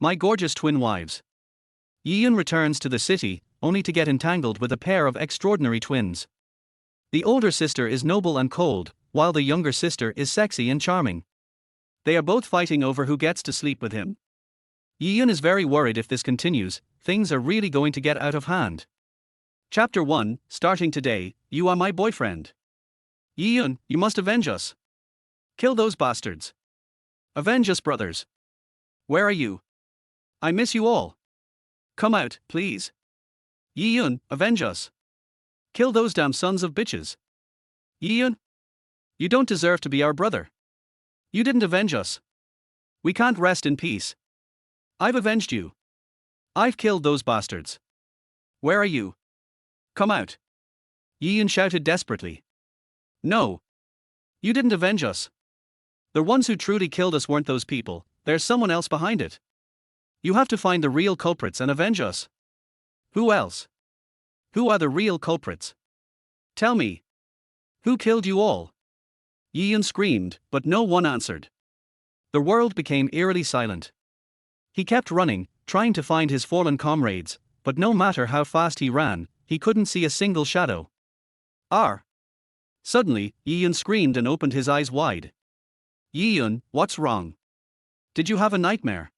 My gorgeous twin wives. Yiyun returns to the city, only to get entangled with a pair of extraordinary twins. The older sister is noble and cold, while the younger sister is sexy and charming. They are both fighting over who gets to sleep with him. Yiyun is very worried if this continues, things are really going to get out of hand. Chapter 1, starting today, you are my boyfriend. Yiyun, you must avenge us. Kill those bastards. Avenge us, brothers. Where are you? I miss you all. Come out, please. Yiyun, avenge us. Kill those damn sons of bitches. Yiyun? You don't deserve to be our brother. You didn't avenge us. We can't rest in peace. I've avenged you. I've killed those bastards. Where are you? Come out. Yiyun shouted desperately. No. You didn't avenge us. The ones who truly killed us weren't those people, there's someone else behind it. You have to find the real culprits and avenge us. Who else? Who are the real culprits? Tell me. Who killed you all? Yiyun screamed, but no one answered. The world became eerily silent. He kept running, trying to find his fallen comrades, but no matter how fast he ran, he couldn't see a single shadow. R. Suddenly, Yiyun screamed and opened his eyes wide. Yiyun, what's wrong? Did you have a nightmare?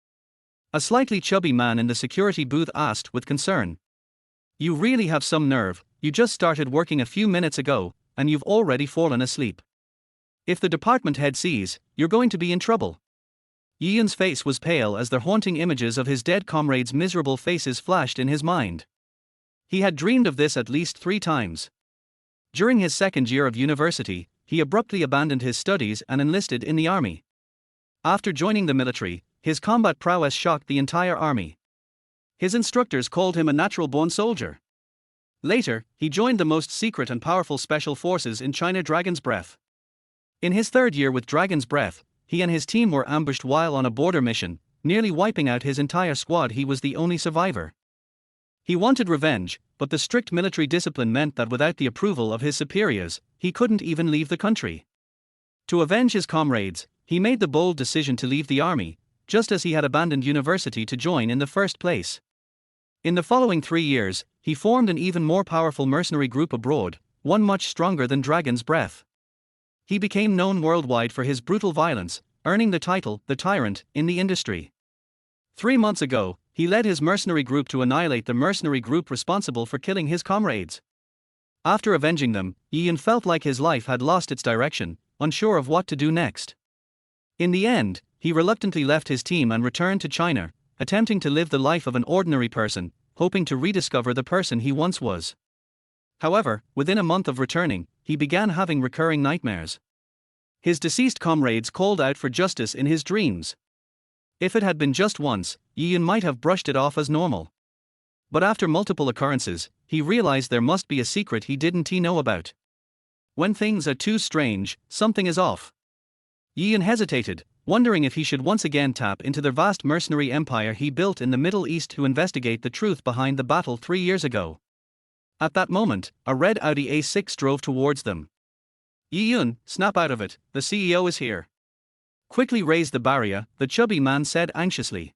A slightly chubby man in the security booth asked with concern. You really have some nerve, you just started working a few minutes ago, and you've already fallen asleep. If the department head sees, you're going to be in trouble. Yiyun's face was pale as the haunting images of his dead comrades' miserable faces flashed in his mind. He had dreamed of this at least 3 times. During his second year of university, he abruptly abandoned his studies and enlisted in the army. After joining the military, his combat prowess shocked the entire army. His instructors called him a natural-born soldier. Later, he joined the most secret and powerful special forces in China, Dragon's Breath. In his 3rd year with Dragon's Breath, he and his team were ambushed while on a border mission, nearly wiping out his entire squad. He was the only survivor. He wanted revenge, but the strict military discipline meant that without the approval of his superiors, he couldn't even leave the country. To avenge his comrades, he made the bold decision to leave the army, just as he had abandoned university to join in the first place. In the following 3 years, he formed an even more powerful mercenary group abroad, one much stronger than Dragon's Breath. He became known worldwide for his brutal violence, earning the title, the Tyrant, in the industry. 3 months ago, he led his mercenary group to annihilate the mercenary group responsible for killing his comrades. After avenging them, Yiyun felt like his life had lost its direction, unsure of what to do next. In the end, he reluctantly left his team and returned to China, attempting to live the life of an ordinary person, hoping to rediscover the person he once was. However, within a month of returning, he began having recurring nightmares. His deceased comrades called out for justice in his dreams. If it had been just once, Yiyun might have brushed it off as normal. But after multiple occurrences, he realized there must be a secret he didn't know about. When things are too strange, something is off. Yiyun hesitated, wondering if he should once again tap into the vast mercenary empire he built in the Middle East to investigate the truth behind the battle 3 years ago. At that moment, a red Audi A6 drove towards them. Yiyun, snap out of it, the CEO is here. Quickly raise the barrier, the chubby man said anxiously.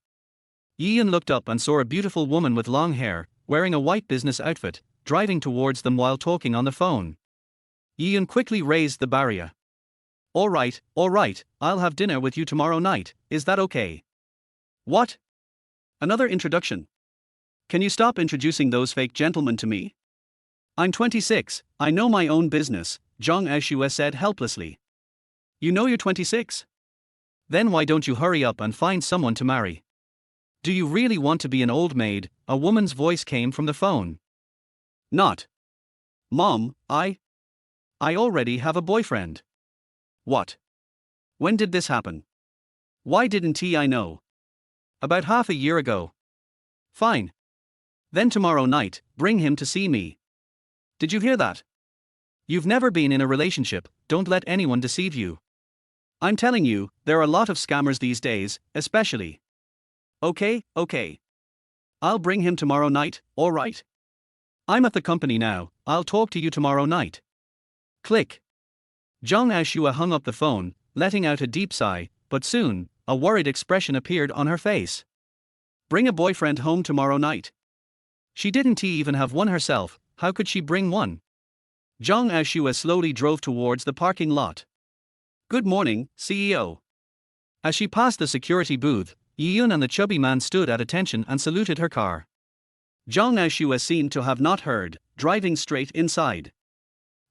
Yiyun looked up and saw a beautiful woman with long hair, wearing a white business outfit, driving towards them while talking on the phone. Yiyun quickly raised the barrier. All right, I'll have dinner with you tomorrow night, is that okay? What? Another introduction? Can you stop introducing those fake gentlemen to me? I'm 26, I know my own business, Aoxue said helplessly. You know you're 26? Then why don't you hurry up and find someone to marry? Do you really want to be an old maid? A woman's voice came from the phone. Not. Mom, I already have a boyfriend. What? When did this happen? Why didn't I know? About half a year ago. Fine. Then tomorrow night, bring him to see me. Did you hear that? You've never been in a relationship, don't let anyone deceive you. I'm telling you, there are a lot of scammers these days, especially. Okay. I'll bring him tomorrow night, alright. I'm at the company now, I'll talk to you tomorrow night. Click. Aoxue hung up the phone, letting out a deep sigh, but soon, a worried expression appeared on her face. Bring a boyfriend home tomorrow night. She didn't even have one herself, how could she bring one? Zhang Aoxue slowly drove towards the parking lot. Good morning, CEO. As she passed the security booth, Yiyun and the chubby man stood at attention and saluted her car. Zhang Aoxue seemed to have not heard, driving straight inside.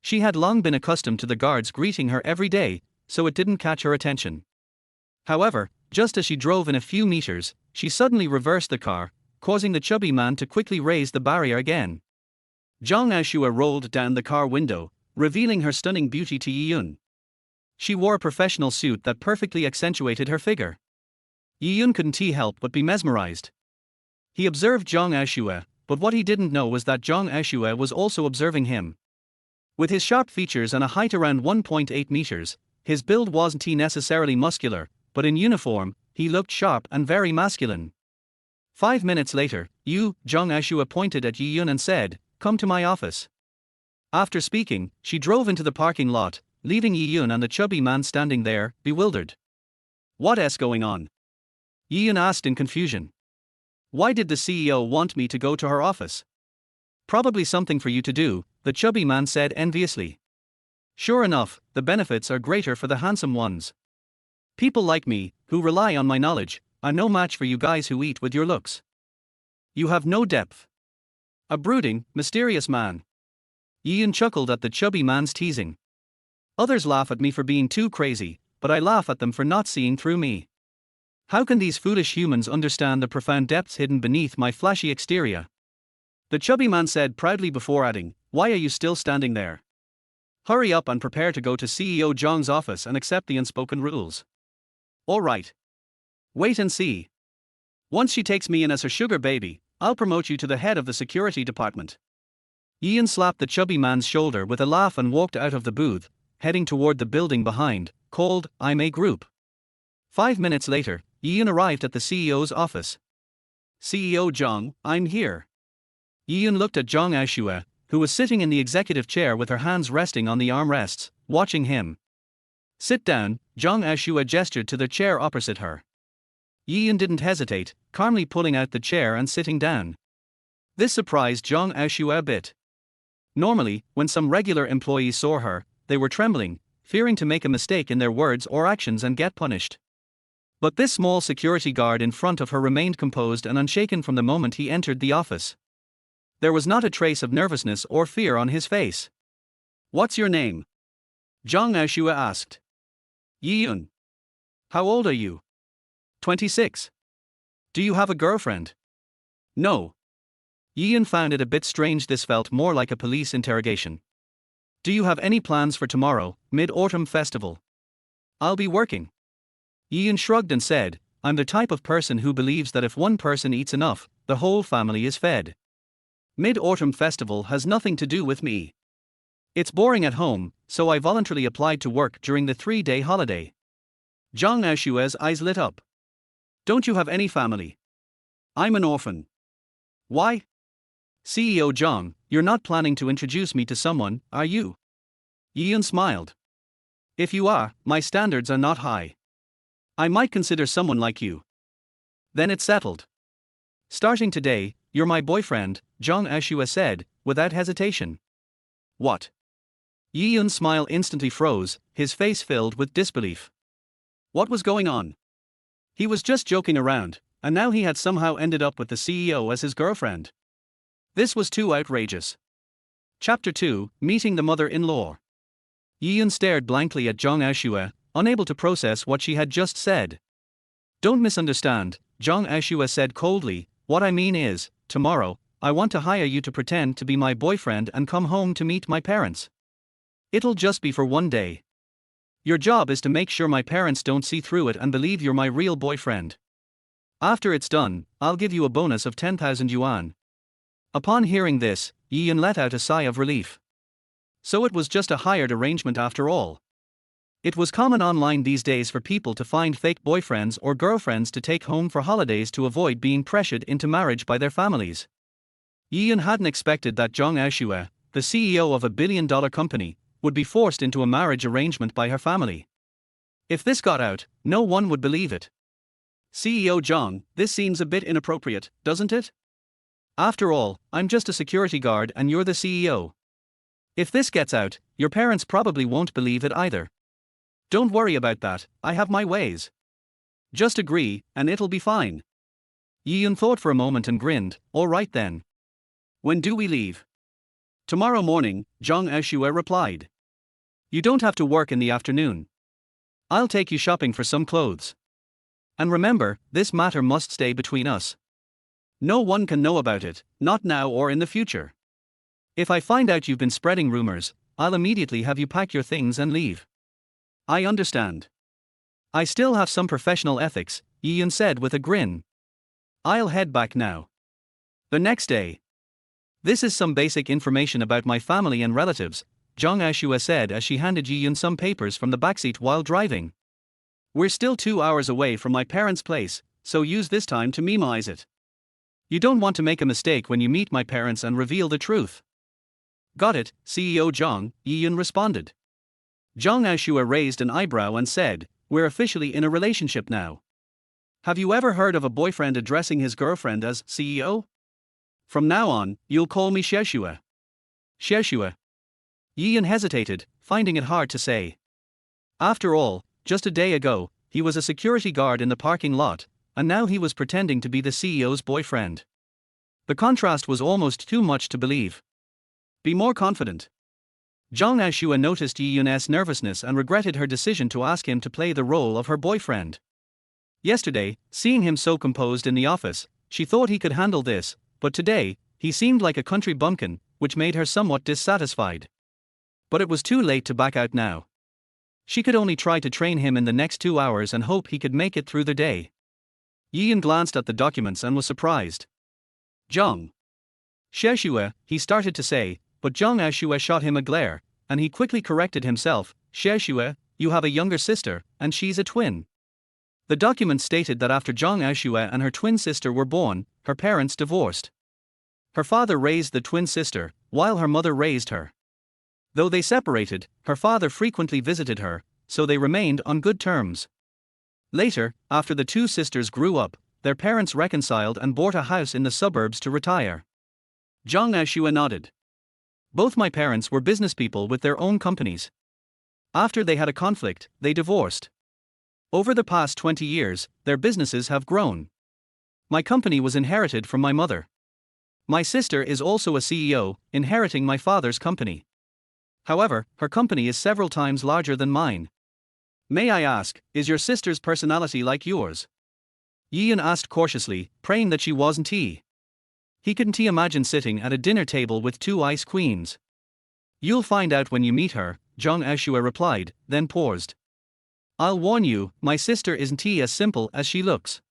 She had long been accustomed to the guards greeting her every day, so it didn't catch her attention. However, just as she drove in a few meters, she suddenly reversed the car, causing the chubby man to quickly raise the barrier again. Zhang Aoxue rolled down the car window, revealing her stunning beauty to Yiyun. She wore a professional suit that perfectly accentuated her figure. Yiyun couldn't help but be mesmerized. He observed Zhang Aoxue, but what he didn't know was that Zhang Aoxue was also observing him. With his sharp features and a height around 1.8 meters, his build wasn't necessarily muscular, but in uniform, he looked sharp and very masculine. 5 minutes later, Zhang Aoxue pointed at Yiyun and said, "Come to my office." After speaking, she drove into the parking lot, leaving Yiyun and the chubby man standing there, bewildered. What's going on? Yiyun asked in confusion. Why did the CEO want me to go to her office? Probably something for you to do, the chubby man said enviously. Sure enough, the benefits are greater for the handsome ones. People like me, who rely on my knowledge, are no match for you guys who eat with your looks. You have no depth. A brooding, mysterious man. Yiyun chuckled at the chubby man's teasing. Others laugh at me for being too crazy, but I laugh at them for not seeing through me. How can these foolish humans understand the profound depths hidden beneath my flashy exterior? The chubby man said proudly before adding, "Why are you still standing there? Hurry up and prepare to go to CEO Zhang's office and accept the unspoken rules." All right. Wait and see. Once she takes me in as her sugar baby, I'll promote you to the head of the security department. Yiyun slapped the chubby man's shoulder with a laugh and walked out of the booth, heading toward the building behind, called IMA Group. 5 minutes later, Yiyun arrived at the CEO's office. CEO Zhang, I'm here. Yiyun looked at Zhang Aoxue, who was sitting in the executive chair with her hands resting on the armrests, watching him. Sit down, Zhang Aoxue gestured to the chair opposite her. Yiyun didn't hesitate, calmly pulling out the chair and sitting down. This surprised Zhang Aoxue a bit. Normally, when some regular employees saw her, they were trembling, fearing to make a mistake in their words or actions and get punished. But this small security guard in front of her remained composed and unshaken from the moment he entered the office. There was not a trace of nervousness or fear on his face. What's your name? Zhang Aoxue asked. Yiyun. How old are you? 26. Do you have a girlfriend? No. Yiyun found it a bit strange. This felt more like a police interrogation. Do you have any plans for tomorrow, Mid-Autumn Festival? I'll be working. Yiyun shrugged and said, I'm the type of person who believes that if one person eats enough, the whole family is fed. Mid-Autumn Festival has nothing to do with me. It's boring at home, so I voluntarily applied to work during the 3-day holiday. Zhang Aoxue's eyes lit up. Don't you have any family? I'm an orphan. Why? CEO Zhang, you're not planning to introduce me to someone, are you? Yiyun smiled. If you are, my standards are not high. I might consider someone like you. Then it's settled. Starting today, you're my boyfriend, Zhang Aoxue said, without hesitation. What? Yiyun's smile instantly froze, his face filled with disbelief. What was going on? He was just joking around, and now he had somehow ended up with the CEO as his girlfriend. This was too outrageous. Chapter 2, Meeting the Mother-in-Law. Yiyun stared blankly at Zhang Aoxue, unable to process what she had just said. Don't misunderstand, Zhang Aoxue said coldly, what I mean is, tomorrow, I want to hire you to pretend to be my boyfriend and come home to meet my parents. It'll just be for 1 day. Your job is to make sure my parents don't see through it and believe you're my real boyfriend. After it's done, I'll give you a bonus of 10,000 yuan. Upon hearing this, Yiyun let out a sigh of relief. So it was just a hired arrangement after all. It was common online these days for people to find fake boyfriends or girlfriends to take home for holidays to avoid being pressured into marriage by their families. Yiyun hadn't expected that Zhang Aoxue, the CEO of a billion-dollar company, would be forced into a marriage arrangement by her family. If this got out, no one would believe it. CEO Zhang, this seems a bit inappropriate, doesn't it? After all, I'm just a security guard and you're the CEO. If this gets out, your parents probably won't believe it either. Don't worry about that, I have my ways. Just agree, and it'll be fine. Yiyun thought for a moment and grinned, all right then. When do we leave? Tomorrow morning, Zhang Aoxue replied. You don't have to work in the afternoon. I'll take you shopping for some clothes. And remember, this matter must stay between us. No one can know about it, not now or in the future. If I find out you've been spreading rumors, I'll immediately have you pack your things and leave. I understand. I still have some professional ethics, Yiyun said with a grin. I'll head back now. The next day. This is some basic information about my family and relatives, Zhang Aoxue said as she handed Yiyun some papers from the backseat while driving. We're still 2 hours away from my parents' place, so use this time to memorize it. You don't want to make a mistake when you meet my parents and reveal the truth. Got it, CEO Zhang, Yiyun responded. Zhang Aoxue raised an eyebrow and said, we're officially in a relationship now. Have you ever heard of a boyfriend addressing his girlfriend as CEO? From now on, you'll call me Xiexue. Xiexue. Yiyun hesitated, finding it hard to say. After all, just a day ago, he was a security guard in the parking lot, and now he was pretending to be the CEO's boyfriend. The contrast was almost too much to believe. Be more confident. Zhang Aoxue noticed Yiyun's nervousness and regretted her decision to ask him to play the role of her boyfriend. Yesterday, seeing him so composed in the office, she thought he could handle this, but today, he seemed like a country bumpkin, which made her somewhat dissatisfied. But it was too late to back out now. She could only try to train him in the next 2 hours and hope he could make it through the day. Yiyun glanced at the documents and was surprised. Zhang Xiexue, he started to say, but Zhang Aoxue shot him a glare, and he quickly corrected himself. Xiexue, you have a younger sister, and she's a twin. The document stated that after Zhang Aoxue and her twin sister were born, her parents divorced. Her father raised the twin sister, while her mother raised her. Though they separated, her father frequently visited her, so they remained on good terms. Later, after the two sisters grew up, their parents reconciled and bought a house in the suburbs to retire. Zhang Aoxue nodded. Both my parents were businesspeople with their own companies. After they had a conflict, they divorced. Over the past 20 years, their businesses have grown. My company was inherited from my mother. My sister is also a CEO, inheriting my father's company. However, her company is several times larger than mine. May I ask, is your sister's personality like yours? Yiyun asked cautiously, praying that she wasn't he. He couldn't imagine sitting at a dinner table with two ice queens. You'll find out when you meet her, Zhang Aoxue replied, then paused. I'll warn you, my sister isn't as simple as she looks.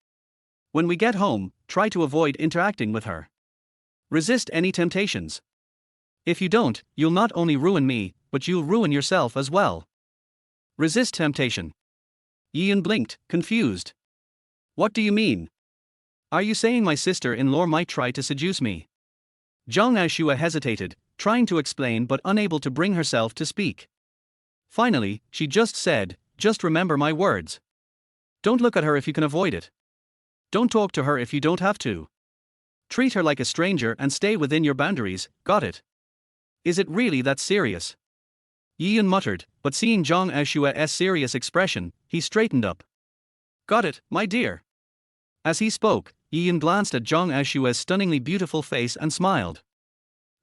When we get home, try to avoid interacting with her. Resist any temptations. If you don't, you'll not only ruin me, but you'll ruin yourself as well. Resist temptation. Yiyun blinked, confused. What do you mean? Are you saying my sister-in-law might try to seduce me? Zhang Aoxue hesitated, trying to explain but unable to bring herself to speak. Finally, she just said, just remember my words. Don't look at her if you can avoid it. Don't talk to her if you don't have to. Treat her like a stranger and stay within your boundaries, got it? Is it really that serious? Yiyun muttered, but seeing Zhang Aoxue's serious expression, he straightened up. Got it, my dear. As he spoke, Yiyun glanced at Zhang Aoxue's stunningly beautiful face and smiled.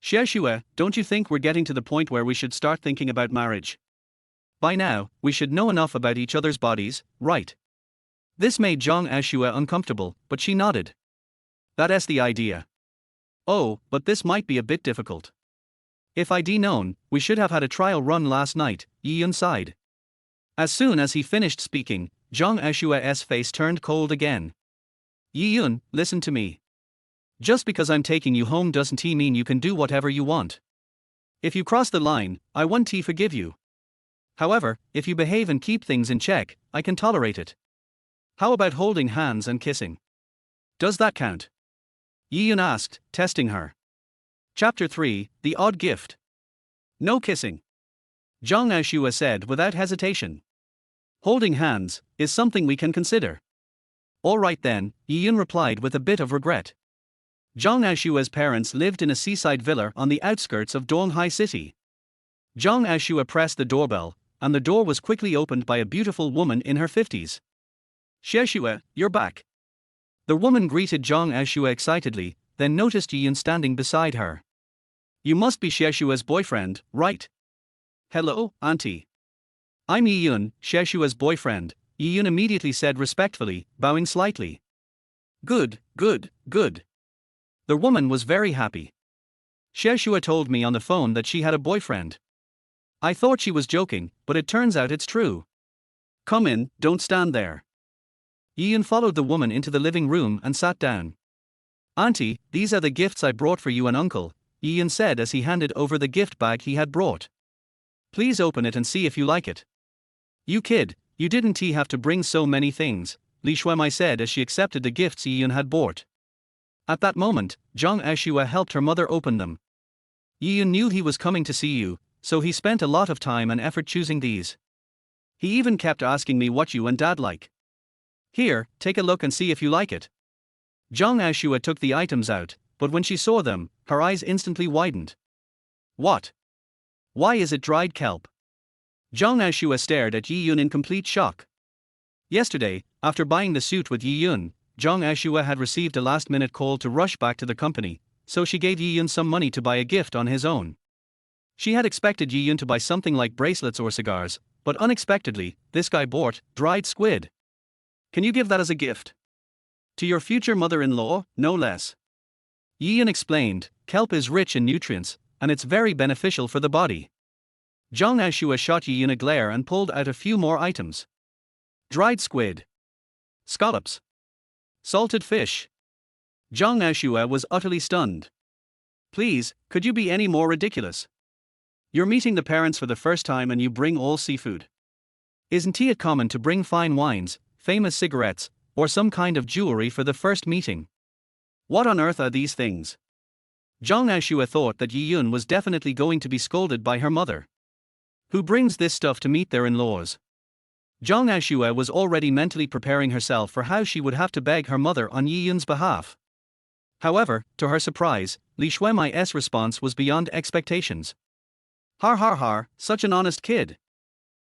Xiexue, don't you think we're getting to the point where we should start thinking about marriage? By now, we should know enough about each other's bodies, right? This made Zhang Aoxue uncomfortable, but she nodded. That's the idea. Oh, but this might be a bit difficult. If I'd known, we should have had a trial run last night, Yiyun sighed. As soon as he finished speaking, Zhang Aoxue's face turned cold again. Yiyun, listen to me. Just because I'm taking you home doesn't mean you can do whatever you want. If you cross the line, I won't forgive you. However, if you behave and keep things in check, I can tolerate it. How about holding hands and kissing? Does that count? Yiyun asked, testing her. Chapter 3, The Odd Gift. No kissing. Zhang Aoxue said without hesitation. Holding hands is something we can consider. All right then, Yiyun replied with a bit of regret. Zhang Aoshue's parents lived in a seaside villa on the outskirts of Donghai City. Zhang Aoxue pressed the doorbell, and the door was quickly opened by a beautiful woman in her 50s. Xiaoxue, you're back. The woman greeted Zhang Aoxue excitedly, then noticed Yiyun standing beside her. You must be Xiaoxue's boyfriend, right? Hello, auntie. I'm Yiyun, Xiaoxue's boyfriend, Yiyun immediately said respectfully, bowing slightly. Good, good, good. The woman was very happy. Xiaoxue told me on the phone that she had a boyfriend. I thought she was joking, but it turns out it's true. Come in, don't stand there. Yiyun followed the woman into the living room and sat down. Auntie, these are the gifts I brought for you and uncle, Yiyun said as he handed over the gift bag he had brought. Please open it and see if you like it. You kid, you didn't have to bring so many things, Li Shuemai said as she accepted the gifts Yiyun had bought. At that moment, Zhang Aoxue helped her mother open them. Yiyun knew he was coming to see you, so he spent a lot of time and effort choosing these. He even kept asking me what you and dad like. Here, take a look and see if you like it. Zhang Aoxue took the items out, but when she saw them, her eyes instantly widened. What? Why is it dried kelp? Zhang Aoxue stared at Yiyun in complete shock. Yesterday, after buying the suit with Yiyun, Zhang Aoxue had received a last-minute call to rush back to the company, so she gave Yiyun some money to buy a gift on his own. She had expected Yiyun to buy something like bracelets or cigars, but unexpectedly, this guy bought dried squid. Can you give that as a gift? To your future mother-in-law, no less. Yiyun explained, kelp is rich in nutrients, and it's very beneficial for the body. Zhang Aoxue shot Yiyun a glare and pulled out a few more items. Dried squid. Scallops. Salted fish. Zhang Aoxue was utterly stunned. Please, could you be any more ridiculous? You're meeting the parents for the first time and you bring all seafood. Isn't it common to bring fine wines, famous cigarettes, or some kind of jewelry for the first meeting? What on earth are these things? Zhang Aoxue thought that Yiyun was definitely going to be scolded by her mother. Who brings this stuff to meet their in-laws? Zhang Aoxue was already mentally preparing herself for how she would have to beg her mother on Yiyun's behalf. However, to her surprise, Li Shuemai's response was beyond expectations. Har har har, such an honest kid.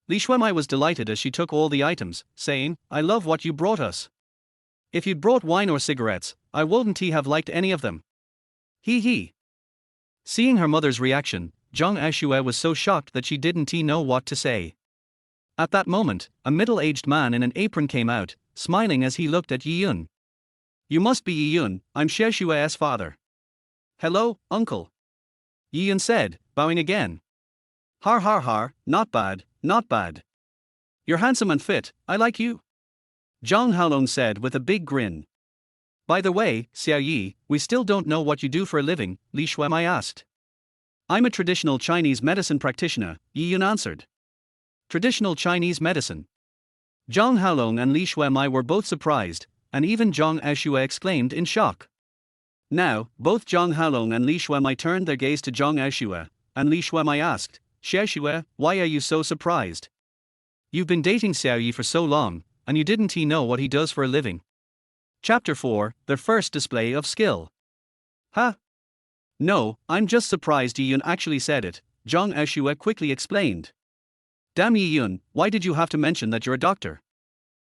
Li Shuemai was delighted as she took all the items, saying, I love what you brought us. If you'd brought wine or cigarettes, I wouldn't have liked any of them. Hee hee. Seeing her mother's reaction, Zhang Aoxue was so shocked that she didn't know what to say. At that moment, a middle-aged man in an apron came out, smiling as he looked at Yiyun. You must be Yiyun, I'm Xiaoxue's father. Hello, uncle. Yiyun said, bowing again. Har har har, not bad, not bad. You're handsome and fit, I like you. Zhang Haolong said with a big grin. By the way, Xiao Yi, we still don't know what you do for a living, Li Shuemai asked. I'm a traditional Chinese medicine practitioner, Yiyun answered. Traditional Chinese medicine. Zhang Haolong and Li Shuemai were both surprised, and even Zhang Aoxue exclaimed in shock. Now, both Zhang Haolong and Li Shuemai turned their gaze to Zhang Aoxue, and Li Shuemai asked, Xiaoxue, why are you so surprised? You've been dating Xiao Yi for so long, and you didn't know what he does for a living. Chapter 4, The First Display of Skill. Huh? No, I'm just surprised Yiyun actually said it, Zhang Aoxue quickly explained. Damn Yiyun, why did you have to mention that you're a doctor?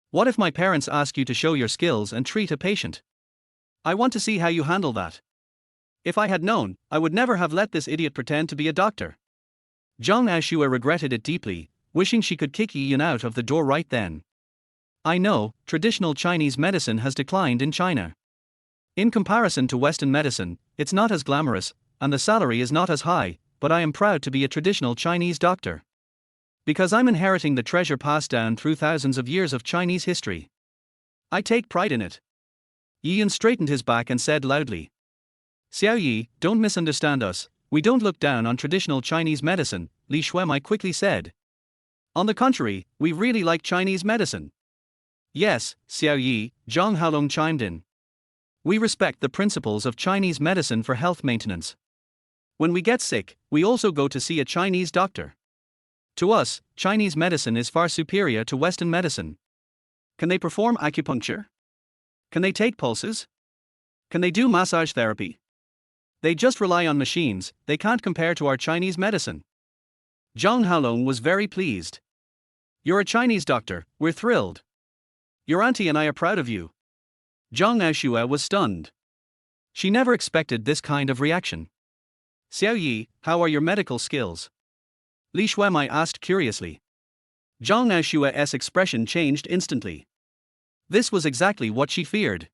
What if my parents ask you to show your skills and treat a patient? I want to see how you handle that. If I had known, I would never have let this idiot pretend to be a doctor. Zhang Aoxue regretted it deeply, wishing she could kick Yiyun out of the door right then. I know, traditional Chinese medicine has declined in China. In comparison to Western medicine, it's not as glamorous, and the salary is not as high, but I am proud to be a traditional Chinese doctor. Because I'm inheriting the treasure passed down through thousands of years of Chinese history. I take pride in it. Yiyun straightened his back and said loudly. Xiao Yi, don't misunderstand us, we don't look down on traditional Chinese medicine, Li Shuemai quickly said. On the contrary, we really like Chinese medicine. Yes, Xiao Yi, Zhang Haolong chimed in. We respect the principles of Chinese medicine for health maintenance. When we get sick, we also go to see a Chinese doctor. To us, Chinese medicine is far superior to Western medicine. Can they perform acupuncture? Can they take pulses? Can they do massage therapy? They just rely on machines, they can't compare to our Chinese medicine. Zhang Haolong was very pleased. You're a Chinese doctor, we're thrilled. Your auntie and I are proud of you. Zhang Aoxue was stunned. She never expected this kind of reaction. Xiao Yi, how are your medical skills? Li Xuemai asked curiously. Zhang Aoxue's expression changed instantly. This was exactly what she feared.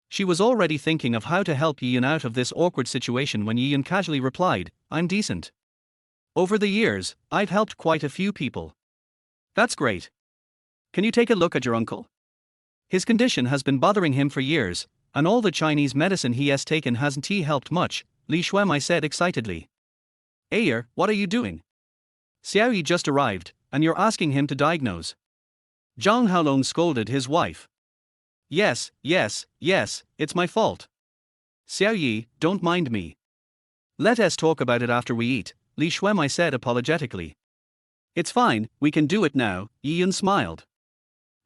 She was already thinking of how to help Yi Yun out of this awkward situation when Yi Yun casually replied, I'm decent. Over the years, I've helped quite a few people. That's great. Can you take a look at your uncle? His condition has been bothering him for years, and all the Chinese medicine he has taken hasn't helped much, Li Xuemai said excitedly. Ayer, what are you doing? Xiao Yi just arrived, and you're asking him to diagnose. Zhang Haolong scolded his wife. Yes, it's my fault. Xiao Yi, don't mind me. Let us talk about it after we eat, Li Xuemai said apologetically. It's fine, we can do it now, Yi Yun smiled.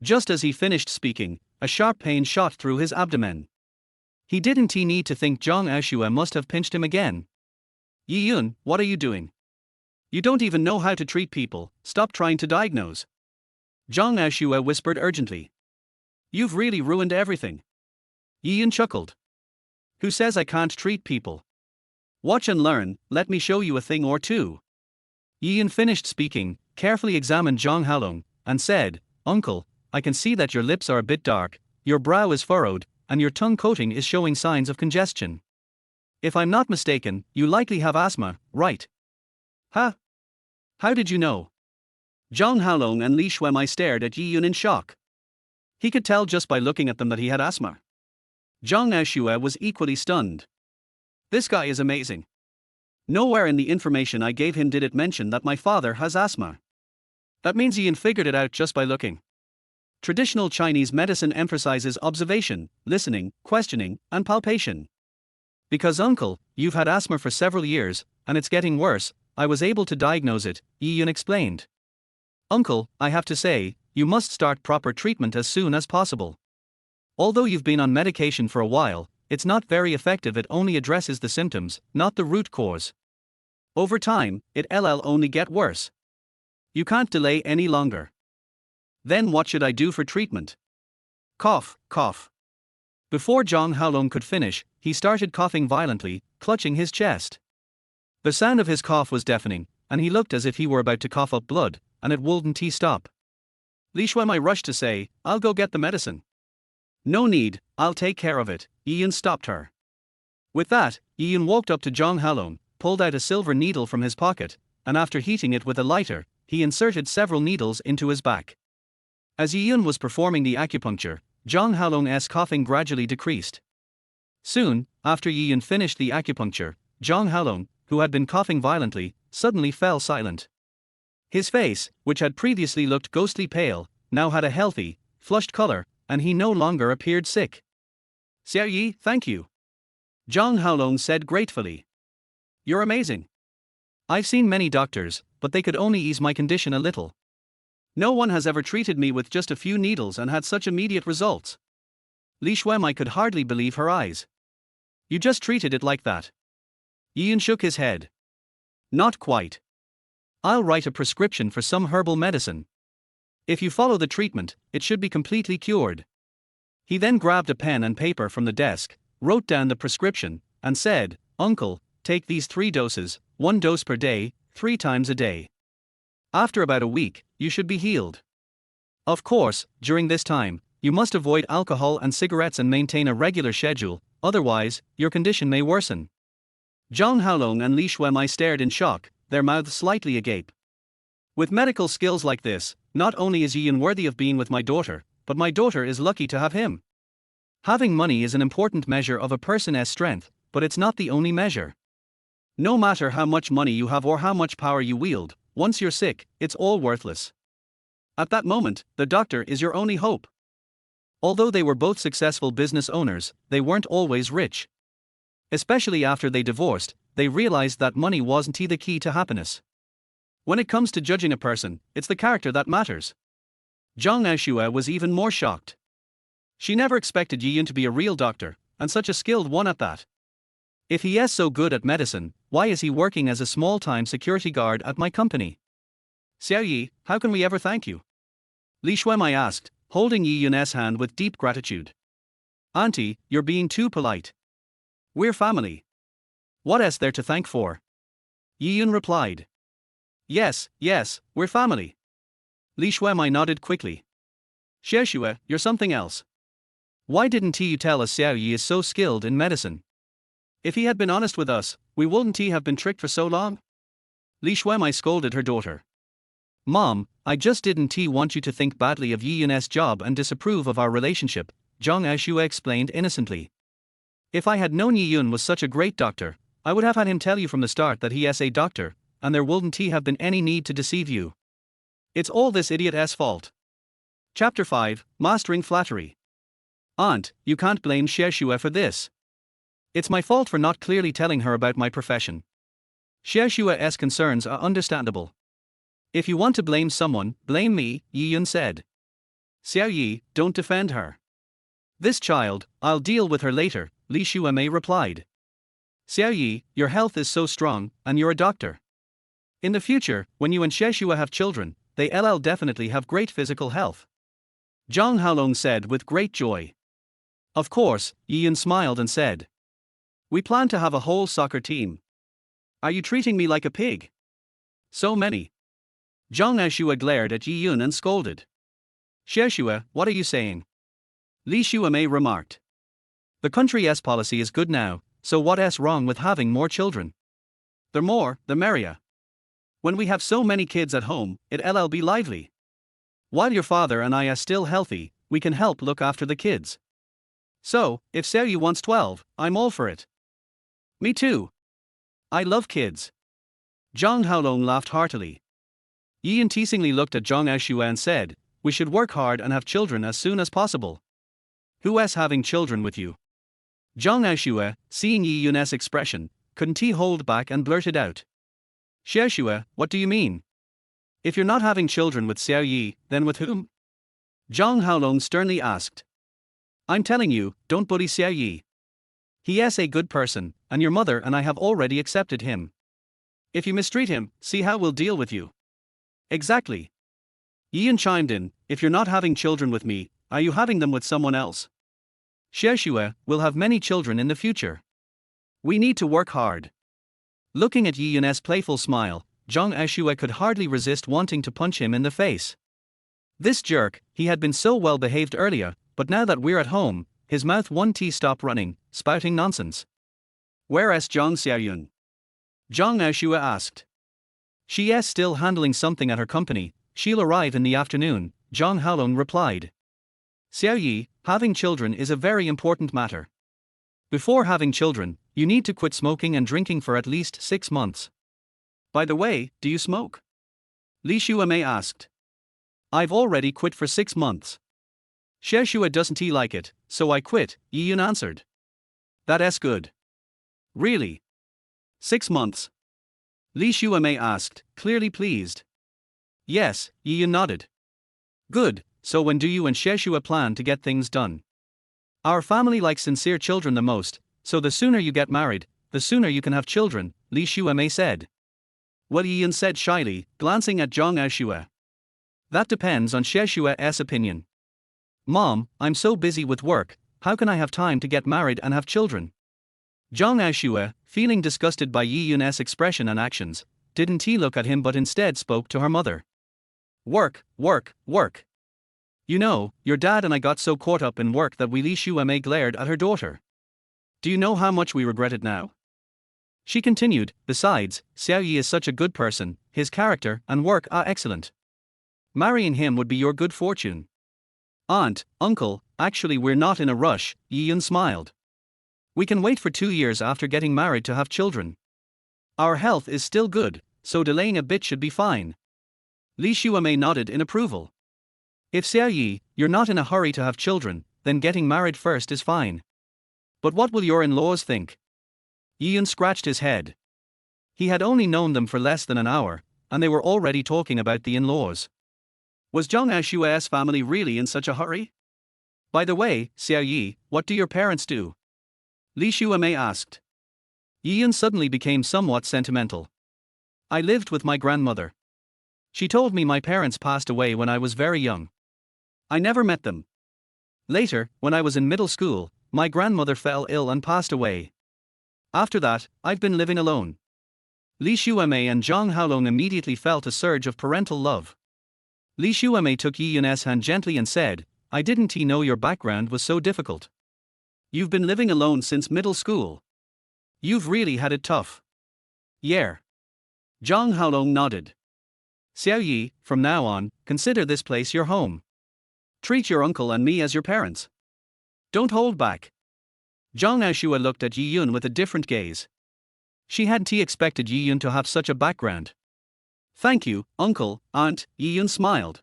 Just as he finished speaking, a sharp pain shot through his abdomen. He didn't need to think Zhang Aoxue must have pinched him again. Yi Yun, what are you doing? You don't even know how to treat people, stop trying to diagnose. Zhang Aoxue whispered urgently. You've really ruined everything. Yi Yun chuckled. Who says I can't treat people? Watch and learn, let me show you a thing or two. Yi Yun finished speaking, carefully examined Zhang Haolong, and said, Uncle, I can see that your lips are a bit dark, your brow is furrowed, and your tongue coating is showing signs of congestion. If I'm not mistaken, you likely have asthma, right? Huh? How did you know? Zhang Haolong and Li Xuemai stared at Yi Yun in shock. He could tell just by looking at them that he had asthma. Zhang Aoxue was equally stunned. This guy is amazing. Nowhere in the information I gave him did it mention that my father has asthma. That means Yi Yun figured it out just by looking. Traditional Chinese medicine emphasizes observation, listening, questioning, and palpation. Because uncle, you've had asthma for several years, and it's getting worse, I was able to diagnose it, Yi Yun explained. Uncle, I have to say, you must start proper treatment as soon as possible. Although you've been on medication for a while, it's not very effective. It only addresses the symptoms, not the root cause. Over time, it'll only get worse. You can't delay any longer. Then what should I do for treatment? Cough, cough. Before Zhang Haolong could finish, he started coughing violently, clutching his chest. The sound of his cough was deafening, and he looked as if he were about to cough up blood, and it wouldn't stop. Li Xuemai rushed to say, I'll go get the medicine. No need, I'll take care of it, Yi Yun stopped her. With that, Yi Yun walked up to Zhang Haolong, pulled out a silver needle from his pocket, and after heating it with a lighter, he inserted several needles into his back. As Yi Yun was performing the acupuncture, Zhang Haolong's coughing gradually decreased. Soon, after Yi Yun finished the acupuncture, Zhang Haolong, who had been coughing violently, suddenly fell silent. His face, which had previously looked ghostly pale, now had a healthy, flushed color, and he no longer appeared sick. Xiao Yi, thank you. Zhang Haolong said gratefully. You're amazing. I've seen many doctors, but they could only ease my condition a little. No one has ever treated me with just a few needles and had such immediate results. Li Xuemai could hardly believe her eyes. You just treated it like that? Yi Yun shook his head. Not quite. I'll write a prescription for some herbal medicine. If you follow the treatment, it should be completely cured. He then grabbed a pen and paper from the desk, wrote down the prescription, and said, Uncle, take these 3 doses, 1 dose per day, 3 times a day. After about a week, you should be healed. Of course, during this time, you must avoid alcohol and cigarettes and maintain a regular schedule, otherwise, your condition may worsen. Zhang Haolong and Li Xuemai stared in shock, their mouths slightly agape. With medical skills like this, not only is Yi Yun worthy of being with my daughter, but my daughter is lucky to have him. Having money is an important measure of a person's strength, but it's not the only measure. No matter how much money you have or how much power you wield, once you're sick, it's all worthless. At that moment, the doctor is your only hope. Although they were both successful business owners, they weren't always rich. Especially after they divorced, they realized that money wasn't the key to happiness. When it comes to judging a person, it's the character that matters. Zhang Aoxue was even more shocked. She never expected Yi Yun to be a real doctor, and such a skilled one at that. If he is so good at medicine, why is he working as a small-time security guard at my company? Xiao Yi, how can we ever thank you? Li Shuemai asked, holding Yi Yun's hand with deep gratitude. Auntie, you're being too polite. We're family. What is there to thank for? Yi Yun replied. Yes, we're family. Li Shuemai nodded quickly. Xiaoxue, you're something else. Why didn't you tell us Xiao Yi is so skilled in medicine? If he had been honest with us, we wouldn't have been tricked for so long? Li Shuemai scolded her daughter. Mom, I just didn't want you to think badly of Yi Yun's job and disapprove of our relationship, Zhang Aoxue explained innocently. If I had known Yi Yun was such a great doctor, I would have had him tell you from the start that he is a doctor, and there wouldn't have been any need to deceive you. It's all this idiot's fault. Chapter 5, Mastering Flattery. Aunt, you can't blame Xiaoxue for this. It's my fault for not clearly telling her about my profession. Xiaoxue's concerns are understandable. If you want to blame someone, blame me, Yi Yun said. Xiao Yi, don't defend her. This child, I'll deal with her later, Li Shuemei replied. Xiao Yi, your health is so strong, and you're a doctor. In the future, when you and Xiaoxue have children, they'll definitely have great physical health. Zhang Haolong said with great joy. Of course, Yi Yun smiled and said. We plan to have a whole soccer team. Are you treating me like a pig? So many. Zhang Aoxue glared at Yi Yun and scolded. Xiaoxue, what are you saying? Li Shuemei remarked. The country's policy is good now, so what's wrong with having more children? The more, the merrier. When we have so many kids at home, it'll be lively. While your father and I are still healthy, we can help look after the kids. So, if Xiao Yi wants 12, I'm all for it. Me too. I love kids. Zhang Haolong laughed heartily. Yi Yun teasingly looked at Zhang Aoxue and said, we should work hard and have children as soon as possible. Who's having children with you? Zhang Aoxue, seeing Yi Yun's expression, couldn't hold back and blurted out. Xiaoxue, what do you mean? If you're not having children with Xiao Yi, then with whom? Zhang Haolong sternly asked. I'm telling you, don't bully Xiao Yi. He is a good person, and your mother and I have already accepted him. If you mistreat him, see how we'll deal with you. Exactly. Yi Yun chimed in, if you're not having children with me, are you having them with someone else? Xiaoxue will have many children in the future. We need to work hard. Looking at Yi Yun's playful smile, Zhang Aoxue could hardly resist wanting to punch him in the face. This jerk, he had been so well behaved earlier, but now that we're at home, his mouth won't stop running, spouting nonsense. Where's Zhang Xiaoyun? Zhang Aoxue asked. She is still handling something at her company, she'll arrive in the afternoon, Zhang Haolong replied. Xiao Yi, having children is a very important matter. Before having children, you need to quit smoking and drinking for at least 6 months. By the way, do you smoke? Li Shuemei asked. I've already quit for 6 months. Xiaoxue doesn't like it, so I quit, Yi Yun answered. That's good. Really? 6 months? Li Shuemei asked, clearly pleased. Yes, Yi Yun nodded. Good, so when do you and Xiaoxue plan to get things done? Our family likes sincere children the most, so the sooner you get married, the sooner you can have children, Li Shuemei said. Well, Yi Yun said shyly, glancing at Zhang Aoxue. That depends on Xiaoxue's opinion. Mom, I'm so busy with work, how can I have time to get married and have children? Zhang Aoxue, feeling disgusted by Yi Yun's expression and actions, didn't look at him but instead spoke to her mother. Work. You know, your dad and I got so caught up in work that Li Shuemei glared at her daughter. Do you know how much we regret it now? She continued, besides, Xiao Yi is such a good person, his character and work are excellent. Marrying him would be your good fortune. Aunt, uncle, actually we're not in a rush, Yi Yun smiled. We can wait for 2 years after getting married to have children. Our health is still good, so delaying a bit should be fine. Li Shuemei nodded in approval. If Xiao Yi, you're not in a hurry to have children, then getting married first is fine. But what will your in-laws think? Yi Yun scratched his head. He had only known them for less than an hour, and they were already talking about the in-laws. Was Zhang Aoxue's family really in such a hurry? By the way, Xiao Yi, what do your parents do? Li Shuamei asked. Yi Yun suddenly became somewhat sentimental. I lived with my grandmother. She told me my parents passed away when I was very young. I never met them. Later, when I was in middle school, my grandmother fell ill and passed away. After that, I've been living alone. Li Shuamei and Zhang Haolong immediately felt a surge of parental love. Li Shuamei took Yi Yun's hand gently and said, I didn't know your background was so difficult. You've been living alone since middle school. You've really had it tough. Yeah. Zhang Haolong nodded. Xiao Yi, from now on, consider this place your home. Treat your uncle and me as your parents. Don't hold back. Zhang Aoxue looked at Yi Yun with a different gaze. She hadn't expected Yi Yun to have such a background. Thank you, uncle, aunt, Yi Yun smiled.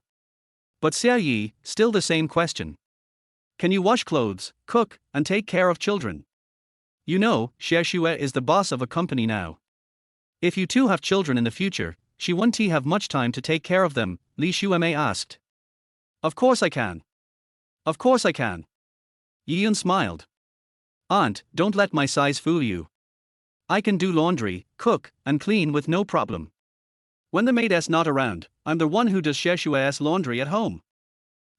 But Xiao Yi, still the same question. Can you wash clothes, cook, and take care of children? You know, Xiaoxue is the boss of a company now. If you two have children in the future, she won't have much time to take care of them, Li Shuamei asked. Of course I can. Of course I can. Yi Yun smiled. Aunt, don't let my size fool you. I can do laundry, cook, and clean with no problem. When the maid's not around, I'm the one who does Xiaoxue's laundry at home.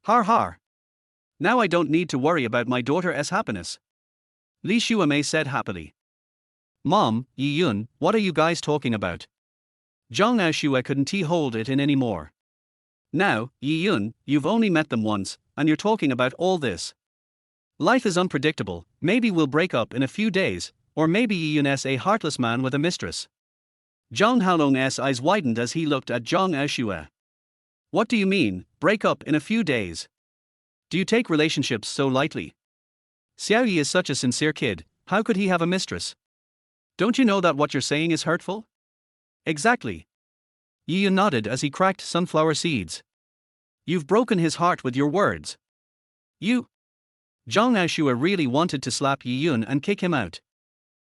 Har har. Now I don't need to worry about my daughter's happiness. Li Shuamei said happily. Mom, Yi Yun, what are you guys talking about? Zhang Aoxue couldn't hold it in anymore. Now, Yi Yun, you've only met them once, and you're talking about all this. Life is unpredictable, maybe we'll break up in a few days, or maybe Yi Yun's a heartless man with a mistress. Zhang Haolong's eyes widened as he looked at Zhang Aoxue. What do you mean, break up in a few days? Do you take relationships so lightly? Xiao Yi is such a sincere kid, how could he have a mistress? Don't you know that what you're saying is hurtful? Exactly. Yi Yun nodded as he cracked sunflower seeds. You've broken his heart with your words. You. Zhang Aoxue really wanted to slap Yi Yun and kick him out.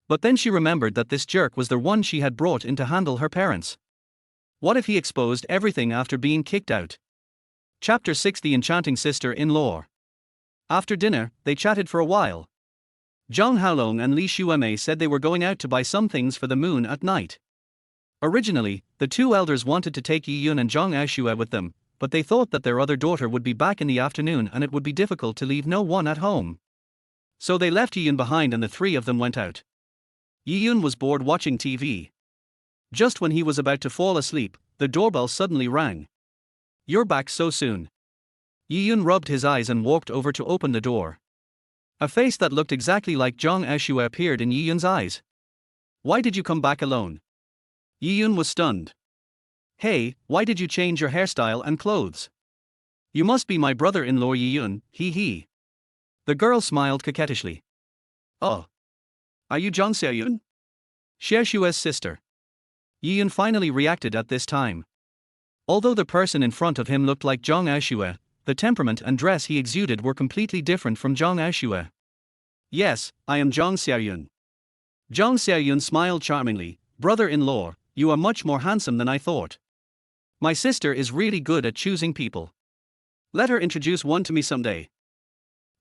But then she remembered that this jerk was the one she had brought in to handle her parents. What if he exposed everything after being kicked out? Chapter 6: The Enchanting Sister-in-Law. After dinner, they chatted for a while. Zhang Haolong and Li Shuamei said they were going out to buy some things for the moon at night. Originally, the two elders wanted to take Yi Yun and Zhang Aoxue with them, but they thought that their other daughter would be back in the afternoon and it would be difficult to leave no one at home. So they left Yi Yun behind and the three of them went out. Yi Yun was bored watching TV. Just when he was about to fall asleep, the doorbell suddenly rang. You're back so soon. Yi Yun rubbed his eyes and walked over to open the door. A face that looked exactly like Zhang Aoxue appeared in Yi Yun's eyes. Why did you come back alone? Yi Yun was stunned. Hey, why did you change your hairstyle and clothes? You must be my brother-in-law Yi Yun, he. The girl smiled coquettishly. Oh. Are you Zhang Xiaoyun? Xiaoxue's sister. Yi Yun finally reacted at this time. Although the person in front of him looked like Zhang Aoxue, the temperament and dress he exuded were completely different from Zhang Aoxue. Yes, I am Zhang Xiaoyun. Zhang Xiaoyun smiled charmingly. Brother-in-law, you are much more handsome than I thought. My sister is really good at choosing people. Let her introduce one to me someday.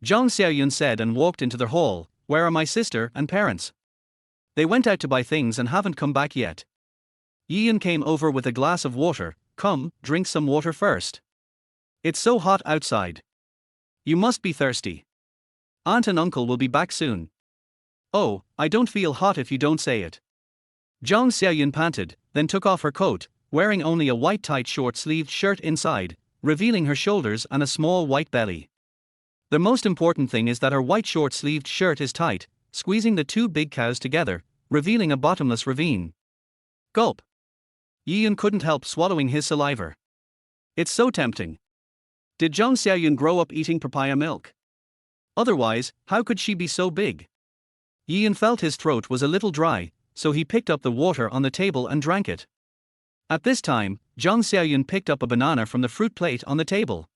Zhang Xiaoyun said and walked into their hall. Where are my sister and parents? They went out to buy things and haven't come back yet. Yi Yun came over with a glass of water. Come, drink some water first. It's so hot outside. You must be thirsty. Aunt and uncle will be back soon. Oh, I don't feel hot if you don't say it. Zhang Xiaoyun panted, then took off her coat, wearing only a white tight short-sleeved shirt inside, revealing her shoulders and a small white belly. The most important thing is that her white short-sleeved shirt is tight, squeezing the two big cows together, revealing a bottomless ravine. Gulp. Yi Yun couldn't help swallowing his saliva. It's so tempting. Did Zhang Xiaoyun grow up eating papaya milk? Otherwise, how could she be so big? Yi Yun felt his throat was a little dry, so he picked up the water on the table and drank it. At this time, Zhang Xiaoyun picked up a banana from the fruit plate on the table.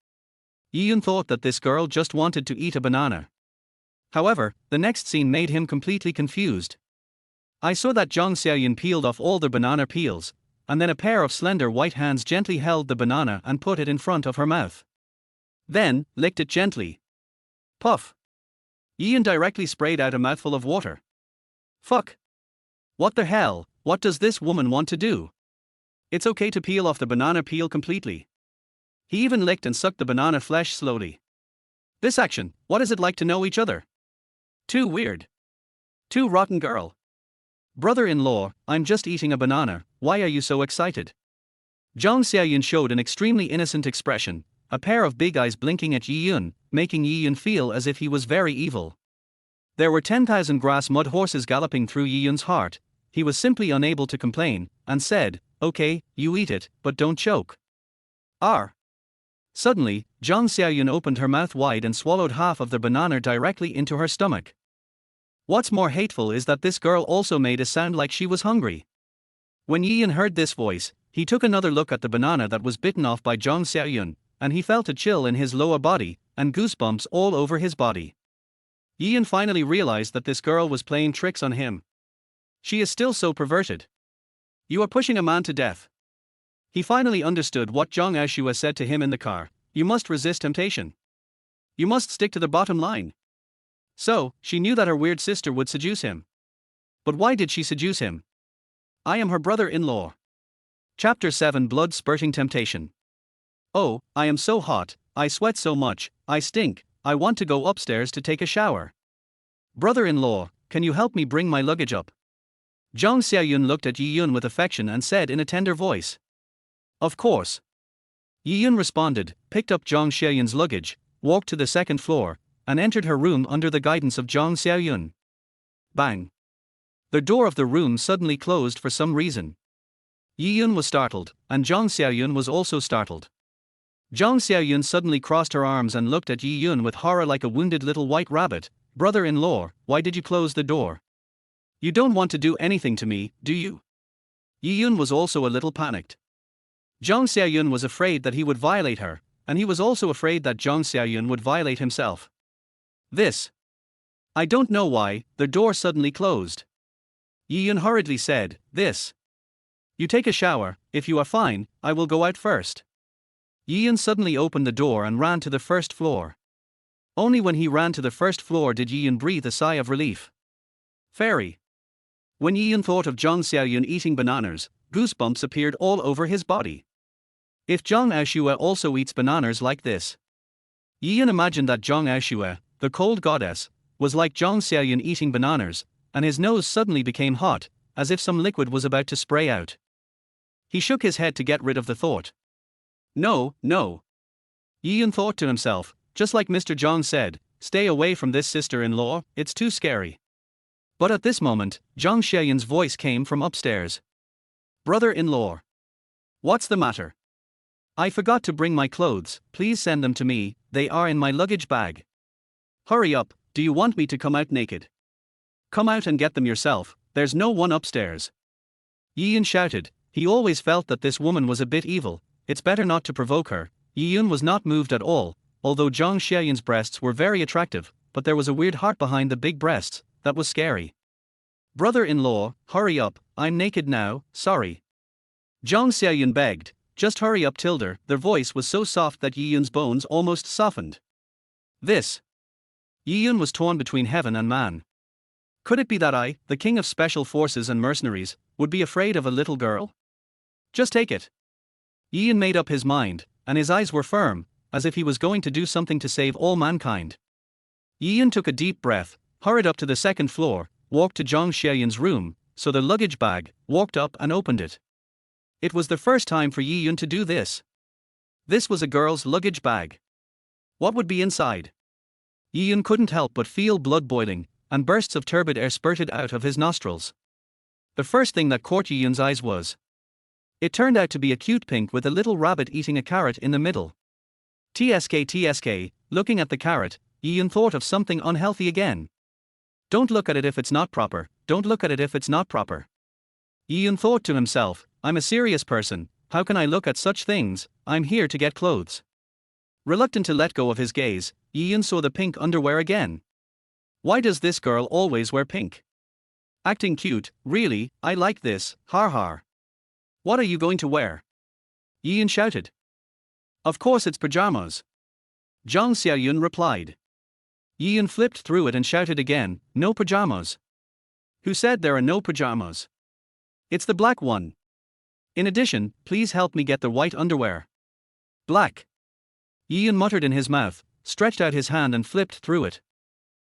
Yi Yun thought that this girl just wanted to eat a banana. However, the next scene made him completely confused. I saw that Zhang Xiaoyun peeled off all the banana peels, and then a pair of slender white hands gently held the banana and put it in front of her mouth. Then, licked it gently. Puff. Ian directly sprayed out a mouthful of water. Fuck. What the hell, what does this woman want to do? It's okay to peel off the banana peel completely. He even licked and sucked the banana flesh slowly. This action, what is it like to know each other? Too weird. Too rotten girl. Brother-in-law, I'm just eating a banana, why are you so excited? Zhang Xiaoyun showed an extremely innocent expression, a pair of big eyes blinking at Yi Yun, making Yi Yun feel as if he was very evil. There were 10,000 grass mud horses galloping through Yi Yun's heart. He was simply unable to complain, and said, okay, you eat it, but don't choke. R. Suddenly, Zhang Xiaoyun opened her mouth wide and swallowed half of the banana directly into her stomach. What's more hateful is that this girl also made a sound like she was hungry. When Yi Yun heard this voice, he took another look at the banana that was bitten off by Zhang Xiaoyun, and he felt a chill in his lower body, and goosebumps all over his body. Yi Yun finally realized that this girl was playing tricks on him. She is still so perverted. You are pushing a man to death. He finally understood what Zhang Aoxue said to him in the car. You must resist temptation. You must stick to the bottom line. So, she knew that her weird sister would seduce him. But why did she seduce him? I am her brother-in-law. Chapter 7 Blood Spurting Temptation. Oh, I am so hot, I sweat so much, I stink, I want to go upstairs to take a shower. Brother-in-law, can you help me bring my luggage up? Zhang Xiaoyun looked at Yi Yun with affection and said in a tender voice. Of course. Yi Yun responded, picked up Zhang Xiaoyun's luggage, walked to the second floor, and entered her room under the guidance of Zhang Xiaoyun. Bang. The door of the room suddenly closed for some reason. Yi Yun was startled, and Zhang Xiaoyun was also startled. Zhang Xiaoyun suddenly crossed her arms and looked at Yi Yun with horror like a wounded little white rabbit. Brother-in-law, why did you close the door? You don't want to do anything to me, do you? Yi Yun was also a little panicked. Zhang Xiaoyun was afraid that he would violate her, and he was also afraid that Zhang Xiaoyun would violate himself. I don't know why, the door suddenly closed. Yi Yun hurriedly said, You take a shower, if you are fine, I will go out first. Yi Yun suddenly opened the door and ran to the first floor. Only when he ran to the first floor did Yi Yun breathe a sigh of relief. Fairy. When Yi Yun thought of Zhang Xiaoyun eating bananas, goosebumps appeared all over his body. If Zhang Aoxue also eats bananas like this. Yi Yun imagined that Zhang Aoxue, the cold goddess, was like Zhang Xiaoyun eating bananas, and his nose suddenly became hot, as if some liquid was about to spray out. He shook his head to get rid of the thought. No. Yi Yun thought to himself, just like Mr. Zhang said, stay away from this sister-in-law, it's too scary. But at this moment, Zhang Xiaoyun's voice came from upstairs. Brother-in-law. What's the matter? I forgot to bring my clothes, please send them to me, they are in my luggage bag. Hurry up, do you want me to come out naked? Come out and get them yourself, there's no one upstairs. Yi Yun shouted, he always felt that this woman was a bit evil, it's better not to provoke her. Yi Yun was not moved at all, although Zhang Xiaoyun's breasts were very attractive, but there was a weird heart behind the big breasts, that was scary. Brother-in-law, hurry up, I'm naked now, sorry. Zhang Xiaoyun begged, just hurry up Tilder, their voice was so soft that Yi Yun's bones almost softened. Yi Yun was torn between heaven and man. Could it be that I, the king of special forces and mercenaries, would be afraid of a little girl? Just take it. Yi Yun made up his mind, and his eyes were firm, as if he was going to do something to save all mankind. Yi Yun took a deep breath, hurried up to the second floor, walked to Zhang Xiaoyun's room, saw the luggage bag, walked up and opened it. It was the first time for Yi Yun to do this. This was a girl's luggage bag. What would be inside? Yi Yun couldn't help but feel blood boiling, and bursts of turbid air spurted out of his nostrils. The first thing that caught Yi Yun's eyes was. It turned out to be a cute pink with a little rabbit eating a carrot in the middle. TSK, looking at the carrot, Yi Yun thought of something unhealthy again. Don't look at it if it's not proper, don't look at it if it's not proper. Yi Yun thought to himself, I'm a serious person, how can I look at such things, I'm here to get clothes. Reluctant to let go of his gaze, Yi Yun saw the pink underwear again. Why does this girl always wear pink? Acting cute, really, I like this, har har. What are you going to wear? Yi Yun shouted. Of course it's pajamas. Zhang Xiaoyun replied. Yi Yun flipped through it and shouted again, "No pajamas." "Who said there are no pajamas? It's the black one. In addition, please help me get the white underwear." "Black." Yi Yun muttered in his mouth, stretched out his hand and flipped through it.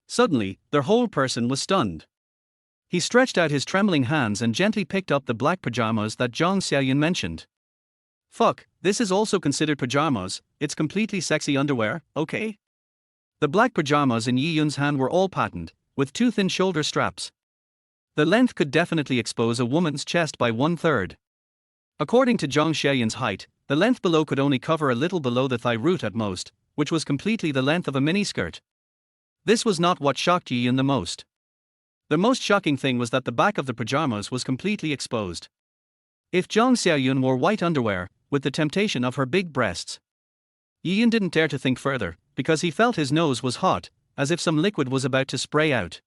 Suddenly, their whole person was stunned. He stretched out his trembling hands and gently picked up the black pajamas that Zhang Xiaoyun mentioned. "Fuck, this is also considered pajamas, it's completely sexy underwear, okay?" The black pajamas in Yi Yun's hand were all patterned, with two thin shoulder straps. The length could definitely expose a woman's chest by 1/3. According to Zhang Xiaoyun's height, the length below could only cover a little below the thigh root at most, which was completely the length of a miniskirt. This was not what shocked Yi Yun the most. The most shocking thing was that the back of the pajamas was completely exposed. If Zhang Xiaoyun wore white underwear, with the temptation of her big breasts, Yi Yun didn't dare to think further, because he felt his nose was hot, as if some liquid was about to spray out.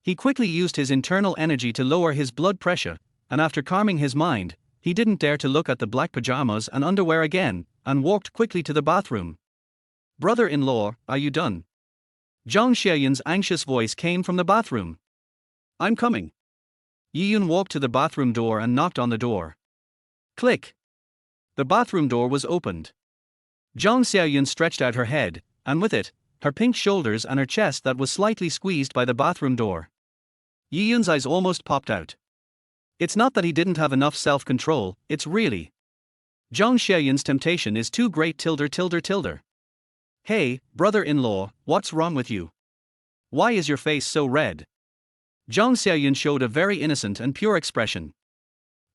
He quickly used his internal energy to lower his blood pressure, and after calming his mind, he didn't dare to look at the black pajamas and underwear again, and walked quickly to the bathroom. "Brother-in-law, are you done?" Zhang Xiaoyun's anxious voice came from the bathroom. "I'm coming." Yi Yun walked to the bathroom door and knocked on the door. Click. The bathroom door was opened. Zhang Xiaoyun stretched out her head, and with it, her pink shoulders and her chest that was slightly squeezed by the bathroom door. Yi Yun's eyes almost popped out. It's not that he didn't have enough self-control, it's really Zhang Xiaoyun's temptation is too great tilde. "Hey, brother-in-law, what's wrong with you? Why is your face so red?" Zhang Xiaoyun showed a very innocent and pure expression.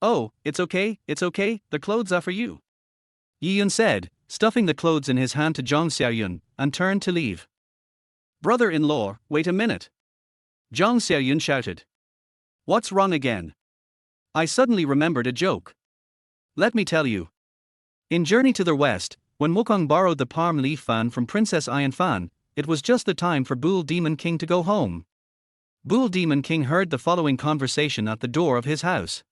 "Oh, it's okay, the clothes are for you," Yi Yun said, stuffing the clothes in his hand to Zhang Xiaoyun, and turned to leave. "Brother-in-law, wait a minute," Zhang Xiaoyun shouted. "What's wrong again?" "I suddenly remembered a joke. Let me tell you. In Journey to the West, when Wukong borrowed the palm leaf fan from Princess Ayan Fan, it was just the time for Bull Demon King to go home. Bull Demon King heard the following conversation at the door of his house.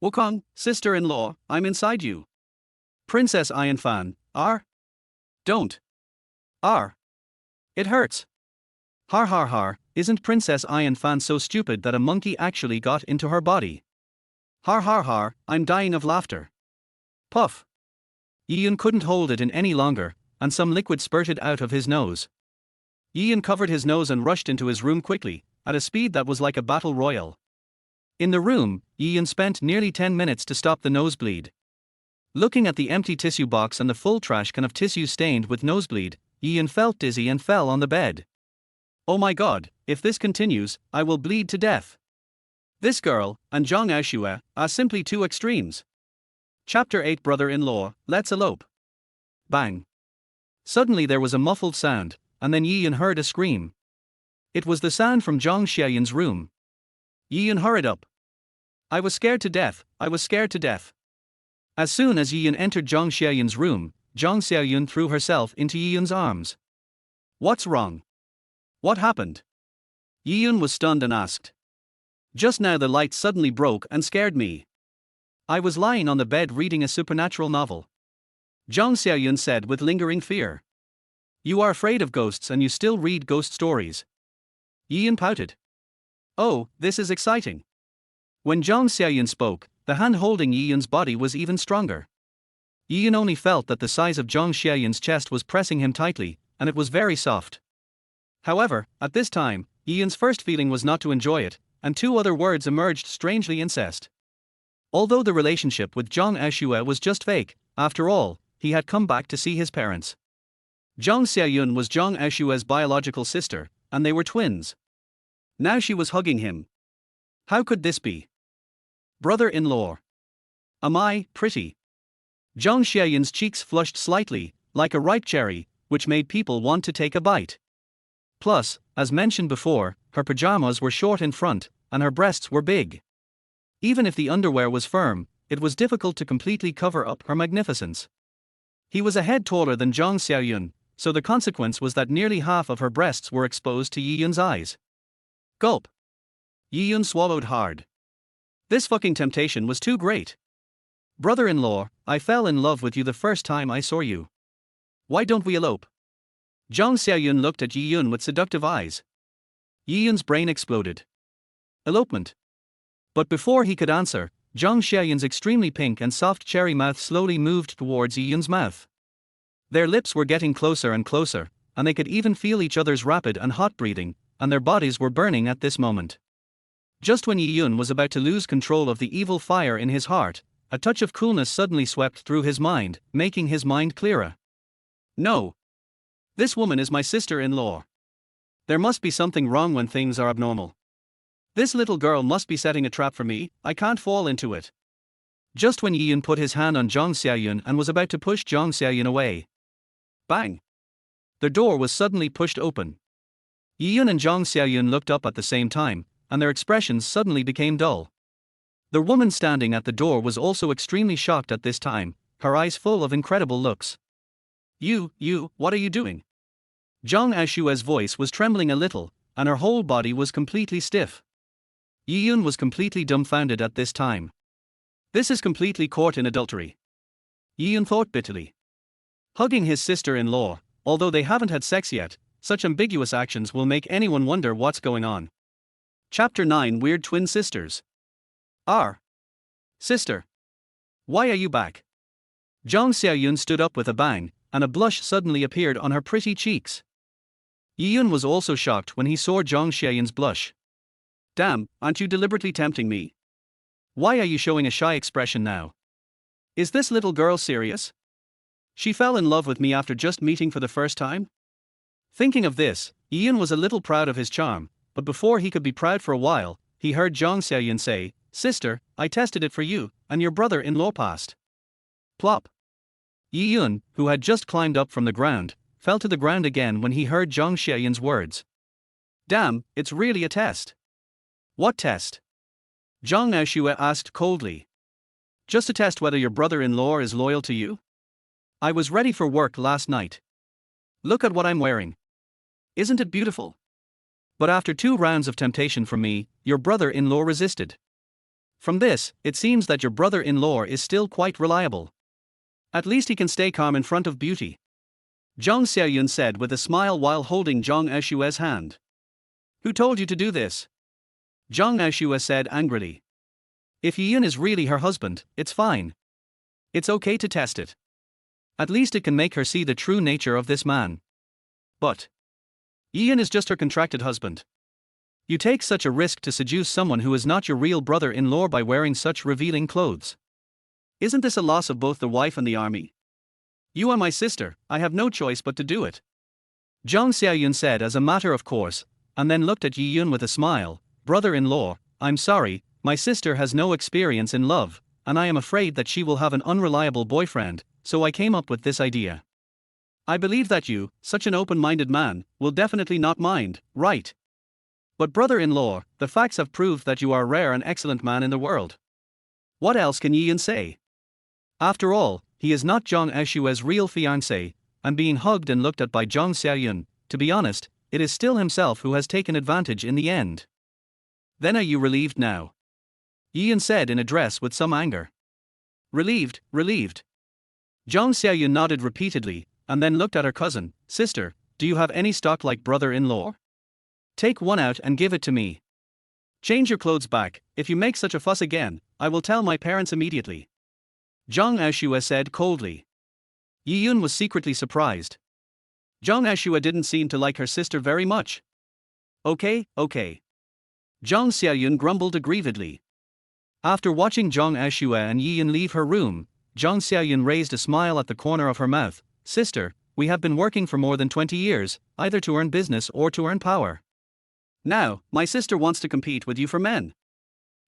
"Wukong, sister-in-law, I'm inside you." Princess Ayan Fan, "R? Don't. R. It hurts." Har har har, isn't Princess Ayan Fan so stupid that a monkey actually got into her body? Har har har, I'm dying of laughter. Puff. Yi Yun couldn't hold it in any longer, and some liquid spurted out of his nose. Yi Yun covered his nose and rushed into his room quickly, at a speed that was like a battle royal. In the room, Yi Yun spent nearly 10 minutes to stop the nosebleed. Looking at the empty tissue box and the full trash can of tissue stained with nosebleed, Yi Yun felt dizzy and fell on the bed. "Oh my god, if this continues, I will bleed to death. This girl, and Zhang Aoxue, are simply two extremes." Chapter 8 Brother-in-law, let's elope. Bang. Suddenly there was a muffled sound, and then Yi Yun heard a scream. It was the sound from Zhang Xiaoyun's room. Yi Yun hurried up. I was scared to death. As soon as Yi Yun entered Zhang Xiaoyun's room, Zhang Xiaoyun threw herself into Yi Yun's arms. "What's wrong? What happened?" Yi Yun was stunned and asked. "Just now the light suddenly broke and scared me. I was lying on the bed reading a supernatural novel." Zhang Xiaoyun said with lingering fear. "You are afraid of ghosts and you still read ghost stories." Yi Yun pouted. "Oh, this is exciting." When Zhang Xiaoyun spoke, the hand holding Yi Yun's body was even stronger. Yi Yun only felt that the size of Zhang Xiaoyun's chest was pressing him tightly, and it was very soft. However, at this time, Yi Yun's first feeling was not to enjoy it, and two other words emerged strangely: incest. Although the relationship with Zhang Aoxue was just fake, after all, he had come back to see his parents. Zhang Xiaoyun was Zhang Aoxue's biological sister, and they were twins. Now she was hugging him. How could this be? Brother-in-law. Am I pretty? Zhang Xiaoyun's cheeks flushed slightly, like a ripe cherry, which made people want to take a bite. Plus, as mentioned before, her pajamas were short in front, and her breasts were big. Even if the underwear was firm, it was difficult to completely cover up her magnificence. He was a head taller than Zhang Xiaoyun, so the consequence was that nearly half of her breasts were exposed to Yi Yun's eyes. Gulp. Yi Yun swallowed hard. This fucking temptation was too great. Brother-in-law, I fell in love with you the first time I saw you. Why don't we elope? Zhang Xiaoyun looked at Yi Yun with seductive eyes. Yi Yun's brain exploded. Elopement. But before he could answer, Zhang Xiaoyun's extremely pink and soft cherry mouth slowly moved towards Yi Yun's mouth. Their lips were getting closer and closer, and they could even feel each other's rapid and hot breathing, and their bodies were burning at this moment. Just when Yi Yun was about to lose control of the evil fire in his heart, a touch of coolness suddenly swept through his mind, making his mind clearer. No. This woman is my sister-in-law. There must be something wrong when things are abnormal. This little girl must be setting a trap for me, I can't fall into it. Just when Yi Yun put his hand on Zhang Xiaoyun and was about to push Zhang Xiaoyun away. Bang! The door was suddenly pushed open. Yi Yun and Zhang Xiaoyun looked up at the same time, and their expressions suddenly became dull. The woman standing at the door was also extremely shocked at this time, her eyes full of incredible looks. You, what are you doing? Zhang Aoxue's voice was trembling a little, and her whole body was completely stiff. Yi Yun was completely dumbfounded at this time. This is completely caught in adultery. Yi Yun thought bitterly. Hugging his sister-in-law, although they haven't had sex yet, such ambiguous actions will make anyone wonder what's going on. Chapter 9 Weird Twin Sisters. Sister. Why are you back? Zhang Xiaoyun stood up with a bang, and a blush suddenly appeared on her pretty cheeks. Yi Yun was also shocked when he saw Zhang Xiaoyun's blush. Damn, aren't you deliberately tempting me? Why are you showing a shy expression now? Is this little girl serious? She fell in love with me after just meeting for the first time? Thinking of this, Yi Yun was a little proud of his charm, but before he could be proud for a while, he heard Zhang Xiaoyun say, Sister, I tested it for you, and your brother-in-law passed. Plop. Yi Yun, who had just climbed up from the ground, fell to the ground again when he heard Zhang Xiaoyun's words. Damn, it's really a test. What test? Zhang Aoxue asked coldly. Just to test whether your brother-in-law is loyal to you? I was ready for work last night. Look at what I'm wearing. Isn't it beautiful? But after 2 rounds of temptation from me, your brother-in-law resisted. From this, it seems that your brother-in-law is still quite reliable. At least he can stay calm in front of beauty. Zhang Xiaoyun said with a smile while holding Zhang Aoxue's hand. Who told you to do this? Zhang Aoxue said angrily. If Yi Yun is really her husband, it's fine. It's okay to test it. At least it can make her see the true nature of this man. But Yi Yun is just her contracted husband. You take such a risk to seduce someone who is not your real brother-in-law by wearing such revealing clothes. Isn't this a loss of both the wife and the army? You are my sister, I have no choice but to do it. Zhang Xiaoyun said as a matter of course, and then looked at Yi Yun with a smile. Brother-in-law, I'm sorry, my sister has no experience in love, and I am afraid that she will have an unreliable boyfriend, so I came up with this idea. I believe that you, such an open-minded man, will definitely not mind, right? But brother-in-law, the facts have proved that you are a rare and excellent man in the world. What else can Yi Yun say? After all, he is not Zhang Aoxue's real fiancé, and being hugged and looked at by Zhang Xiaoyun, to be honest, it is still himself who has taken advantage in the end. Then are you relieved now? Yi Yun said in a dress with some anger. Relieved. Zhang Xiaoyun nodded repeatedly, and then looked at her cousin. Sister, do you have any stock like brother-in-law? Take one out and give it to me. Change your clothes back, if you make such a fuss again, I will tell my parents immediately. Zhang Aoxue said coldly. Yi Yun was secretly surprised. Zhang Aoxue didn't seem to like her sister very much. Okay. Zhang Xiaoyun grumbled aggrievedly. After watching Zhang Aoxue and Yi Yun leave her room, Zhang Xiaoyun raised a smile at the corner of her mouth. Sister, we have been working for more than 20 years, either to earn business or to earn power. Now, my sister wants to compete with you for men.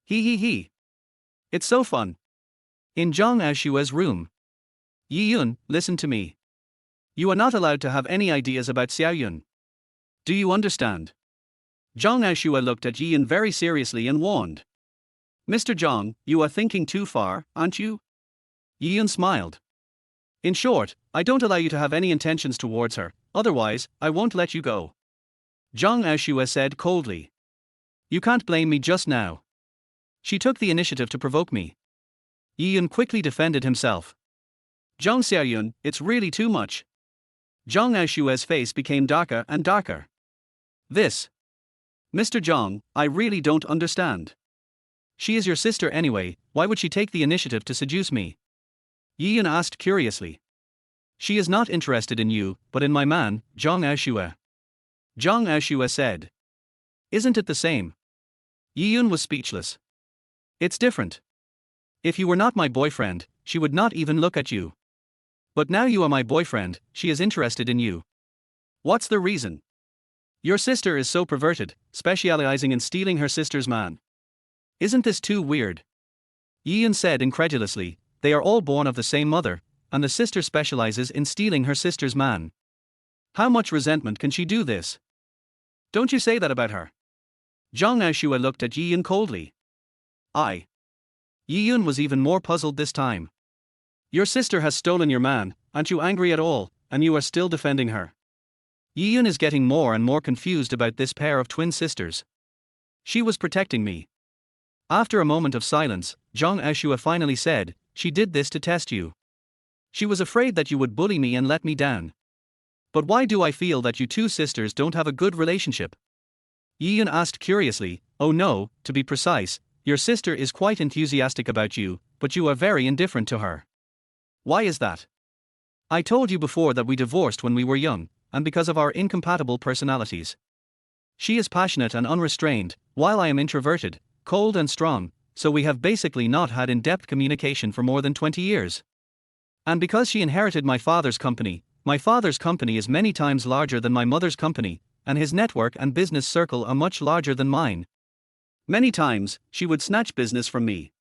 He. It's so fun. In Zhang Aoxue's room. Yi Yun, listen to me. You are not allowed to have any ideas about Xiaoyun. Do you understand? Zhang Aoxue looked at Yi Yun very seriously and warned. Mr. Zhang, you are thinking too far, aren't you? Yi Yun smiled. In short, I don't allow you to have any intentions towards her, otherwise, I won't let you go. Zhang Aoxue said coldly. You can't blame me just now. She took the initiative to provoke me. Yi Yun quickly defended himself. Zhang Xiaoyun, it's really too much. Zhang Aoshue's face became darker and darker. This. Mr. Zhang, I really don't understand. She is your sister anyway, why would she take the initiative to seduce me? Yi Yun asked curiously. She is not interested in you, but in my man, Zhang Aoxue. Zhang Aoxue said. Isn't it the same? Yi Yun was speechless. It's different. If you were not my boyfriend, she would not even look at you. But now you are my boyfriend, she is interested in you. What's the reason? Your sister is so perverted, specializing in stealing her sister's man. Isn't this too weird? Yi Yun said incredulously, they are all born of the same mother, and the sister specializes in stealing her sister's man. How much resentment can she do this? Don't you say that about her. Zhang Aoxue looked at Yi Yun coldly. Yi Yun was even more puzzled this time. Your sister has stolen your man, aren't you angry at all, and you are still defending her? Yi Yun is getting more and more confused about this pair of twin sisters. She was protecting me. After a moment of silence, Zhang Aoxue finally said, she did this to test you. She was afraid that you would bully me and let me down. But why do I feel that you two sisters don't have a good relationship? Yi Yun asked curiously. Oh no, to be precise, your sister is quite enthusiastic about you, but you are very indifferent to her. Why is that? I told you before that we divorced when we were young, and because of our incompatible personalities. She is passionate and unrestrained, while I am introverted, cold and strong, so we have basically not had in-depth communication for more than 20 years. And because she inherited my father's company is many times larger than my mother's company, and his network and business circle are much larger than mine. Many times, she would snatch business from me.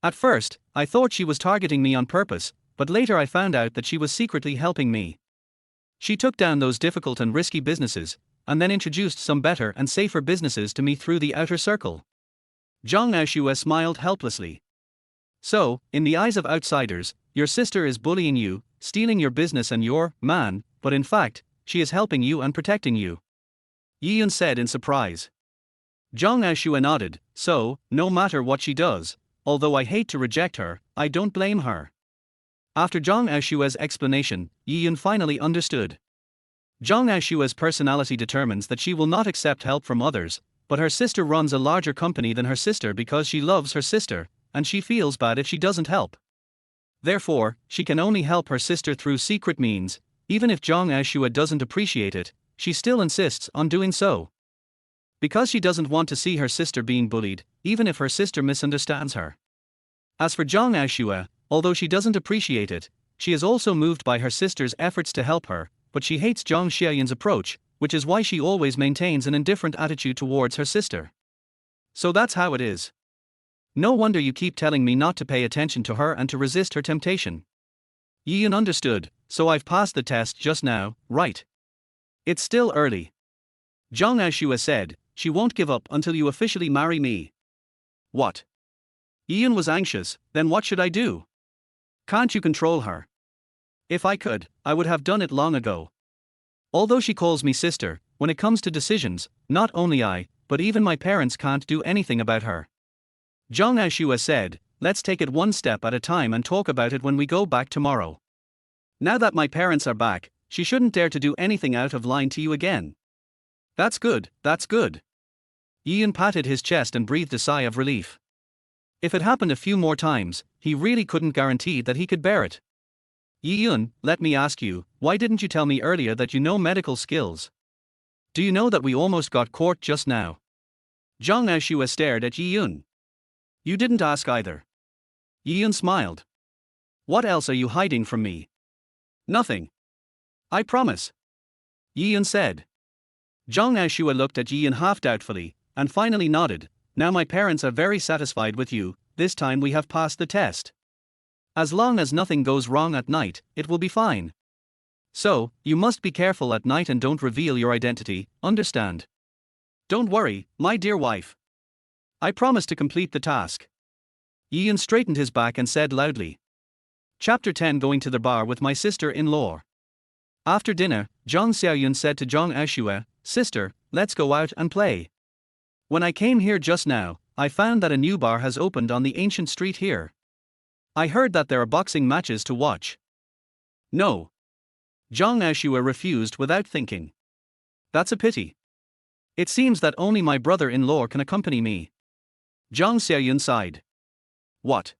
At first, I thought she was targeting me on purpose, but later I found out that she was secretly helping me. She took down those difficult and risky businesses, and then introduced some better and safer businesses to me through the outer circle. Zhang Aoxue smiled helplessly. So, in the eyes of outsiders, your sister is bullying you, stealing your business and your man, but in fact, she is helping you and protecting you. Yi Yun said in surprise. Zhang Aoxue nodded. So, no matter what she does, although I hate to reject her, I don't blame her. After Zhang Aoshue's explanation, Yi Yun finally understood. Zhang Aoshue's personality determines that she will not accept help from others, but her sister runs a larger company than her sister because she loves her sister, and she feels bad if she doesn't help. Therefore, she can only help her sister through secret means. Even if Zhang Aoxue doesn't appreciate it, she still insists on doing so. Because she doesn't want to see her sister being bullied, even if her sister misunderstands her. As for Zhang Aoxue, although she doesn't appreciate it, she is also moved by her sister's efforts to help her, but she hates Zhang Xiaoyun's approach, which is why she always maintains an indifferent attitude towards her sister. So that's how it is. No wonder you keep telling me not to pay attention to her and to resist her temptation. Yi Yun understood, so I've passed the test just now, right? It's still early. Zhang Aoxue said, she won't give up until you officially marry me. What? Yi Yun was anxious. Then what should I do? Can't you control her? If I could, I would have done it long ago. Although she calls me sister, when it comes to decisions, not only I, but even my parents can't do anything about her. Zhang Aoxue said, let's take it one step at a time and talk about it when we go back tomorrow. Now that my parents are back, she shouldn't dare to do anything out of line to you again. That's good, that's good. Yi Yun patted his chest and breathed a sigh of relief. If it happened a few more times, he really couldn't guarantee that he could bear it. Yi Yun, let me ask you, why didn't you tell me earlier that you know medical skills? Do you know that we almost got caught just now? Zhang Aoxue stared at Yi Yun. You didn't ask either. Yi Yun smiled. What else are you hiding from me? Nothing. I promise. Yi Yun said. Zhang Aoxue looked at Yi Yun half doubtfully, and finally nodded. Now my parents are very satisfied with you, this time we have passed the test. As long as nothing goes wrong at night, it will be fine. So, you must be careful at night and don't reveal your identity, understand? Don't worry, my dear wife. I promise to complete the task. Yi Yun straightened his back and said loudly. Chapter 10 Going to the bar with my sister-in-law. After dinner, Zhang Xiaoyun said to Zhang Aoxue, Sister, let's go out and play. When I came here just now, I found that a new bar has opened on the ancient street here. I heard that there are boxing matches to watch. No. Zhang Aoxue refused without thinking. That's a pity. It seems that only my brother-in-law can accompany me. Zhang Xiaoyun sighed. What?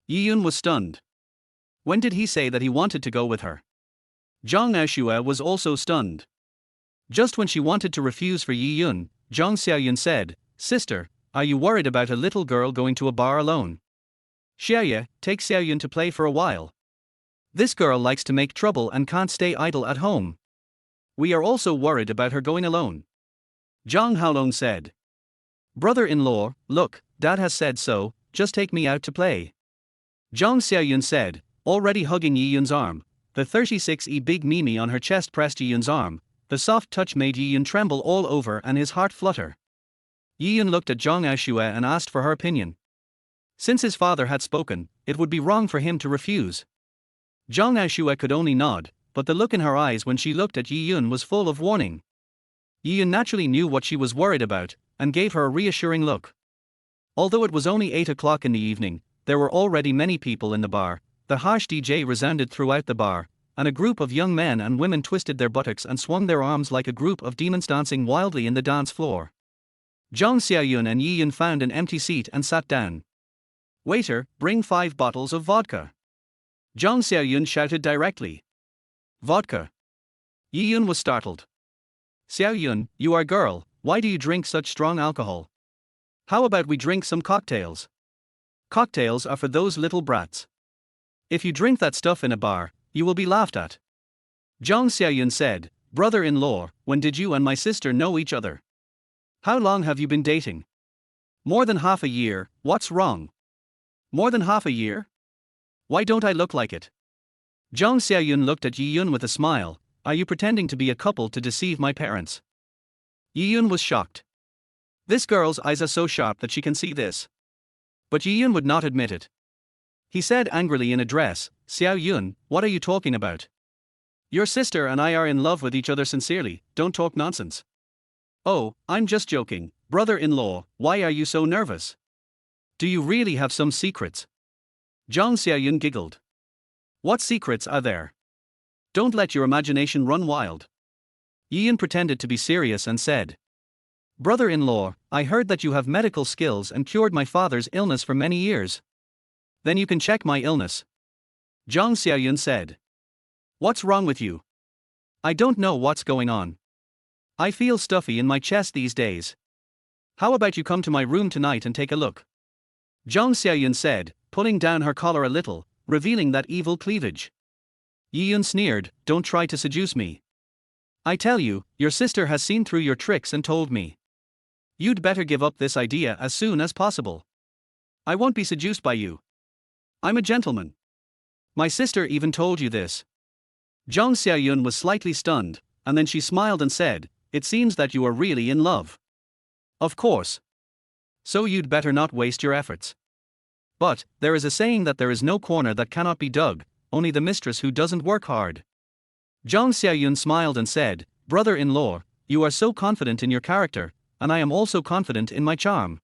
Yi Yun was stunned. When did he say that he wanted to go with her? Zhang Aoxue was also stunned. Just when she wanted to refuse for Yi Yun, Zhang Xiaoyun said, Sister, are you worried about a little girl going to a bar alone? Xiaoye, take Xiaoyun to play for a while. This girl likes to make trouble and can't stay idle at home. We are also worried about her going alone. Zhang Haolong said. Brother-in-law, look, Dad has said so, just take me out to play. Zhang Xiaoyun said, already hugging Yi Yun's arm. The 36E big Mimi on her chest pressed Yi Yun's arm. The soft touch made Yi Yun tremble all over and his heart flutter. Yi Yun looked at Zhang Aoxue and asked for her opinion. Since his father had spoken, it would be wrong for him to refuse. Zhang Aoxue could only nod, but the look in her eyes when she looked at Yi Yun was full of warning. Yi Yun naturally knew what she was worried about, and gave her a reassuring look. Although it was only 8 o'clock in the evening, there were already many people in the bar. The harsh DJ resounded throughout the bar, and a group of young men and women twisted their buttocks and swung their arms like a group of demons dancing wildly in the dance floor. Zhang Xiaoyun and Yi Yun found an empty seat and sat down. Waiter, bring 5 bottles of vodka. Zhang Xiaoyun shouted directly. Vodka. Yi Yun was startled. Xiaoyun, you are a girl, why do you drink such strong alcohol? How about we drink some cocktails? Cocktails are for those little brats. If you drink that stuff in a bar, you will be laughed at. Zhang Xiaoyun said, Brother-in-law, when did you and my sister know each other? How long have you been dating? More than half a year, what's wrong? More than half a year? Why don't I look like it? Zhang Xiaoyun looked at Yi Yun with a smile. Are you pretending to be a couple to deceive my parents? Yi Yun was shocked. This girl's eyes are so sharp that she can see this. But Yi Yun would not admit it. He said angrily in address, Xiaoyun, what are you talking about? Your sister and I are in love with each other sincerely, don't talk nonsense. Oh, I'm just joking, brother-in-law, why are you so nervous? Do you really have some secrets? Zhang Xiaoyun giggled. What secrets are there? Don't let your imagination run wild. Yi Yun pretended to be serious and said, Brother-in-law, I heard that you have medical skills and cured my father's illness for many years. Then you can check my illness. Zhang Xiaoyun said. What's wrong with you? I don't know what's going on. I feel stuffy in my chest these days. How about you come to my room tonight and take a look? Zhang Xiaoyun said, pulling down her collar a little, revealing that evil cleavage. Yi Yun sneered, don't try to seduce me. I tell you, your sister has seen through your tricks and told me. You'd better give up this idea as soon as possible. I won't be seduced by you. I'm a gentleman. My sister even told you this. Zhang Xiaoyun was slightly stunned, and then she smiled and said, it seems that you are really in love. Of course. So you'd better not waste your efforts. But, there is a saying that there is no corner that cannot be dug, only the mistress who doesn't work hard. Zhang Xiaoyun smiled and said, Brother-in-law, you are so confident in your character, and I am also confident in my charm.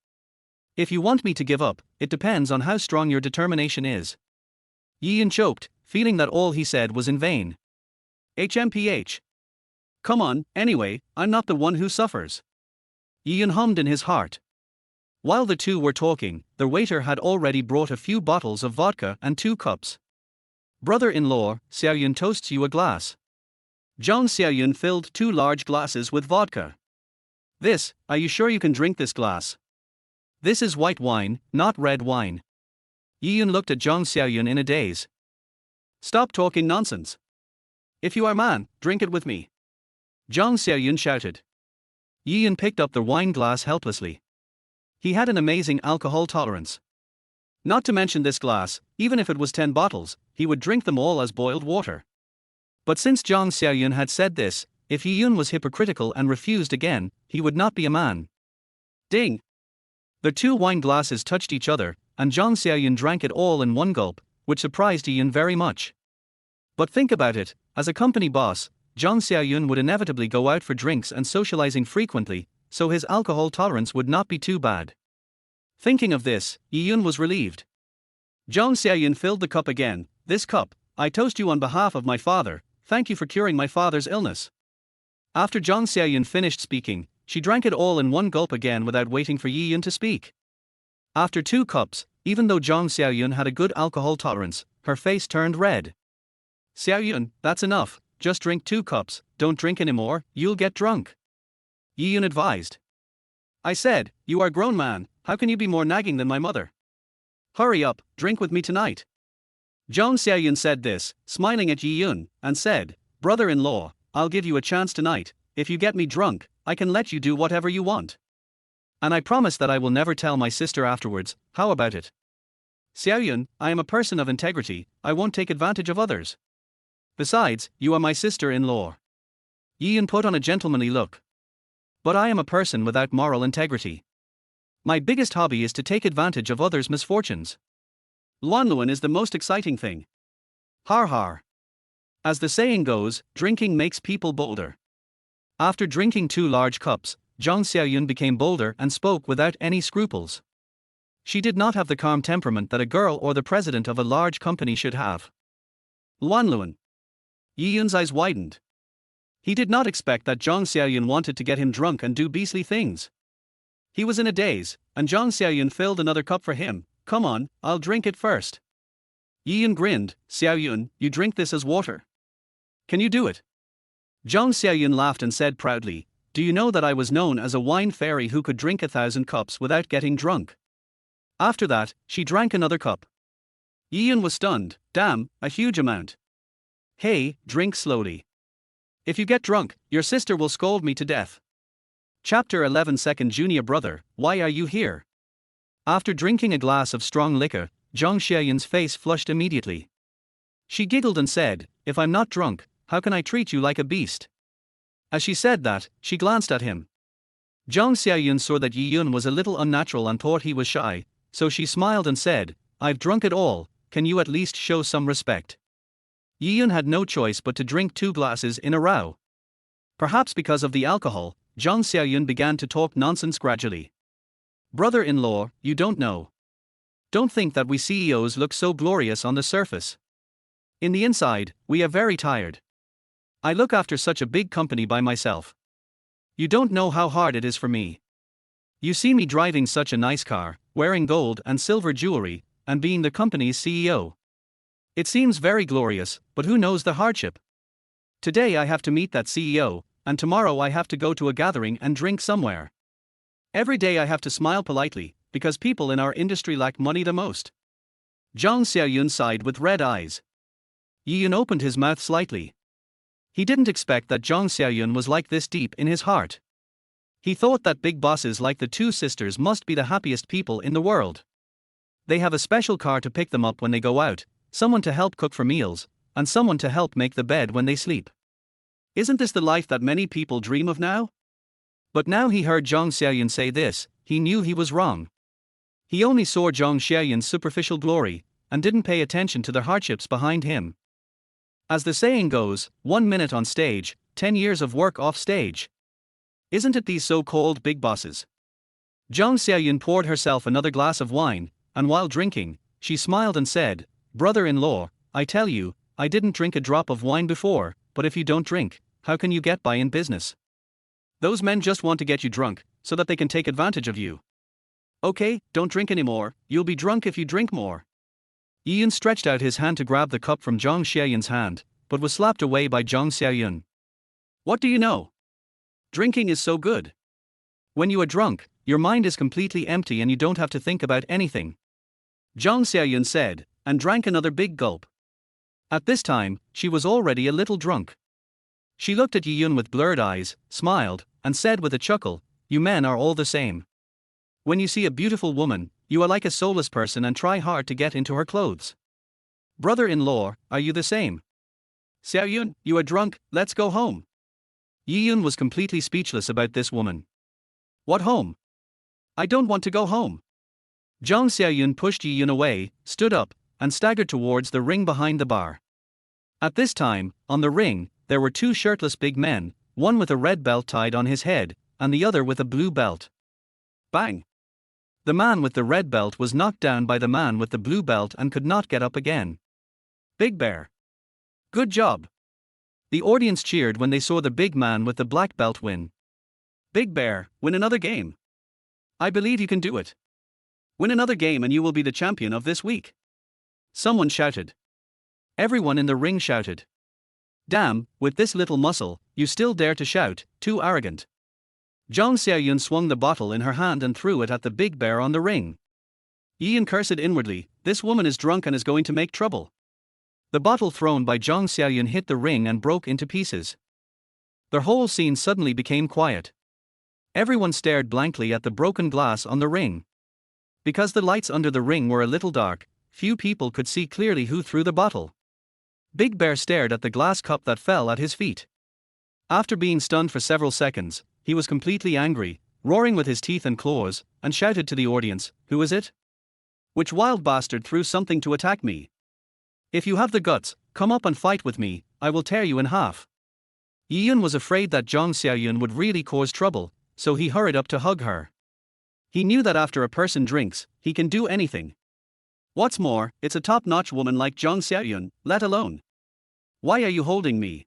If you want me to give up, it depends on how strong your determination is. Yi Yun choked, feeling that all he said was in vain. HMPH. Come on, anyway, I'm not the one who suffers. Yi Yun hummed in his heart. While the two were talking, the waiter had already brought a few bottles of vodka and 2 cups. Brother-in-law, Xiaoyun toasts you a glass. Zhang Xiaoyun filled 2 large glasses with vodka. This, are you sure you can drink this glass? This is white wine, not red wine. Yi Yun looked at Zhang Xiaoyun in a daze. Stop talking nonsense. If you are man, drink it with me. Zhang Xiaoyun shouted. Yi Yun picked up the wine glass helplessly. He had an amazing alcohol tolerance. Not to mention this glass, even if it was 10 bottles, he would drink them all as boiled water. But since Zhang Xiaoyun had said this, if Yi Yun was hypocritical and refused again, he would not be a man. Ding! The 2 wine glasses touched each other, and Zhang Xiaoyun drank it all in one gulp, which surprised Yi Yun very much. But think about it, as a company boss, Zhang Xiaoyun would inevitably go out for drinks and socializing frequently, so his alcohol tolerance would not be too bad. Thinking of this, Yi Yun was relieved. Zhang Xiaoyun filled the cup again. This cup, I toast you on behalf of my father, thank you for curing my father's illness. After Zhang Xiaoyun finished speaking, she drank it all in one gulp again without waiting for Yi Yun to speak. After 2 cups, even though Zhang Xiaoyun had a good alcohol tolerance, her face turned red. Xiaoyun, that's enough, just drink 2 cups, don't drink anymore, you'll get drunk. Yi Yun advised. I said, you are a grown man, how can you be more nagging than my mother? Hurry up, drink with me tonight. Zhang Xiaoyun said this, smiling at Yi Yun, and said, brother-in-law, I'll give you a chance tonight, if you get me drunk, I can let you do whatever you want. And I promise that I will never tell my sister afterwards, how about it? Xiaoyun, I am a person of integrity, I won't take advantage of others. Besides, you are my sister-in-law. Yi Yun put on a gentlemanly look. But I am a person without moral integrity. My biggest hobby is to take advantage of others' misfortunes. Luanluan is the most exciting thing. Har har. As the saying goes, drinking makes people bolder. After drinking 2 large cups, Zhang Xiaoyun became bolder and spoke without any scruples. She did not have the calm temperament that a girl or the president of a large company should have. Luanluan. Yi Yun's eyes widened. He did not expect that Zhang Xiaoyun wanted to get him drunk and do beastly things. He was in a daze, and Zhang Xiaoyun filled another cup for him. Come on, I'll drink it first. Yi Yun grinned. Xiaoyun, you drink this as water. Can you do it? Zhang Xiaoyun laughed and said proudly, do you know that I was known as a wine fairy who could drink 1,000 cups without getting drunk? After that, she drank another cup. Yi Yun was stunned. Damn, a huge amount. Hey, drink slowly. If you get drunk, your sister will scold me to death. Chapter 11. Second junior brother, why are you here? After drinking a glass of strong liquor, Zhang Xiaoyun's face flushed immediately. She giggled and said, if I'm not drunk, how can I treat you like a beast? As she said that, she glanced at him. Zhang Xiaoyun saw that Yi Yun was a little unnatural and thought he was shy, so she smiled and said, I've drunk it all, can you at least show some respect? Yi Yun had no choice but to drink 2 glasses in a row. Perhaps because of the alcohol, Zhang Xiaoyun began to talk nonsense gradually. Brother-in-law, you don't know. Don't think that we CEOs look so glorious on the surface. In the inside, we are very tired. I look after such a big company by myself. You don't know how hard it is for me. You see me driving such a nice car, wearing gold and silver jewelry, and being the company's CEO. It seems very glorious, but who knows the hardship? Today I have to meet that CEO, and tomorrow I have to go to a gathering and drink somewhere. Every day I have to smile politely, because people in our industry lack money the most. Zhang Xiaoyun sighed with red eyes. Yi Yun opened his mouth slightly. He didn't expect that Zhang Xiaoyun was like this deep in his heart. He thought that big bosses like the 2 sisters must be the happiest people in the world. They have a special car to pick them up when they go out, someone to help cook for meals, and someone to help make the bed when they sleep. Isn't this the life that many people dream of now? But now he heard Zhang Xiaoyun say this, he knew he was wrong. He only saw Zhang Xiaoyun's superficial glory, and didn't pay attention to the hardships behind him. As the saying goes, 1 minute on stage, 10 years of work off stage. Isn't it these so-called big bosses? Zhang Xiaoyun poured herself another glass of wine, and while drinking, she smiled and said, brother-in-law, I tell you, I didn't drink a drop of wine before, but if you don't drink, how can you get by in business? Those men just want to get you drunk, so that they can take advantage of you. Okay, don't drink anymore, you'll be drunk if you drink more. Yi Yun stretched out his hand to grab the cup from Zhang Xiaoyun's hand, but was slapped away by Zhang Xiaoyun. What do you know? Drinking is so good. When you are drunk, your mind is completely empty and you don't have to think about anything. Zhang Xiaoyun said, and drank another big gulp. At this time, she was already a little drunk. She looked at Yi Yun with blurred eyes, smiled, and said with a chuckle, you men are all the same. When you see a beautiful woman, you are like a soulless person and try hard to get into her clothes. Brother-in-law, are you the same? Xiaoyun, you are drunk, let's go home. Yi Yun was completely speechless about this woman. What home? I don't want to go home. Zhang Xiaoyun pushed Yi Yun away, stood up, and staggered towards the ring behind the bar. At this time, on the ring, there were 2 shirtless big men, one with a red belt tied on his head, and the other with a blue belt. Bang! The man with the red belt was knocked down by the man with the blue belt and could not get up again. Big Bear. Good job. The audience cheered when they saw the big man with the black belt win. Big Bear, win another game. I believe you can do it. Win another game and you will be the champion of this week. Someone shouted. Everyone in the ring shouted. Damn, with this little muscle, you still dare to shout, too arrogant. Zhang Xiaoyun swung the bottle in her hand and threw it at the big bear on the ring. Ian cursed inwardly, this woman is drunk and is going to make trouble. The bottle thrown by Zhang Xiaoyun hit the ring and broke into pieces. The whole scene suddenly became quiet. Everyone stared blankly at the broken glass on the ring. Because the lights under the ring were a little dark, few people could see clearly who threw the bottle. Big Bear stared at the glass cup that fell at his feet. After being stunned for several seconds, he was completely angry, roaring with his teeth and claws, and shouted to the audience, "Who is it? Which wild bastard threw something to attack me? If you have the guts, come up and fight with me, I will tear you in half." Yiyun was afraid that Zhang Xiaoyun would really cause trouble, so he hurried up to hug her. He knew that after a person drinks, he can do anything. What's more, it's a top-notch woman like Zhang Xiaoyun, let alone. Why are you holding me?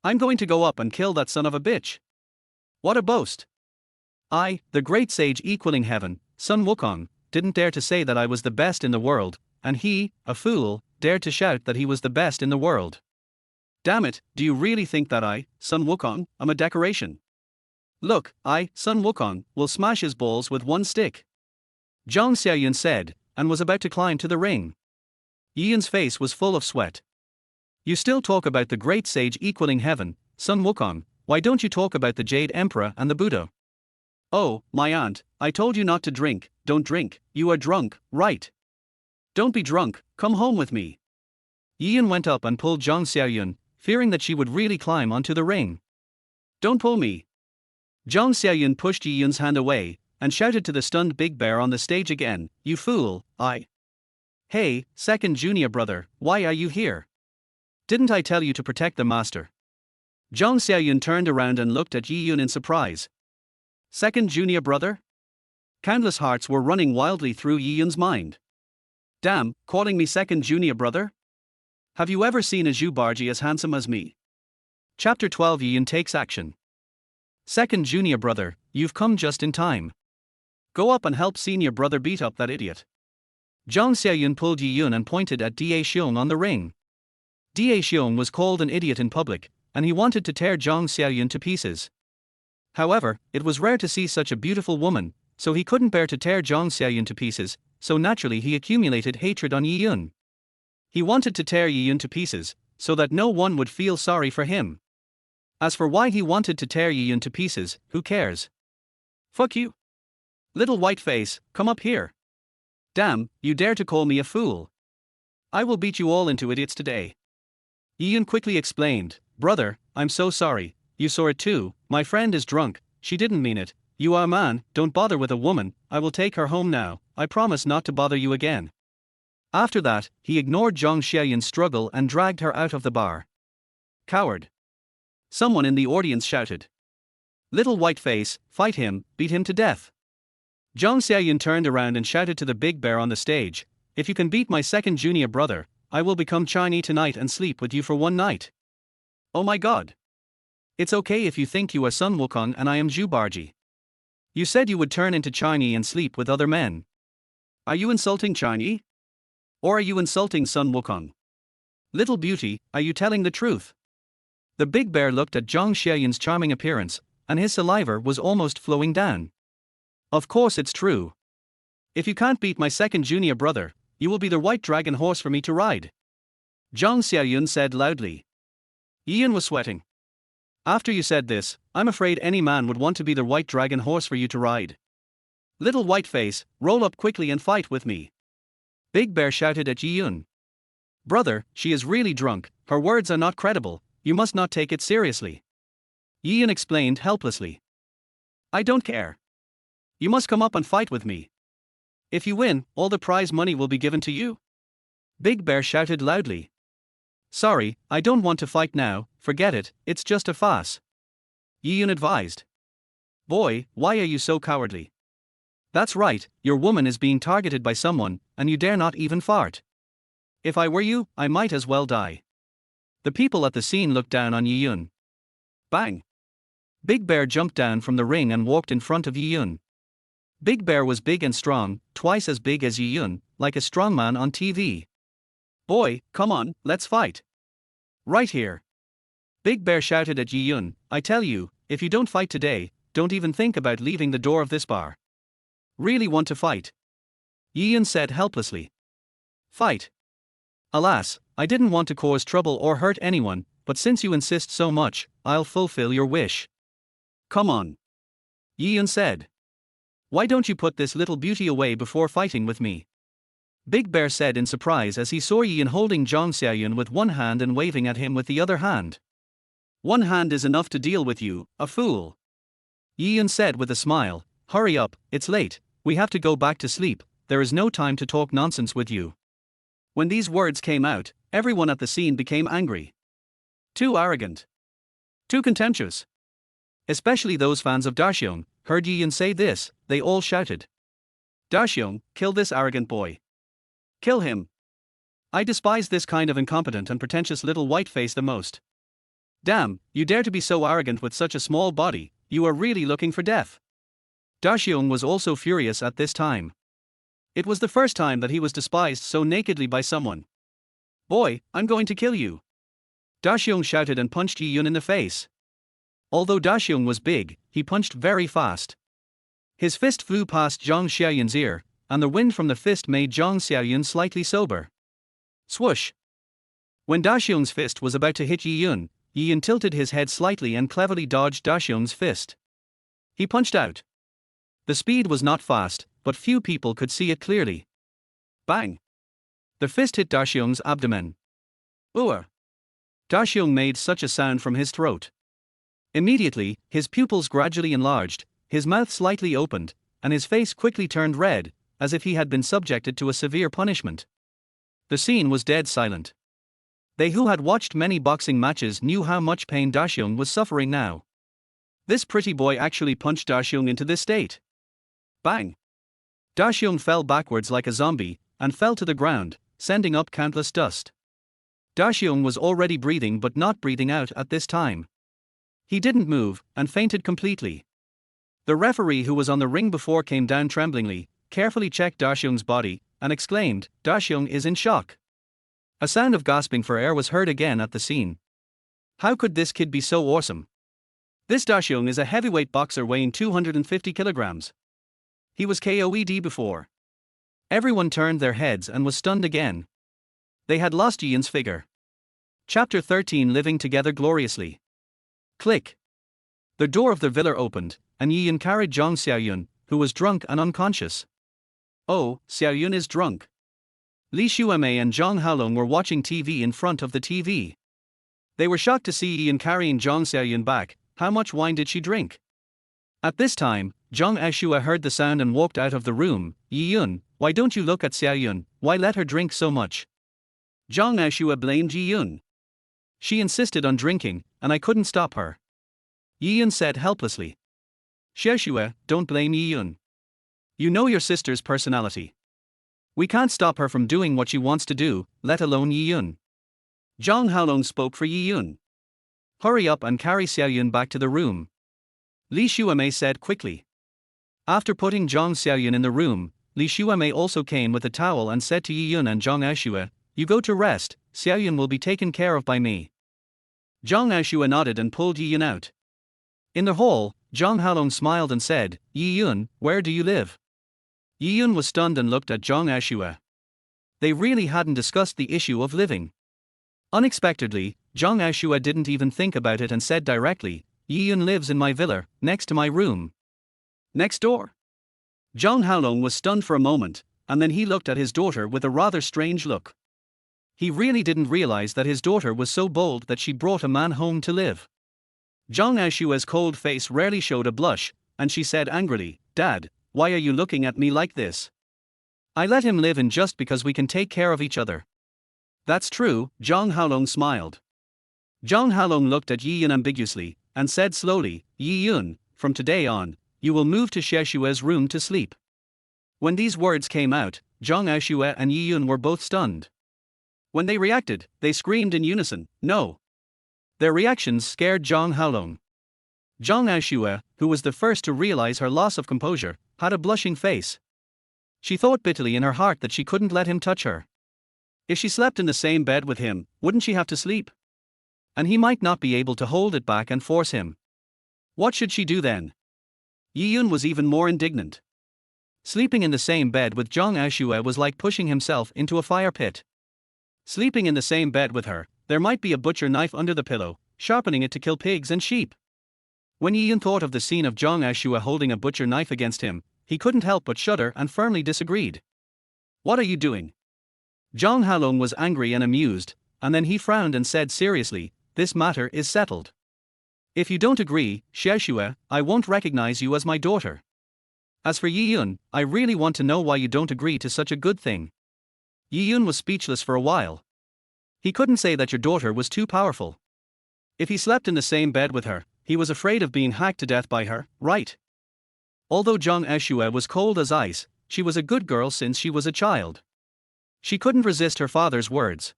I'm going to go up and kill that son of a bitch. What a boast. I, the great sage equaling heaven, Sun Wukong, didn't dare to say that I was the best in the world, and he, a fool, dared to shout that he was the best in the world. Damn it, do you really think that I, Sun Wukong, am a decoration? Look, I, Sun Wukong, will smash his balls with one stick. Zhang Xiaoyun said, and was about to climb to the ring. Yiyun's face was full of sweat. You still talk about the great sage equaling heaven, Sun Wukong, why don't you talk about the Jade Emperor and the Buddha? Oh, my aunt, I told you not to drink, don't drink, you are drunk, right? Don't be drunk, come home with me. Yiyun went up and pulled Zhang Xiaoyun, fearing that she would really climb onto the ring. Don't pull me. Zhang Xiaoyun pushed Yiyun's hand away, and shouted to the stunned Big Bear on the stage again, "You fool, I." Hey, second junior brother, why are you here? Didn't I tell you to protect the master? Zhang Xiaoyun turned around and looked at Yiyun in surprise. Second junior brother? Countless hearts were running wildly through Yiyun's mind. Damn, calling me second junior brother? Have you ever seen a Zhu Barji as handsome as me? Chapter 12 Yiyun takes action. Second junior brother, you've come just in time. Go up and help senior brother beat up that idiot. Zhang Xiaoyun pulled Yiyun and pointed at Da Xiong on the ring. Da Xiong was called an idiot in public, and he wanted to tear Zhang Xiaoyun to pieces. However, it was rare to see such a beautiful woman, so he couldn't bear to tear Zhang Xiaoyun to pieces, so naturally he accumulated hatred on Yiyun. He wanted to tear Yiyun to pieces, so that no one would feel sorry for him. As for why he wanted to tear Yiyun to pieces, who cares? Fuck you. Little white face, come up here. Damn, you dare to call me a fool. I will beat you all into idiots today. Yiyun quickly explained, brother, I'm so sorry, you saw it too, my friend is drunk, she didn't mean it, you are a man, don't bother with a woman, I will take her home now, I promise not to bother you again. After that, he ignored Zhang Xiaoyun's struggle and dragged her out of the bar. Coward. Someone in the audience shouted. Little white face, fight him, beat him to death. Zhang Xiaoyun turned around and shouted to the Big Bear on the stage, if you can beat my second junior brother, I will become Chinese tonight and sleep with you for one night. Oh my god. It's okay if you think you are Sun Wukong and I am Zhu Barji. You said you would turn into Chinese and sleep with other men. Are you insulting Chinese? Or are you insulting Sun Wukong? Little beauty, are you telling the truth? The Big Bear looked at Zhang Xiaoyun's charming appearance, and his saliva was almost flowing down. Of course it's true. If you can't beat my second junior brother, you will be the white dragon horse for me to ride. Zhang Xiaoyun said loudly. Yiyun was sweating. After you said this, I'm afraid any man would want to be the white dragon horse for you to ride. Little white face, roll up quickly and fight with me. Big Bear shouted at Yiyun. Brother, she is really drunk, her words are not credible, you must not take it seriously. Yiyun explained helplessly. I don't care. You must come up and fight with me. If you win, all the prize money will be given to you. Big Bear shouted loudly. Sorry, I don't want to fight now, forget it, it's just a farce. Yiyun advised. Boy, why are you so cowardly? That's right, your woman is being targeted by someone, and you dare not even fart. If I were you, I might as well die. The people at the scene looked down on Yi Yun. Bang! Big Bear jumped down from the ring and walked in front of Yi Yun. Big Bear was big and strong, twice as big as Yi Yun, like a strongman on TV. Boy, come on, let's fight. Right here. Big Bear shouted at Yi Yun, I tell you, if you don't fight today, don't even think about leaving the door of this bar. Really want to fight? Yi Yun said helplessly. Fight. Alas, I didn't want to cause trouble or hurt anyone, but since you insist so much, I'll fulfill your wish. Come on. Yi Yun said. Why don't you put this little beauty away before fighting with me? Big Bear said in surprise as he saw Yi Yun holding Zhang Xiaoyun with one hand and waving at him with the other hand. One hand is enough to deal with you, a fool. Yi Yun said with a smile, hurry up, it's late, we have to go back to sleep, there is no time to talk nonsense with you. When these words came out, everyone at the scene became angry. Too arrogant. Too contemptuous. Especially those fans of Daxiong, heard Yi Yun say this, they all shouted. Daxiong, kill this arrogant boy. Kill him. I despise this kind of incompetent and pretentious little white face the most. Damn, you dare to be so arrogant with such a small body, you are really looking for death. Daxiong was also furious at this time. It was the first time that he was despised so nakedly by someone. Boy, I'm going to kill you. Daxiong shouted and punched Yi Yun in the face. Although Daxiong was big, he punched very fast. His fist flew past Zhang Xiaoyun's ear, and the wind from the fist made Zhang Xiaoyun slightly sober. Swoosh! When Daxiong's fist was about to hit Yi Yun tilted his head slightly and cleverly dodged Daxiong's fist. He punched out. The speed was not fast, but few people could see it clearly. Bang! The fist hit Daxiong's abdomen. Ooh! Daxiong made such a sound from his throat. Immediately, his pupils gradually enlarged, his mouth slightly opened, and his face quickly turned red, as if he had been subjected to a severe punishment. The scene was dead silent. They who had watched many boxing matches knew how much pain Daxiong was suffering now. This pretty boy actually punched Daxiong into this state. Bang! Daxiong fell backwards like a zombie, and fell to the ground, sending up countless dust. Daxiong was already breathing but not breathing out at this time. He didn't move, and fainted completely. The referee who was on the ring before came down tremblingly, carefully checked Daxiong's body, and exclaimed, Daxiong is in shock. A sound of gasping for air was heard again at the scene. How could this kid be so awesome? This Daxiong is a heavyweight boxer weighing 250 kilograms. He was KOED before. Everyone turned their heads and was stunned again. They had lost Yi Yun's figure. Chapter 13 Living Together Gloriously. Click. The door of the villa opened, and Yi Yun carried Zhang Xiaoyun, who was drunk and unconscious. Oh, Xiaoyun is drunk. Li Xuemei and Zhang Haolong were watching TV in front of the TV. They were shocked to see Yi Yun carrying Zhang Xiaoyun back. How much wine did she drink? At this time, Zhang Aoxue heard the sound and walked out of the room. Yi Yun, why don't you look at Xiaoyun, why let her drink so much? Zhang Aoxue blamed Yi Yun. She insisted on drinking, and I couldn't stop her. Yi Yun said helplessly. Xiaoxue, don't blame Yi Yun. You know your sister's personality. We can't stop her from doing what she wants to do, let alone Yi Yun. Zhang Haolong spoke for Yi Yun. Hurry up and carry Xiaoyun back to the room. Li Xuemei said quickly. After putting Zhang Xiaoyun in the room, Li Xuemei also came with a towel and said to Yi Yun and Zhang Aoxue, you go to rest, Xiaoyun will be taken care of by me. Zhang Aoxue nodded and pulled Yi Yun out. In the hall, Zhang Haolong smiled and said, Yi Yun, where do you live? Yi Yun was stunned and looked at Zhang Aoxue. They really hadn't discussed the issue of living. Unexpectedly, Zhang Aoxue didn't even think about it and said directly, Yi Yun lives in my villa, next to my room. Next door? Zhang Haolong was stunned for a moment, and then he looked at his daughter with a rather strange look. He really didn't realize that his daughter was so bold that she brought a man home to live. Zhang Aoxue's cold face rarely showed a blush, and she said angrily, Dad, why are you looking at me like this? I let him live in just because we can take care of each other. That's true, Zhang Haolong smiled. Zhang Haolong looked at Yi Yun ambiguously, and said slowly, Yi Yun, from today on, you will move to Xiaoxue's room to sleep. When these words came out, Zhang Aoxue and Yi Yun were both stunned. When they reacted, they screamed in unison, no. Their reactions scared Zhang Haolong. Zhang Aoxue, who was the first to realize her loss of composure, had a blushing face. She thought bitterly in her heart that she couldn't let him touch her. If she slept in the same bed with him, wouldn't she have to sleep? And he might not be able to hold it back and force him. What should she do then? Yi Yun was even more indignant. Sleeping in the same bed with Zhang Aoxue was like pushing himself into a fire pit. Sleeping in the same bed with her, there might be a butcher knife under the pillow, sharpening it to kill pigs and sheep. When Yi Yun thought of the scene of Zhang Aoxue holding a butcher knife against him, he couldn't help but shudder and firmly disagreed. What are you doing? Zhang Haolong was angry and amused, and then he frowned and said seriously, this matter is settled. If you don't agree, Aoxue, I won't recognize you as my daughter. As for Yi Yun, I really want to know why you don't agree to such a good thing. Yi Yun was speechless for a while. He couldn't say that your daughter was too powerful. If he slept in the same bed with her, he was afraid of being hacked to death by her, right? Although Zhang Aoxue was cold as ice, she was a good girl since she was a child. She couldn't resist her father's words.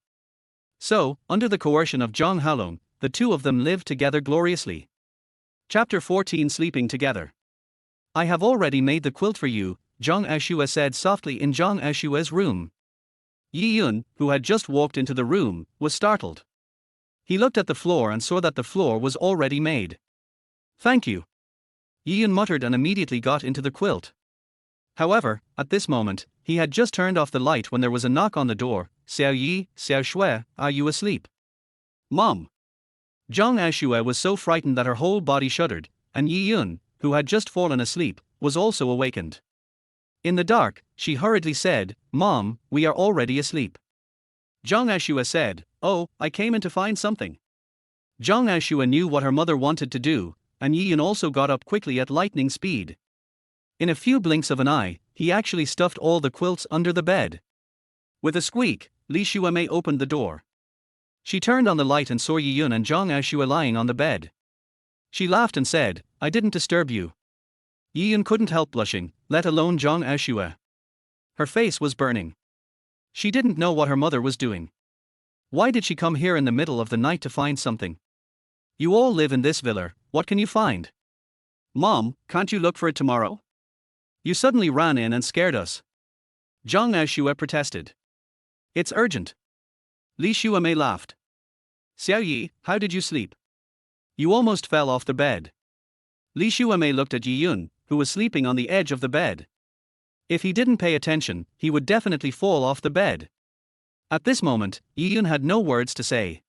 So, under the coercion of Zhang Haolong, the two of them lived together gloriously. Chapter 14 Sleeping Together. I have already made the quilt for you, Zhang Aoxue said softly in Zhang Aoxue's room. Yi Yun, who had just walked into the room, was startled. He looked at the floor and saw that the floor was already made. Thank you. Yi Yun muttered and immediately got into the quilt. However, at this moment, he had just turned off the light when there was a knock on the door. Xiao Yi, Xiao Shui, are you asleep? Mom. Zhang Aoxue was so frightened that her whole body shuddered, and Yi Yun, who had just fallen asleep, was also awakened. In the dark, she hurriedly said, Mom, we are already asleep. Zhang Aoxue said, oh, I came in to find something. Zhang Aoxue knew what her mother wanted to do, and Yi Yun also got up quickly at lightning speed. In a few blinks of an eye, he actually stuffed all the quilts under the bed. With a squeak, Li Shuamei opened the door. She turned on the light and saw Yi Yun and Zhang Aoxue lying on the bed. She laughed and said, I didn't disturb you. Yi Yun couldn't help blushing, let alone Zhang Aoxue. Her face was burning. She didn't know what her mother was doing. Why did she come here in the middle of the night to find something? You all live in this villa, what can you find? Mom, can't you look for it tomorrow? You suddenly ran in and scared us. Zhang Aoxue protested. It's urgent. Li Shuamei laughed. Xiao Yi, how did you sleep? You almost fell off the bed. Li Shuamei looked at Yi Yun, who was sleeping on the edge of the bed. If he didn't pay attention, he would definitely fall off the bed. At this moment, Yi Yun had no words to say.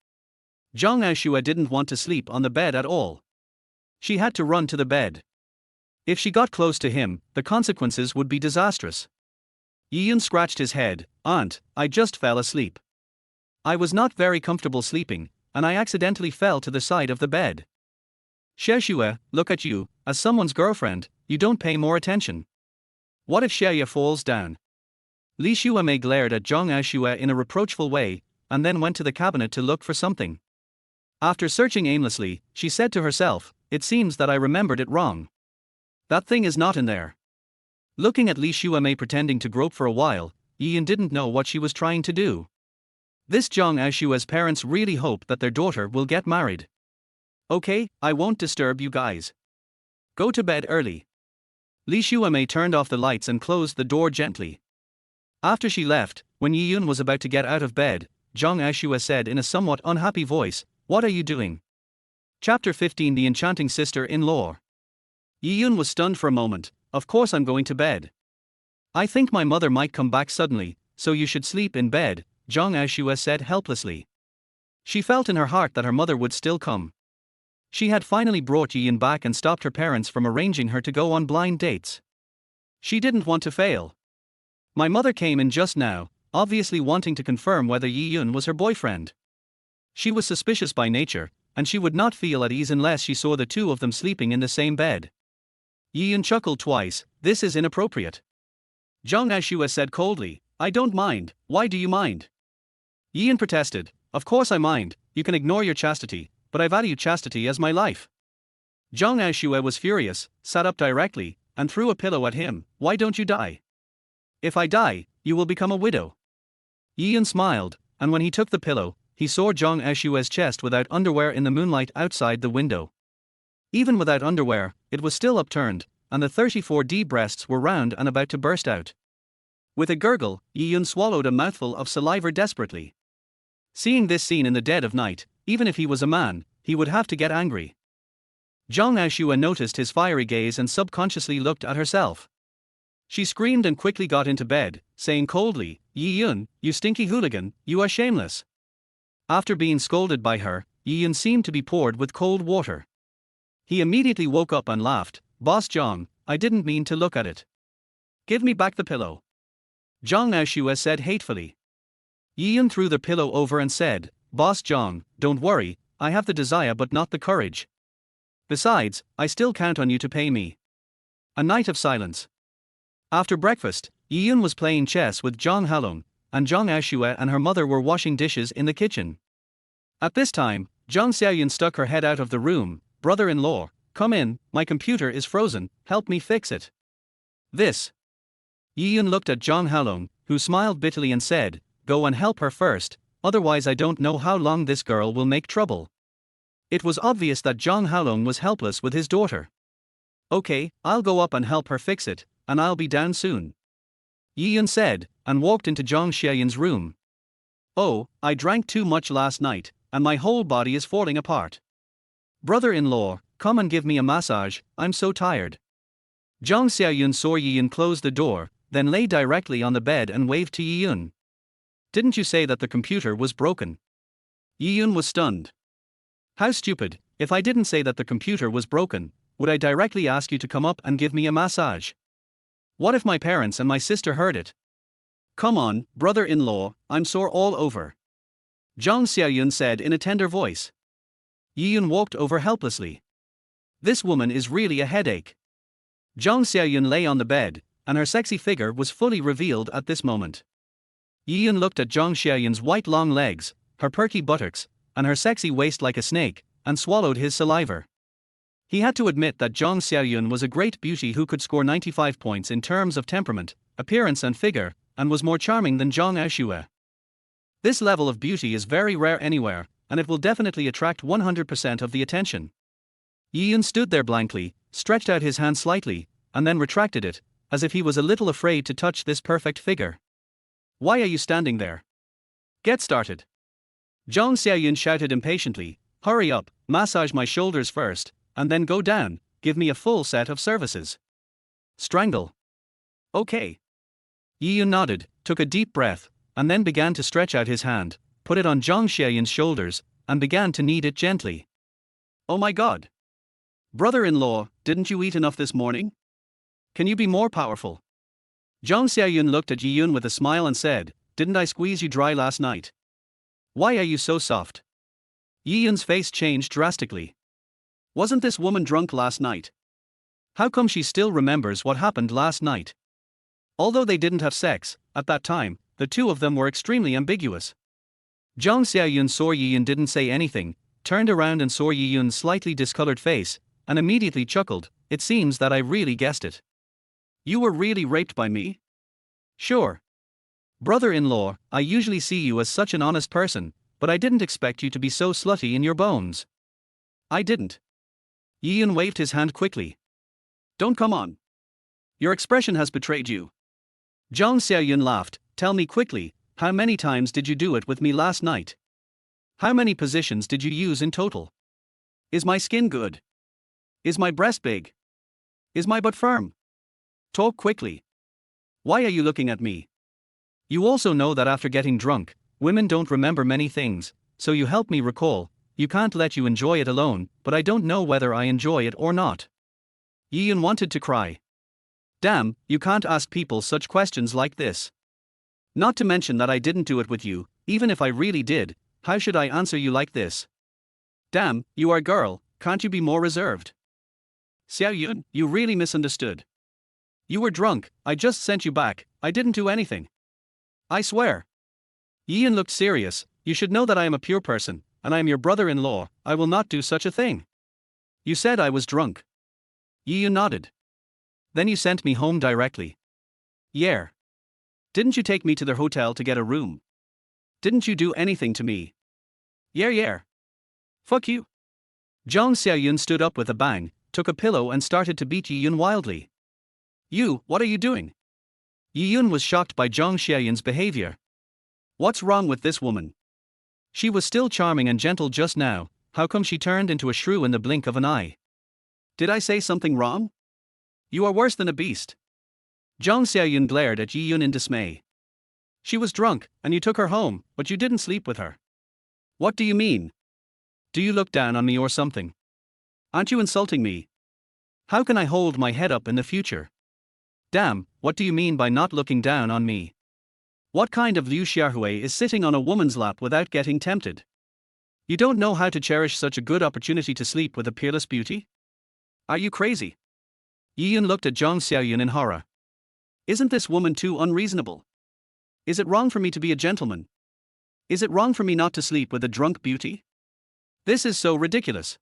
Zhang Aoxue didn't want to sleep on the bed at all. She had to run to the bed. If she got close to him, the consequences would be disastrous. Yi Yun scratched his head. Aunt, I just fell asleep. I was not very comfortable sleeping, and I accidentally fell to the side of the bed. Aoxue, look at you, as someone's girlfriend, you don't pay more attention. What if Xie falls down? Li Shuamei glared at Zhang Aoxue in a reproachful way, and then went to the cabinet to look for something. After searching aimlessly, she said to herself, it seems that I remembered it wrong. That thing is not in there. Looking at Li Shuamei pretending to grope for a while, Yi Yun didn't know what she was trying to do. This Zhang Aoxue's parents really hope that their daughter will get married. Okay, I won't disturb you guys. Go to bed early. Li Shuamei turned off the lights and closed the door gently. After she left, when Yi Yun was about to get out of bed, Zhang Aoxue said in a somewhat unhappy voice, what are you doing? Chapter 15 The Enchanting Sister-in-Law. Yi Yun was stunned for a moment. Of course I'm going to bed. I think my mother might come back suddenly, so you should sleep in bed, Zhang Aoxue said helplessly. She felt in her heart that her mother would still come. She had finally brought Yi Yun back and stopped her parents from arranging her to go on blind dates. She didn't want to fail. My mother came in just now, obviously wanting to confirm whether Yi Yun was her boyfriend. She was suspicious by nature, and she would not feel at ease unless she saw the two of them sleeping in the same bed. Yi Yun chuckled twice, this is inappropriate. Zhang Aoxue said coldly, I don't mind, why do you mind? Yi Yun protested, of course I mind, you can ignore your chastity, but I value chastity as my life. Zhang Aoxue was furious, sat up directly, and threw a pillow at him, why don't you die? If I die, you will become a widow. Yi Yun smiled, and when he took the pillow, he saw Zhang Aoxue's chest without underwear in the moonlight outside the window. Even without underwear, it was still upturned, and the 34D breasts were round and about to burst out. With a gurgle, Yi-yun swallowed a mouthful of saliva desperately. Seeing this scene in the dead of night, even if he was a man, he would have to get angry. Zhang Aoxue noticed his fiery gaze and subconsciously looked at herself. She screamed and quickly got into bed, saying coldly, "Yi-yun, you stinky hooligan, you are shameless." After being scolded by her, Yi-yun seemed to be poured with cold water. He immediately woke up and laughed, "Boss Zhang, I didn't mean to look at it. Give me back the pillow." Zhang Aoxue said hatefully. Yi-yun threw the pillow over and said, "Boss Zhang, don't worry, I have the desire but not the courage. Besides, I still count on you to pay me." A night of silence. After breakfast, Yi-yun was playing chess with Zhang Halong, and Zhang Aoxue and her mother were washing dishes in the kitchen. At this time, Zhang Xiaoyun stuck her head out of the room. "Brother-in-law, come in, my computer is frozen, help me fix it." This. Yi-yun looked at Zhang Halong, who smiled bitterly and said, "Go and help her first, otherwise I don't know how long this girl will make trouble." It was obvious that Zhang Halong was helpless with his daughter. "Okay, I'll go up and help her fix it, and I'll be down soon," Yi-yun said, and walked into Zhang Xiaoyun's room. "Oh, I drank too much last night, and my whole body is falling apart. Brother-in-law, come and give me a massage, I'm so tired." Zhang Xiaoyun saw Yi-yun close the door, then lay directly on the bed and waved to Yi-yun. "Didn't you say that the computer was broken?" Yi-yun was stunned. "How stupid, if I didn't say that the computer was broken, would I directly ask you to come up and give me a massage? What if my parents and my sister heard it?" "Come on, brother-in-law, I'm sore all over," Zhang Xiaoyun said in a tender voice. Yi-yun walked over helplessly. "This woman is really a headache." Zhang Xiaoyun lay on the bed, and her sexy figure was fully revealed at this moment. Yi-yun looked at Zhang Xiaoyun's white long legs, her perky buttocks, and her sexy waist like a snake, and swallowed his saliva. He had to admit that Zhang Xiaoyun was a great beauty who could score 95 points in terms of temperament, appearance and figure, and was more charming than Zhang Aoxue. This level of beauty is very rare anywhere, and it will definitely attract 100% of the attention. Yi-yun stood there blankly, stretched out his hand slightly, and then retracted it, as if he was a little afraid to touch this perfect figure. "Why are you standing there? Get started." Zhang Xiaoyun shouted impatiently, "Hurry up, massage my shoulders first, and then go down, give me a full set of services." "Strangle." "Okay." Yi-yun nodded, took a deep breath, and then began to stretch out his hand, put it on Zhang Xiaoyun's shoulders, and began to knead it gently. "Oh my god. Brother-in-law, didn't you eat enough this morning? Can you be more powerful?" Zhang Xiaoyun looked at Yi-yun with a smile and said, "Didn't I squeeze you dry last night? Why are you so soft?" Yi-yun's face changed drastically. Wasn't this woman drunk last night? How come she still remembers what happened last night? Although they didn't have sex, at that time, the two of them were extremely ambiguous. Zhang Xiaoyun saw Yi-yun didn't say anything, turned around and saw Yi-yun's slightly discolored face, and immediately chuckled, "It seems that I really guessed it. You were really raped by me?" "Sure. Brother-in-law, I usually see you as such an honest person, but I didn't expect you to be so slutty in your bones." "I didn't." Yi-yun waved his hand quickly. "Don't come on. Your expression has betrayed you." Zhang Xiaoyun laughed, "Tell me quickly, how many times did you do it with me last night? How many positions did you use in total? Is my skin good? Is my breast big? Is my butt firm? Talk quickly. Why are you looking at me? You also know that after getting drunk, women don't remember many things, so you help me recall. You can't let you enjoy it alone, but I don't know whether I enjoy it or not." Yi-yun wanted to cry. "Damn, you can't ask people such questions like this. Not to mention that I didn't do it with you, even if I really did, how should I answer you like this? Damn, you are a girl, can't you be more reserved?" "Xiaoyun, you really misunderstood. You were drunk, I just sent you back, I didn't do anything. I swear." Yi-yun looked serious, "You should know that I am a pure person, and I am your brother-in-law, I will not do such a thing. You said I was drunk." Yi-yun nodded. "Then you sent me home directly." "Yeah. Didn't you take me to the hotel to get a room?" Didn't you do anything to me? Yeah. Fuck you. Zhang Xiaoyun stood up with a bang, took a pillow and started to beat Yi Yun wildly. You, what are you doing? Yi Yun was shocked by Zhang Xiaoyun's behavior. What's wrong with this woman? She was still charming and gentle just now, how come she turned into a shrew in the blink of an eye? Did I say something wrong? You are worse than a beast. Zhang Xiaoyun glared at Yi Yun in dismay. She was drunk, and you took her home, but you didn't sleep with her. What do you mean? Do you look down on me or something? Aren't you insulting me? How can I hold my head up in the future? Damn, what do you mean by not looking down on me? What kind of Liu Xiaohui is sitting on a woman's lap without getting tempted? You don't know how to cherish such a good opportunity to sleep with a peerless beauty? Are you crazy? Yi Yun looked at Zhang Xiaoyun in horror. Isn't this woman too unreasonable? Is it wrong for me to be a gentleman? Is it wrong for me not to sleep with a drunk beauty? This is so ridiculous.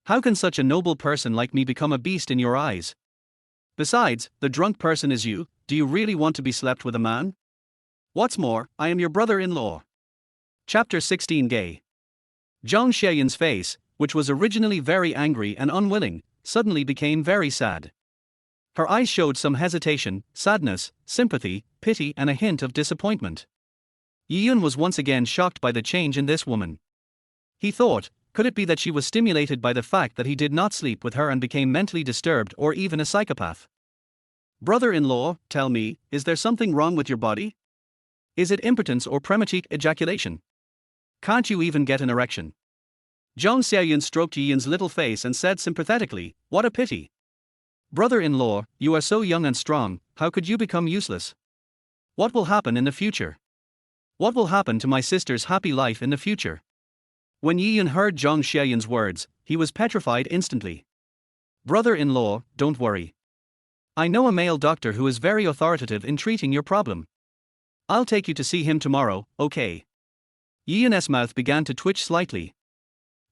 How can such a noble person like me become a beast in your eyes? Besides, the drunk person is you. Do you really want to be slept with a man? What's more, I am your brother-in-law. Chapter 16 Gay. Zhang Xiaoyun's face, which was originally very angry and unwilling, suddenly became very sad. Her eyes showed some hesitation, sadness, sympathy, pity and a hint of disappointment. Yi Yun was once again shocked by the change in this woman. He thought, could it be that she was stimulated by the fact that he did not sleep with her and became mentally disturbed or even a psychopath? Brother-in-law, tell me, is there something wrong with your body? Is it impotence or premature ejaculation? Can't you even get an erection? Zhang Xiaoyun stroked Yi Yun's little face and said sympathetically, what a pity. Brother-in-law, you are so young and strong, how could you become useless? What will happen in the future? What will happen to my sister's happy life in the future? When Yi Yun heard Zhang Xiaoyun's words, he was petrified instantly. Brother-in-law, don't worry. I know a male doctor who is very authoritative in treating your problem. I'll take you to see him tomorrow, okay? Yi Yun's mouth began to twitch slightly.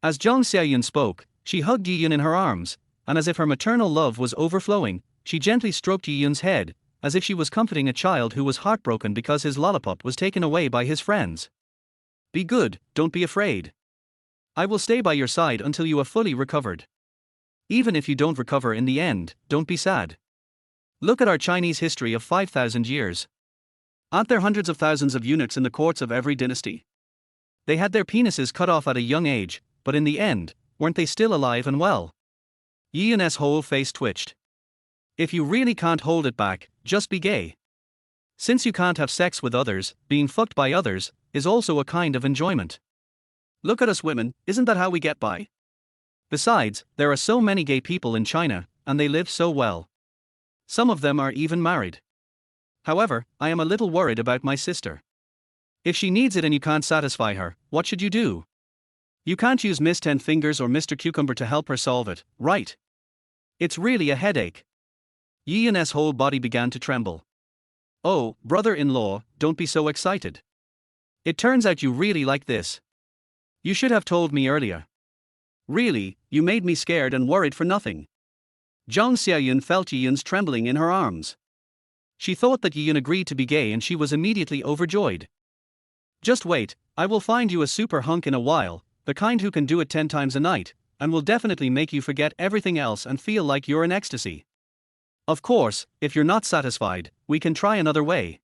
As Zhang Xiaoyun spoke, she hugged Yi Yun in her arms, and as if her maternal love was overflowing, she gently stroked Yi Yun's head, as if she was comforting a child who was heartbroken because his lollipop was taken away by his friends. Be good, don't be afraid. I will stay by your side until you are fully recovered. Even if you don't recover in the end, don't be sad. Look at our Chinese history of 5,000 years. Aren't there hundreds of thousands of eunuchs in the courts of every dynasty? They had their penises cut off at a young age, but in the end, weren't they still alive and well? Yi Yun's whole face twitched. If you really can't hold it back, just be gay. Since you can't have sex with others, being fucked by others is also a kind of enjoyment. Look at us women, isn't that how we get by? Besides, there are so many gay people in China, and they live so well. Some of them are even married. However, I am a little worried about my sister. If she needs it and you can't satisfy her, what should you do? You can't use Miss Ten Fingers or Mr. Cucumber to help her solve it, right? It's really a headache. Yi Yun's whole body began to tremble. Oh, brother-in-law, don't be so excited. It turns out you really like this. You should have told me earlier. Really, you made me scared and worried for nothing. Zhang Xiaoyun felt Yi Yun's trembling in her arms. She thought that Yi Yun agreed to be gay and she was immediately overjoyed. Just wait, I will find you a super hunk in a while, the kind who can do it 10 times a night, and will definitely make you forget everything else and feel like you're in ecstasy. Of course, if you're not satisfied, we can try another way.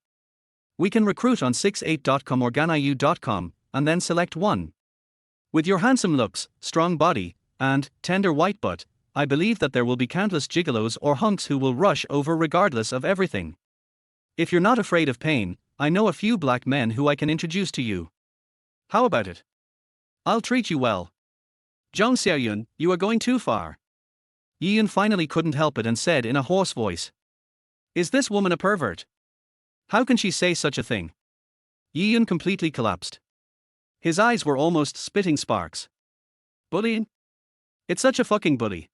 We can recruit on 68.com or ganiu.com, and then select one. With your handsome looks, strong body, and tender white butt, I believe that there will be countless gigolos or hunks who will rush over regardless of everything. If you're not afraid of pain, I know a few black men who I can introduce to you. How about it? I'll treat you well. Zhang Xiaoyun, you are going too far. Yi Yun finally couldn't help it and said in a hoarse voice. Is this woman a pervert? How can she say such a thing? Yi Yun completely collapsed. His eyes were almost spitting sparks. Bullying? It's such a fucking bully.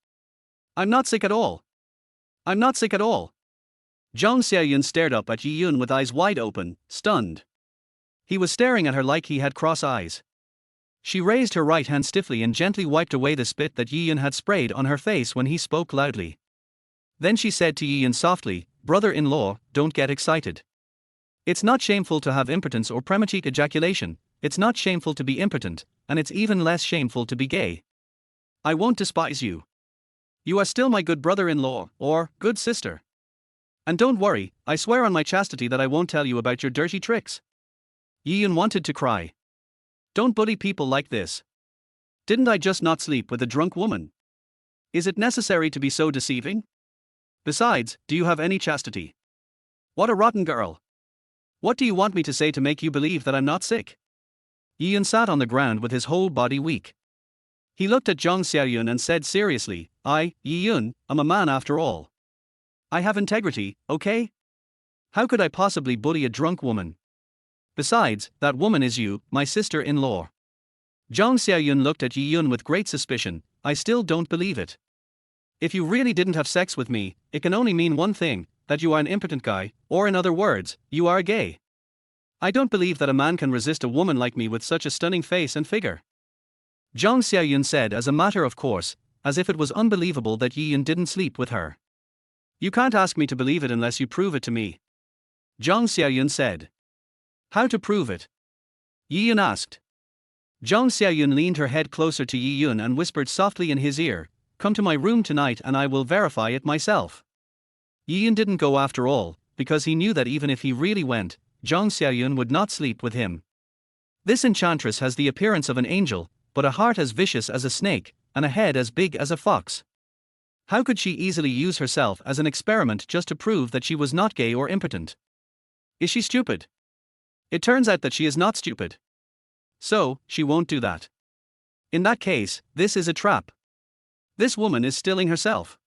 I'm not sick at all. I'm not sick at all. Zhang Xiaoyun stared up at Yi Yun with eyes wide open, stunned. He was staring at her like he had cross eyes. She raised her right hand stiffly and gently wiped away the spit that Yi Yun had sprayed on her face when he spoke loudly. Then she said to Yi Yun softly, brother-in-law, don't get excited. It's not shameful to have impotence or premature ejaculation, it's not shameful to be impotent, and it's even less shameful to be gay. I won't despise you. You are still my good brother-in-law, or good sister. And don't worry, I swear on my chastity that I won't tell you about your dirty tricks. Yi-yun wanted to cry. Don't bully people like this. Didn't I just not sleep with a drunk woman? Is it necessary to be so deceiving? Besides, do you have any chastity? What a rotten girl. What do you want me to say to make you believe that I'm not sick? Yi-yun sat on the ground with his whole body weak. He looked at Zhang Xiaoyun and said seriously, Yi-yun, am a man after all. I have integrity, okay? How could I possibly bully a drunk woman? Besides, that woman is you, my sister-in-law. Zhang Xiaoyun looked at Yi-yun with great suspicion. I still don't believe it. If you really didn't have sex with me, it can only mean one thing, that you are an impotent guy, or in other words, you are gay. I don't believe that a man can resist a woman like me with such a stunning face and figure. Zhang Xiaoyun said as a matter of course, as if it was unbelievable that Yi-yun didn't sleep with her. You can't ask me to believe it unless you prove it to me. Zhang Xiaoyun said. How to prove it? Yi-yun asked. Zhang Xiaoyun leaned her head closer to Yi-yun and whispered softly in his ear, come to my room tonight and I will verify it myself. Yi-yun didn't go after all, because he knew that even if he really went, Zhang Xiaoyun would not sleep with him. This enchantress has the appearance of an angel, but a heart as vicious as a snake, and a head as big as a fox. How could she easily use herself as an experiment just to prove that she was not gay or impotent? Is she stupid? It turns out that she is not stupid. So, she won't do that. In that case, this is a trap. This woman is stilling herself.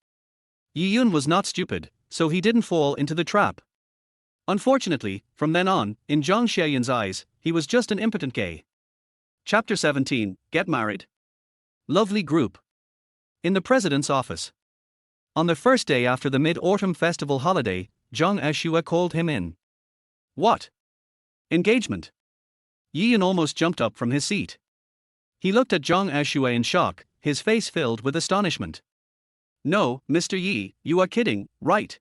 Yi-yun was not stupid, so he didn't fall into the trap. Unfortunately, from then on, in Zhang Xiaoyun's eyes, he was just an impotent gay. Chapter 17, Get Married. Lovely group. In the president's office. On the first day after the Mid-Autumn Festival holiday, Zhang Aoxue called him in. What? Engagement. Yi-yun almost jumped up from his seat. He looked at Zhang Aoxue in shock, his face filled with astonishment. No, Mr. Yi, you are kidding, right?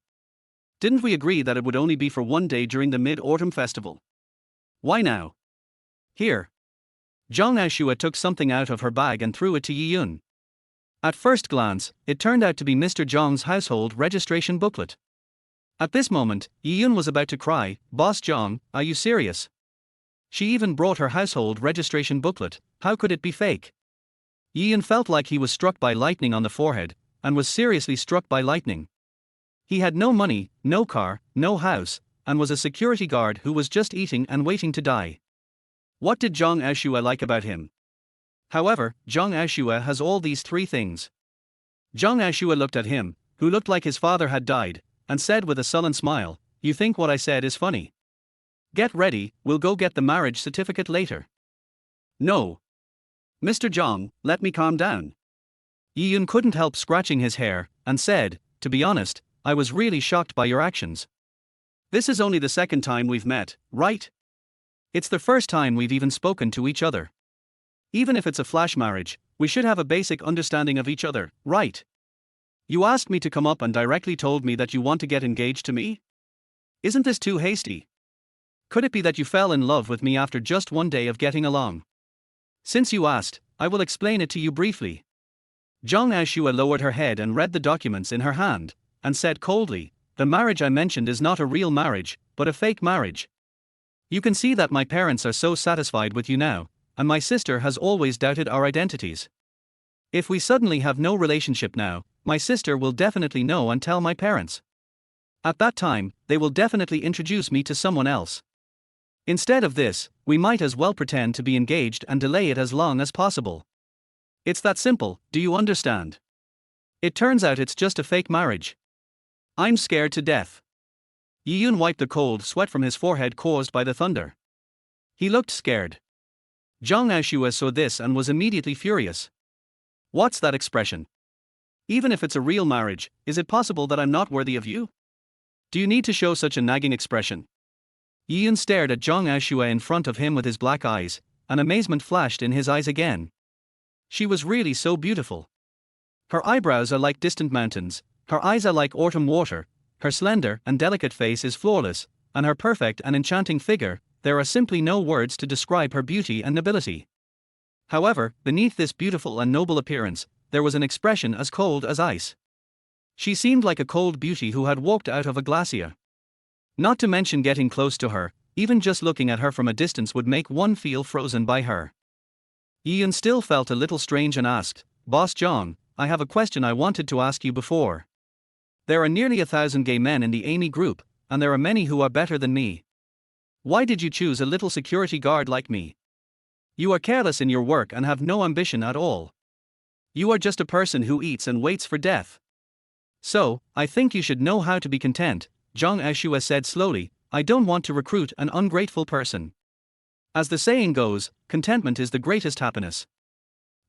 Didn't we agree that it would only be for one day during the Mid-Autumn Festival? Why now? Here. Zhang Aoxue took something out of her bag and threw it to Yi-yun. At first glance, it turned out to be Mr. Zhang's household registration booklet. At this moment, Yi-yun was about to cry, Boss Zhang, are you serious? She even brought her household registration booklet, how could it be fake? Yi-yun felt like he was struck by lightning on the forehead, and was seriously struck by lightning. He had no money, no car, no house, and was a security guard who was just eating and waiting to die. What did Zhang Aoxue like about him? However, Zhang Aoxue has all these three things. Zhang Aoxue looked at him, who looked like his father had died, and said with a sullen smile, you think what I said is funny? Get ready, we'll go get the marriage certificate later. No. Mr. Zhang, let me calm down. Yi-yun couldn't help scratching his hair, and said, to be honest, I was really shocked by your actions. This is only the second time we've met, right? It's the first time we've even spoken to each other. Even if it's a flash marriage, we should have a basic understanding of each other, right? You asked me to come up and directly told me that you want to get engaged to me? Isn't this too hasty? Could it be that you fell in love with me after just one day of getting along? Since you asked, I will explain it to you briefly. Zhang Aoxue lowered her head and read the documents in her hand, and said coldly, the marriage I mentioned is not a real marriage, but a fake marriage. You can see that my parents are so satisfied with you now, and my sister has always doubted our identities. If we suddenly have no relationship now, my sister will definitely know and tell my parents. At that time, they will definitely introduce me to someone else. Instead of this, we might as well pretend to be engaged and delay it as long as possible. It's that simple, do you understand? It turns out it's just a fake marriage. I'm scared to death. Yi-yun wiped the cold sweat from his forehead caused by the thunder. He looked scared. Zhang Aoxue saw this and was immediately furious. What's that expression? Even if it's a real marriage, is it possible that I'm not worthy of you? Do you need to show such a nagging expression? Yi-yun stared at Zhang Aoxue in front of him with his black eyes, and amazement flashed in his eyes again. She was really so beautiful. Her eyebrows are like distant mountains, her eyes are like autumn water, her slender and delicate face is flawless, and her perfect and enchanting figure, there are simply no words to describe her beauty and nobility. However, beneath this beautiful and noble appearance, there was an expression as cold as ice. She seemed like a cold beauty who had walked out of a glacier. Not to mention getting close to her, even just looking at her from a distance would make one feel frozen by her. Ian still felt a little strange and asked, "Boss John, I have a question I wanted to ask you before. There are nearly 1,000 gay men in the Amy group, and there are many who are better than me. Why did you choose a little security guard like me? You are careless in your work and have no ambition at all. You are just a person who eats and waits for death. So, I think you should know how to be content," Aoxue said slowly. "I don't want to recruit an ungrateful person. As the saying goes, contentment is the greatest happiness."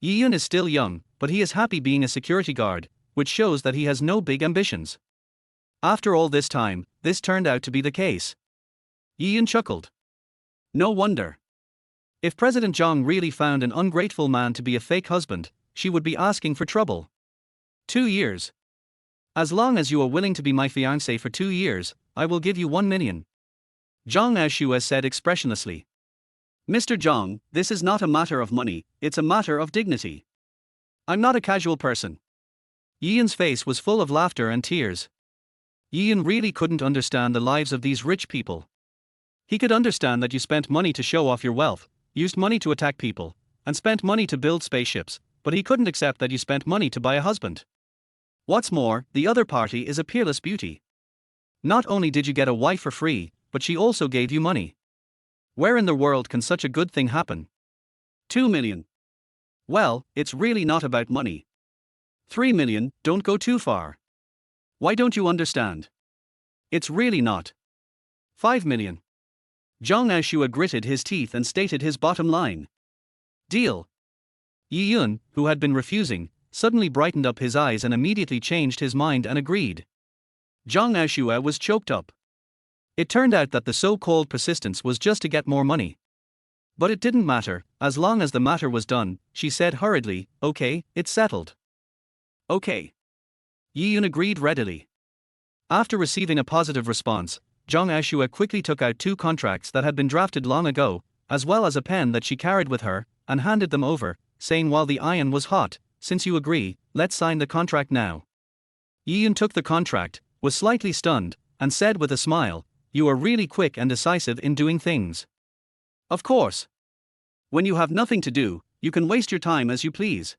Ian is still young, but he is happy being a security guard, which shows that he has no big ambitions. After all this time, this turned out to be the case. Ian chuckled. No wonder. If President Zhang really found an ungrateful man to be a fake husband, she would be asking for trouble. 2 years. As long as you are willing to be my fiancé for 2 years, I will give you 1 million. Aoxue said expressionlessly. Mr. Zhang, this is not a matter of money, it's a matter of dignity. I'm not a casual person. Ian's face was full of laughter and tears. Ian really couldn't understand the lives of these rich people. He could understand that you spent money to show off your wealth, used money to attack people, and spent money to build spaceships, but he couldn't accept that you spent money to buy a husband. What's more, the other party is a peerless beauty. Not only did you get a wife for free, but she also gave you money. Where in the world can such a good thing happen? 2 million. Well, it's really not about money. 3 million, don't go too far. Why don't you understand? It's really not. 5 million. Aoxue gritted his teeth and stated his bottom line. Deal. Yiyun, who had been refusing, suddenly brightened up his eyes and immediately changed his mind and agreed. Aoxue was choked up. It turned out that the so-called persistence was just to get more money. But it didn't matter, as long as the matter was done, she said hurriedly, "Okay, it's settled." "Okay." Yiyun agreed readily. After receiving a positive response, Aoxue quickly took out 2 contracts that had been drafted long ago, as well as a pen that she carried with her, and handed them over, saying while the iron was hot, "Since you agree, let's sign the contract now." Yiyun took the contract, was slightly stunned, and said with a smile, "You are really quick and decisive in doing things." "Of course. When you have nothing to do, you can waste your time as you please.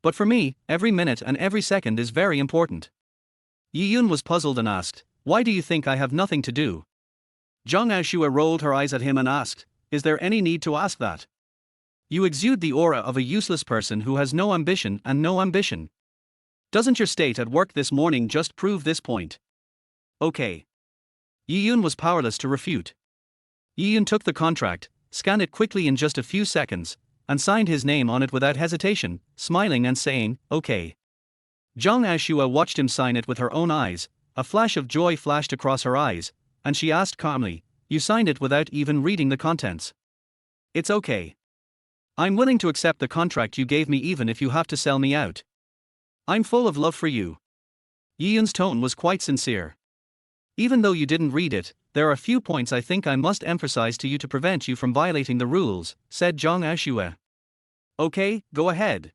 But for me, every minute and every second is very important." Yiyun was puzzled and asked, "Why do you think I have nothing to do?" Aoxue rolled her eyes at him and asked, "Is there any need to ask that? You exude the aura of a useless person who has no ambition and no ambition. Doesn't your state at work this morning just prove this point?" "Okay." Yiyun was powerless to refute. Yiyun took the contract, scanned it quickly in just a few seconds, and signed his name on it without hesitation, smiling and saying, "Okay." Aoxue watched him sign it with her own eyes. A flash of joy flashed across her eyes, and she asked calmly, "You signed it without even reading the contents?" "It's okay. I'm willing to accept the contract you gave me even if you have to sell me out. I'm full of love for you." Yiyun's tone was quite sincere. "Even though you didn't read it, there are a few points I think I must emphasize to you to prevent you from violating the rules," said Aoxue. "Okay, go ahead.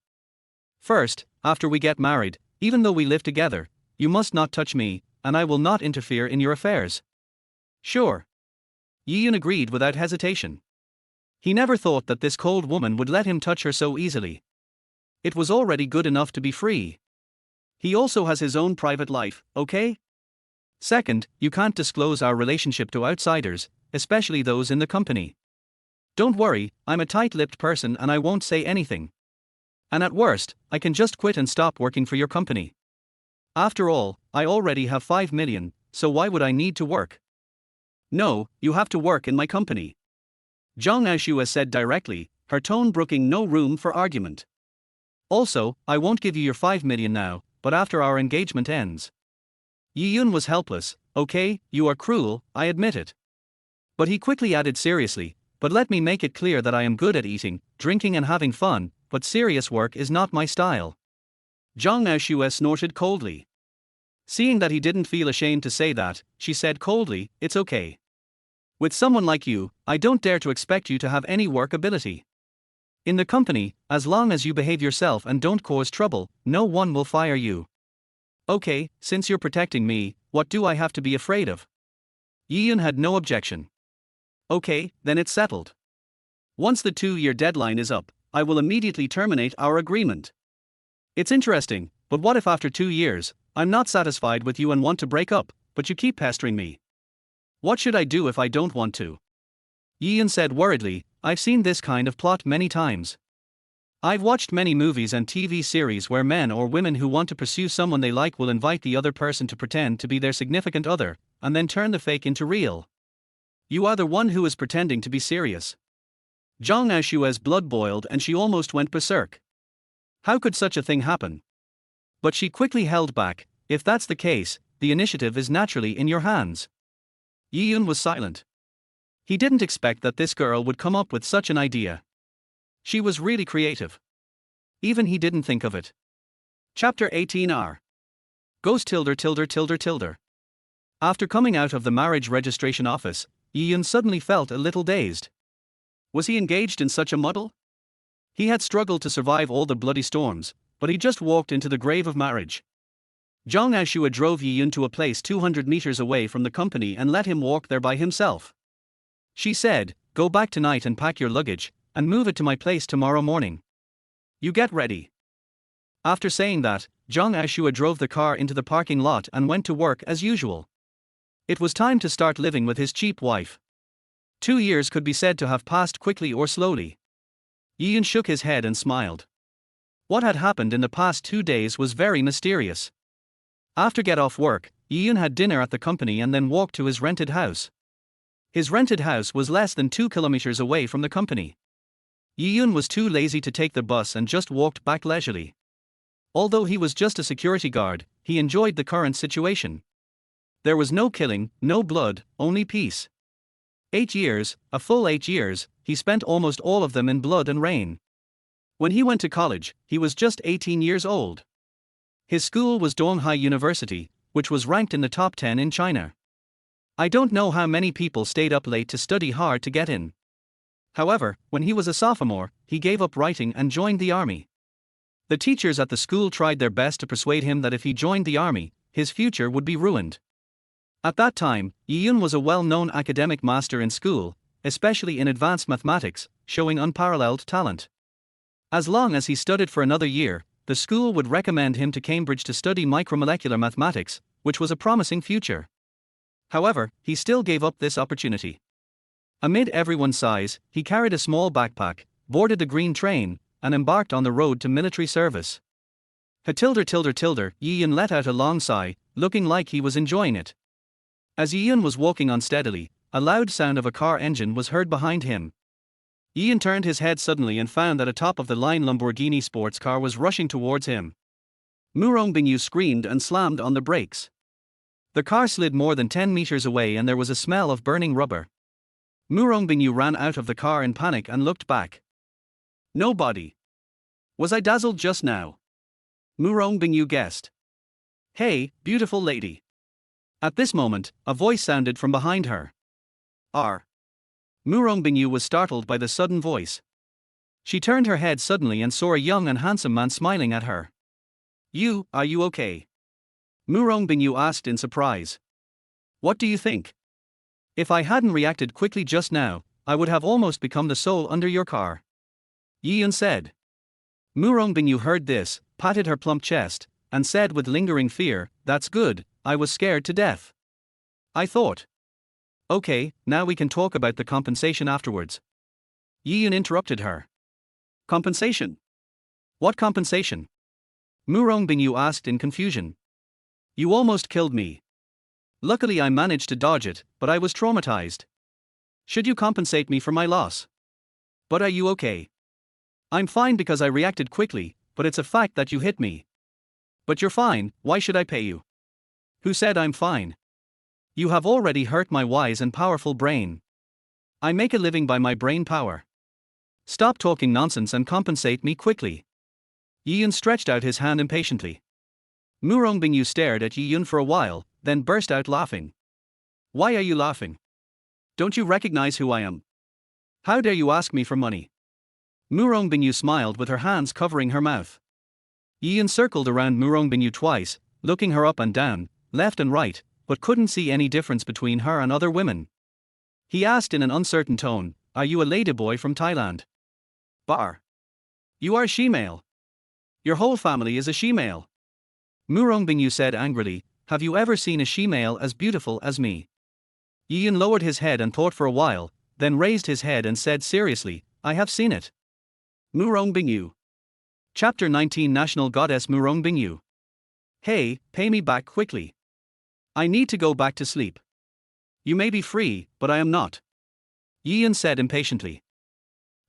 First, after we get married, even though we live together, you must not touch me, and I will not interfere in your affairs." "Sure." Yiyun agreed without hesitation. He never thought that this cold woman would let him touch her so easily. It was already good enough to be free. He also has his own private life, okay? Second, you can't disclose our relationship to outsiders, especially those in the company. Don't worry, I'm a tight-lipped person and I won't say anything. And at worst, I can just quit and stop working for your company. After all, I already have 5 million, so why would I need to work? No, you have to work in my company. Aoxue said directly, her tone brooking no room for argument. Also, I won't give you your 5 million now, but after our engagement ends. Yiyun was helpless. "Okay, you are cruel, I admit it." But he quickly added seriously, "But let me make it clear that I am good at eating, drinking and having fun, but serious work is not my style." Aoxue snorted coldly. Seeing that he didn't feel ashamed to say that, she said coldly, "It's okay. With someone like you, I don't dare to expect you to have any work ability. In the company, as long as you behave yourself and don't cause trouble, no one will fire you. Okay, since you're protecting me, what do I have to be afraid of? Yi-yun had no objection. Okay, then it's settled. Once the 2-year deadline is up, I will immediately terminate our agreement. It's interesting, but what if after 2 years, I'm not satisfied with you and want to break up, but you keep pestering me? What should I do if I don't want to? Yi-yun said worriedly, I've seen this kind of plot many times. I've watched many movies and TV series where men or women who want to pursue someone they like will invite the other person to pretend to be their significant other, and then turn the fake into real. You are the one who is pretending to be serious. Zhang Aoxue's blood boiled and she almost went berserk. How could such a thing happen? But she quickly held back. If that's the case, the initiative is naturally in your hands. Yi-yun was silent. He didn't expect that this girl would come up with such an idea. She was really creative. Even he didn't think of it. Chapter 18R. Ghost tilde. After coming out of the marriage registration office, Yi-yun suddenly felt a little dazed. Was he engaged in such a muddle? He had struggled to survive all the bloody storms, but he just walked into the grave of marriage. Zhang Aoxue drove Yi-yun to a place 200 meters away from the company and let him walk there by himself. She said, go back tonight and pack your luggage, and move it to my place tomorrow morning. You get ready. After saying that, Zhang Aoxue drove the car into the parking lot and went to work as usual. It was time to start living with his cheap wife. 2 years could be said to have passed quickly or slowly. Yi-yun shook his head and smiled. What had happened in the past 2 days was very mysterious. After get off work, Yi-yun had dinner at the company and then walked to his rented house. His rented house was less than 2 kilometers away from the company. Yi-yun was too lazy to take the bus and just walked back leisurely. Although he was just a security guard, he enjoyed the current situation. There was no killing, no blood, only peace. 8 years, a full 8 years, he spent almost all of them in blood and rain. When he went to college, he was just 18 years old. His school was Donghai University, which was ranked in the top 10 in China. I don't know how many people stayed up late to study hard to get in. However, when he was a sophomore, he gave up writing and joined the army. The teachers at the school tried their best to persuade him that if he joined the army, his future would be ruined. At that time, Yi-yun was a well-known academic master in school, especially in advanced mathematics, showing unparalleled talent. As long as he studied for another year, the school would recommend him to Cambridge to study micromolecular mathematics, which was a promising future. However, he still gave up this opportunity. Amid everyone's sighs, he carried a small backpack, boarded the green train, and embarked on the road to military service. Yi-yun let out a long sigh, looking like he was enjoying it. As Yi-yun was walking unsteadily, a loud sound of a car engine was heard behind him. Yi-yun turned his head suddenly and found that a top-of-the-line Lamborghini sports car was rushing towards him. Bingu screamed and slammed on the brakes. The car slid more than 10 meters away and there was a smell of burning rubber. Bingu ran out of the car in panic and looked back. Nobody. Was I dazzled just now? Bingu guessed. Hey, beautiful lady. At this moment, a voice sounded from behind her. Bingu was startled by the sudden voice. She turned her head suddenly and saw a young and handsome man smiling at her. Are you okay? Bingu asked in surprise. What do you think? If I hadn't reacted quickly just now, I would have almost become the soul under your car. Yi-yun said. Bingu heard this, patted her plump chest, and said with lingering fear, that's good, I was scared to death. I thought. Okay, now we can talk about the compensation afterwards. Yi-yun interrupted her. Compensation? What compensation? Bingu asked in confusion. You almost killed me. Luckily I managed to dodge it, but I was traumatized. Should you compensate me for my loss? But are you okay? I'm fine because I reacted quickly, but it's a fact that you hit me. But you're fine, why should I pay you? Who said I'm fine? You have already hurt my wise and powerful brain. I make a living by my brain power. Stop talking nonsense and compensate me quickly. Yi-yun stretched out his hand impatiently. Bingu stared at Yi-yun for a while, then burst out laughing. Why are you laughing? Don't you recognize who I am? How dare you ask me for money? Murong Bingu smiled with her hands covering her mouth. Ian circled around Murong Bingu twice, looking her up and down, left and right, but couldn't see any difference between her and other women. He asked in an uncertain tone, "Are you a ladyboy from Thailand?" "Bar. You are a she-male. Your whole family is a she-male." Murong Bingu said angrily, "Have you ever seen a she-male as beautiful as me?" Ian lowered his head and thought for a while, then raised his head and said seriously, "I have seen it." Murong Bingu. Chapter 19 National Goddess Murong Bingu. "Hey, pay me back quickly. I need to go back to sleep." "You may be free, but I am not," Ian said impatiently.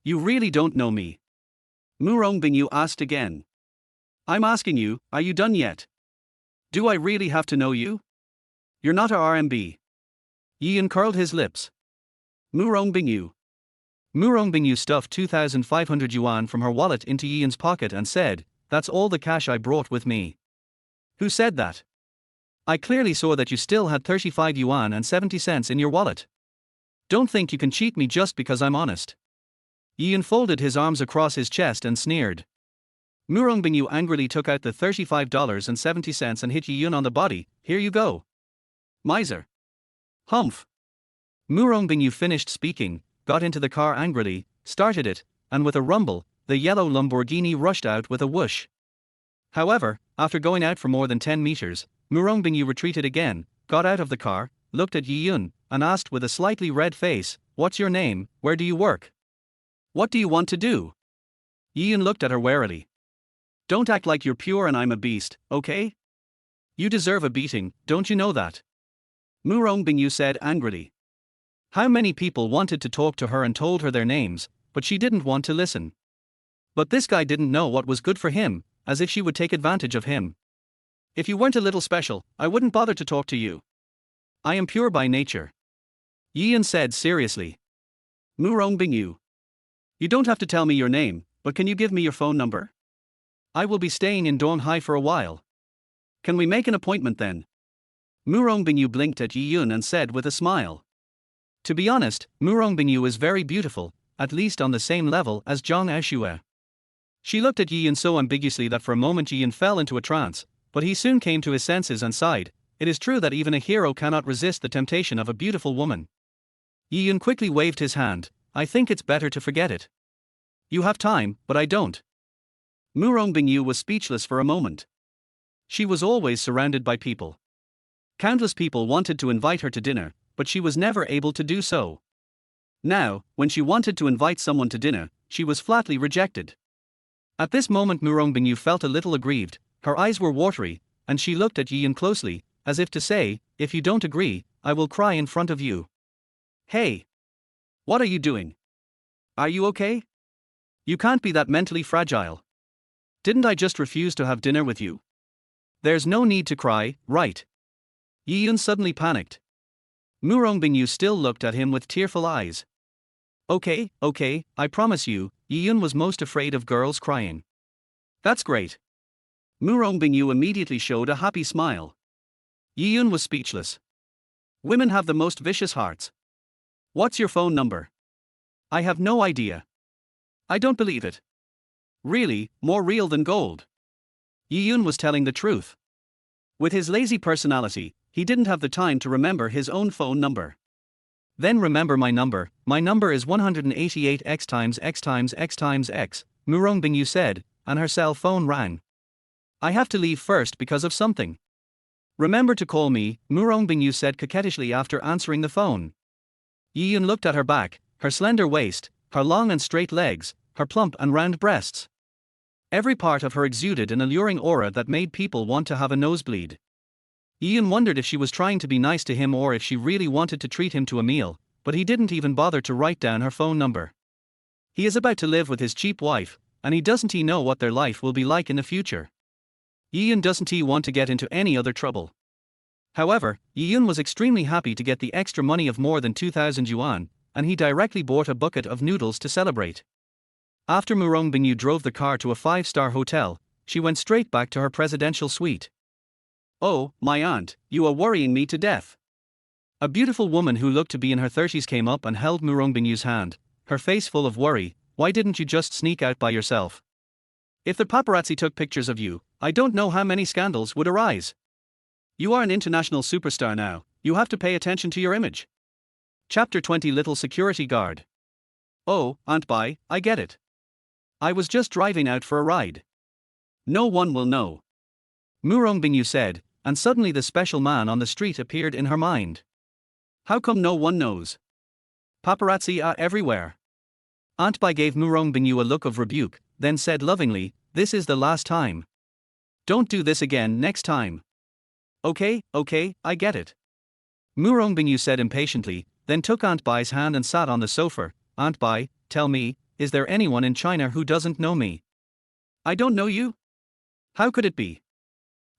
"You really don't know me?" Murong Bingu asked again. "I'm asking you, are you done yet? Do I really have to know you? You're not a RMB. Ian curled his lips. Murong Bingu. Murong Bingu stuffed 2,500 yuan from her wallet into Ian's pocket and said, "That's all the cash I brought with me." "Who said that? I clearly saw that you still had 35 yuan and 70 cents in your wallet. Don't think you can cheat me just because I'm honest." Ian folded his arms across his chest and sneered. Murong Bingu angrily took out the $35.70 and hit Ian on the body. "Here you go. Miser." "Humph." Murong Bingu finished speaking, got into the car angrily, started it, and with a rumble, the yellow Lamborghini rushed out with a whoosh. However, after going out for more than 10 meters, Murong Bingu retreated again, got out of the car, looked at Yiyun, and asked with a slightly red face, "What's your name, where do you work? What do you want to do?" Yiyun looked at her warily. "Don't act like you're pure and I'm a beast, okay? You deserve a beating, don't you know that?" Murong Bingu said angrily. How many people wanted to talk to her and told her their names, but she didn't want to listen. But this guy didn't know what was good for him, as if she would take advantage of him. "If you weren't a little special, I wouldn't bother to talk to you. I am pure by nature," Yian said seriously. Murong Bingu. "You don't have to tell me your name, but can you give me your phone number? I will be staying in Donghai for a while. Can we make an appointment then?" Murong Bingu blinked at Yiyun and said with a smile. To be honest, Murong Bingu is very beautiful, at least on the same level as Zhang Aoxue. She looked at Yiyun so ambiguously that for a moment Yiyun fell into a trance, but he soon came to his senses and sighed. It is true that even a hero cannot resist the temptation of a beautiful woman. Yiyun quickly waved his hand. "I think it's better to forget it. You have time, but I don't." Murong Bingu was speechless for a moment. She was always surrounded by people. Countless people wanted to invite her to dinner, but she was never able to do so. Now, when she wanted to invite someone to dinner, she was flatly rejected. At this moment Murong Bingu felt a little aggrieved, her eyes were watery, and she looked at Yiyun closely, as if to say, "If you don't agree, I will cry in front of you." "Hey! What are you doing? Are you okay? You can't be that mentally fragile. Didn't I just refuse to have dinner with you? There's no need to cry, right?" Yiyun suddenly panicked. Murong Bingu still looked at him with tearful eyes. Okay, I promise you," Yiyun was most afraid of girls crying. "That's great." Murong Bingu immediately showed a happy smile. Yiyun was speechless. Women have the most vicious hearts. "What's your phone number?" "I have no idea." "I don't believe it." "Really, more real than gold." Yiyun was telling the truth. With his lazy personality, he didn't have the time to remember his own phone number. "Then remember my number is 188x times x times x times x, Murong Bingu said, and her cell phone rang. "I have to leave first because of something. Remember to call me," Murong Bingu said coquettishly after answering the phone. Yiyun looked at her back, her slender waist, her long and straight legs, her plump and round breasts. Every part of her exuded an alluring aura that made people want to have a nosebleed. Yiyun wondered if she was trying to be nice to him or if she really wanted to treat him to a meal, but he didn't even bother to write down her phone number. He is about to live with his cheap wife, and he doesn't know what their life will be like in the future. Yiyun doesn't want to get into any other trouble. However, Yiyun was extremely happy to get the extra money of more than 2,000 yuan, and he directly bought a bucket of noodles to celebrate. After Murong Bingu drove the car to a 5-star hotel, she went straight back to her presidential suite. "Oh, my aunt, you are worrying me to death. A beautiful woman who looked to be in her 30s came up and held Bingu's hand, her face full of worry. Why didn't you just sneak out by yourself? If the paparazzi took pictures of you, I don't know how many scandals would arise. You are an international superstar now, you have to pay attention to your image. Chapter 20 Little Security Guard. Oh, Aunt Bai, I get it. I was just driving out for a ride. No one will know. Bingu said, and suddenly the special man on the street appeared in her mind. How come no one knows? Paparazzi are everywhere. Aunt Bai gave Bingu a look of rebuke, then said lovingly, this is the last time. Don't do this again next time. Okay, I get it. Bingu said impatiently, then took Aunt Bai's hand and sat on the sofa. Aunt Bai, tell me, is there anyone in China who doesn't know me? I don't know you? How could it be?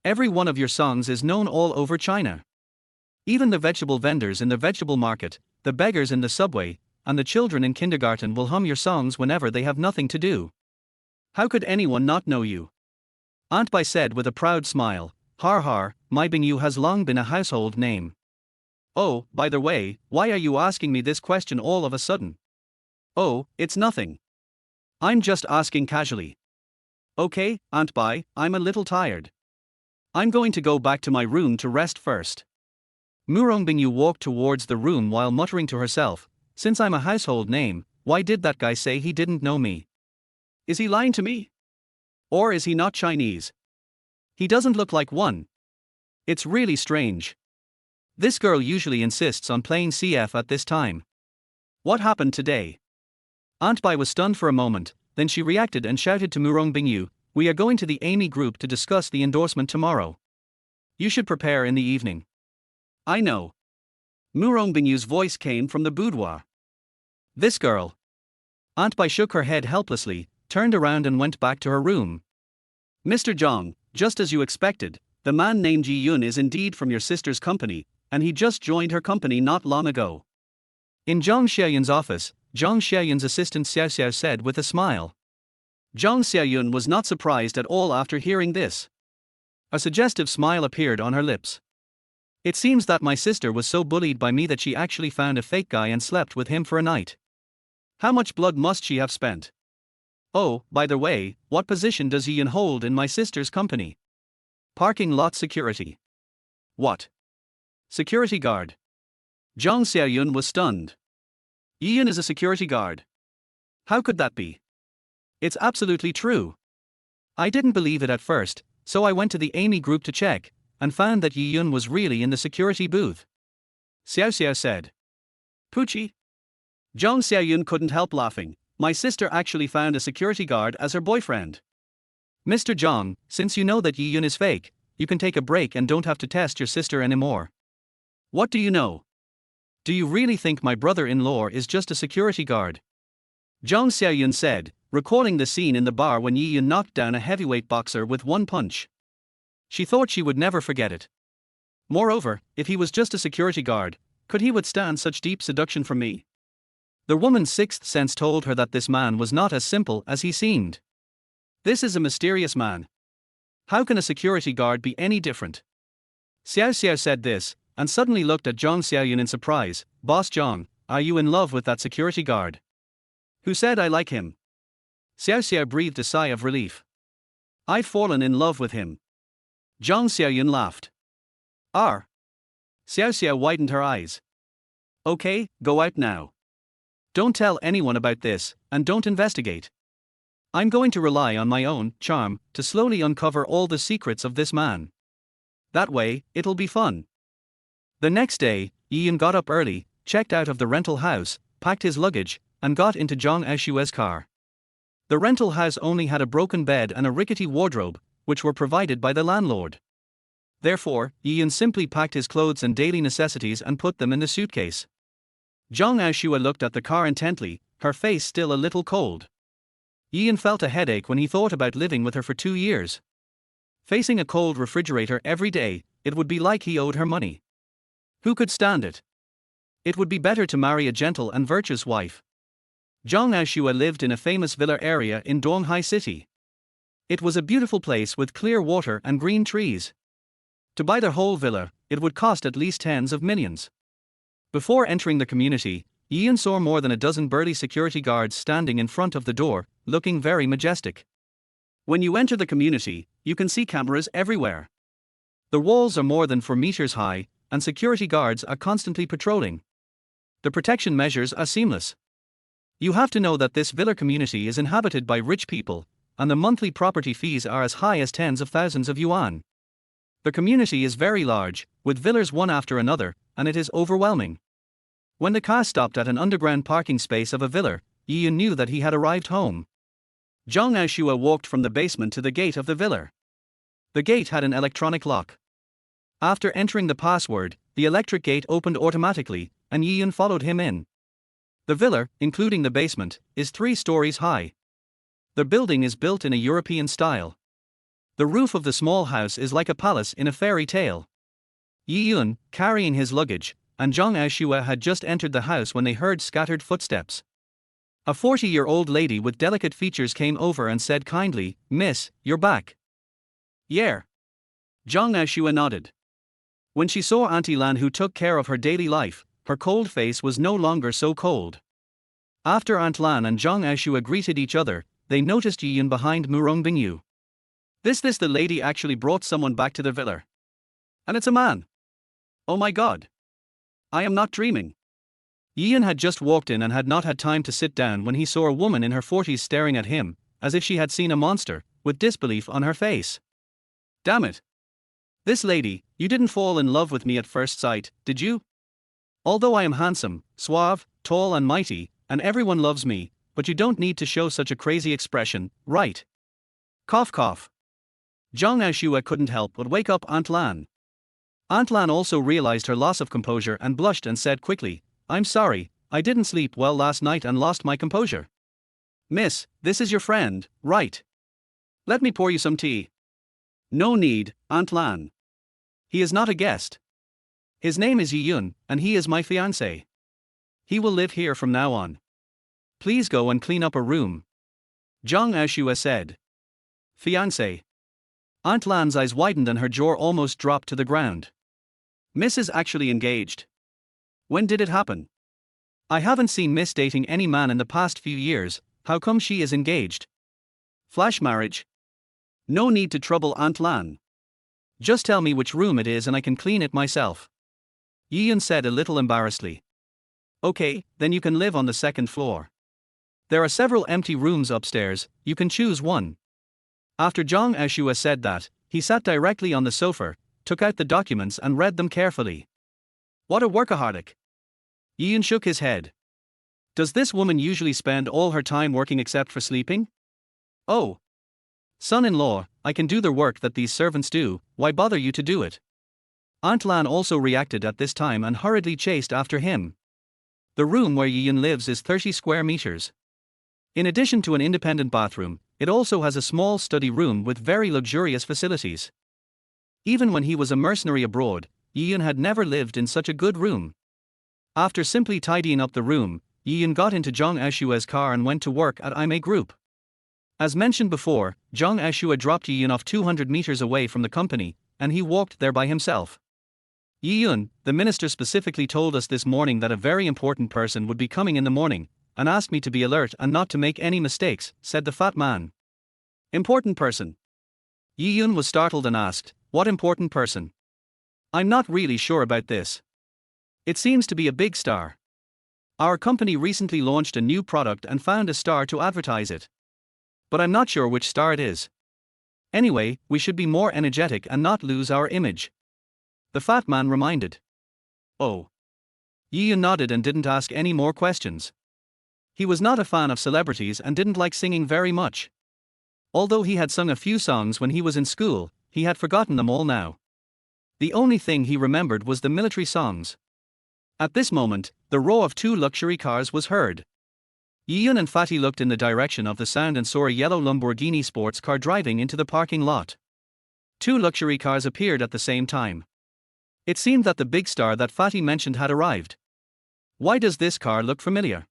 Every one of your songs is known all over China. Even the vegetable vendors in the vegetable market, the beggars in the subway, and the children in kindergarten will hum your songs whenever they have nothing to do. How could anyone not know you? Aunt Bai said with a proud smile, har har, my Bingu has long been a household name. Oh, by the way, why are you asking me this question all of a sudden? Oh, it's nothing. I'm just asking casually. Okay, Aunt Bai, I'm a little tired. I'm going to go back to my room to rest first. Bingu walked towards the room while muttering to herself, since I'm a household name, why did that guy say he didn't know me? Is he lying to me? Or is he not Chinese? He doesn't look like one. It's really strange. This girl usually insists on playing CF at this time. What happened today? Aunt Bai was stunned for a moment, then she reacted and shouted to Bingu, we are going to the Amy group to discuss the endorsement tomorrow. You should prepare in the evening. I know. Bingu's voice came from the boudoir. This girl. Aunt Bai shook her head helplessly, turned around and went back to her room. Mr. Zhang, just as you expected, the man named Yi Yun is indeed from your sister's company, and he just joined her company not long ago. In Zhang Xiaoyun's office, Zhang Xiaoyun's assistant Xiao Xiao said with a smile. Zhang Xiaoyun was not surprised at all after hearing this. A suggestive smile appeared on her lips. It seems that my sister was so bullied by me that she actually found a fake guy and slept with him for a night. How much blood must she have spent? Oh, by the way, what position does Yi Yun hold in my sister's company? Parking lot security. What? Security guard. Zhang Xiaoyun was stunned. Yi Yun is a security guard. How could that be? It's absolutely true. I didn't believe it at first, so I went to the Amy group to check, and found that Yi Yun was really in the security booth. Xiao Xiao said. Poochie? Zhang Xiaoyun couldn't help laughing. My sister actually found a security guard as her boyfriend. Mr. Zhang, since you know that Yi Yun is fake, you can take a break and don't have to test your sister anymore. What do you know? Do you really think my brother-in-law is just a security guard? Zhang Xiaoyun said, recalling the scene in the bar when Yi Yun knocked down a heavyweight boxer with one punch. She thought she would never forget it. Moreover, if he was just a security guard, could he withstand such deep seduction from me? The woman's sixth sense told her that this man was not as simple as he seemed. This is a mysterious man. How can a security guard be any different? Xiao Xiao said this, and suddenly looked at Zhang Xiaoyun in surprise. Boss Zhang, are you in love with that security guard? Who said I like him? Xiao Xiao breathed a sigh of relief. I've fallen in love with him. Zhang Xiaoyun laughed. Xiao Xiao widened her eyes. Okay, go out now. Don't tell anyone about this, and don't investigate. I'm going to rely on my own charm to slowly uncover all the secrets of this man. That way, it'll be fun. The next day, Yi Yun got up early, checked out of the rental house, packed his luggage, and got into Zhang Aoxue's car. The rental house only had a broken bed and a rickety wardrobe, which were provided by the landlord. Therefore, Yi Yun simply packed his clothes and daily necessities and put them in the suitcase. Zhang Aoxue looked at the car intently, her face still a little cold. Yi Yun felt a headache when he thought about living with her for 2 years. Facing a cold refrigerator every day, it would be like he owed her money. Who could stand it? It would be better to marry a gentle and virtuous wife. Zhang Aoxue lived in a famous villa area in Donghai City. It was a beautiful place with clear water and green trees. To buy their whole villa, it would cost at least tens of millions. Before entering the community, Ian saw more than a dozen burly security guards standing in front of the door, looking very majestic. When you enter the community, you can see cameras everywhere. The walls are more than 4 meters high, and security guards are constantly patrolling. The protection measures are seamless. You have to know that this villa community is inhabited by rich people, and the monthly property fees are as high as tens of thousands of yuan. The community is very large, with villas one after another, and it is overwhelming. When the car stopped at an underground parking space of a villa, Ian knew that he had arrived home. Zhang Aoxue walked from the basement to the gate of the villa. The gate had an electronic lock. After entering the password, the electric gate opened automatically, and Ian followed him in. The villa, including the basement, is 3 stories high. The building is built in a European style. The roof of the small house is like a palace in a fairy tale. Ian, carrying his luggage, and Zhang Aoxue had just entered the house when they heard scattered footsteps. A 40-year-old lady with delicate features came over and said kindly, "Miss, you're back." "Yeah." Zhang Aoxue nodded. When she saw Auntie Lan, who took care of her daily life, her cold face was no longer so cold. After Aunt Lan and Zhang Aoxue greeted each other, they noticed Ian behind Murong Bingu. This the lady actually brought someone back to the villa. And it's a man. Oh my god. I am not dreaming. Ian had just walked in and had not had time to sit down when he saw a woman in her 40s staring at him, as if she had seen a monster, with disbelief on her face. Damn it. This lady, you didn't fall in love with me at first sight, did you? Although I am handsome, suave, tall and mighty, and everyone loves me, but you don't need to show such a crazy expression, right? Cough cough. Zhang Aoxue couldn't help but wake up Aunt Lan. Aunt Lan also realized her loss of composure and blushed and said quickly, "I'm sorry, I didn't sleep well last night and lost my composure." "Miss, this is your friend, right? Let me pour you some tea." "No need, Aunt Lan. He is not a guest. His name is Yiyun, and he is my fiancé. He will live here from now on. Please go and clean up a room." Zhang Aoxue said. "Fiancé." Aunt Lan's eyes widened and her jaw almost dropped to the ground. "Miss is actually engaged. When did it happen? I haven't seen Miss dating any man in the past few years, how come she is engaged? Flash marriage? No need to trouble Aunt Lan. Just tell me which room it is and I can clean it myself." Ian said a little embarrassedly. "Okay, then you can live on the 2nd floor. There are several empty rooms upstairs, you can choose one." After Zhang Aoxue said that, he sat directly on the sofa, took out the documents and read them carefully. What a workaholic. Ian shook his head. Does this woman usually spend all her time working except for sleeping? Oh. Son-in-law, I can do the work that these servants do, why bother you to do it? Aunt Lan also reacted at this time and hurriedly chased after him. The room where Ian lives is 30 square meters. In addition to an independent bathroom, it also has a small study room with very luxurious facilities. Even when he was a mercenary abroad, Ian had never lived in such a good room. After simply tidying up the room, Ian got into Zhang Aoxue's car and went to work at Aoxue Group. As mentioned before, Zhang Aoxue dropped Ian off 200 meters away from the company, and he walked there by himself. "Ian, the minister specifically told us this morning that a very important person would be coming in the morning, and asked me to be alert and not to make any mistakes," said the fat man. "Important person?" Ian was startled and asked, "What important person? I'm not really sure about this. It seems to be a big star. Our company recently launched a new product and found a star to advertise it. But I'm not sure which star it is. Anyway, we should be more energetic and not lose our image," the fat man reminded. Oh. Ian nodded and didn't ask any more questions. He was not a fan of celebrities and didn't like singing very much. Although he had sung a few songs when he was in school, he had forgotten them all now. The only thing he remembered was the military songs. At this moment, the roar of 2 luxury cars was heard. Ian and Fatty looked in the direction of the sound and saw a yellow Lamborghini sports car driving into the parking lot. 2 luxury cars appeared at the same time. It seemed that the big star that Fatty mentioned had arrived. Why does this car look familiar?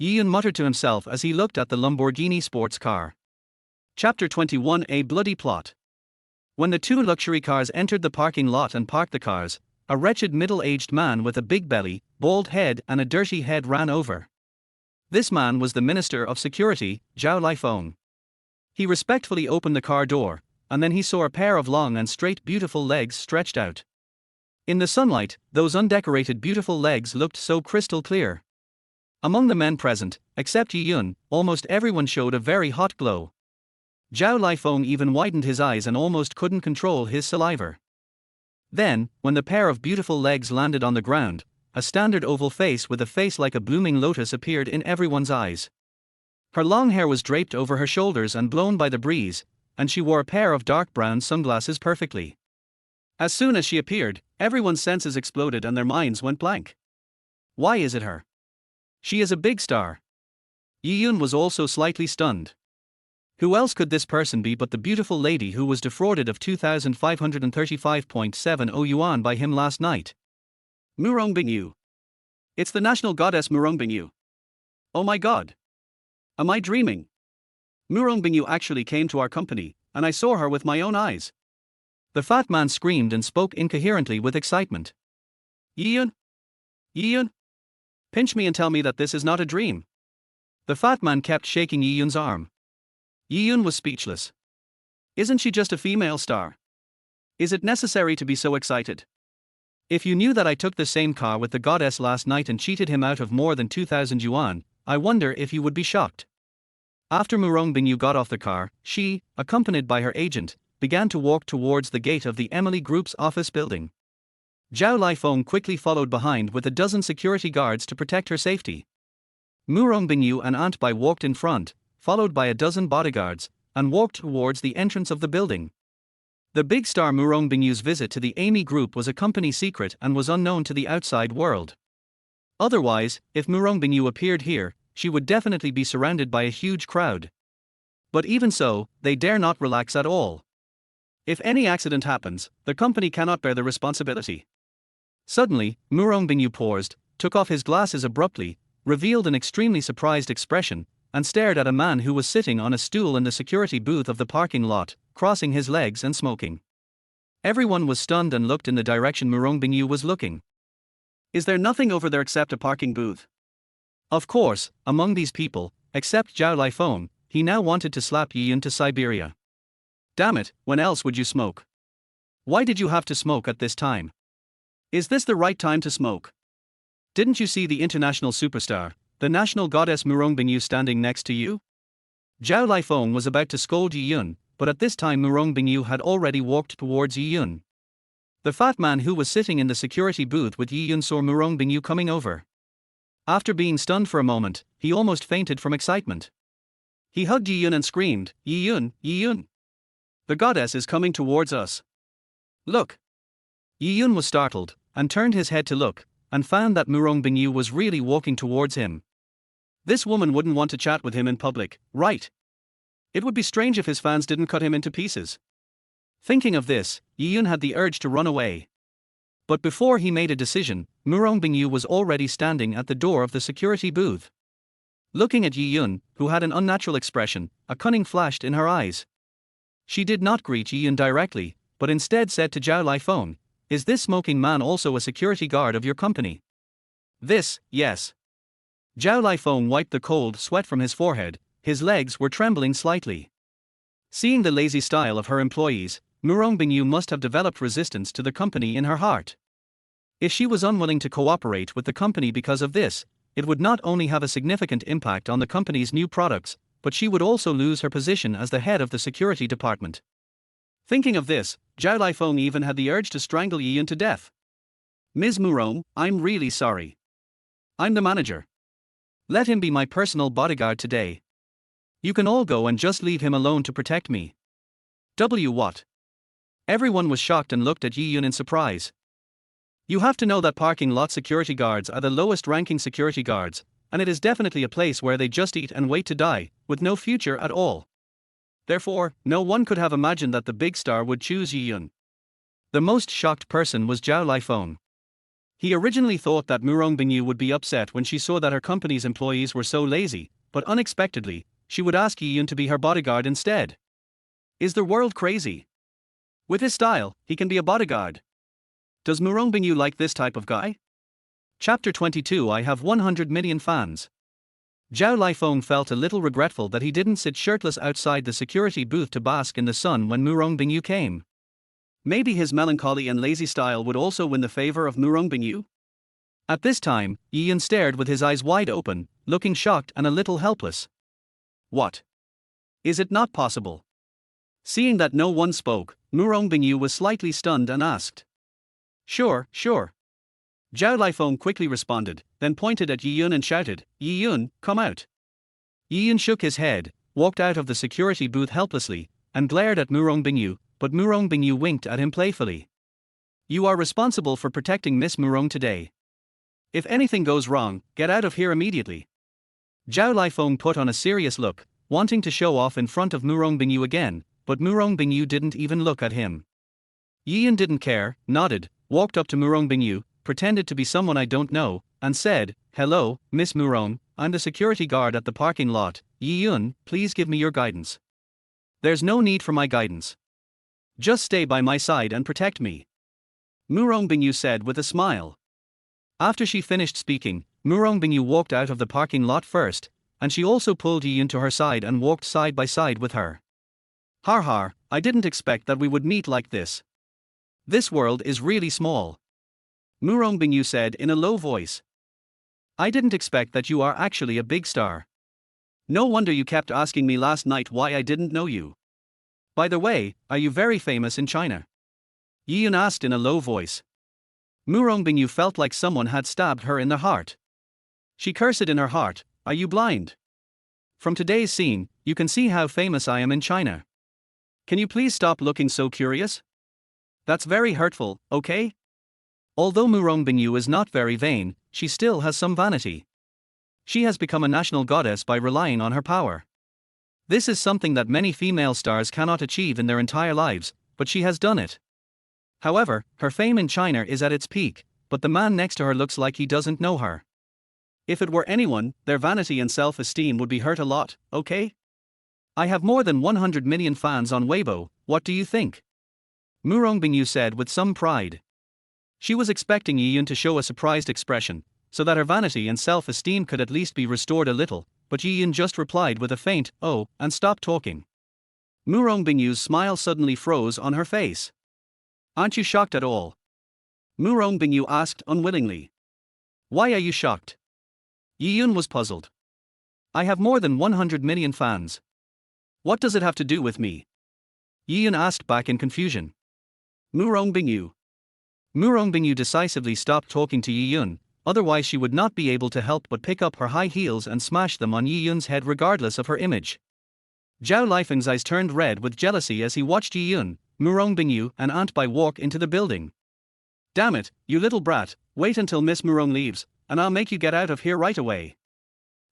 Ian muttered to himself as he looked at the Lamborghini sports car. Chapter 21: A Bloody Plot. When the 2 luxury cars entered the parking lot and parked the cars, a wretched middle-aged man with a big belly, bald head and a dirty head ran over. This man was the Minister of Security, Zhao Lifeng. He respectfully opened the car door, and then he saw a pair of long and straight beautiful legs stretched out. In the sunlight, those undecorated beautiful legs looked so crystal clear. Among the men present, except Yi Yun, almost everyone showed a very hot glow. Zhao Lifeng even widened his eyes and almost couldn't control his saliva. Then, when the pair of beautiful legs landed on the ground, a standard oval face with a face like a blooming lotus appeared in everyone's eyes. Her long hair was draped over her shoulders and blown by the breeze, and she wore a pair of dark brown sunglasses perfectly. As soon as she appeared, everyone's senses exploded and their minds went blank. Why is it her? She is a big star. Yi Yun was also slightly stunned. Who else could this person be but the beautiful lady who was defrauded of 2,535.70 yuan by him last night? Bingu. It's the national goddess Bingu. Oh my god. Am I dreaming? Bingu actually came to our company, and I saw her with my own eyes. The fat man screamed and spoke incoherently with excitement. Yi Yun? Yi Yun? Pinch me and tell me that this is not a dream. The fat man kept shaking Yi Yun's arm. Yi Yun was speechless. Isn't she just a female star? Is it necessary to be so excited? If you knew that I took the same car with the goddess last night and cheated him out of more than 2,000 yuan, I wonder if you would be shocked. After Bingu got off the car, she, accompanied by her agent, began to walk towards the gate of the Emily Group's office building. Zhao Lifeng quickly followed behind with a dozen security guards to protect her safety. Bingu and Aunt Bai walked in front, followed by a dozen bodyguards, and walked towards the entrance of the building. The big star Bingu's visit to the Amy Group was a company secret and was unknown to the outside world. Otherwise, if Bingu appeared here, she would definitely be surrounded by a huge crowd. But even so, they dare not relax at all. If any accident happens, the company cannot bear the responsibility. Suddenly, Bingu paused, took off his glasses abruptly, revealed an extremely surprised expression, and stared at a man who was sitting on a stool in the security booth of the parking lot, crossing his legs and smoking. Everyone was stunned and looked in the direction Bingu was looking. Is there nothing over there except a parking booth? Of course, among these people, except Zhao Lifeng, he now wanted to slap Yi Yun to Siberia. Damn it, when else would you smoke? Why did you have to smoke at this time? Is this the right time to smoke? Didn't you see the international superstar, the national goddess Bingu standing next to you? Zhao Lifeng was about to scold Yi Yun, but at this time Bingu had already walked towards Yi Yun. The fat man who was sitting in the security booth with Yi Yun saw Bingu coming over. After being stunned for a moment, he almost fainted from excitement. He hugged Yi Yun and screamed, Yi Yun, Yi Yun. The goddess is coming towards us. Look. Yi Yun was startled, and turned his head to look, and found that Bingu was really walking towards him. This woman wouldn't want to chat with him in public, right? It would be strange if his fans didn't cut him into pieces. Thinking of this, Yi Yun had the urge to run away. But before he made a decision, Bingu was already standing at the door of the security booth. Looking at Yi Yun, who had an unnatural expression, a cunning flashed in her eyes. She did not greet Yi Yun directly, but instead said to Zhao Lifeng, "Is this smoking man also a security guard of your company?" This, yes. Zhao Lifeng wiped the cold sweat from his forehead, his legs were trembling slightly. Seeing the lazy style of her employees, Bingu must have developed resistance to the company in her heart. If she was unwilling to cooperate with the company because of this, it would not only have a significant impact on the company's new products, but she would also lose her position as the head of the security department. Thinking of this, Zhao Lifeng even had the urge to strangle Yi Yun to death. Ms. Murong, I'm really sorry. I'm the manager. Let him be my personal bodyguard today. You can all go and just leave him alone to protect me. What? Everyone was shocked and looked at Yi Yun in surprise. You have to know that parking lot security guards are the lowest ranking security guards, and it is definitely a place where they just eat and wait to die, with no future at all. Therefore, no one could have imagined that the big star would choose Yi Yun. The most shocked person was Zhao Lifeng. He originally thought that Bingu would be upset when she saw that her company's employees were so lazy, but unexpectedly, she would ask Yi Yun to be her bodyguard instead. Is the world crazy? With his style, he can be a bodyguard. Does Bingu like this type of guy? Chapter 22. I have 100 million fans. Zhao Lifeng felt a little regretful that he didn't sit shirtless outside the security booth to bask in the sun when Murong Bingu came. Maybe his melancholy and lazy style would also win the favor of Murong Bingu? At this time, Yi Yun stared with his eyes wide open, looking shocked and a little helpless. What? Is it not possible? Seeing that no one spoke, Murong Bingu was slightly stunned and asked. Sure. Zhao Lifeng quickly responded, then pointed at Yi Yun and shouted, Yi Yun, come out. Yi Yun shook his head, walked out of the security booth helplessly, and glared at Murong Bingu, but Murong Bingu winked at him playfully. You are responsible for protecting Miss Murong today. If anything goes wrong, get out of here immediately. Zhao Lifeng put on a serious look, wanting to show off in front of Murong Bingu again, but Murong Bingu didn't even look at him. Yi Yun didn't care, nodded, walked up to Murong Bingu, pretended to be someone I don't know, and said, Hello, Miss Murong, I'm the security guard at the parking lot. Yi Yun, please give me your guidance. There's no need for my guidance. Just stay by my side and protect me. Murong Bingu said with a smile. After she finished speaking, Murong Bingu walked out of the parking lot first, and she also pulled Yi Yun to her side and walked side by side with her. Har, I didn't expect that we would meet like this. This world is really small. Murong Bingu said in a low voice. I didn't expect that you are actually a big star. No wonder you kept asking me last night why I didn't know you. By the way, are you very famous in China? Yi Yun asked in a low voice. Murong Bingu felt like someone had stabbed her in the heart. She cursed in her heart, are you blind? From today's scene, you can see how famous I am in China. Can you please stop looking so curious? That's very hurtful, okay? Although Murong Bingu is not very vain, she still has some vanity. She has become a national goddess by relying on her power. This is something that many female stars cannot achieve in their entire lives, but she has done it. However, her fame in China is at its peak, but the man next to her looks like he doesn't know her. If it were anyone, their vanity and self-esteem would be hurt a lot, okay? I have more than 100 million fans on Weibo, what do you think? Murong Bingu said with some pride. She was expecting Yi Yun to show a surprised expression, so that her vanity and self-esteem could at least be restored a little, but Yi Yun just replied with a faint, oh, and stopped talking. Murong Bingu's smile suddenly froze on her face. Aren't you shocked at all? Murong Bingu asked unwillingly. Why are you shocked? Yi Yun was puzzled. I have more than 100 million fans. What does it have to do with me? Yi Yun asked back in confusion. Murong Bingu decisively stopped talking to Yi Yun, otherwise she would not be able to help but pick up her high heels and smash them on Yi Yun's head regardless of her image. Zhao Lifeng's eyes turned red with jealousy as he watched Yi Yun, Murong Bingu and Aunt Bai walk into the building. Damn it, you little brat, wait until Miss Murong leaves, and I'll make you get out of here right away.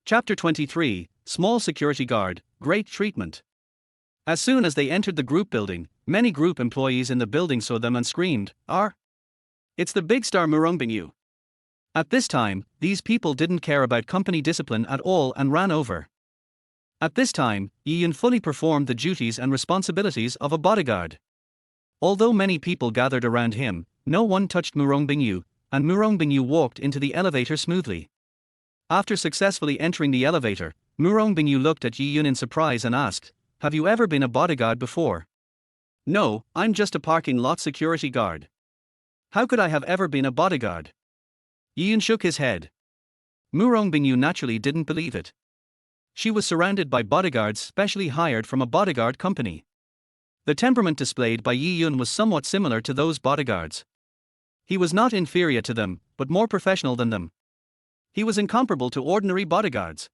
Chapter 23, Small Security Guard, Great Treatment. As soon as they entered the group building, many group employees in the building saw them and screamed, It's the big star Murong Bingu. At this time, these people didn't care about company discipline at all and ran over. At this time, Yi Yun fully performed the duties and responsibilities of a bodyguard. Although many people gathered around him, no one touched Murong Bingu, and Murong Bingu walked into the elevator smoothly. After successfully entering the elevator, Murong Bingu looked at Yi Yun in surprise and asked, Have you ever been a bodyguard before? No, I'm just a parking lot security guard. How could I have ever been a bodyguard? Yi Yun shook his head. Murong Bingu naturally didn't believe it. She was surrounded by bodyguards specially hired from a bodyguard company. The temperament displayed by Yi Yun was somewhat similar to those bodyguards. He was not inferior to them, but more professional than them. He was incomparable to ordinary bodyguards.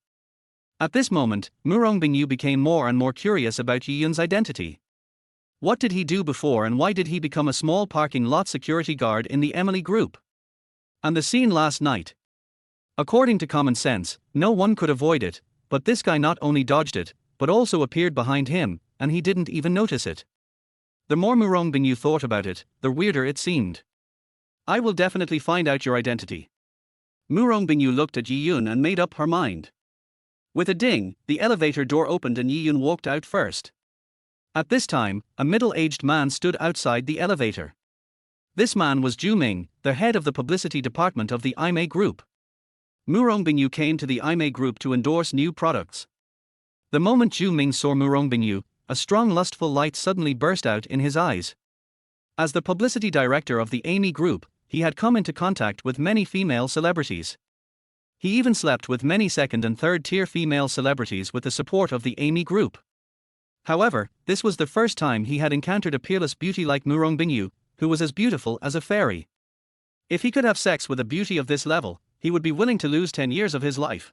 At this moment, Murong Bingu became more and more curious about Yi Yun's identity. What did he do before and why did he become a small parking lot security guard in the Emily group? And the scene last night. According to common sense, no one could avoid it, but this guy not only dodged it, but also appeared behind him, and he didn't even notice it. The more Murong Bingu thought about it, the weirder it seemed. I will definitely find out your identity. Murong Bingu looked at Yi Yun and made up her mind. With a ding, the elevator door opened and Yi Yun walked out first. At this time, a middle-aged man stood outside the elevator. This man was Zhu Ming, the head of the publicity department of the Aimei Group. Murong Bingu came to the Aimei Group to endorse new products. The moment Zhu Ming saw Murong Bingu, a strong lustful light suddenly burst out in his eyes. As the publicity director of the Aimei Group, he had come into contact with many female celebrities. He even slept with many second and third tier female celebrities with the support of the Aimei Group. However, this was the first time he had encountered a peerless beauty like Murong Bingu, who was as beautiful as a fairy. If he could have sex with a beauty of this level, he would be willing to lose 10 years of his life.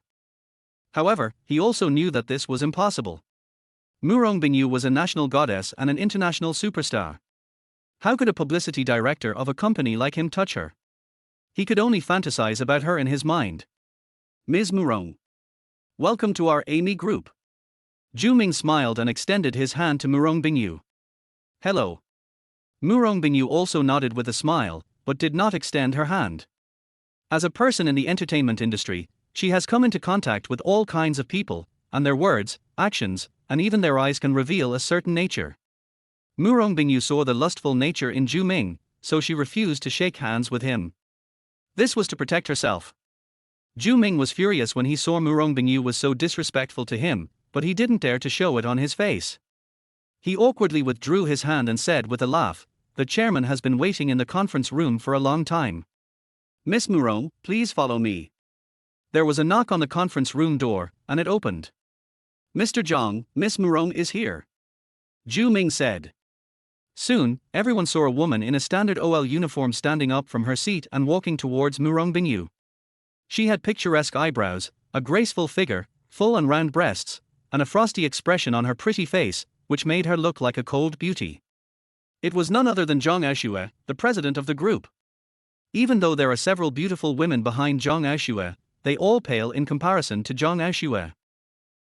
However, he also knew that this was impossible. Murong Bingu was a national goddess and an international superstar. How could a publicity director of a company like him touch her? He could only fantasize about her in his mind. Ms. Murong, welcome to our Aimei Group. Zhu Ming smiled and extended his hand to Murong Bingu. Hello. Murong Bingu also nodded with a smile, but did not extend her hand. As a person in the entertainment industry, she has come into contact with all kinds of people, and their words, actions, and even their eyes can reveal a certain nature. Murong Bingu saw the lustful nature in Zhu Ming, so she refused to shake hands with him. This was to protect herself. Zhu Ming was furious when he saw Murong Bingu was so disrespectful to him, but he didn't dare to show it on his face. He awkwardly withdrew his hand and said with a laugh, "The chairman has been waiting in the conference room for a long time. Miss Murong, please follow me." There was a knock on the conference room door, and it opened. "Mr. Zhang, Miss Murong is here," Zhu Ming said. Soon, everyone saw a woman in a standard OL uniform standing up from her seat and walking towards Murong Bingu. She had picturesque eyebrows, a graceful figure, full and round breasts, and a frosty expression on her pretty face, which made her look like a cold beauty. It was none other than Aoxue, the president of the group. Even though there are several beautiful women behind Aoxue, they all pale in comparison to Aoxue.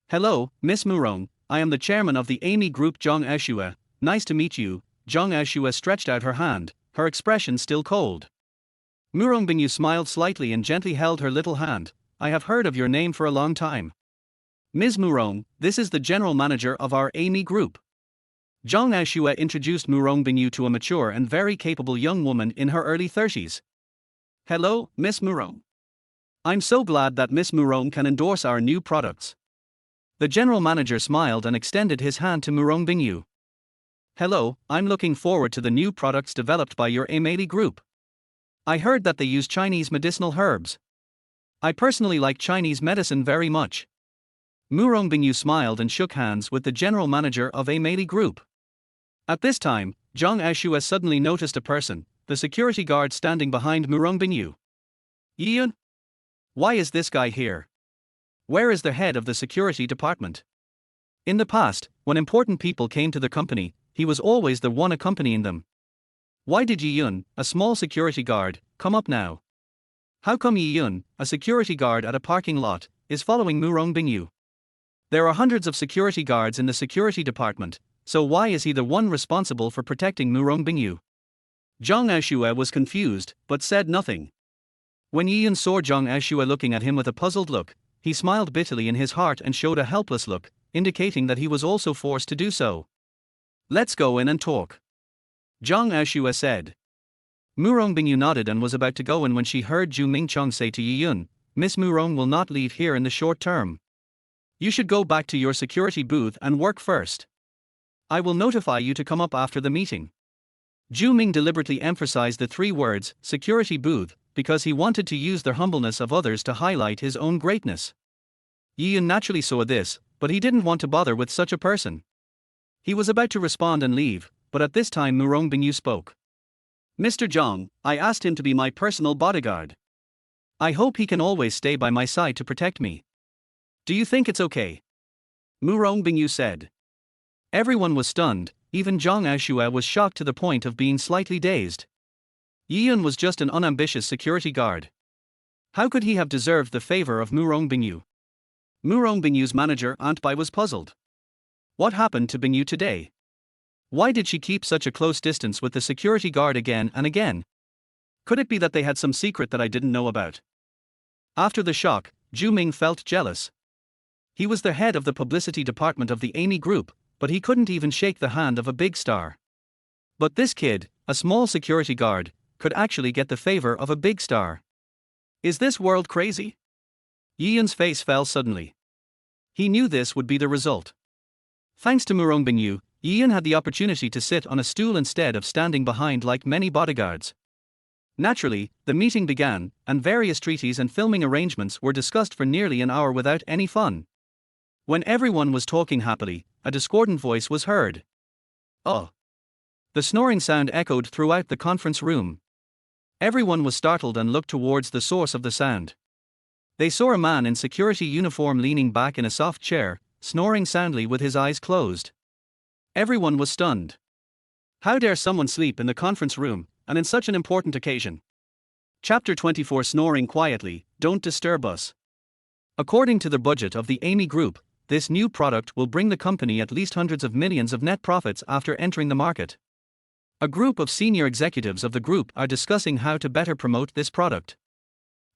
"Hello, Miss Murong, I am the chairman of the Aimei Group Aoxue, nice to meet you." Aoxue stretched out her hand, her expression still cold. Murong Bingu smiled slightly and gently held her little hand. "I have heard of your name for a long time. Ms. Murong, this is the general manager of our Aimei Group." Aoxue introduced Murong Bingu to a mature and very capable young woman in her early 30s. "Hello, Miss Murong. I'm so glad that Miss Murong can endorse our new products." The general manager smiled and extended his hand to Murong Bingu. "Hello, I'm looking forward to the new products developed by your Aimei Group. I heard that they use Chinese medicinal herbs. I personally like Chinese medicine very much." Murong Bingu smiled and shook hands with the general manager of Aimei Group. At this time, Aoxue suddenly noticed a person, the security guard standing behind Murong Bingu. "Yiyun? Why is this guy here? Where is the head of the security department?" In the past, when important people came to the company, he was always the one accompanying them. Why did Yiyun, a small security guard, come up now? How come Yiyun, a security guard at a parking lot, is following Murong Bingu? There are hundreds of security guards in the security department, so why is he the one responsible for protecting Murong Bingu? Aoxue was confused, but said nothing. When Yiyun saw Aoxue looking at him with a puzzled look, he smiled bitterly in his heart and showed a helpless look, indicating that he was also forced to do so. "Let's go in and talk," Aoxue said. Murong Bingu nodded and was about to go in when she heard Zhu Mingchong say to Yiyun, "Miss Murong will not leave here in the short term. You should go back to your security booth and work first. I will notify you to come up after the meeting." Zhu Ming deliberately emphasized the three words, security booth, because he wanted to use the humbleness of others to highlight his own greatness. Yiyun naturally saw this, but he didn't want to bother with such a person. He was about to respond and leave, but at this time Murong Bingu spoke. "Mr. Zhang, I asked him to be my personal bodyguard. I hope he can always stay by my side to protect me. Do you think it's okay?" Murong Bingu said. Everyone was stunned, even Aoxue was shocked to the point of being slightly dazed. Yiyun was just an unambitious security guard. How could he have deserved the favor of Murong Bingu? Murong Bingu's manager Aunt Bai was puzzled. What happened to Bingu today? Why did she keep such a close distance with the security guard again and again? Could it be that they had some secret that I didn't know about? After the shock, Zhu Ming felt jealous. He was the head of the publicity department of the Aimei Group, but he couldn't even shake the hand of a big star. But this kid, a small security guard, could actually get the favor of a big star. Is this world crazy? Yiyun's face fell suddenly. He knew this would be the result. Thanks to Bingu, Yiyun had the opportunity to sit on a stool instead of standing behind like many bodyguards. Naturally, the meeting began, and various treaties and filming arrangements were discussed for nearly an hour without any fun. When everyone was talking happily, a discordant voice was heard. Oh! The snoring sound echoed throughout the conference room. Everyone was startled and looked towards the source of the sound. They saw a man in security uniform leaning back in a soft chair, snoring soundly with his eyes closed. Everyone was stunned. How dare someone sleep in the conference room, and in such an important occasion? Chapter 24 Snoring Quietly, Don't Disturb Us. According to the budget of the Amy Group, this new product will bring the company at least hundreds of millions of net profits after entering the market. A group of senior executives of the group are discussing how to better promote this product.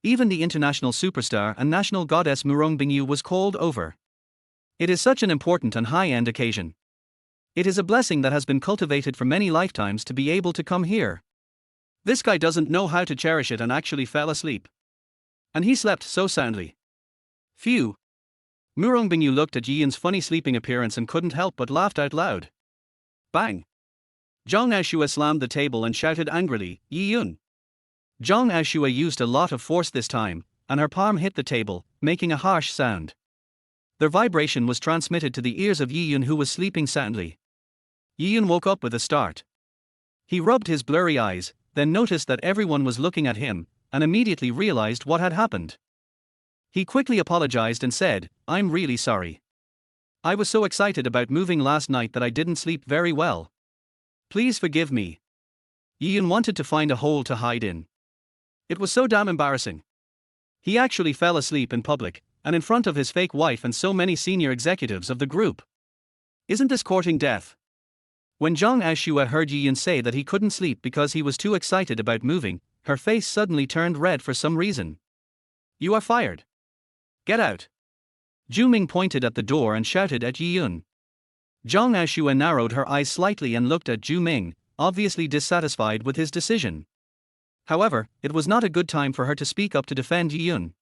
Even the international superstar and national goddess Bingu was called over. It is such an important and high-end occasion. It is a blessing that has been cultivated for many lifetimes to be able to come here. This guy doesn't know how to cherish it and actually fell asleep. And he slept so soundly. Phew. Bingu looked at Yiyun's funny sleeping appearance and couldn't help but laughed out loud. Bang! Aoxue slammed the table and shouted angrily, Yiyun! Aoxue used a lot of force this time, and her palm hit the table, making a harsh sound. Their vibration was transmitted to the ears of Yiyun, who was sleeping soundly. Yiyun woke up with a start. He rubbed his blurry eyes, then noticed that everyone was looking at him, and immediately realized what had happened. He quickly apologized and said, I'm really sorry. I was so excited about moving last night that I didn't sleep very well. Please forgive me. Yiyun wanted to find a hole to hide in. It was so damn embarrassing. He actually fell asleep in public, and in front of his fake wife and so many senior executives of the group. Isn't this courting death? When Aoxue heard Yiyun say that he couldn't sleep because he was too excited about moving, her face suddenly turned red for some reason. You are fired. Get out. Ming pointed at the door and shouted at Yiyun. Aoxue narrowed her eyes slightly and looked at Ming, obviously dissatisfied with his decision. However, it was not a good time for her to speak up to defend Yiyun.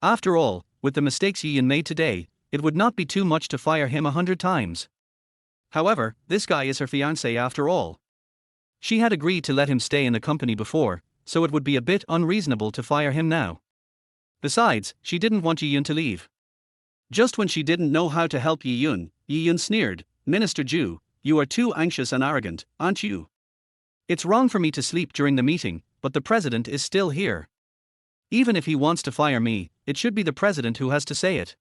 After all, with the mistakes Yiyun made today, it would not be too much to fire him 100 times. However, this guy is her fiancé after all. She had agreed to let him stay in the company before, so it would be a bit unreasonable to fire him now. Besides, she didn't want Yiyun to leave. Just when she didn't know how to help Yiyun, Yiyun sneered, Minister Ju, you are too anxious and arrogant, aren't you? It's wrong for me to sleep during the meeting, but the president is still here. Even if he wants to fire me, it should be the president who has to say it.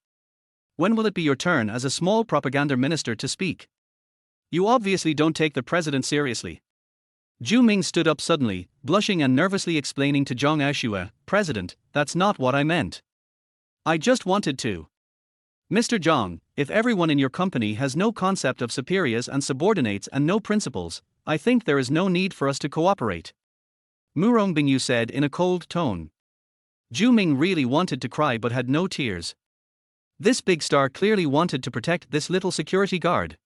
When will it be your turn as a small propaganda minister to speak? You obviously don't take the president seriously. Ming stood up suddenly, blushing and nervously explaining to Aoxue, President, that's not what I meant. I just wanted to. Mr. Zhang, if everyone in your company has no concept of superiors and subordinates and no principles, I think there is no need for us to cooperate. Bingu said in a cold tone. Ming really wanted to cry but had no tears. This big star clearly wanted to protect this little security guard.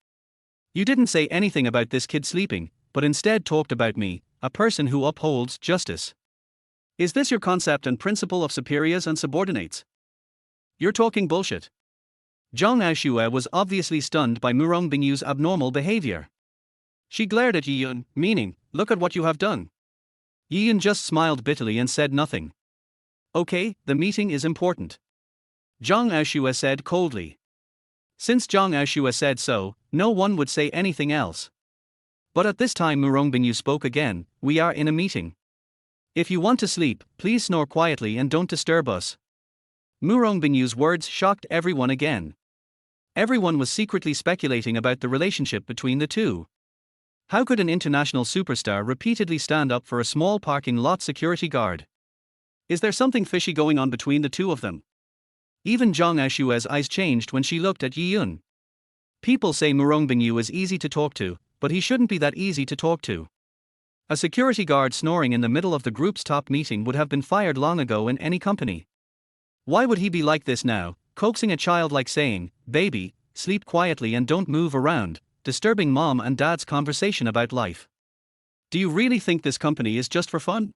You didn't say anything about this kid sleeping, but instead talked about me, a person who upholds justice. Is this your concept and principle of superiors and subordinates? You're talking bullshit. Aoxue was obviously stunned by Bingu's abnormal behavior. She glared at Yiyun, meaning, look at what you have done. Yiyun just smiled bitterly and said nothing. Okay, the meeting is important. Aoxue said coldly. Since Aoxue said so, no one would say anything else. But at this time Bingu spoke again, we are in a meeting. If you want to sleep, please snore quietly and don't disturb us. Bingu's words shocked everyone again. Everyone was secretly speculating about the relationship between the two. How could an international superstar repeatedly stand up for a small parking lot security guard? Is there something fishy going on between the two of them? Even Aoxue's eyes changed when she looked at Yiyun. People say Bingu is easy to talk to, but he shouldn't be that easy to talk to. A security guard snoring in the middle of the group's top meeting would have been fired long ago in any company. Why would he be like this now, coaxing a child like saying, baby, sleep quietly and don't move around, disturbing mom and dad's conversation about life? Do you really think this company is just for fun?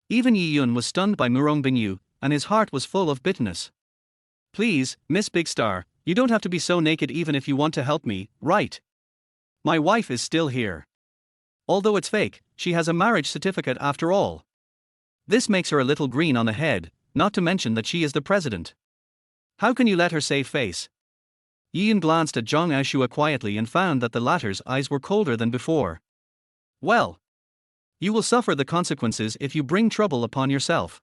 Even Yi Yun was stunned by Murong Bingyu, and his heart was full of bitterness. Please, Miss Big Star, you don't have to be so naked even if you want to help me, right? My wife is still here. Although it's fake, she has a marriage certificate after all. This makes her a little green on the head, not to mention that she is the president. How can you let her save face? Yi Yun glanced at Zhang Aoxue quietly and found that the latter's eyes were colder than before. Well, you will suffer the consequences if you bring trouble upon yourself.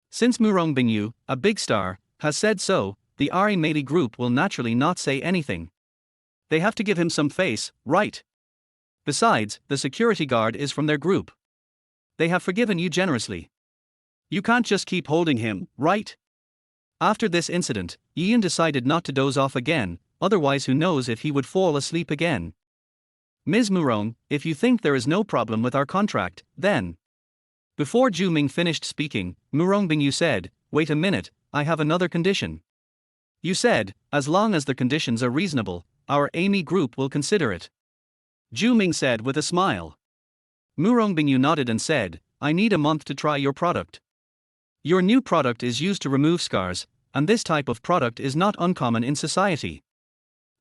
Since Murong Bingyu, a big star, has said so, the Ari Meili group will naturally not say anything. They have to give him some face, right? Besides, the security guard is from their group. They have forgiven you generously. You can't just keep holding him, right? After this incident, Yi Yun decided not to doze off again, otherwise who knows if he would fall asleep again. Ms. Murong, if you think there is no problem with our contract, then. Before Zhu Ming finished speaking, Murong Bingyu said, wait a minute, I have another condition. You said, as long as the conditions are reasonable, our Amy group will consider it. Zhu Ming said with a smile. Murong Bingyu nodded and said, I need a month to try your product. Your new product is used to remove scars, and this type of product is not uncommon in society.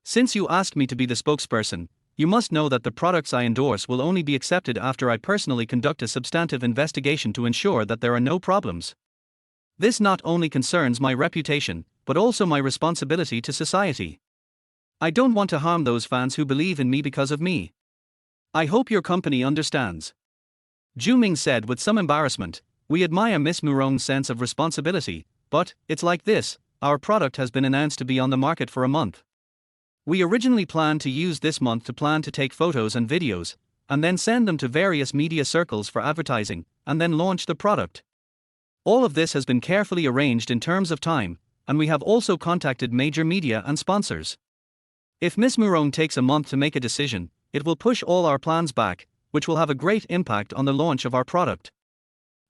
Since you asked me to be the spokesperson, you must know that the products I endorse will only be accepted after I personally conduct a substantive investigation to ensure that there are no problems. This not only concerns my reputation, but also my responsibility to society. I don't want to harm those fans who believe in me because of me. I hope your company understands. Zhu Ming said with some embarrassment, we admire Miss Murong's sense of responsibility, but, it's like this, our product has been announced to be on the market for a month. We originally planned to use this month to take photos and videos, and then send them to various media circles for advertising, and then launch the product. All of this has been carefully arranged in terms of time, and we have also contacted major media and sponsors. If Miss Murong takes a month to make a decision, it will push all our plans back, which will have a great impact on the launch of our product.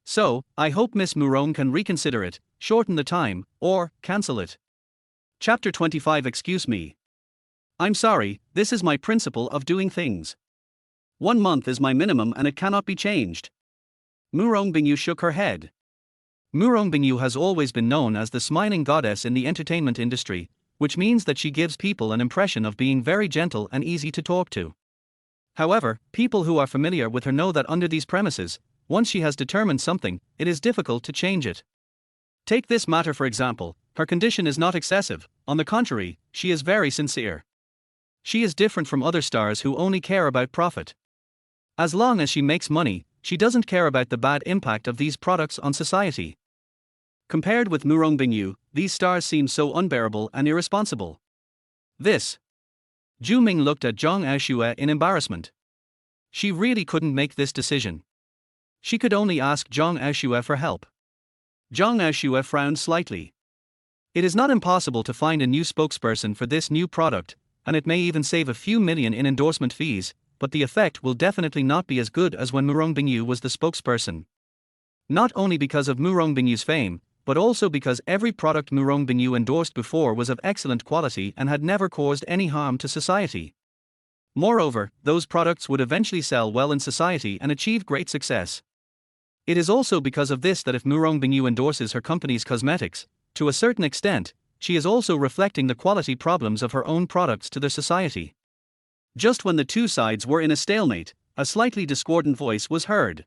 So, I hope Miss Murong can reconsider it, shorten the time, or cancel it. Chapter 25. Excuse me. I'm sorry, this is my principle of doing things. 1 month is my minimum and it cannot be changed. Murong Bingyu shook her head. Murong Bingyu has always been known as the smiling goddess in the entertainment industry, which means that she gives people an impression of being very gentle and easy to talk to. However, people who are familiar with her know that under these premises, once she has determined something, it is difficult to change it. Take this matter for example, her condition is not excessive, on the contrary, she is very sincere. She is different from other stars who only care about profit. As long as she makes money, she doesn't care about the bad impact of these products on society. Compared with Murong Bingyu, these stars seem so unbearable and irresponsible. This. Zhu Ming looked at Zhang Aoxue in embarrassment. She really couldn't make this decision. She could only ask Zhang Aoxue for help. Zhang Aoxue frowned slightly. It is not impossible to find a new spokesperson for this new product, and it may even save a few million in endorsement fees, but the effect will definitely not be as good as when Murong Bingyu was the spokesperson. Not only because of Murong Bingyu's fame, but also because every product Murong Bingyu endorsed before was of excellent quality and had never caused any harm to society. Moreover, those products would eventually sell well in society and achieve great success. It is also because of this that if Murong Bingyu endorses her company's cosmetics, to a certain extent, she is also reflecting the quality problems of her own products to the society. Just when the two sides were in a stalemate, a slightly discordant voice was heard.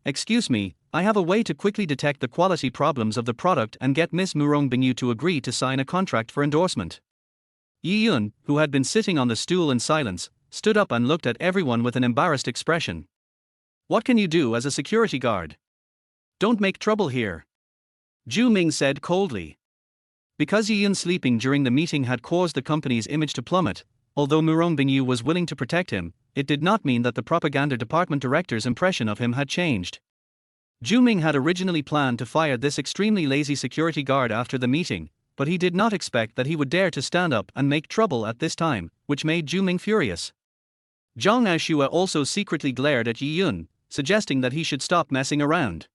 Excuse me, I have a way to quickly detect the quality problems of the product and get Miss Murong Bingyu to agree to sign a contract for endorsement. Yi Yun, who had been sitting on the stool in silence, stood up and looked at everyone with an embarrassed expression. What can you do as a security guard? Don't make trouble here. Zhu Ming said coldly. Because Yi Yun sleeping during the meeting had caused the company's image to plummet, although Murong Bingyu was willing to protect him, it did not mean that the propaganda department director's impression of him had changed. Zhu Ming had originally planned to fire this extremely lazy security guard after the meeting, but he did not expect that he would dare to stand up and make trouble at this time, which made Zhu Ming furious. Zhang Aoxue also secretly glared at Yi Yun, suggesting that he should stop messing around.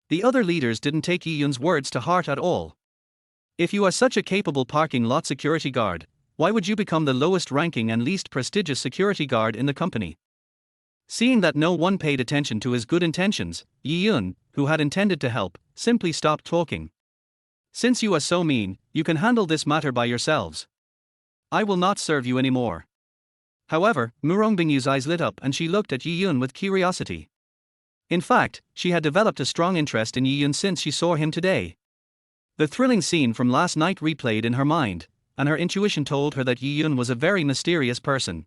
The other leaders didn't take Yi Yun's words to heart at all. If you are such a capable parking lot security guard, why would you become the lowest ranking and least prestigious security guard in the company? Seeing that no one paid attention to his good intentions, Yi Yun, who had intended to help, simply stopped talking. Since you are so mean, you can handle this matter by yourselves. I will not serve you anymore. However, Bingu's eyes lit up and she looked at Yi Yun with curiosity. In fact, she had developed a strong interest in Yi Yun since she saw him today. The thrilling scene from last night replayed in her mind, and her intuition told her that Yi Yun was a very mysterious person.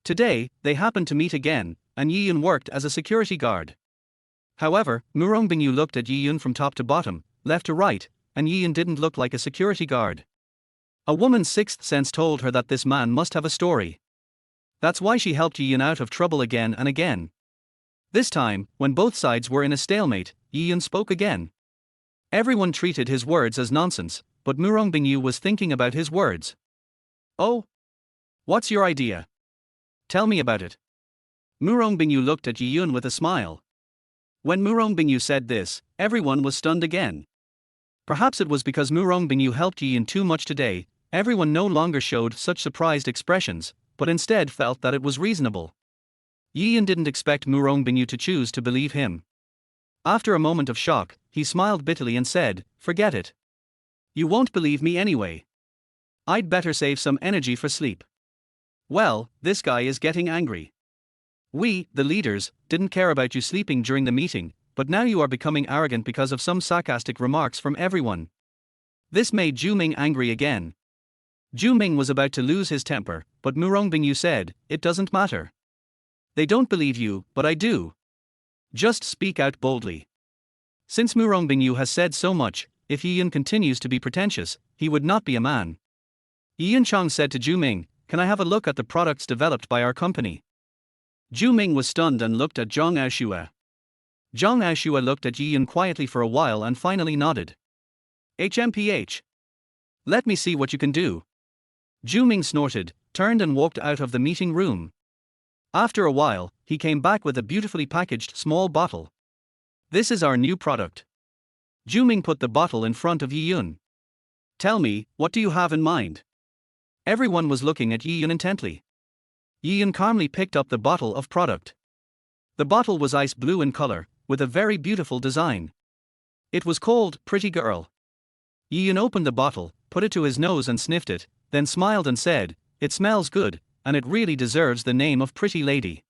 Today, they happened to meet again, and Yi Yun worked as a security guard. However, Bingu looked at Yi Yun from top to bottom, left to right, and Yi Yun didn't look like a security guard. A woman's sixth sense told her that this man must have a story. That's why she helped Yi Yun out of trouble again and again. This time, when both sides were in a stalemate, Yi Yun spoke again. Everyone treated his words as nonsense, but Bingu was thinking about his words. Oh? What's your idea? Tell me about it. Bingu looked at Yi Yun with a smile. When Bingu said this, everyone was stunned again. Perhaps it was because Bingu helped Yi Yun too much today, everyone no longer showed such surprised expressions, but instead felt that it was reasonable. Yi Yun didn't expect Bingu to choose to believe him. After a moment of shock, he smiled bitterly and said, "Forget it. You won't believe me anyway. I'd better save some energy for sleep." Well, this guy is getting angry. We, the leaders, didn't care about you sleeping during the meeting, but now you are becoming arrogant because of some sarcastic remarks from everyone. This made Zhu Ming angry again. Zhu Ming was about to lose his temper, but Bingu said, "It doesn't matter. They don't believe you, but I do. Just speak out boldly." Since Bingu has said so much, if Yi Yun continues to be pretentious, he would not be a man. Yi Yun Chong said to Zhu Ming, "Can I have a look at the products developed by our company?" Zhu Ming was stunned and looked at Zhang Aoxue. Zhang Aoxue looked at Yi Yun quietly for a while and finally nodded. "HMPH. Let me see what you can do." Zhu Ming snorted, turned and walked out of the meeting room. After a while, he came back with a beautifully packaged small bottle. "This is our new product." Zhu Ming put the bottle in front of Yi Yun. "Tell me, what do you have in mind?" Everyone was looking at Yi Yun intently. Yi Yun calmly picked up the bottle of product. The bottle was ice blue in color, with a very beautiful design. It was called Pretty Girl. Yi Yun opened the bottle, put it to his nose and sniffed it, then smiled and said, "It smells good, and it really deserves the name of Pretty Lady."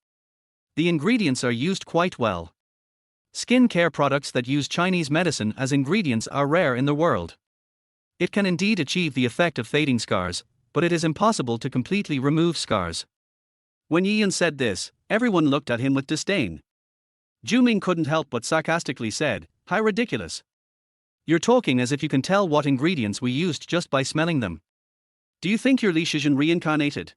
The ingredients are used quite well. Skin care products that use Chinese medicine as ingredients are rare in the world. It can indeed achieve the effect of fading scars, but it is impossible to completely remove scars. When Yi Yun said this, everyone looked at him with disdain. Zhu Ming couldn't help but sarcastically said, "How ridiculous. You're talking as if you can tell what ingredients we used just by smelling them. Do you think you're Li Shizhen reincarnated?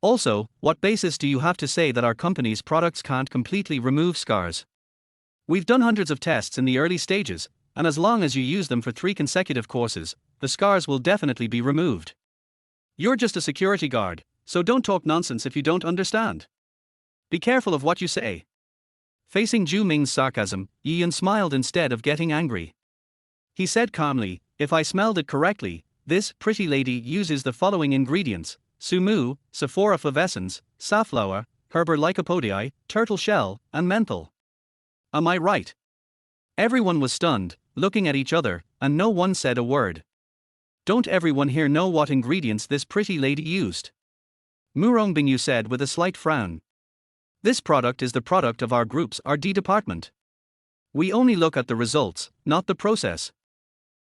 Also, what basis do you have to say that our company's products can't completely remove scars? We've done hundreds of tests in the early stages, and as long as you use them for 3 consecutive courses, the scars will definitely be removed. You're just a security guard, so don't talk nonsense if you don't understand. Be careful of what you say." Facing Zhu Ming's sarcasm, Yi Yun smiled instead of getting angry. He said calmly, "If I smelled it correctly, this Pretty Lady uses the following ingredients: sumu, Sephora flavescens, safflower, Herber lycopodii, turtle shell, and menthol. Am I right?" Everyone was stunned, looking at each other, and no one said a word. "Don't everyone here know what ingredients this Pretty Lady used?" Bingu said with a slight frown. "This product is the product of our group's R&D department. We only look at the results, not the process.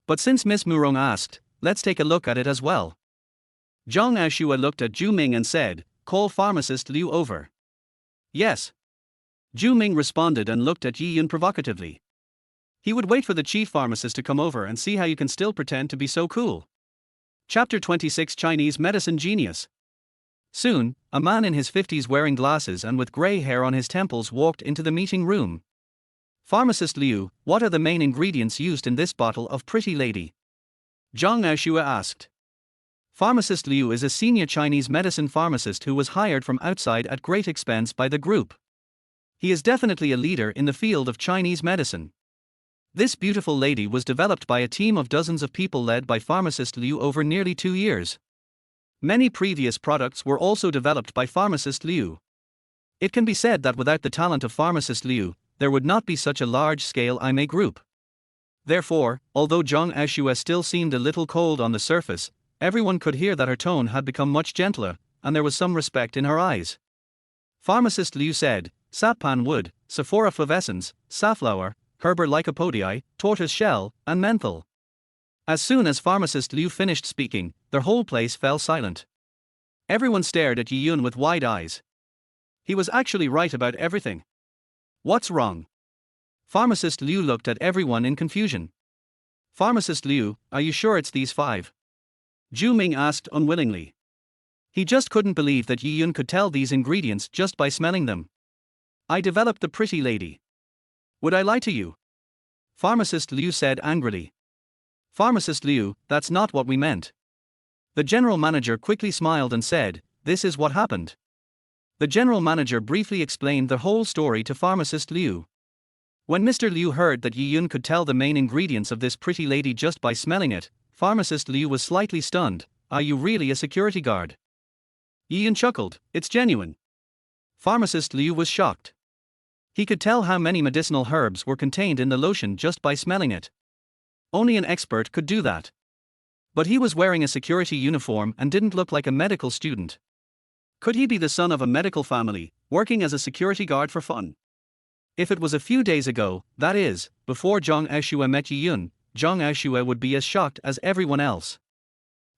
But since Miss Murong asked, let's take a look at it as well." Zhang Aoxue looked at Zhu Ming and said, "Call pharmacist Liu over." "Yes." Zhu Ming responded and looked at Yi Yun provocatively. He would wait for the chief pharmacist to come over and see how you can still pretend to be so cool. Chapter 26 Chinese Medicine Genius. Soon, a man in his 50s wearing glasses and with grey hair on his temples walked into the meeting room. "Pharmacist Liu, what are the main ingredients used in this bottle of Pretty Lady?" Zhang Aoxue asked. Pharmacist Liu is a senior Chinese medicine pharmacist who was hired from outside at great expense by the group. He is definitely a leader in the field of Chinese medicine. This beautiful lady was developed by a team of dozens of people led by pharmacist Liu over nearly 2 years. Many previous products were also developed by pharmacist Liu. It can be said that without the talent of pharmacist Liu, there would not be such a large-scale IMA group. Therefore, although Zhang Aoxue still seemed a little cold on the surface, everyone could hear that her tone had become much gentler, and there was some respect in her eyes. Pharmacist Liu said, sappan wood, Sephora flavescens, safflower, Herber lycopodii, tortoise shell, and menthol. As soon as pharmacist Liu finished speaking, their whole place fell silent. Everyone stared at Yi Yun with wide eyes. He was actually right about everything. What's wrong? Pharmacist Liu looked at everyone in confusion. Pharmacist Liu, are you sure it's these 5? Zhu Ming asked unwillingly. He just couldn't believe that Yi Yun could tell these ingredients just by smelling them. I developed the pretty lady. Would I lie to you? Pharmacist Liu said angrily. Pharmacist Liu, that's not what we meant. The general manager quickly smiled and said, this is what happened. The general manager briefly explained the whole story to pharmacist Liu. When Mr. Liu heard that Yi Yun could tell the main ingredients of this pretty lady just by smelling it, pharmacist Liu was slightly stunned. Are you really a security guard? Yi Yun chuckled, it's genuine. Pharmacist Liu was shocked. He could tell how many medicinal herbs were contained in the lotion just by smelling it. Only an expert could do that. But he was wearing a security uniform and didn't look like a medical student. Could he be the son of a medical family, working as a security guard for fun? If it was a few days ago, that is, before Zhang Aoxue met Yi Yun, Zhang Aoxue would be as shocked as everyone else.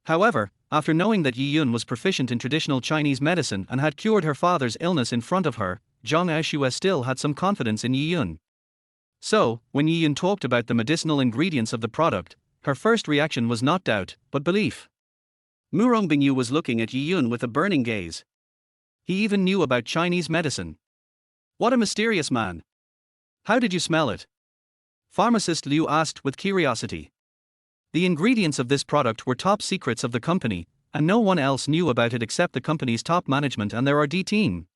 However, after knowing that Yi Yun was proficient in traditional Chinese medicine and had cured her father's illness in front of her, Zhang Aoxue still had some confidence in Yi Yun. So, when Yi Yun talked about the medicinal ingredients of the product, her first reaction was not doubt, but belief. Murong Bingu was looking at Yi Yun with a burning gaze. He even knew about Chinese medicine. What a mysterious man. How did you smell it? Pharmacist Liu asked with curiosity. The ingredients of this product were top secrets of the company, and no one else knew about it except the company's top management and their R&D team.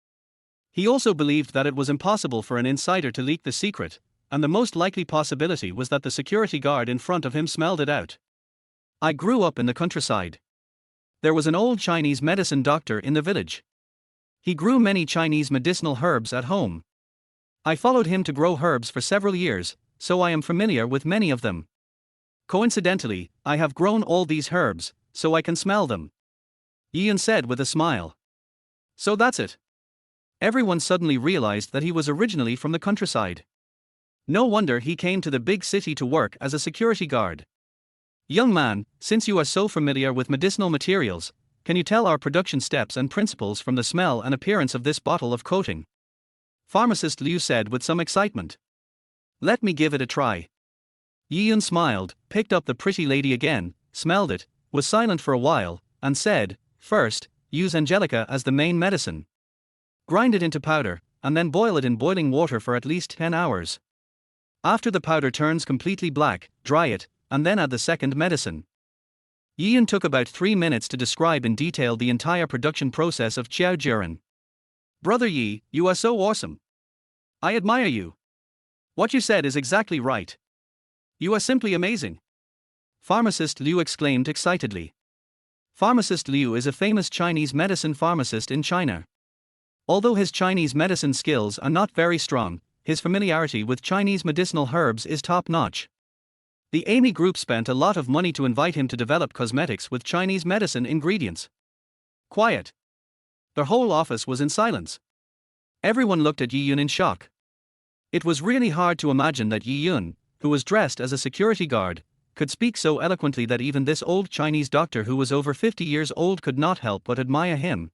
He also believed that it was impossible for an insider to leak the secret, and the most likely possibility was that the security guard in front of him smelled it out. I grew up in the countryside. There was an old Chinese medicine doctor in the village. He grew many Chinese medicinal herbs at home. I followed him to grow herbs for several years, so I am familiar with many of them. Coincidentally, I have grown all these herbs, so I can smell them. Yi Yun said with a smile. So that's it. Everyone suddenly realized that he was originally from the countryside. No wonder he came to the big city to work as a security guard. Young man, since you are so familiar with medicinal materials, can you tell our production steps and principles from the smell and appearance of this bottle of coating? Pharmacist Liu said with some excitement. Let me give it a try. Yi Yun smiled, picked up the pretty lady again, smelled it, was silent for a while, and said, first, use angelica as the main medicine. Grind it into powder, and then boil it in boiling water for at least 10 hours. After the powder turns completely black, dry it, and then add the second medicine. Yi Yun took about 3 minutes to describe in detail the entire production process of Qiao Jiren. Brother Yi, you are so awesome. I admire you. What you said is exactly right. You are simply amazing. Pharmacist Liu exclaimed excitedly. Pharmacist Liu is a famous Chinese medicine pharmacist in China. Although his Chinese medicine skills are not very strong, his familiarity with Chinese medicinal herbs is top-notch. The Amy Group spent a lot of money to invite him to develop cosmetics with Chinese medicine ingredients. Quiet. The whole office was in silence. Everyone looked at Yi Yun in shock. It was really hard to imagine that Yi Yun, who was dressed as a security guard, could speak so eloquently that even this old Chinese doctor who was over 50 years old could not help but admire him.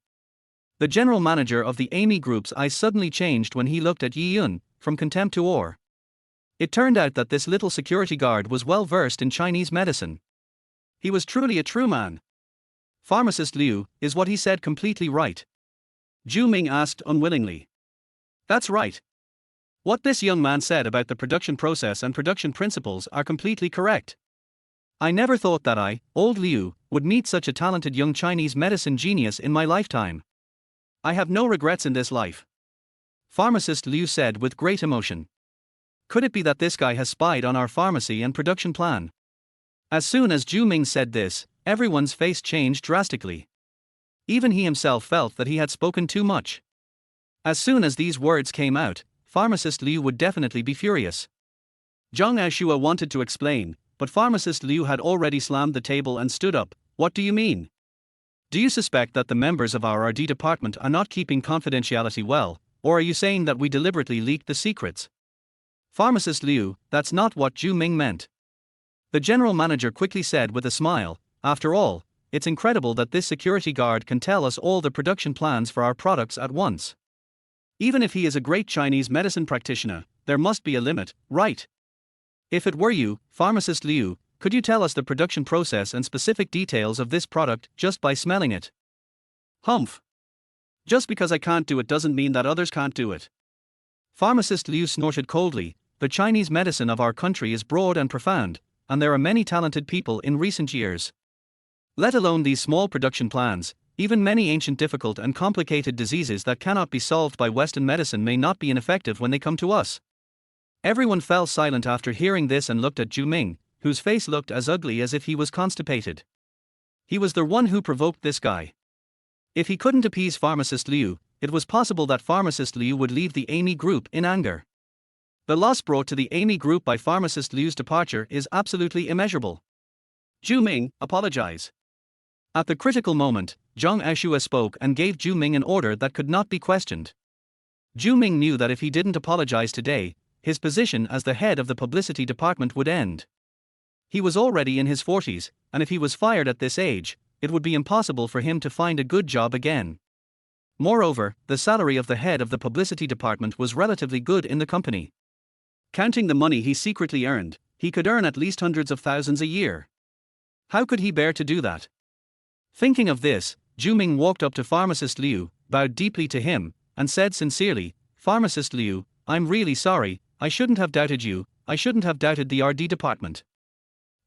The general manager of the Amy Group's eyes suddenly changed when he looked at Yi Yun, from contempt to awe. It turned out that this little security guard was well versed in Chinese medicine. He was truly a true man. Pharmacist Liu, is what he said completely right? Zhu Ming asked unwillingly. That's right. What this young man said about the production process and production principles are completely correct. I never thought that I, old Liu, would meet such a talented young Chinese medicine genius in my lifetime. I have no regrets in this life. Pharmacist Liu said with great emotion. Could it be that this guy has spied on our pharmacy and production plan? As soon as Zhu Ming said this, everyone's face changed drastically. Even he himself felt that he had spoken too much. As soon as these words came out, Pharmacist Liu would definitely be furious. Zhang Aoxue wanted to explain, but Pharmacist Liu had already slammed the table and stood up. What do you mean? Do you suspect that the members of our RD department are not keeping confidentiality well, or are you saying that we deliberately leaked the secrets? Pharmacist Liu, that's not what Zhu Ming meant. The general manager quickly said with a smile, after all, it's incredible that this security guard can tell us all the production plans for our products at once. Even if he is a great Chinese medicine practitioner, there must be a limit, right? If it were you, Pharmacist Liu, could you tell us the production process and specific details of this product just by smelling it? Humph. Just because I can't do it doesn't mean that others can't do it. Pharmacist Liu snorted coldly. The Chinese medicine of our country is broad and profound, and there are many talented people in recent years. Let alone these small production plans, even many ancient difficult and complicated diseases that cannot be solved by Western medicine may not be ineffective when they come to us. Everyone fell silent after hearing this and looked at Zhu Ming, whose face looked as ugly as if he was constipated. He was the one who provoked this guy. If he couldn't appease Pharmacist Liu, it was possible that Pharmacist Liu would leave the Amy group in anger. The loss brought to the Amy group by Pharmacist Liu's departure is absolutely immeasurable. Zhu Ming, apologize. At the critical moment, Zhang Aoxue spoke and gave Zhu Ming an order that could not be questioned. Zhu Ming knew that if he didn't apologize today, his position as the head of the publicity department would end. He was already in his 40s, and if he was fired at this age, it would be impossible for him to find a good job again. Moreover, the salary of the head of the publicity department was relatively good in the company. Counting the money he secretly earned, he could earn at least hundreds of thousands a year. How could he bear to do that? Thinking of this, Zhu Ming walked up to Pharmacist Liu, bowed deeply to him, and said sincerely, Pharmacist Liu, I'm really sorry, I shouldn't have doubted you, I shouldn't have doubted the RD department.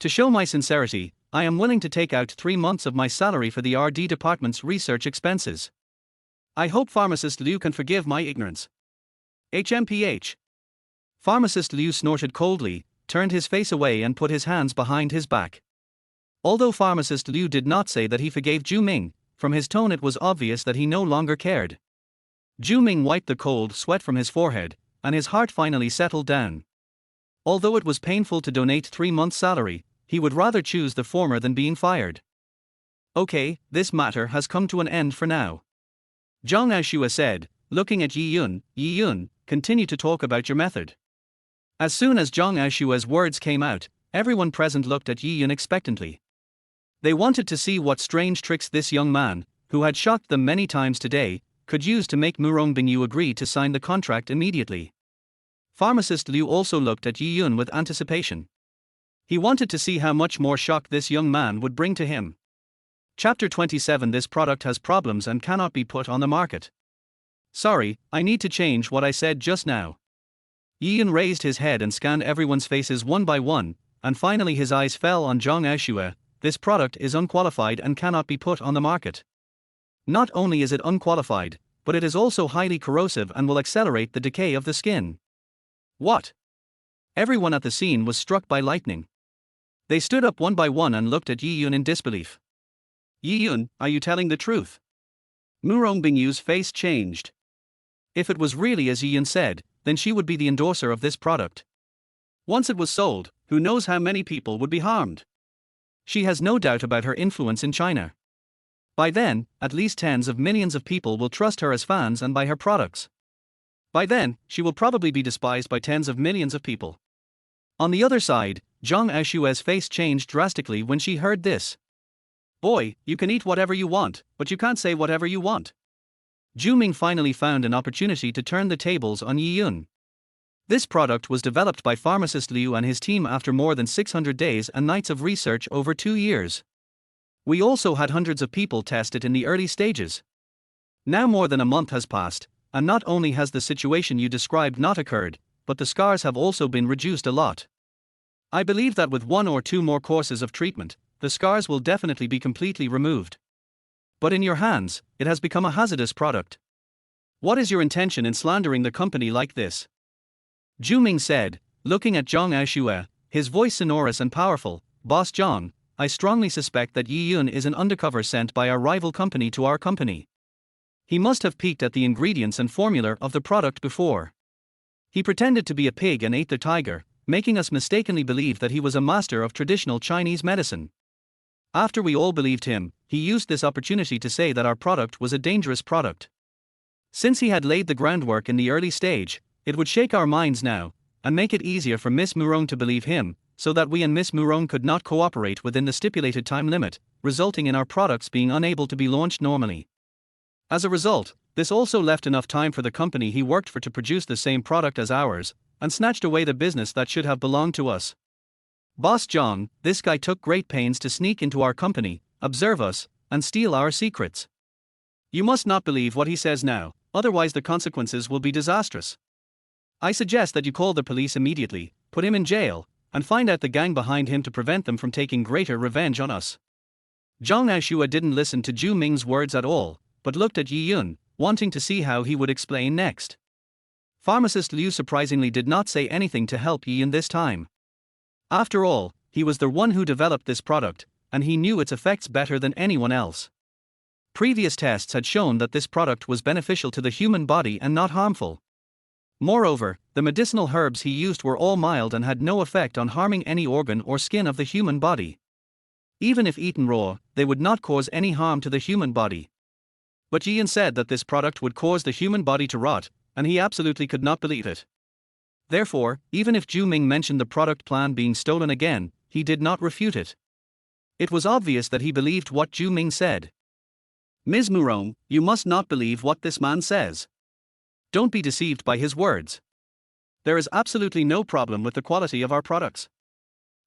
To show my sincerity, I am willing to take out 3 months of my salary for the RD department's research expenses. I hope Pharmacist Liu can forgive my ignorance. HMPH. Pharmacist Liu snorted coldly, turned his face away and put his hands behind his back. Although Pharmacist Liu did not say that he forgave Zhu Ming, from his tone it was obvious that he no longer cared. Zhu Ming wiped the cold sweat from his forehead, and his heart finally settled down. Although it was painful to donate 3 months' salary, he would rather choose the former than being fired. Okay, this matter has come to an end for now. Zhang Aoxue said, looking at Yi Yun, continue to talk about your method. As soon as Zhang Aoxue's words came out, everyone present looked at Yi Yun expectantly. They wanted to see what strange tricks this young man, who had shocked them many times today, could use to make Bingu agree to sign the contract immediately. Pharmacist Liu also looked at Yi Yun with anticipation. He wanted to see how much more shock this young man would bring to him. Chapter 27. This product has problems and cannot be put on the market. Sorry, I need to change what I said just now. Yi Yun raised his head and scanned everyone's faces one by one, and finally his eyes fell on Zhang Aoxue. This product is unqualified and cannot be put on the market. Not only is it unqualified, but it is also highly corrosive and will accelerate the decay of the skin. What? Everyone at the scene was struck by lightning. They stood up one by one and looked at Yi Yun in disbelief. Yi Yun, are you telling the truth? Bingu's face changed. If it was really as Yi Yun said, then she would be the endorser of this product. Once it was sold, who knows how many people would be harmed? She has no doubt about her influence in China. By then, at least tens of millions of people will trust her as fans and buy her products. By then, she will probably be despised by tens of millions of people. On the other side, Zhang Aoxue's face changed drastically when she heard this. Boy, you can eat whatever you want, but you can't say whatever you want. Zhu Ming finally found an opportunity to turn the tables on Yi Yun. This product was developed by Pharmacist Liu and his team after more than 600 days and nights of research over 2 years. We also had hundreds of people test it in the early stages. Now more than a month has passed, and not only has the situation you described not occurred, but the scars have also been reduced a lot. I believe that with 1 or 2 more courses of treatment, the scars will definitely be completely removed. But in your hands, it has become a hazardous product. What is your intention in slandering the company like this? Zhu Ming said, looking at Zhang Aoxue, his voice sonorous and powerful. Boss Zhang, I strongly suspect that Yi Yun is an undercover sent by our rival company to our company. He must have peeked at the ingredients and formula of the product before. He pretended to be a pig and ate the tiger, making us mistakenly believe that he was a master of traditional Chinese medicine. After we all believed him, he used this opportunity to say that our product was a dangerous product. Since he had laid the groundwork in the early stage, it would shake our minds now, and make it easier for Miss Murong to believe him, so that we and Miss Murong could not cooperate within the stipulated time limit, resulting in our products being unable to be launched normally. As a result, this also left enough time for the company he worked for to produce the same product as ours, and snatched away the business that should have belonged to us. Boss John, this guy took great pains to sneak into our company, observe us, and steal our secrets. You must not believe what he says now, otherwise the consequences will be disastrous. I suggest that you call the police immediately, put him in jail, and find out the gang behind him to prevent them from taking greater revenge on us. Zhang Aoxue didn't listen to Zhu Ming's words at all, but looked at Yi Yun, wanting to see how he would explain next. Pharmacist Liu surprisingly did not say anything to help Yi Yun this time. After all, he was the one who developed this product, and he knew its effects better than anyone else. Previous tests had shown that this product was beneficial to the human body and not harmful. Moreover, the medicinal herbs he used were all mild and had no effect on harming any organ or skin of the human body. Even if eaten raw, they would not cause any harm to the human body. But Yi Yun said that this product would cause the human body to rot, and he absolutely could not believe it. Therefore, even if Zhu Ming mentioned the product plan being stolen again, he did not refute it. It was obvious that he believed what Zhu Ming said. Ms. Murong, you must not believe what this man says. Don't be deceived by his words. There is absolutely no problem with the quality of our products.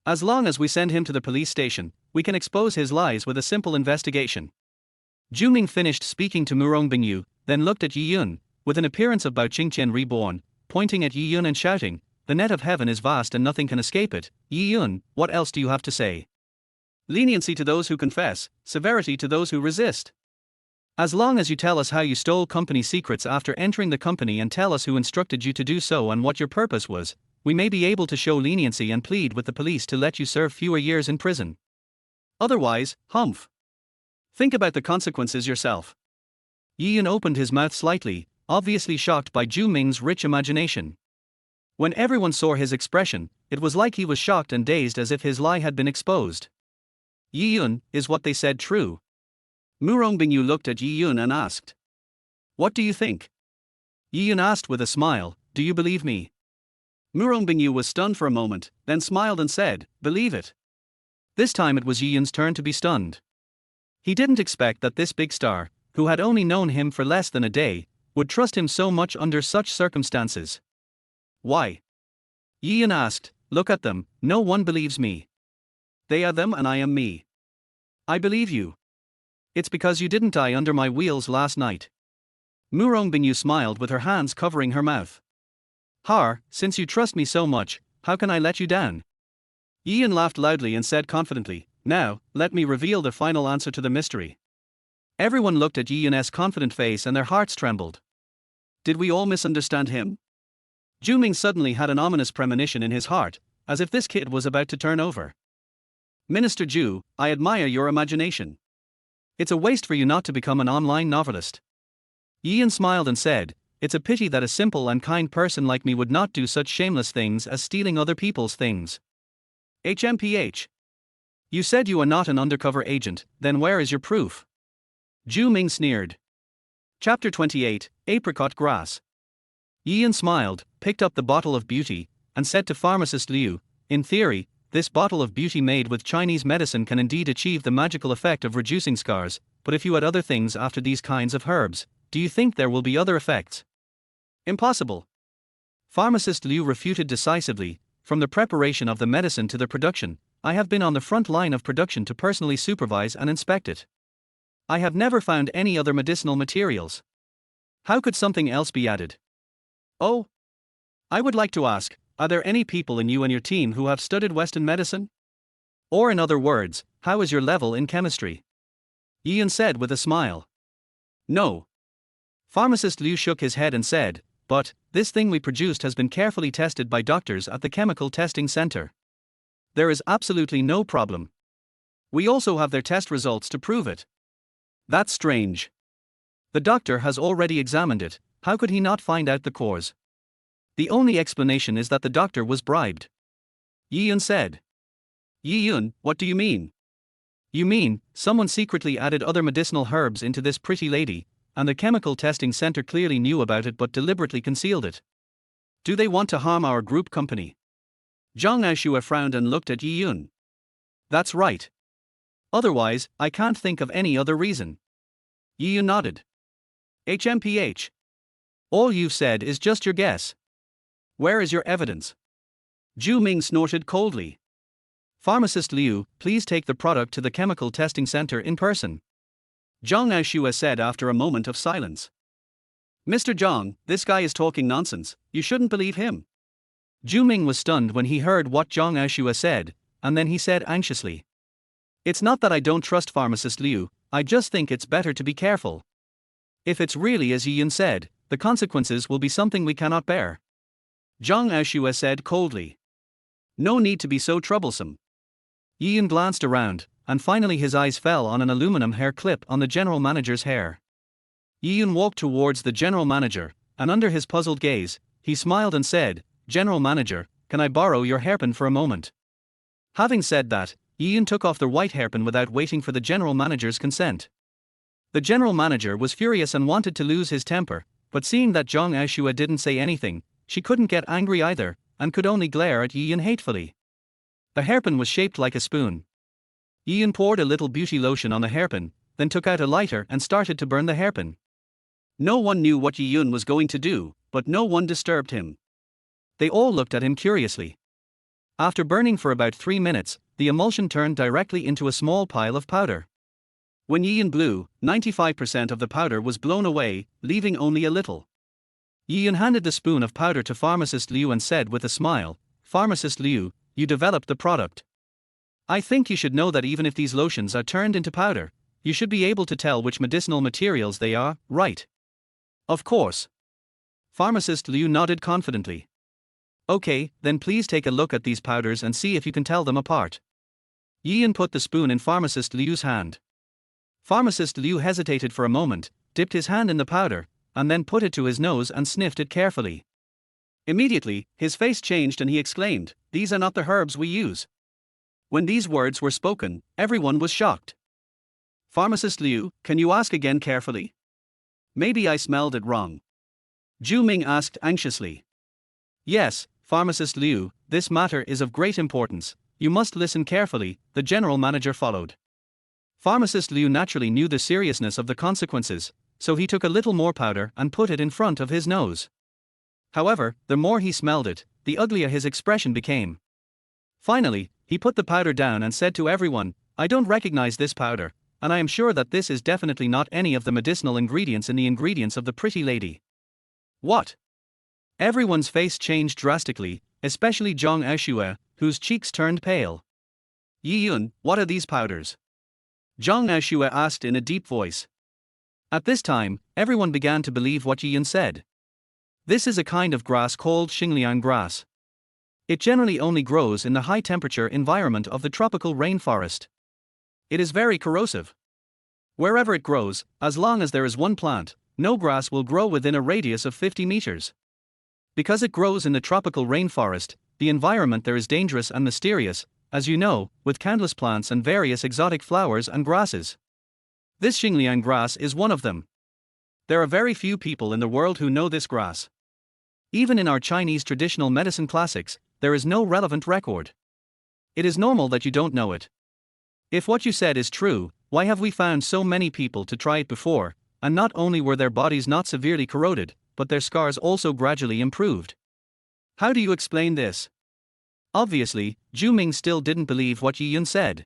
As long as we send him to the police station, we can expose his lies with a simple investigation. Zhu Ming finished speaking to Murong Bingu, then looked at Yi Yun, with an appearance of Bao Qingqian reborn, pointing at Yi Yun and shouting, "The net of heaven is vast and nothing can escape it. Yi Yun, what else do you have to say? Leniency to those who confess, severity to those who resist. As long as you tell us how you stole company secrets after entering the company and tell us who instructed you to do so and what your purpose was, we may be able to show leniency and plead with the police to let you serve fewer years in prison. Otherwise, humph. Think about the consequences yourself." Yi Yun opened his mouth slightly, obviously shocked by Zhu Ming's rich imagination. When everyone saw his expression, it was like he was shocked and dazed as if his lie had been exposed. "Yi Yun, is what they said true?" Murong Bingu looked at Yi Yun and asked. "What do you think?" Yi Yun asked with a smile, "Do you believe me?" Murong Bingu was stunned for a moment, then smiled and said, "Believe it." This time it was Yi Yun's turn to be stunned. He didn't expect that this big star, who had only known him for less than a day, would trust him so much under such circumstances. "Why?" Yi Yun asked. "Look at them, no one believes me. They are them and I am me. I believe you. It's because you didn't die under my wheels last night." Murong Bingu smiled with her hands covering her mouth. "Har, since you trust me so much, how can I let you down?" Yi Yun laughed loudly and said confidently, "Now, let me reveal the final answer to the mystery." Everyone looked at Yi Yun's confident face and their hearts trembled. Did we all misunderstand him? Zhu Ming suddenly had an ominous premonition in his heart, as if this kid was about to turn over. "Minister Zhu, I admire your imagination. It's a waste for you not to become an online novelist." Yi Yun smiled and said, "It's a pity that a simple and kind person like me would not do such shameless things as stealing other people's things." HMPH. You said you are not an undercover agent, then where is your proof? Zhu Ming sneered. Chapter 28, Apricot Grass. Yi Yun smiled, picked up the bottle of beauty, and said to pharmacist Liu, "In theory, this bottle of beauty made with Chinese medicine can indeed achieve the magical effect of reducing scars, but if you add other things after these kinds of herbs, do you think there will be other effects?" "Impossible." Pharmacist Liu refuted decisively, "From the preparation of the medicine to the production, I have been on the front line of production to personally supervise and inspect it. I have never found any other medicinal materials. How could something else be added?" "Oh. I would like to ask, are there any people in you and your team who have studied Western medicine? Or in other words, how is your level in chemistry?" Yi Yun said with a smile. "No." Pharmacist Liu shook his head and said, "But, this thing we produced has been carefully tested by doctors at the Chemical Testing Center. There is absolutely no problem. We also have their test results to prove it." "That's strange." The doctor has already examined it, how could he not find out the cause? The only explanation is that the doctor was bribed. Yi Yun said. Yi Yun, what do you mean? You mean, someone secretly added other medicinal herbs into this pretty lady, and the chemical testing center clearly knew about it but deliberately concealed it. Do they want to harm our group company? Zhang Aoxue frowned and looked at Yi Yun. That's right. Otherwise, I can't think of any other reason. Yi Yun nodded. HMPH. All you've said is just your guess. Where is your evidence? Zhu Ming snorted coldly. Pharmacist Liu, please take the product to the chemical testing center in person. Zhang Aoxue said after a moment of silence. Mr. Zhang, this guy is talking nonsense, you shouldn't believe him. Zhu Ming was stunned when he heard what Zhang Aoxue said, and then he said anxiously. It's not that I don't trust Pharmacist Liu, I just think it's better to be careful. If it's really as Yi Yun said, the consequences will be something we cannot bear. Zhang Aoxue said coldly. No need to be so troublesome. Yi Yun glanced around, and finally his eyes fell on an aluminum hair clip on the general manager's hair. Yi Yun walked towards the general manager, and under his puzzled gaze, he smiled and said, General Manager, can I borrow your hairpin for a moment? Having said that, Yi Yun took off the white hairpin without waiting for the general manager's consent. The general manager was furious and wanted to lose his temper, but seeing that Zhang Aoxue didn't say anything, she couldn't get angry either, and could only glare at Yi Yun hatefully. The hairpin was shaped like a spoon. Yi Yun poured a little beauty lotion on the hairpin, then took out a lighter and started to burn the hairpin. No one knew what Yi Yun was going to do, but no one disturbed him. They all looked at him curiously. After burning for about 3 minutes, the emulsion turned directly into a small pile of powder. When Yi Yun blew, 95% of the powder was blown away, leaving only a little. Yi Yun handed the spoon of powder to Pharmacist Liu and said with a smile, Pharmacist Liu, you developed the product. I think you should know that even if these lotions are turned into powder, you should be able to tell which medicinal materials they are, right? Of course. Pharmacist Liu nodded confidently. Okay, then please take a look at these powders and see if you can tell them apart. Yi Yun put the spoon in Pharmacist Liu's hand. Pharmacist Liu hesitated for a moment, dipped his hand in the powder, and then put it to his nose and sniffed it carefully. Immediately, his face changed and he exclaimed, These are not the herbs we use. When these words were spoken, everyone was shocked. Pharmacist Liu, can you ask again carefully? Maybe I smelled it wrong. Zhu Ming asked anxiously. Yes, Pharmacist Liu, this matter is of great importance, you must listen carefully, the general manager followed. Pharmacist Liu naturally knew the seriousness of the consequences, so he took a little more powder and put it in front of his nose. However, the more he smelled it, the uglier his expression became. Finally, he put the powder down and said to everyone, I don't recognize this powder, and I am sure that this is definitely not any of the medicinal ingredients in the ingredients of the pretty lady. What? Everyone's face changed drastically, especially Zhang Aoxue, whose cheeks turned pale. Yi Yun, what are these powders? Zhang Aoxue asked in a deep voice. At this time, everyone began to believe what Yi Yun said. This is a kind of grass called Xingliang grass. It generally only grows in the high-temperature environment of the tropical rainforest. It is very corrosive. Wherever it grows, as long as there is one plant, no grass will grow within a radius of 50 meters. Because it grows in the tropical rainforest, the environment there is dangerous and mysterious, as you know, with countless plants and various exotic flowers and grasses. This Xingliang grass is one of them. There are very few people in the world who know this grass. Even in our Chinese traditional medicine classics, there is no relevant record. It is normal that you don't know it. If what you said is true, why have we found so many people to try it before, and not only were their bodies not severely corroded, but their scars also gradually improved? How do you explain this? Obviously, Zhu Ming still didn't believe what Yi Yun said.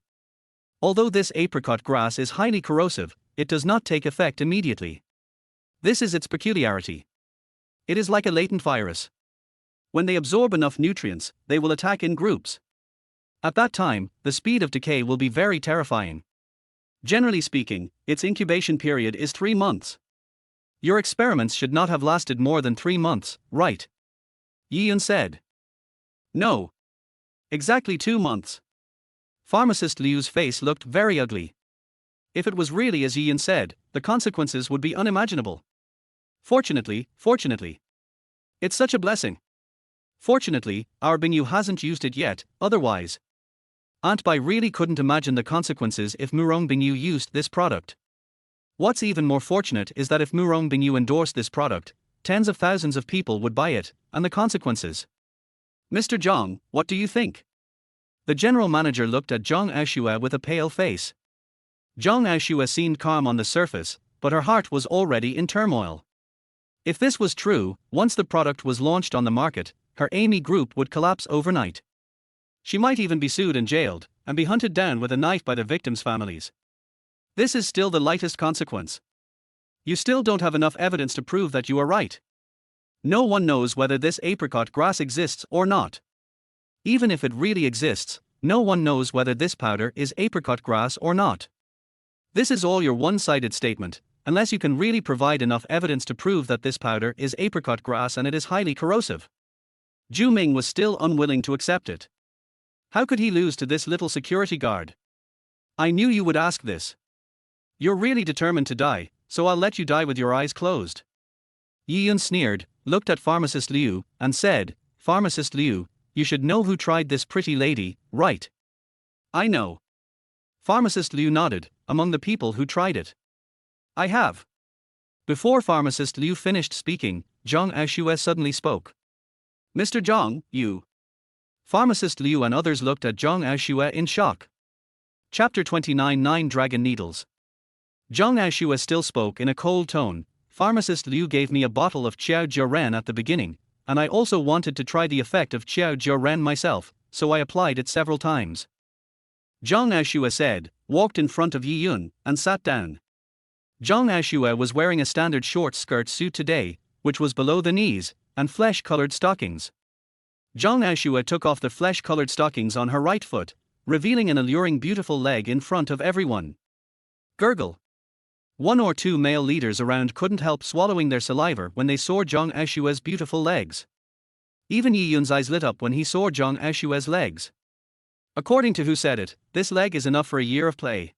Although this apricot grass is highly corrosive, it does not take effect immediately. This is its peculiarity. It is like a latent virus. When they absorb enough nutrients, they will attack in groups. At that time, the speed of decay will be very terrifying. Generally speaking, its incubation period is 3 months. Your experiments should not have lasted more than 3 months, right? Yi Yun said. No. Exactly 2 months. Pharmacist Liu's face looked very ugly. If it was really as Yi Yun said, the consequences would be unimaginable. Fortunately. It's such a blessing. Fortunately, our Bingu hasn't used it yet, otherwise. Aunt Bai really couldn't imagine the consequences if Murong Bingu used this product. What's even more fortunate is that if Murong Bingu endorsed this product, tens of thousands of people would buy it, and the consequences. Mr. Zhang, what do you think? The general manager looked at Zhang Aoxue with a pale face. Zhang Aoxue seemed calm on the surface, but her heart was already in turmoil. If this was true, once the product was launched on the market, her Amy group would collapse overnight. She might even be sued and jailed, and be hunted down with a knife by the victims' families. This is still the lightest consequence. You still don't have enough evidence to prove that you are right. No one knows whether this apricot grass exists or not. Even if it really exists, no one knows whether this powder is apricot grass or not. This is all your one-sided statement, unless you can really provide enough evidence to prove that this powder is apricot grass and it is highly corrosive. Zhu Ming was still unwilling to accept it. How could he lose to this little security guard? I knew you would ask this. You're really determined to die, so I'll let you die with your eyes closed. Yi Yun sneered, looked at Pharmacist Liu, and said, Pharmacist Liu, you should know who tried this pretty lady, right? I know. Pharmacist Liu nodded, among the people who tried it. I have. Before Pharmacist Liu finished speaking, Zhang Aoxue suddenly spoke. Mr. Zhang, you. Pharmacist Liu and others looked at Zhang Aoxue in shock. Chapter 29 9 Dragon Needles. Zhang Aoxue still spoke in a cold tone. Pharmacist Liu gave me a bottle of Qiao Jiuren at the beginning, and I also wanted to try the effect of Qiao Jiuren myself, so I applied it several times. Zhang Aoxue said, walked in front of Yi Yun, and sat down. Zhang Aoxue was wearing a standard short skirt suit today, which was below the knees, and flesh-colored stockings. Zhang Aoxue took off the flesh-colored stockings on her right foot, revealing an alluring beautiful leg in front of everyone. Gurgle. One or two male leaders around couldn't help swallowing their saliva when they saw Zhang Aoxue's beautiful legs. Even Yi Yun's eyes lit up when he saw Zhang Aoxue's legs. According to who said it, this leg is enough for a year of play.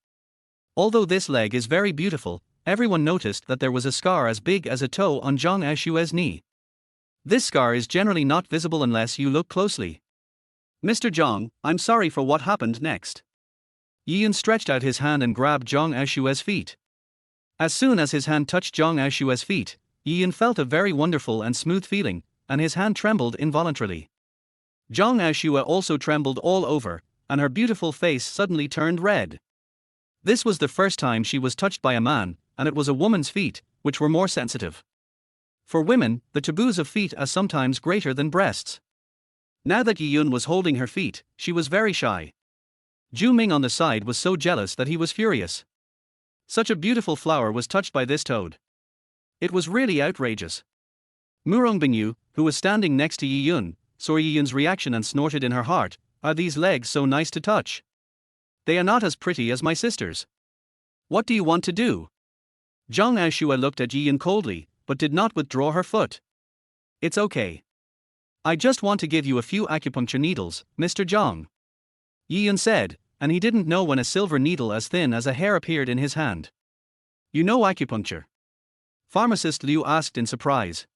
Although this leg is very beautiful, everyone noticed that there was a scar as big as a toe on Zhang Aoxue's knee. This scar is generally not visible unless you look closely. Mr. Zhang, I'm sorry for what happened next. Yi Yun stretched out his hand and grabbed Zhang Aoxue's feet. As soon as his hand touched Zhang Aoxue's feet, Yi Yun felt a very wonderful and smooth feeling, and his hand trembled involuntarily. Zhang Aoxue also trembled all over, and her beautiful face suddenly turned red. This was the first time she was touched by a man, and it was a woman's feet, which were more sensitive. For women, the taboos of feet are sometimes greater than breasts. Now that Yi Yun was holding her feet, she was very shy. Zhu Ming on the side was so jealous that he was furious. Such a beautiful flower was touched by this toad. It was really outrageous. Murong Bingu, who was standing next to Yi Yun, saw Yi Yun's reaction and snorted in her heart, are these legs so nice to touch? They are not as pretty as my sister's. What do you want to do? Zhang Aoxue looked at Yi Yun coldly, but did not withdraw her foot. It's okay. I just want to give you a few acupuncture needles, Mr. Zhang. Yi Yun said, and he didn't know when a silver needle as thin as a hair appeared in his hand. You know acupuncture? Pharmacist Liu asked in surprise.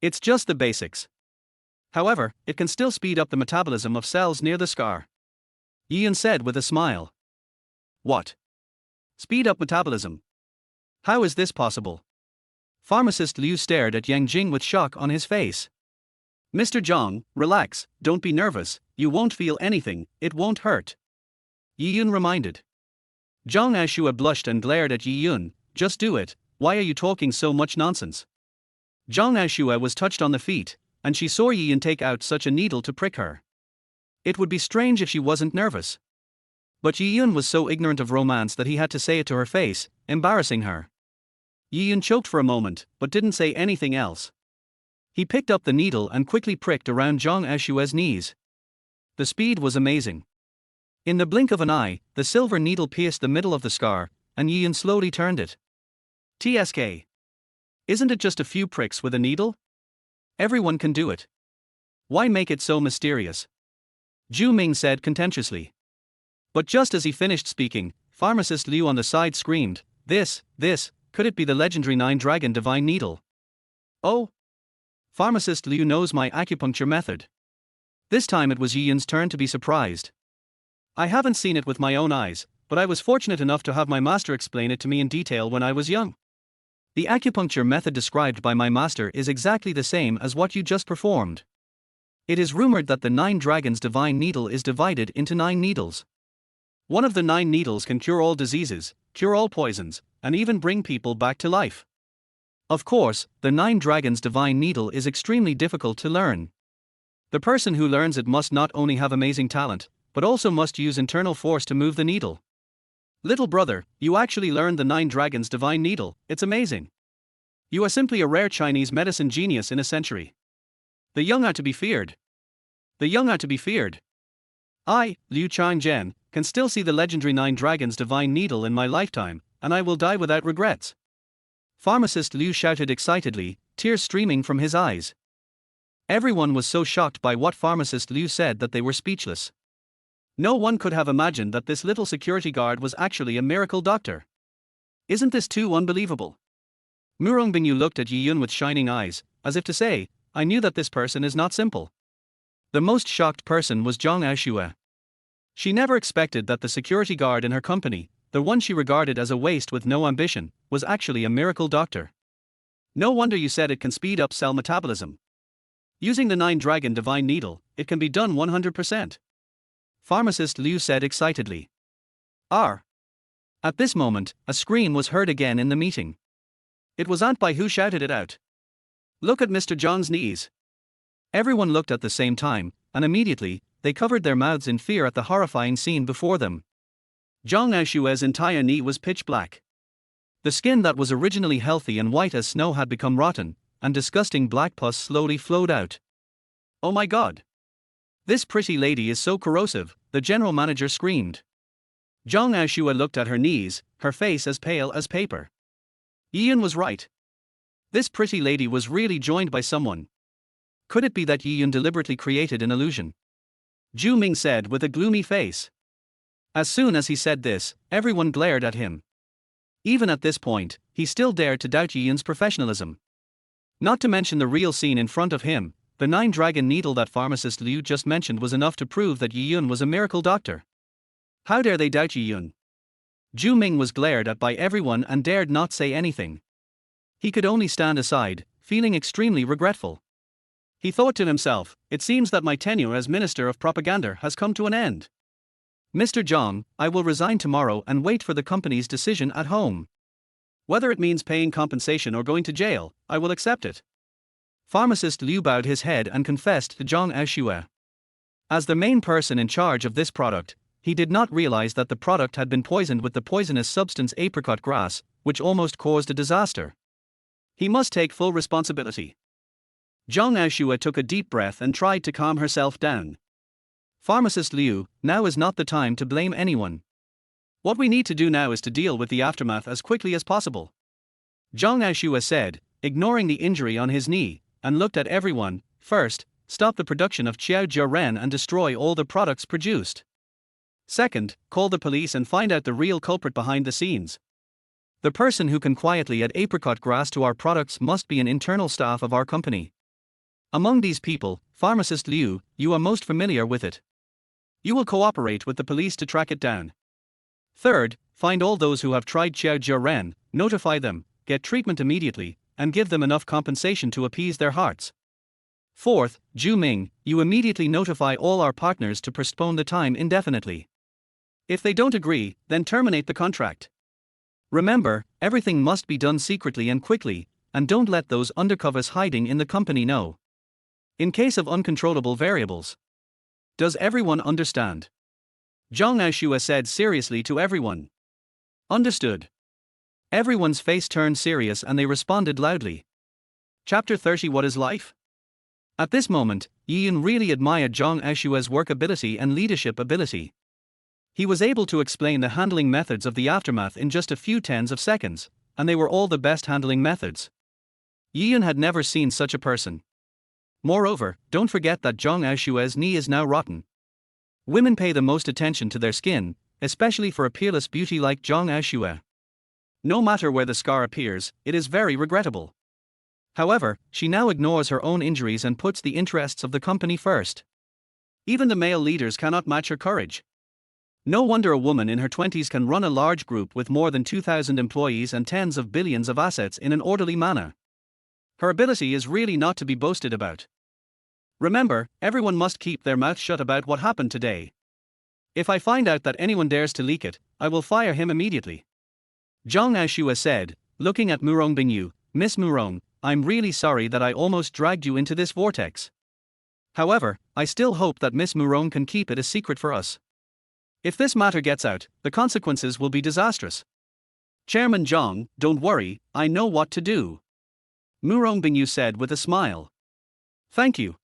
It's just the basics. However, it can still speed up the metabolism of cells near the scar. Yi Yun said with a smile. What? Speed up metabolism? How is this possible? Pharmacist Liu stared at Yang Jing with shock on his face. Mr. Zhang, relax, don't be nervous, you won't feel anything, it won't hurt. Yi Yun reminded. Zhang Aoxue blushed and glared at Yi Yun. Just do it, why are you talking so much nonsense? Zhang Aoxue was touched on the feet, and she saw Yi Yun take out such a needle to prick her. It would be strange if she wasn't nervous. But Yi Yun was so ignorant of romance that he had to say it to her face, embarrassing her. Yi Yun choked for a moment, but didn't say anything else. He picked up the needle and quickly pricked around Zhang Aoxue's knees. The speed was amazing. In the blink of an eye, the silver needle pierced the middle of the scar, and Yi Yun slowly turned it. TSK. Isn't it just a few pricks with a needle? Everyone can do it. Why make it so mysterious? Zhu Ming said contemptuously. But just as he finished speaking, Pharmacist Liu on the side screamed, this, could it be the legendary 9-dragon divine needle? Oh! Pharmacist Liu knows my acupuncture method. This time it was Yi Yun's turn to be surprised. I haven't seen it with my own eyes, but I was fortunate enough to have my master explain it to me in detail when I was young. The acupuncture method described by my master is exactly the same as what you just performed. It is rumored that the 9 dragons divine needle is divided into 9 needles. One of the 9 needles can cure all diseases, cure all poisons, and even bring people back to life. Of course, the 9 dragons divine needle is extremely difficult to learn. The person who learns it must not only have amazing talent, but also must use internal force to move the needle. Little brother, you actually learned the 9 dragons divine needle, it's amazing. You are simply a rare Chinese medicine genius in a century. The young are to be feared. The young are to be feared. I, Liu Changzhen, can still see the legendary 9 dragons divine needle in my lifetime, and I will die without regrets. Pharmacist Liu shouted excitedly, tears streaming from his eyes. Everyone was so shocked by what Pharmacist Liu said that they were speechless. No one could have imagined that this little security guard was actually a miracle doctor. Isn't this too unbelievable? Murong Bingu looked at Yi Yun with shining eyes, as if to say, I knew that this person is not simple. The most shocked person was Aoxue. She never expected that the security guard in her company, the one she regarded as a waste with no ambition, was actually a miracle doctor. No wonder you said it can speed up cell metabolism. Using the 9-dragon divine needle, it can be done 100%. Pharmacist Liu said excitedly. R. At this moment, a scream was heard again in the meeting. It was Aunt Bai who shouted it out. Look at Mr. Zhang's knees. Everyone looked at the same time, and immediately, they covered their mouths in fear at the horrifying scene before them. Zhang Aoxue's entire knee was pitch black. The skin that was originally healthy and white as snow had become rotten, and disgusting black pus slowly flowed out. Oh my god! This pretty lady is so corrosive, the general manager screamed. Zhang Aoxue looked at her knees, her face as pale as paper. Yi Yun was right. This pretty lady was really joined by someone. Could it be that Yi Yun deliberately created an illusion? Zhu Ming said with a gloomy face. As soon as he said this, everyone glared at him. Even at this point, he still dared to doubt Yi Yun's professionalism. Not to mention the real scene in front of him, the 9-dragon needle that Pharmacist Liu just mentioned was enough to prove that Yi Yun was a miracle doctor. How dare they doubt Yi Yun? Zhu Ming was glared at by everyone and dared not say anything. He could only stand aside, feeling extremely regretful. He thought to himself, it seems that my tenure as Minister of Propaganda has come to an end. Mr. Zhang, I will resign tomorrow and wait for the company's decision at home. Whether it means paying compensation or going to jail, I will accept it. Pharmacist Liu bowed his head and confessed to Zhang Aoxue. As the main person in charge of this product, he did not realize that the product had been poisoned with the poisonous substance apricot grass, which almost caused a disaster. He must take full responsibility. Zhang Aoxue took a deep breath and tried to calm herself down. Pharmacist Liu, now is not the time to blame anyone. What we need to do now is to deal with the aftermath as quickly as possible. Zhang Aoxue said, ignoring the injury on his knee, and looked at everyone. First, stop the production of Qiao Jiren and destroy all the products produced. Second, call the police and find out the real culprit behind the scenes. The person who can quietly add apricot grass to our products must be an internal staff of our company. Among these people, Pharmacist Liu, you are most familiar with it. You will cooperate with the police to track it down. Third, find all those who have tried Qiao Jiren, notify them, get treatment immediately, and give them enough compensation to appease their hearts. Fourth, Zhu Ming, you immediately notify all our partners to postpone the time indefinitely. If they don't agree, then terminate the contract. Remember, everything must be done secretly and quickly, and don't let those undercovers hiding in the company know. In case of uncontrollable variables. Does everyone understand? Zhang Aoxue said seriously to everyone. Understood. Everyone's face turned serious and they responded loudly. Chapter 30 What is life? At this moment, Yi Yun really admired Zhang Aoxue's work ability and leadership ability. He was able to explain the handling methods of the aftermath in just a few tens of seconds, and they were all the best handling methods. Yi Yun had never seen such a person. Moreover, don't forget that Zhang Aoxue's knee is now rotten. Women pay the most attention to their skin, especially for a peerless beauty like Zhang Aoxue. No matter where the scar appears, it is very regrettable. However, she now ignores her own injuries and puts the interests of the company first. Even the male leaders cannot match her courage. No wonder a woman in her 20s can run a large group with more than 2,000 employees and tens of billions of assets in an orderly manner. Her ability is really not to be boasted about. Remember, everyone must keep their mouth shut about what happened today. If I find out that anyone dares to leak it, I will fire him immediately. Zhang Aoxue said, looking at Murong Bingu, Miss Murong, I'm really sorry that I almost dragged you into this vortex. However, I still hope that Miss Murong can keep it a secret for us. If this matter gets out, the consequences will be disastrous. Chairman Zhang, don't worry, I know what to do. Murong Bingu said with a smile. Thank you.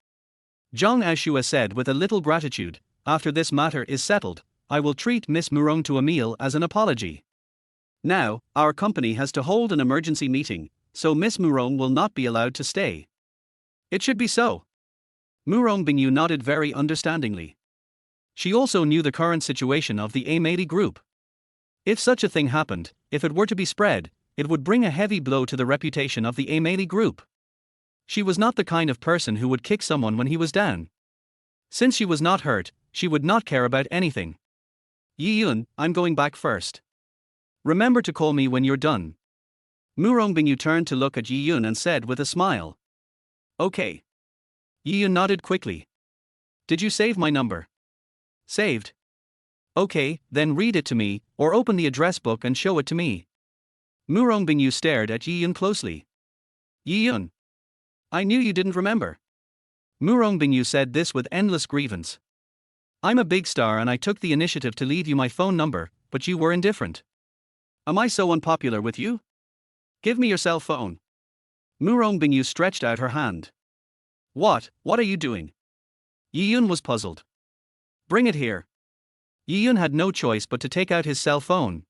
Zhang Aoxue said with a little gratitude, after this matter is settled, I will treat Miss Murong to a meal as an apology. Now, our company has to hold an emergency meeting, so Miss Murong will not be allowed to stay. It should be so. Murong Bingu nodded very understandingly. She also knew the current situation of the Aoxue group. If such a thing happened, if it were to be spread, it would bring a heavy blow to the reputation of the Aoxue group. She was not the kind of person who would kick someone when he was down. Since she was not hurt, she would not care about anything. Yi Yun, I'm going back first. Remember to call me when you're done. Murong Bingu turned to look at Yi Yun and said with a smile. Okay. Yi Yun nodded quickly. Did you save my number? Saved. Okay, then read it to me, or open the address book and show it to me. Murong Bingu stared at Yi Yun closely. Yi Yun. I knew you didn't remember. Murong Bingu said this with endless grievance. I'm a big star and I took the initiative to leave you my phone number, but you were indifferent. Am I so unpopular with you? Give me your cell phone. Murong Bingu stretched out her hand. What are you doing? Yi Yun was puzzled. Bring it here. Yi Yun had no choice but to take out his cell phone.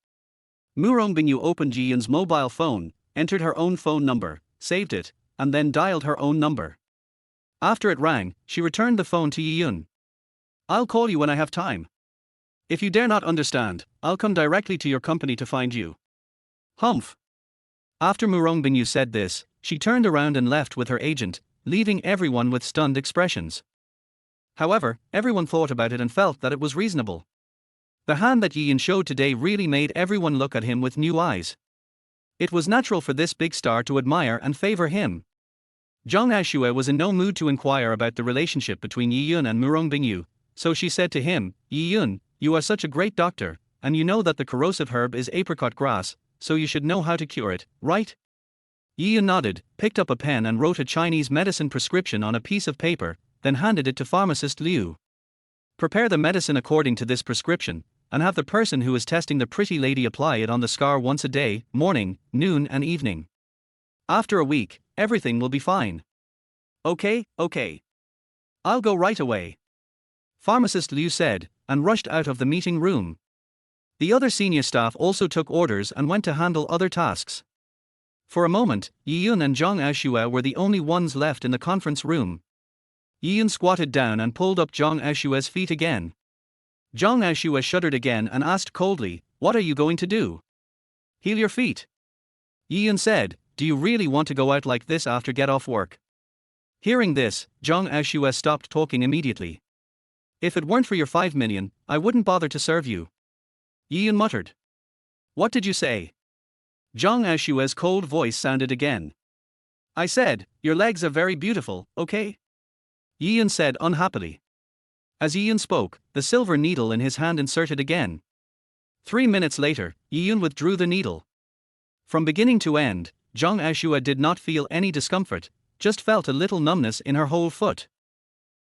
Murong Bingu opened Yi Yun's mobile phone, entered her own phone number, saved it, and then dialed her own number. After it rang, she returned the phone to Yi Yun. I'll call you when I have time. If you dare not understand, I'll come directly to your company to find you. Humph. After Murong Bingu said this, she turned around and left with her agent, leaving everyone with stunned expressions. However, everyone thought about it and felt that it was reasonable. The hand that Yi Yun showed today really made everyone look at him with new eyes. It was natural for this big star to admire and favor him. Zhang Aoxue was in no mood to inquire about the relationship between Yi Yun and Murong Bingu, so she said to him, Yi Yun, you are such a great doctor, and you know that the corrosive herb is apricot grass, so you should know how to cure it, right? Yi Yun nodded, picked up a pen and wrote a Chinese medicine prescription on a piece of paper, then handed it to pharmacist Liu. Prepare the medicine according to this prescription, and have the person who is testing the pretty lady apply it on the scar once a day, morning, noon and evening. After a week, everything will be fine. Okay. I'll go right away. Pharmacist Liu said, and rushed out of the meeting room. The other senior staff also took orders and went to handle other tasks. For a moment, Yi Yun and Zhang Aoxue were the only ones left in the conference room. Yi Yun squatted down and pulled up Zhang Aoxue's feet again. Zhang Aoxue shuddered again and asked coldly, what are you going to do? Heal your feet. Yi Yun said, do you really want to go out like this after get off work? Hearing this, Zhang Aoxue stopped talking immediately. If it weren't for your 5 million, I wouldn't bother to serve you. Yi Yun muttered. What did you say? Zhang Aoxue's cold voice sounded again. I said, your legs are very beautiful, okay? Yi Yun said unhappily. As Yi Yun spoke, the silver needle in his hand inserted again. 3 minutes later, Yi Yun withdrew the needle. From beginning to end, Zhang Aoxue did not feel any discomfort, just felt a little numbness in her whole foot.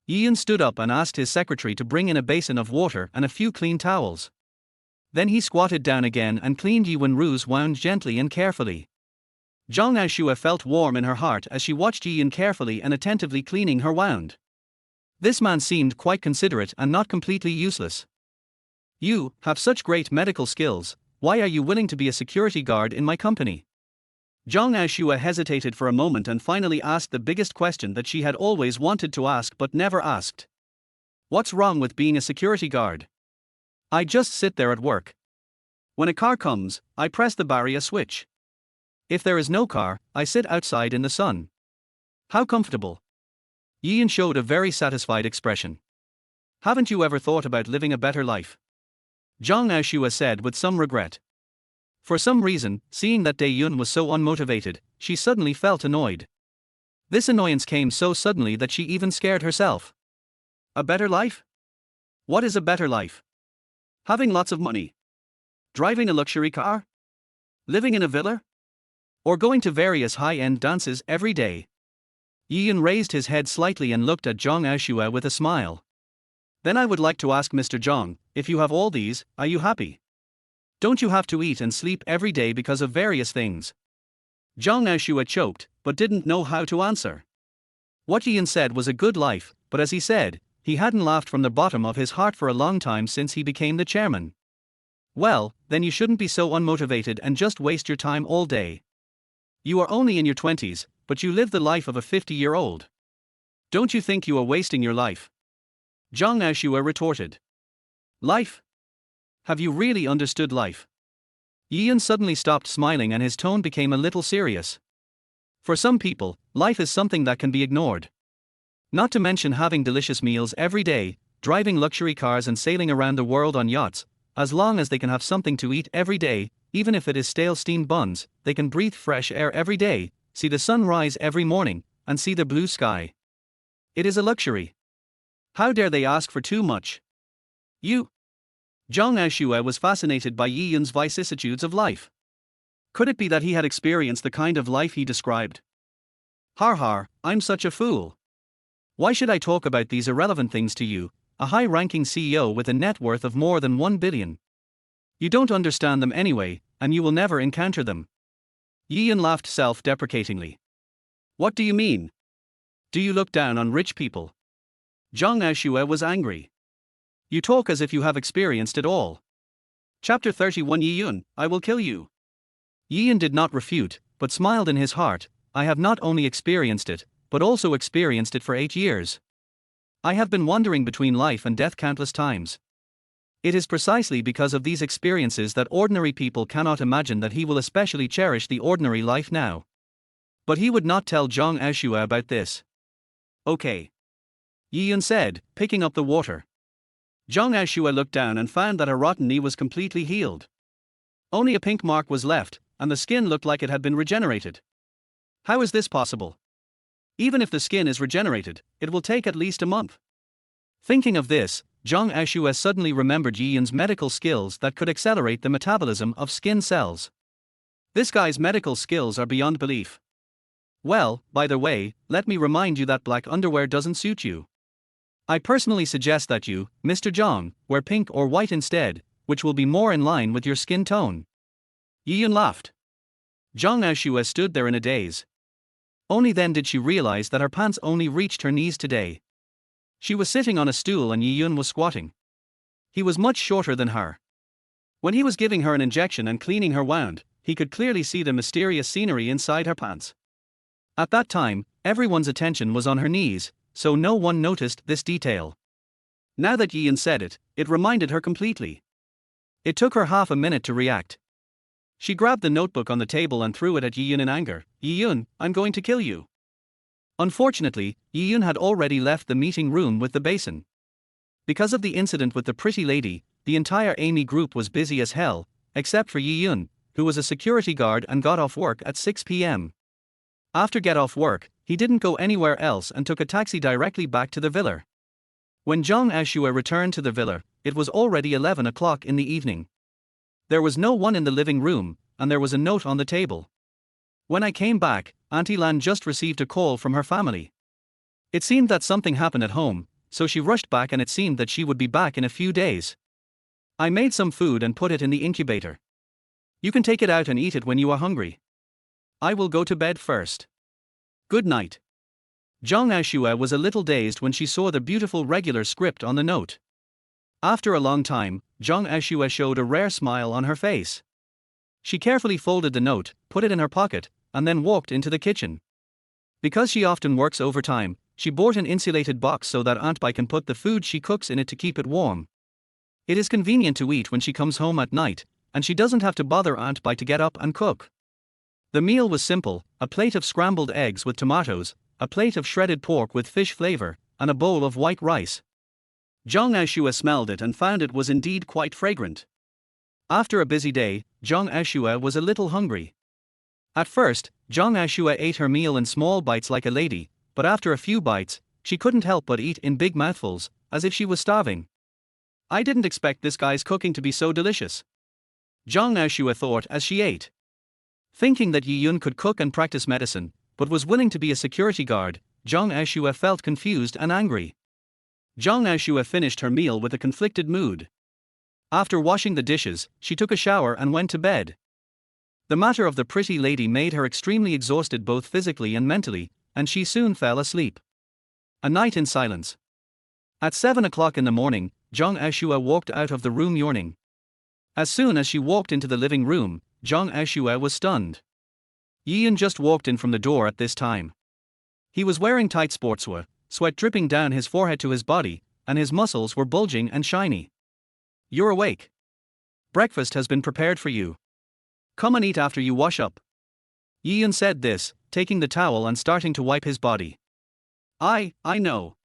Yi Yun stood up and asked his secretary to bring in a basin of water and a few clean towels. Then he squatted down again and cleaned Yi Yun's wound gently and carefully. Zhang Aoxue felt warm in her heart as she watched Yi Yun carefully and attentively cleaning her wound. This man seemed quite considerate and not completely useless. You have such great medical skills, why are you willing to be a security guard in my company? Zhang Aoxue hesitated for a moment and finally asked the biggest question that she had always wanted to ask but never asked. What's wrong with being a security guard? I just sit there at work. When a car comes, I press the barrier switch. If there is no car, I sit outside in the sun. How comfortable. Yian showed a very satisfied expression. Haven't you ever thought about living a better life? Zhang Aoxue said with some regret. For some reason, seeing that Dae-yun was so unmotivated, she suddenly felt annoyed. This annoyance came so suddenly that she even scared herself. A better life? What is a better life? Having lots of money? Driving a luxury car? Living in a villa? Or going to various high-end dances every day? Yian raised his head slightly and looked at Zhang Aoxue with a smile. Then I would like to ask Mr. Zhang, if you have all these, are you happy? Don't you have to eat and sleep every day because of various things? Zhang Aoxue choked, but didn't know how to answer. What Yian said was a good life, but as he said, he hadn't laughed from the bottom of his heart for a long time since he became the chairman. Well, then you shouldn't be so unmotivated and just waste your time all day. You are only in your 20s, but you live the life of a 50-year-old. Don't you think you are wasting your life? Zhang Aoxue retorted. Life? Have you really understood life? Yian suddenly stopped smiling and his tone became a little serious. For some people, life is something that can be ignored. Not to mention having delicious meals every day, driving luxury cars and sailing around the world on yachts. As long as they can have something to eat every day, even if it is stale steamed buns, they can breathe fresh air every day, see the sun rise every morning, and see the blue sky. It is a luxury. How dare they ask for too much? You? Zhang Aoxue was fascinated by Yian's vicissitudes of life. Could it be that he had experienced the kind of life he described? Har, I'm such a fool. Why should I talk about these irrelevant things to you, a high-ranking CEO with a net worth of more than 1 billion? You don't understand them anyway, and you will never encounter them. Yian laughed self-deprecatingly. What do you mean? Do you look down on rich people? Zhang Aoxue was angry. You talk as if you have experienced it all. Chapter 31 Yian, I will kill you. Yian did not refute, but smiled in his heart. I have not only experienced it, but also experienced it for 8 years. I have been wandering between life and death countless times. It is precisely because of these experiences that ordinary people cannot imagine that he will especially cherish the ordinary life now. But he would not tell Zhang Aoxue about this. Okay. Yian said, picking up the water. Zhang Aoxue looked down and found that her rotten knee was completely healed. Only a pink mark was left, and the skin looked like it had been regenerated. How is this possible? Even if the skin is regenerated, it will take at least a month. Thinking of this, Zhang Aoxue suddenly remembered Yian's medical skills that could accelerate the metabolism of skin cells. This guy's medical skills are beyond belief. Well, by the way, let me remind you that black underwear doesn't suit you. I personally suggest that you, Mr. Zhang, wear pink or white instead, which will be more in line with your skin tone. Yian laughed. Zhang Aoxue stood there in a daze. Only then did she realize that her pants only reached her knees today. She was sitting on a stool and Yian was squatting. He was much shorter than her. When he was giving her an injection and cleaning her wound, he could clearly see the mysterious scenery inside her pants. At that time, everyone's attention was on her knees, so no one noticed this detail. Now that Yian said it, it reminded her completely. It took her half a minute to react. She grabbed the notebook on the table and threw it at Yian in anger. Yian, I'm going to kill you. Unfortunately, Yian had already left the meeting room with the basin. Because of the incident with the pretty lady, the entire Amy group was busy as hell, except for Yian, who was a security guard and got off work at 6 p.m. After get off work, he didn't go anywhere else and took a taxi directly back to the villa. When Zhang Aoxue returned to the villa, it was already 11 o'clock in the evening. There was no one in the living room, and there was a note on the table. When I came back, Auntie Lan just received a call from her family. It seemed that something happened at home, so she rushed back and it seemed that she would be back in a few days. I made some food and put it in the incubator. You can take it out and eat it when you are hungry. I will go to bed first. Good night. Zhang Aoxue was a little dazed when she saw the beautiful regular script on the note. After a long time, Zhang Aoxue showed a rare smile on her face. She carefully folded the note, put it in her pocket, and then walked into the kitchen. Because she often works overtime, she bought an insulated box so that Aunt Bai can put the food she cooks in it to keep it warm. It is convenient to eat when she comes home at night, and she doesn't have to bother Aunt Bai to get up and cook. The meal was simple: a plate of scrambled eggs with tomatoes, a plate of shredded pork with fish flavor, and a bowl of white rice. Zhang Aoxue smelled it and found it was indeed quite fragrant. After a busy day, Zhang Aoxue was a little hungry. At first, Zhang Aoxue ate her meal in small bites like a lady, but after a few bites, she couldn't help but eat in big mouthfuls, as if she was starving. I didn't expect this guy's cooking to be so delicious, Zhang Aoxue thought as she ate. Thinking that Yi Yun could cook and practice medicine, but was willing to be a security guard, Zhang Aoxue felt confused and angry. Zhang Aoxue finished her meal with a conflicted mood. After washing the dishes, she took a shower and went to bed. The matter of the pretty lady made her extremely exhausted both physically and mentally, and she soon fell asleep. A night in silence. At 7 o'clock in the morning, Zhang Aoxue walked out of the room yawning. As soon as she walked into the living room, Zhang Aoxue was stunned. Yi Yun just walked in from the door at this time. He was wearing tight sportswear, sweat dripping down his forehead to his body, and his muscles were bulging and shiny. You're awake. Breakfast has been prepared for you. Come and eat after you wash up. Yi Yun said this, taking the towel and starting to wipe his body. I know.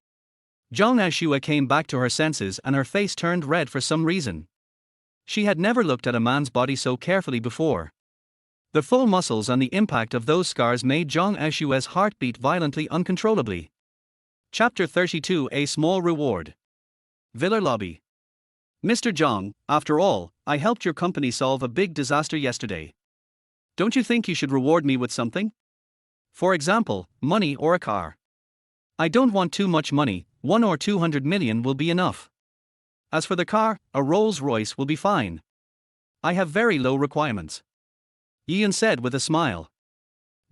Zhang Aoxue came back to her senses and her face turned red for some reason. She had never looked at a man's body so carefully before. The full muscles and the impact of those scars made Zhang Aoxue's heart beat violently uncontrollably. Chapter 32: A Small Reward. Villa Lobby. Mr. Zhang, after all, I helped your company solve a big disaster yesterday. Don't you think you should reward me with something? For example, money or a car. I don't want too much money, 1 or 200 million will be enough. As for the car, a Rolls-Royce will be fine. I have very low requirements. Yi Yun said with a smile.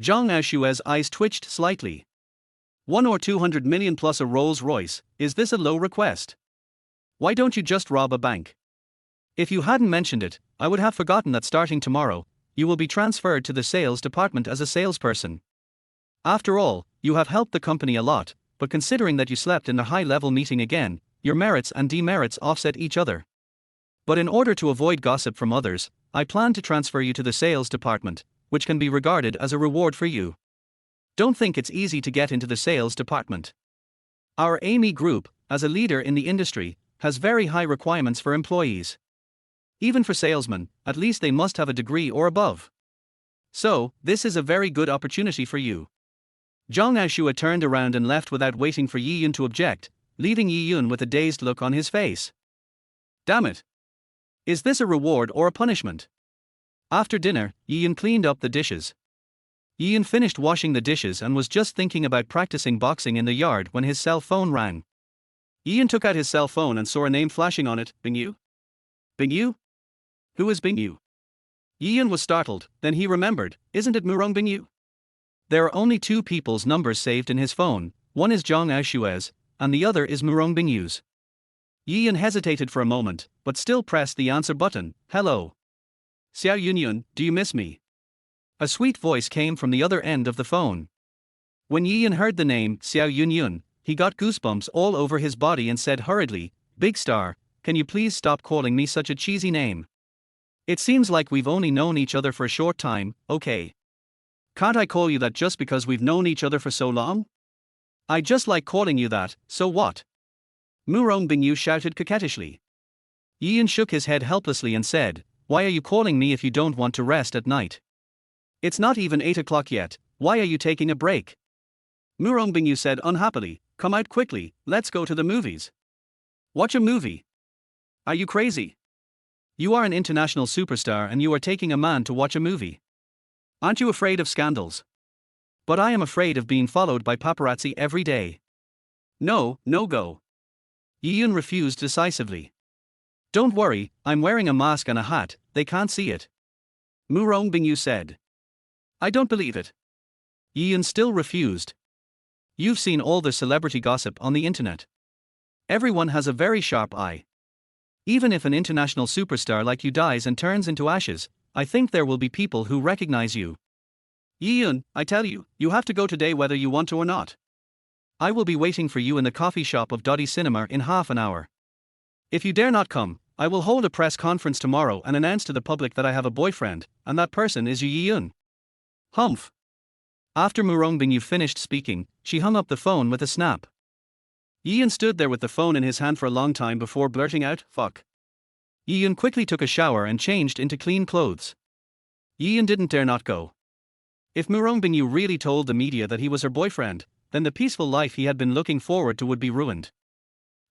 Zhang Aoxue's eyes twitched slightly. 1 or 200 million plus a Rolls-Royce, is this a low request? Why don't you just rob a bank? If you hadn't mentioned it, I would have forgotten that starting tomorrow, you will be transferred to the sales department as a salesperson. After all, you have helped the company a lot, but considering that you slept in the high-level meeting again, your merits and demerits offset each other. But in order to avoid gossip from others, I plan to transfer you to the sales department, which can be regarded as a reward for you. Don't think it's easy to get into the sales department. Our Amy Group, as a leader in the industry, has very high requirements for employees. Even for salesmen, at least they must have a degree or above. So, this is a very good opportunity for you. Zhang Aoxue turned around and left without waiting for Yi Yun to object, leaving Yi Yun with a dazed look on his face. Damn it! Is this a reward or a punishment? After dinner, Yi Yun cleaned up the dishes. Yi Yun finished washing the dishes and was just thinking about practicing boxing in the yard when his cell phone rang. Yi Yun took out his cell phone and saw a name flashing on it. Bingu? Bingu? Who is Bingu? Yi Yun was startled, then he remembered, isn't it Murong Bingu? There are only 2 people's numbers saved in his phone, one is Zhang Aoxue's, and the other is Murong Bingu's. Yi Yun hesitated for a moment, but still pressed the answer button. Hello. Xiao Yunyun, do you miss me? A sweet voice came from the other end of the phone. When Yi Yun heard the name, Xiao Yunyun, he got goosebumps all over his body and said hurriedly, Big Star, can you please stop calling me such a cheesy name? It seems like we've only known each other for a short time, okay? Can't I call you that just because we've known each other for so long? I just like calling you that, so what? Murong Bingu shouted coquettishly. Yi Yun shook his head helplessly and said, Why are you calling me if you don't want to rest at night? It's not even 8 o'clock yet, why are you taking a break? Murong Bingu said unhappily, Come out quickly, let's go to the movies. Watch a movie? Are you crazy? You are an international superstar and you are taking a man to watch a movie. Aren't you afraid of scandals? But I am afraid of being followed by paparazzi every day. No go. Yi Yun refused decisively. Don't worry, I'm wearing a mask and a hat, they can't see it. Murong Bingu said. I don't believe it. Yi Yun still refused. You've seen all the celebrity gossip on the internet. Everyone has a very sharp eye. Even if an international superstar like you dies and turns into ashes, I think there will be people who recognize you. Yi Yun, I tell you, you have to go today whether you want to or not. I will be waiting for you in the coffee shop of Dottie Cinema in half an hour. If you dare not come, I will hold a press conference tomorrow and announce to the public that I have a boyfriend, and that person is Yi Yun. Humph. After Murong Bingu finished speaking, she hung up the phone with a snap. Yi Yun stood there with the phone in his hand for a long time before blurting out, "Fuck." Yi Yun quickly took a shower and changed into clean clothes. Yi Yun didn't dare not go. If Murong Bingu really told the media that he was her boyfriend, then the peaceful life he had been looking forward to would be ruined.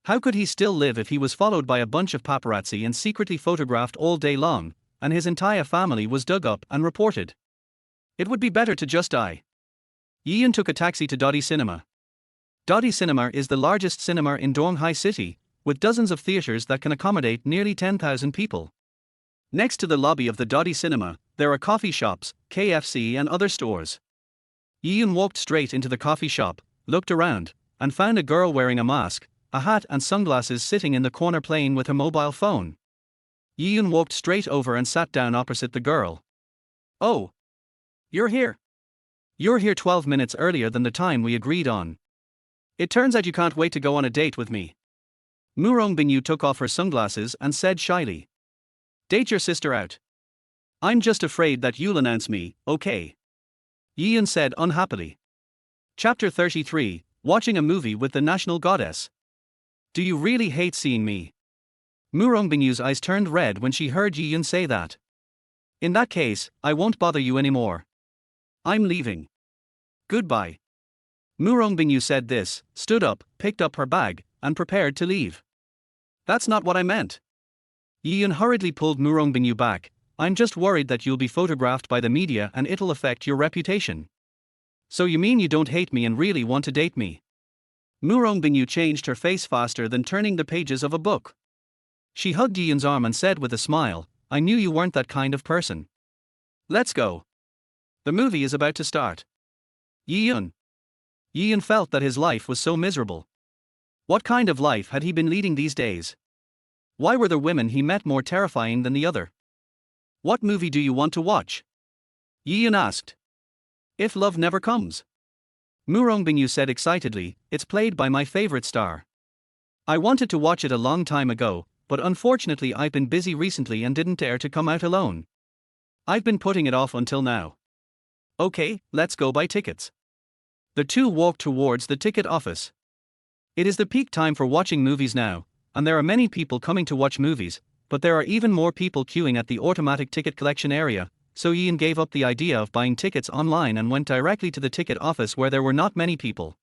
How could he still live if he was followed by a bunch of paparazzi and secretly photographed all day long, and his entire family was dug up and reported? It would be better to just die. Yi Yun took a taxi to Dodi Cinema. Dodi Cinema is the largest cinema in Donghai City, with dozens of theaters that can accommodate nearly 10,000 people. Next to the lobby of the Dodi Cinema, there are coffee shops, KFC and other stores. Yi Yun walked straight into the coffee shop, looked around, and found a girl wearing a mask, a hat and sunglasses sitting in the corner playing with her mobile phone. Yi Yun walked straight over and sat down opposite the girl. "Oh. You're here. You're here 12 minutes earlier than the time we agreed on. It turns out you can't wait to go on a date with me." Murong Bingu took off her sunglasses and said shyly, "Date your sister out. I'm just afraid that you'll announce me, okay?" Yi Yun said unhappily. Chapter 33, Watching a Movie with the National Goddess. "Do you really hate seeing me?" Murong Bingu's eyes turned red when she heard Yi Yun say that. "In that case, I won't bother you anymore. I'm leaving. Goodbye." Murong Bingu said this, stood up, picked up her bag, and prepared to leave. "That's not what I meant." Yi Yun hurriedly pulled Murong Bingu back. "I'm just worried that you'll be photographed by the media and it'll affect your reputation." "So you mean you don't hate me and really want to date me?" Murong Bingu changed her face faster than turning the pages of a book. She hugged Yi Yun's arm and said with a smile, "I knew you weren't that kind of person. Let's go. The movie is about to start." Yi Yun. Yi Yun felt that his life was so miserable. What kind of life had he been leading these days? Why were the women he met more terrifying than the other? "What movie do you want to watch?" Yi Yun asked. "If Love Never Comes." Murong Bingu said excitedly, "It's played by my favorite star. I wanted to watch it a long time ago, but unfortunately I've been busy recently and didn't dare to come out alone. I've been putting it off until now." "Okay, let's go buy tickets." The two walked towards the ticket office. It is the peak time for watching movies now, and there are many people coming to watch movies, but there are even more people queuing at the automatic ticket collection area, so Yi Yun gave up the idea of buying tickets online and went directly to the ticket office where there were not many people.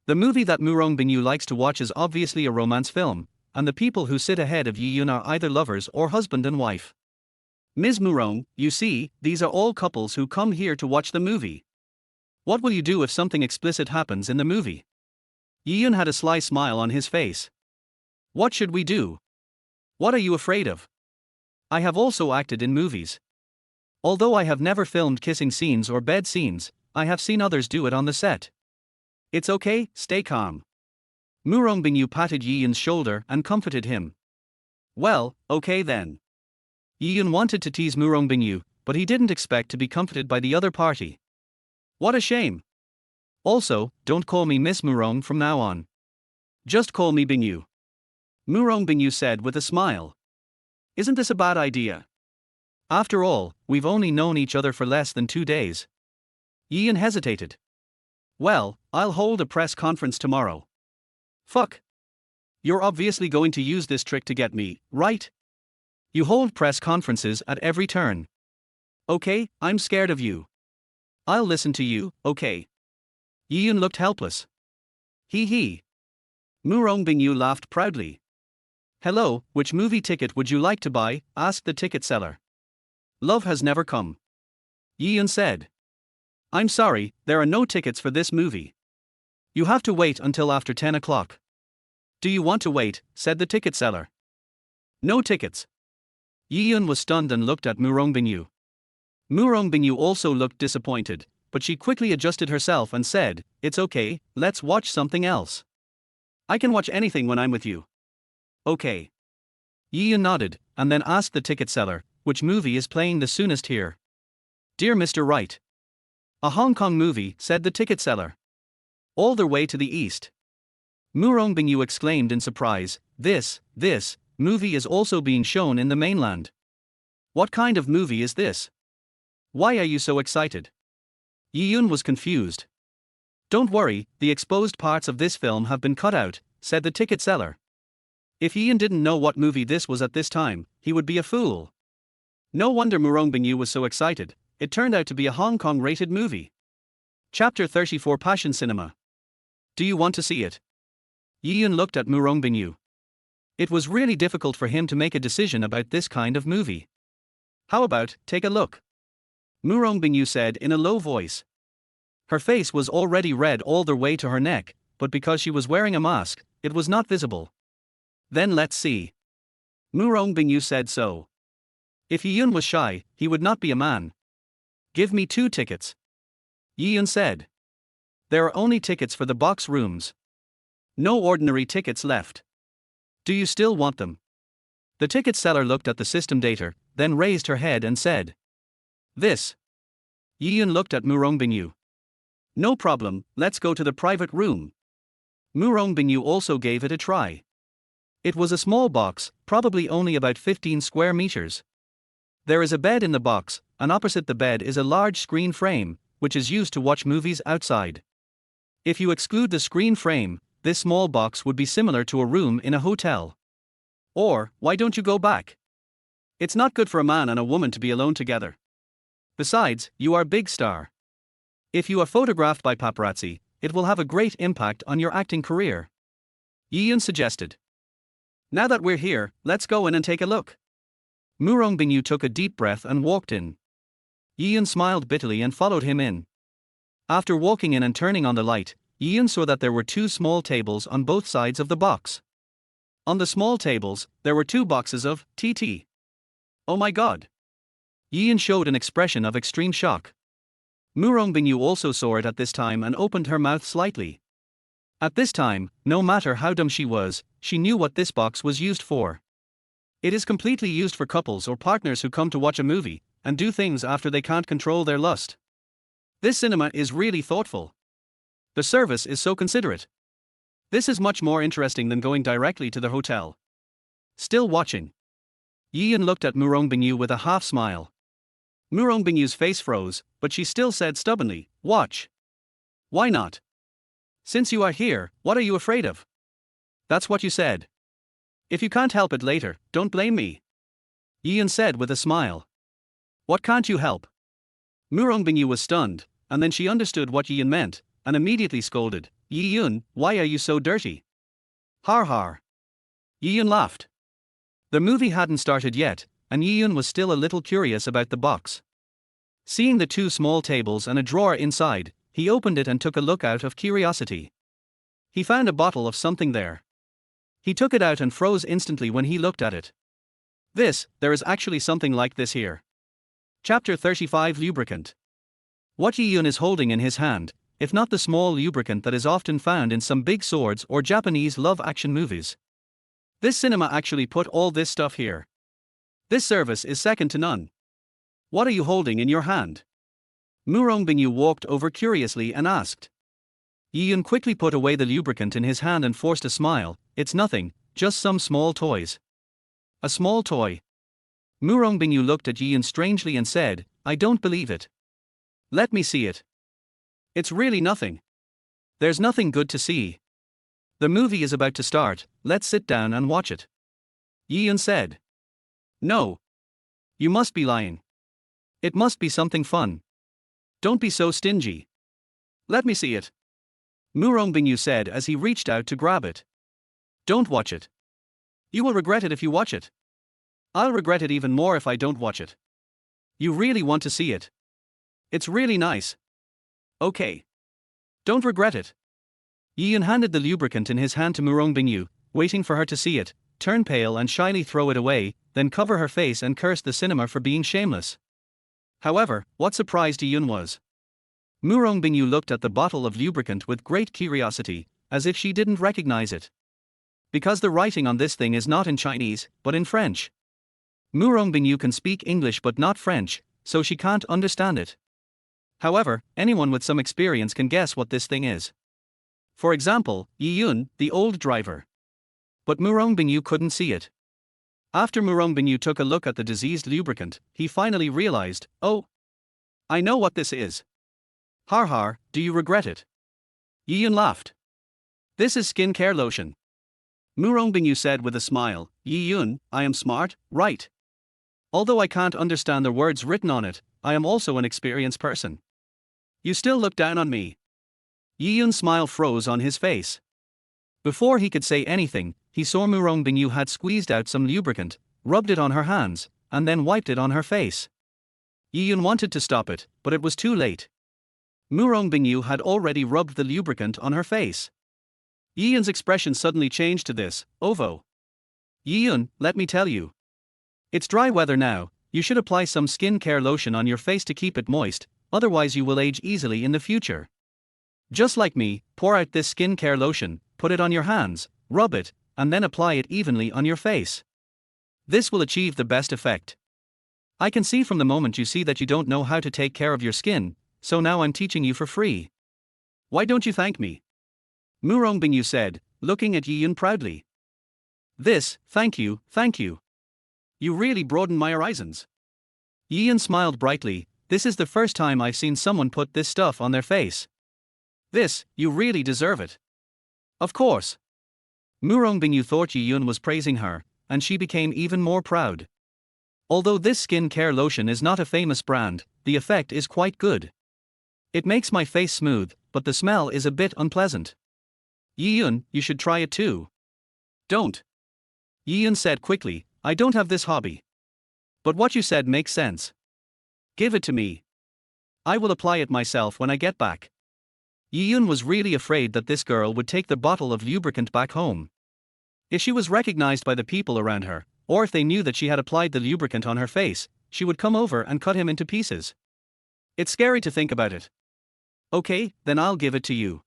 The movie that Murong Bingu likes to watch is obviously a romance film, and the people who sit ahead of Yi Yun are either lovers or husband and wife. "Ms. Murong, you see, these are all couples who come here to watch the movie. What will you do if something explicit happens in the movie?" Yi Yun had a sly smile on his face. "What should we do? What are you afraid of? I have also acted in movies. Although I have never filmed kissing scenes or bed scenes, I have seen others do it on the set. It's okay, stay calm." Murong Bingu patted Yi Yun's shoulder and comforted him. "Well, okay then." Yi Yun wanted to tease Murong Bingu, but he didn't expect to be comforted by the other party. "What a shame. Also, don't call me Miss Murong from now on. Just call me Bingu." Murong Bingu said with a smile. "Isn't this a bad idea? After all, we've only known each other for less than 2 days." Yi Yun hesitated. "Well, I'll hold a press conference tomorrow." "Fuck. You're obviously going to use this trick to get me, right? You hold press conferences at every turn. Okay, I'm scared of you. I'll listen to you, okay?" Yi Yun looked helpless. Hee hee. Murong Bingu laughed proudly. "Hello, which movie ticket would you like to buy?" asked the ticket seller. "Love Has Never Come." Yi Yun said. "I'm sorry, there are no tickets for this movie. You have to wait until after 10 o'clock. "Do you want to wait?" said the ticket seller. "No tickets." Yi Yun was stunned and looked at Murong Bingu. Murong Bingu also looked disappointed, but she quickly adjusted herself and said, "It's okay, let's watch something else. I can watch anything when I'm with you." "Okay." Yi Yun nodded, and then asked the ticket seller, "Which movie is playing the soonest here?" "Dear Mr. Wright." "A Hong Kong movie," said the ticket seller. "All the way to the east." Murong Bingu exclaimed in surprise, This, movie is also being shown in the mainland. What kind of movie is this? Why are you so excited? Yi-yun was confused. Don't worry, the exposed parts of this film have been cut out, said the ticket seller. If Yi-yun didn't know what movie this was at this time, he would be a fool. No wonder Bingu was so excited, it turned out to be a Hong Kong rated movie. Chapter 34 Passion Cinema. Do you want to see it? Yi-yun looked at Bingu. It was really difficult for him to make a decision about this kind of movie. How about, take a look? Bingu said in a low voice. Her face was already red all the way to her neck, but because she was wearing a mask, it was not visible. Then let's see. Bingu said so. If Yi-yun was shy, he would not be a man. Give me 2 tickets. Yi-yun said. There are only tickets for the box rooms. No ordinary tickets left. Do you still want them? The ticket seller looked at the system data, then raised her head and said. This. Yi-yun looked at Bingu. No problem, let's go to the private room. Bingu also gave it a try. It was a small box, probably only about 15 square meters. There is a bed in the box, and opposite the bed is a large screen frame, which is used to watch movies outside. If you exclude the screen frame, this small box would be similar to a room in a hotel. Or, why don't you go back? It's not good for a man and a woman to be alone together. Besides, you are a big star. If you are photographed by paparazzi, it will have a great impact on your acting career. Yi-yun suggested. Now that we're here, let's go in and take a look. Bingu took a deep breath and walked in. Yi-yun smiled bitterly and followed him in. After walking in and turning on the light, Yi-yun saw that there were 2 small tables on both sides of the box. On the small tables, there were 2 boxes of TT. Oh my god! Yi-yun showed an expression of extreme shock. Bingu also saw it at this time and opened her mouth slightly. At this time, no matter how dumb she was, she knew what this box was used for. It is completely used for couples or partners who come to watch a movie and do things after they can't control their lust. This cinema is really thoughtful. The service is so considerate. This is much more interesting than going directly to the hotel. Still watching. Yi-yun looked at Bingu with a half smile. Bingu's face froze, but she still said stubbornly, watch. Why not? Since you are here, what are you afraid of? That's what you said. If you can't help it later, don't blame me. Yi-yun said with a smile. What can't you help? Bingu was stunned, and then she understood what Yi-yun meant, and immediately scolded, Yi-yun, why are you so dirty? Har har. Yi-yun laughed. The movie hadn't started yet, and Yi-yun was still a little curious about the box. Seeing the 2 small tables and a drawer inside, he opened it and took a look out of curiosity. He found a bottle of something there. He took it out and froze instantly when he looked at it. There is actually something like this here. Chapter 35 Lubricant. What Yi-yun is holding in his hand, if not the small lubricant that is often found in some big swords or Japanese love action movies. This cinema actually put all this stuff here. This service is second to none. What are you holding in your hand? Bingu walked over curiously and asked. Yi-yun quickly put away the lubricant in his hand and forced a smile. It's nothing, just some small toys. A small toy. Bingu looked at Yi-yun strangely and said, I don't believe it. Let me see it. It's really nothing. There's nothing good to see. The movie is about to start, let's sit down and watch it. Yi-yun said. No. You must be lying. It must be something fun. Don't be so stingy. Let me see it. Bingu said as he reached out to grab it. Don't watch it. You will regret it if you watch it. I'll regret it even more if I don't watch it. You really want to see it. It's really nice. Okay. Don't regret it. Yi-yun handed the lubricant in his hand to Bingu, waiting for her to see it, turn pale and shyly throw it away, then cover her face and curse the cinema for being shameless. However, what surprised Yi-yun was. Bingu looked at the bottle of lubricant with great curiosity, as if she didn't recognize it. Because the writing on this thing is not in Chinese, but in French. Bingu can speak English but not French, so she can't understand it. However, anyone with some experience can guess what this thing is. For example, Yi-yun, the old driver. But Bingu couldn't see it. After Bingu took a look at the diseased lubricant, he finally realized, oh, I know what this is. Har har, do you regret it? Yiyun laughed. This is skin care lotion. Bingu said with a smile, Yiyun, I am smart, right? Although I can't understand the words written on it, I am also an experienced person. You still look down on me. Yiyun's smile froze on his face. Before he could say anything, he saw Bingu had squeezed out some lubricant, rubbed it on her hands, and then wiped it on her face. Yiyun wanted to stop it, but it was too late. Bingu had already rubbed the lubricant on her face. Yiyun's expression suddenly changed to this, Ovo. Yiyun, let me tell you. It's dry weather now, you should apply some skin care lotion on your face to keep it moist, otherwise you will age easily in the future. Just like me, pour out this skin care lotion, put it on your hands, rub it, and then apply it evenly on your face. This will achieve the best effect. I can see from the moment you see that you don't know how to take care of your skin, so now I'm teaching you for free. Why don't you thank me? Bingu said, looking at Yiyun proudly. Thank you, thank you. You really broadened my horizons. Yiyun smiled brightly, this is the first time I've seen someone put this stuff on their face. You really deserve it. Of course. Bingu thought Yiyun was praising her, and she became even more proud. Although this skin care lotion is not a famous brand, the effect is quite good. It makes my face smooth, but the smell is a bit unpleasant. Yiyun, you should try it too. Don't. Yiyun said quickly, I don't have this hobby. But what you said makes sense. Give it to me. I will apply it myself when I get back. Yiyun was really afraid that this girl would take the bottle of lubricant back home. If she was recognized by the people around her, or if they knew that she had applied the lubricant on her face, she would come over and cut him into pieces. It's scary to think about it. Okay, then I'll give it to you.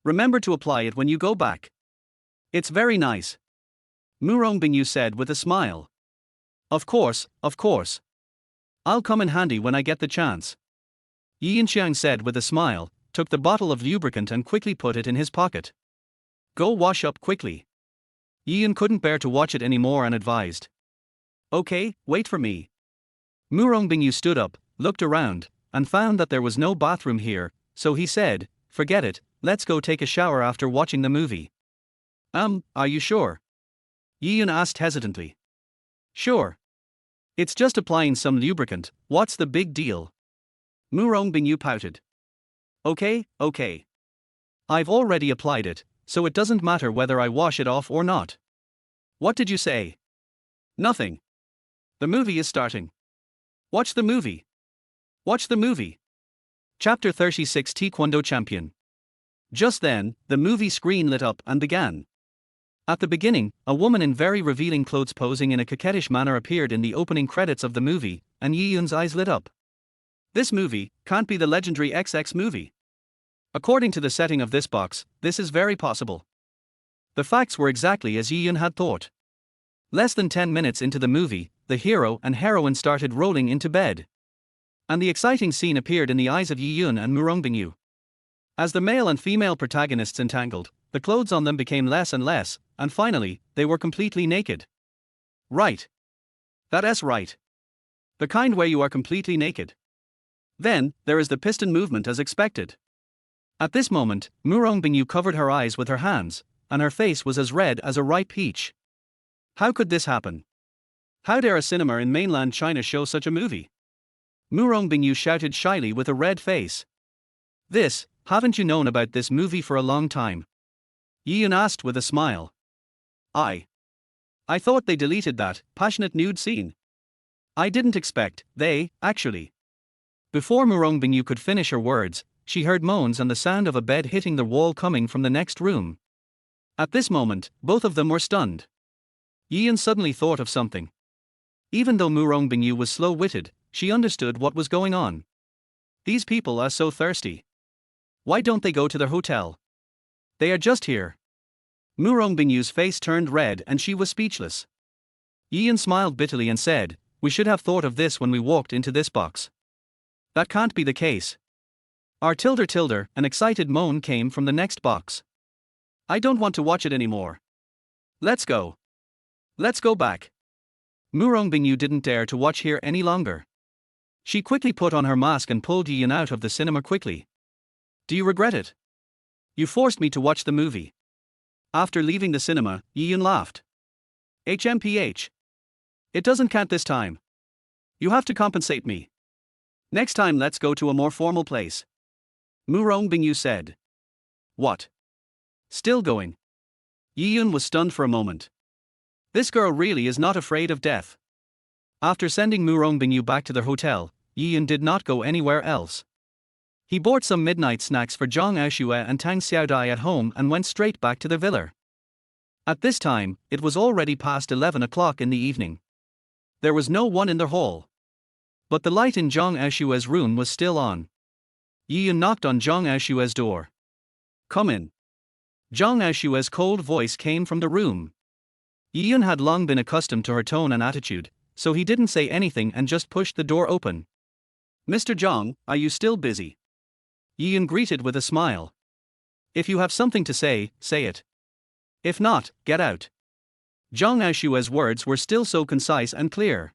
Remember to apply it when you go back. It's very nice. Bingu said with a smile. Of course, of course. I'll come in handy when I get the chance. Yiyun said with a smile, took the bottle of lubricant and quickly put it in his pocket. Go wash up quickly. Yiyun couldn't bear to watch it anymore and advised. Okay, wait for me. Bingu stood up, looked around, and found that there was no bathroom here, so he said, forget it, let's go take a shower after watching the movie. Are you sure? Yiyun asked hesitantly. Sure. It's just applying some lubricant, what's the big deal? Bingu pouted. Okay. I've already applied it, so it doesn't matter whether I wash it off or not. What did you say? Nothing. The movie is starting. Watch the movie. Watch the movie. Chapter 36 Taekwondo Champion. Just then, the movie screen lit up and began. At the beginning, a woman in very revealing clothes posing in a coquettish manner appeared in the opening credits of the movie, and Yiyun's eyes lit up. This movie can't be the legendary XX movie. According to the setting of this box, this is very possible. The facts were exactly as Yiyun had thought. Less than 10 minutes into the movie, the hero and heroine started rolling into bed. And the exciting scene appeared in the eyes of Yiyun and Bingu. As the male and female protagonists entangled, the clothes on them became less and less, and finally, they were completely naked. Right. That's right. The kind where you are completely naked. Then, there is the piston movement as expected. At this moment, Bingu covered her eyes with her hands, and her face was as red as a ripe peach. How could this happen? How dare a cinema in mainland China show such a movie? Bingu shouted shyly with a red face. Haven't you known about this movie for a long time? Yiyun asked with a smile. I thought they deleted that passionate nude scene. I didn't expect they, actually. Before Bingu could finish her words, she heard moans and the sound of a bed hitting the wall coming from the next room. At this moment, both of them were stunned. Yiyun suddenly thought of something. Even though Bingu was slow-witted, she understood what was going on. These people are so thirsty. Why don't they go to their hotel? They are just here. Bingu's face turned red and she was speechless. Yiyun smiled bitterly and said, we should have thought of this when we walked into this box. That can't be the case. An excited moan came from the next box. I don't want to watch it anymore. Let's go. Let's go back. Murong Bingu didn't dare to watch here any longer. She quickly put on her mask and pulled Yi Yun out of the cinema quickly. Do you regret it? You forced me to watch the movie. After leaving the cinema, Yi Yun laughed. HMPH. It doesn't count this time. You have to compensate me. Next time let's go to a more formal place. Murong Bingu said. What? Still going? Yi Yun was stunned for a moment. This girl really is not afraid of death. After sending Murong Bingu back to their hotel, Yi Yun did not go anywhere else. He bought some midnight snacks for Zhang Aoxue and Tang Xiaodai at home and went straight back to the villa. At this time, it was already past 11 o'clock in the evening. There was no one in the hall. But the light in Zhang Aoxue's room was still on. Yi Yun knocked on Zhang Aoxue's door. Come in. Zhang Aoxue's cold voice came from the room. Yi Yun had long been accustomed to her tone and attitude, so he didn't say anything and just pushed the door open. Mr. Zhang, are you still busy? Yi Yun greeted with a smile. If you have something to say, say it. If not, get out. Zhang Aoxue's words were still so concise and clear.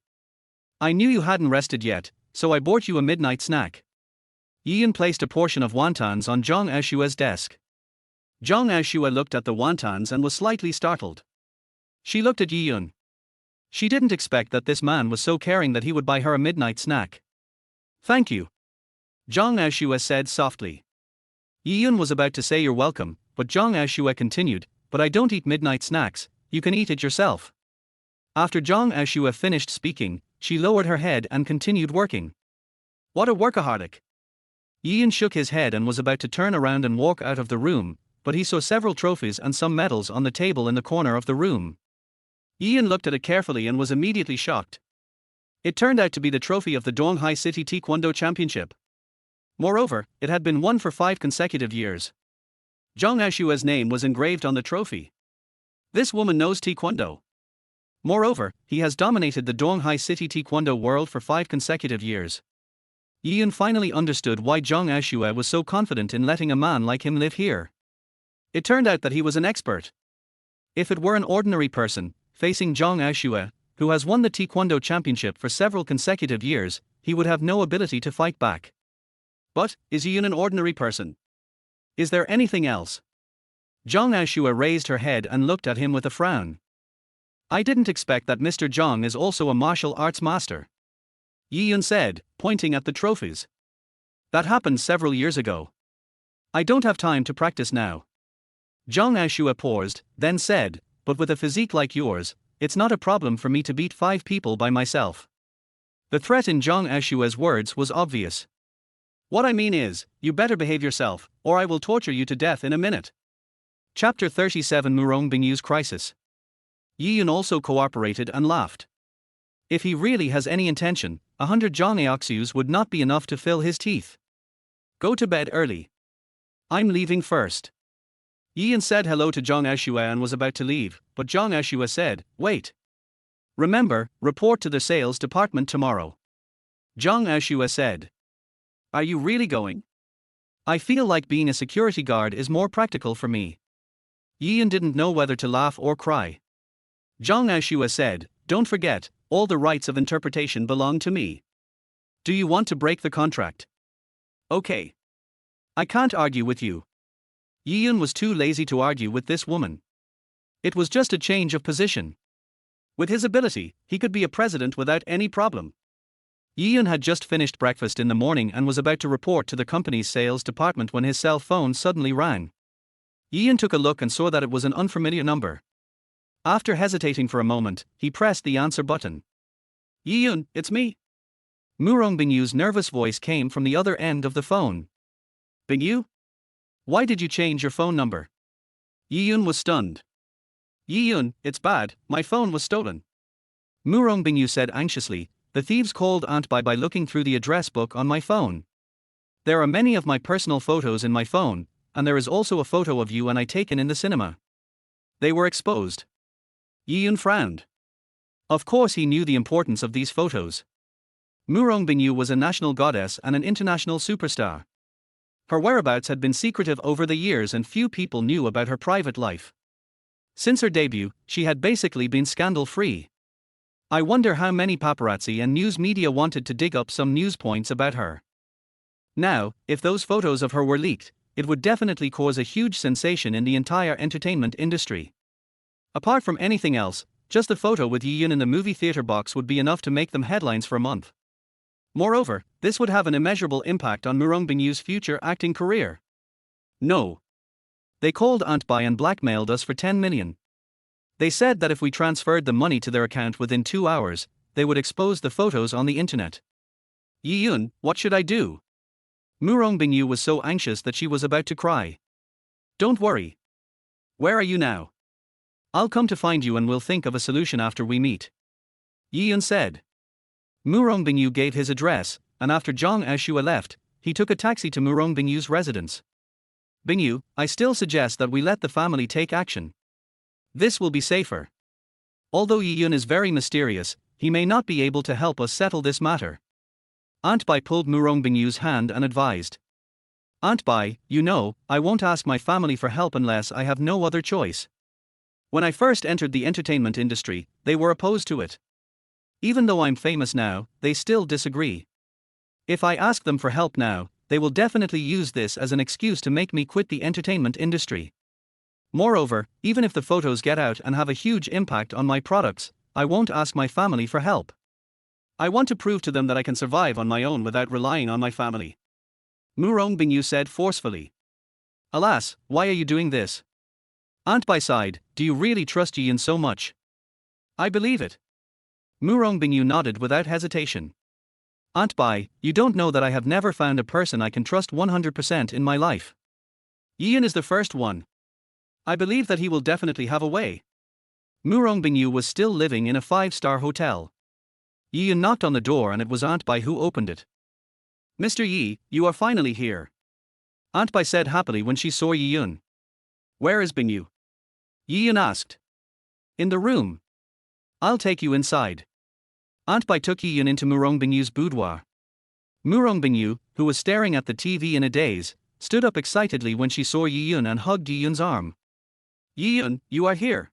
I knew you hadn't rested yet, so I bought you a midnight snack. Yi Yun placed a portion of wontons on Zhang Aoxue's desk. Zhang Aoxue looked at the wontons and was slightly startled. She looked at Yi Yun. She didn't expect that this man was so caring that he would buy her a midnight snack. Thank you. Zhang Aoxue said softly. Yi Yun was about to say you're welcome, but Zhang Aoxue continued, but I don't eat midnight snacks, you can eat it yourself. After Zhang Aoxue finished speaking, she lowered her head and continued working. What a workaholic. Yi Yun shook his head and was about to turn around and walk out of the room, but he saw several trophies and some medals on the table in the corner of the room. Yi Yun looked at it carefully and was immediately shocked. It turned out to be the trophy of the Donghai City Taekwondo Championship. Moreover, it had been won for 5 consecutive years. Zhang Aoxue's name was engraved on the trophy. This woman knows Taekwondo. Moreover, he has dominated the Donghai City Taekwondo world for 5 consecutive years. Yi Yun finally understood why Zhang Aoxue was so confident in letting a man like him live here. It turned out that he was an expert. If it were an ordinary person, facing Zhang Aoxue, who has won the Taekwondo championship for several consecutive years, he would have no ability to fight back. But, is Yi Yun an ordinary person? Is there anything else? Zhang Aoxue raised her head and looked at him with a frown. I didn't expect that Mr. Zhang is also a martial arts master. Yi Yun said, pointing at the trophies. That happened several years ago. I don't have time to practice now. Zhang Aoxue paused, then said, but with a physique like yours, it's not a problem for me to beat 5 people by myself. The threat in Zhang Aoxue's words was obvious. What I mean is, you better behave yourself, or I will torture you to death in a minute. Chapter 37 Murong Bingu's Crisis. Yi Yun also cooperated and laughed. If he really has any intention, 100 Zhang Aoxues would not be enough to fill his teeth. Go to bed early. I'm leaving first. Yi Yun said hello to Zhang Aoxue and was about to leave, but Zhang Aoxue said, wait. Remember, report to the sales department tomorrow. Zhang Aoxue said. Are you really going? I feel like being a security guard is more practical for me. Yi Yun didn't know whether to laugh or cry. Zhang Aoxue said, don't forget, all the rights of interpretation belong to me. Do you want to break the contract? Okay. I can't argue with you. Yi Yun was too lazy to argue with this woman. It was just a change of position. With his ability, he could be a president without any problem. Yi Yun had just finished breakfast in the morning and was about to report to the company's sales department when his cell phone suddenly rang. Yi Yun took a look and saw that it was an unfamiliar number. After hesitating for a moment, he pressed the answer button. Yi Yun, it's me. Murong Bingu's nervous voice came from the other end of the phone. Bingu? Why did you change your phone number? Yi Yun was stunned. Yi Yun, it's bad, my phone was stolen. Murong Bingu said anxiously, the thieves called Aunt Bai by looking through the address book on my phone. There are many of my personal photos in my phone, and there is also a photo of you and I taken in the cinema. They were exposed. Yi Yun frowned. Of course he knew the importance of these photos. Murong Bingu was a national goddess and an international superstar. Her whereabouts had been secretive over the years and few people knew about her private life. Since her debut, she had basically been scandal-free. I wonder how many paparazzi and news media wanted to dig up some news points about her. Now, if those photos of her were leaked, it would definitely cause a huge sensation in the entire entertainment industry. Apart from anything else, just the photo with Yi Yun in the movie theater box would be enough to make them headlines for a month. Moreover, this would have an immeasurable impact on Bingu's future acting career. No. They called Aunt Bai and blackmailed us for 10 million. They said that if we transferred the money to their account within 2 hours, they would expose the photos on the internet. Yi Yun, what should I do? Bingu was so anxious that she was about to cry. Don't worry. Where are you now? I'll come to find you and we'll think of a solution after we meet. Yi Yun said. Bingu gave his address, and after Zhang Aoxue left, he took a taxi to Bingu's residence. Bingu, I still suggest that we let the family take action. This will be safer. Although Yi Yun is very mysterious, he may not be able to help us settle this matter. Aunt Bai pulled Bingu's hand and advised. Aunt Bai, you know, I won't ask my family for help unless I have no other choice. When I first entered the entertainment industry, they were opposed to it. Even though I'm famous now, they still disagree. If I ask them for help now, they will definitely use this as an excuse to make me quit the entertainment industry. Moreover, even if the photos get out and have a huge impact on my products, I won't ask my family for help. I want to prove to them that I can survive on my own without relying on my family. Bingu said forcefully. Alas, why are you doing this? Aunt Bai sighed, do you really trust Yi Yun so much? I believe it. Bingu nodded without hesitation. Aunt Bai, you don't know that I have never found a person I can trust 100% in my life. Yi Yun is the first one. I believe that he will definitely have a way. Bingu was still living in a 5-star hotel. Yi Yun knocked on the door and it was Aunt Bai who opened it. Mr. Yi, you are finally here. Aunt Bai said happily when she saw Yi Yun. Where is Bingu? Yi Yun asked. In the room. I'll take you inside. Aunt Bai took Yi Yun into Bingu's boudoir. Bingu, who was staring at the TV in a daze, stood up excitedly when she saw Yi Yun and hugged Yi Yun's arm. Yi Yun, you are here.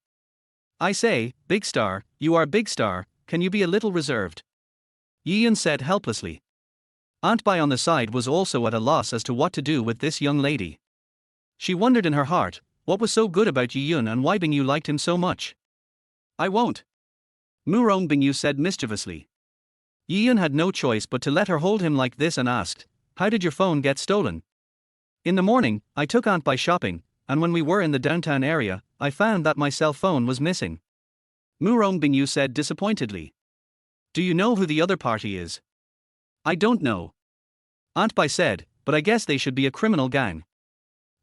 I say, big star, you are big star, can you be a little reserved? Yi Yun said helplessly. Aunt Bai on the side was also at a loss as to what to do with this young lady. She wondered in her heart, what was so good about Yi Yun and why Bingu liked him so much? I won't. Bingu said mischievously. Yi Yun had no choice but to let her hold him like this and asked, how did your phone get stolen? In the morning, I took Aunt Bai shopping, and when we were in the downtown area, I found that my cell phone was missing. Bingu said disappointedly. Do you know who the other party is? I don't know. Aunt Bai said, but I guess they should be a criminal gang.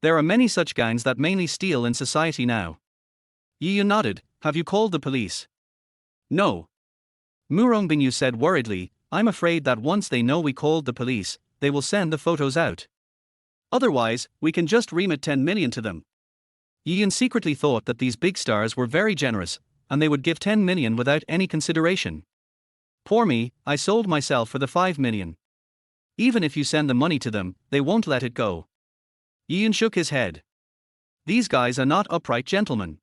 There are many such gangs that mainly steal in society now. Yi Yun nodded, have you called the police? No. Bingu said worriedly, I'm afraid that once they know we called the police, they will send the photos out. Otherwise, we can just remit 10 million to them. Yi Yun secretly thought that these big stars were very generous, and they would give 10 million without any consideration. Poor me, I sold myself for the 5 million. Even if you send the money to them, they won't let it go. Yi Yun shook his head. These guys are not upright gentlemen.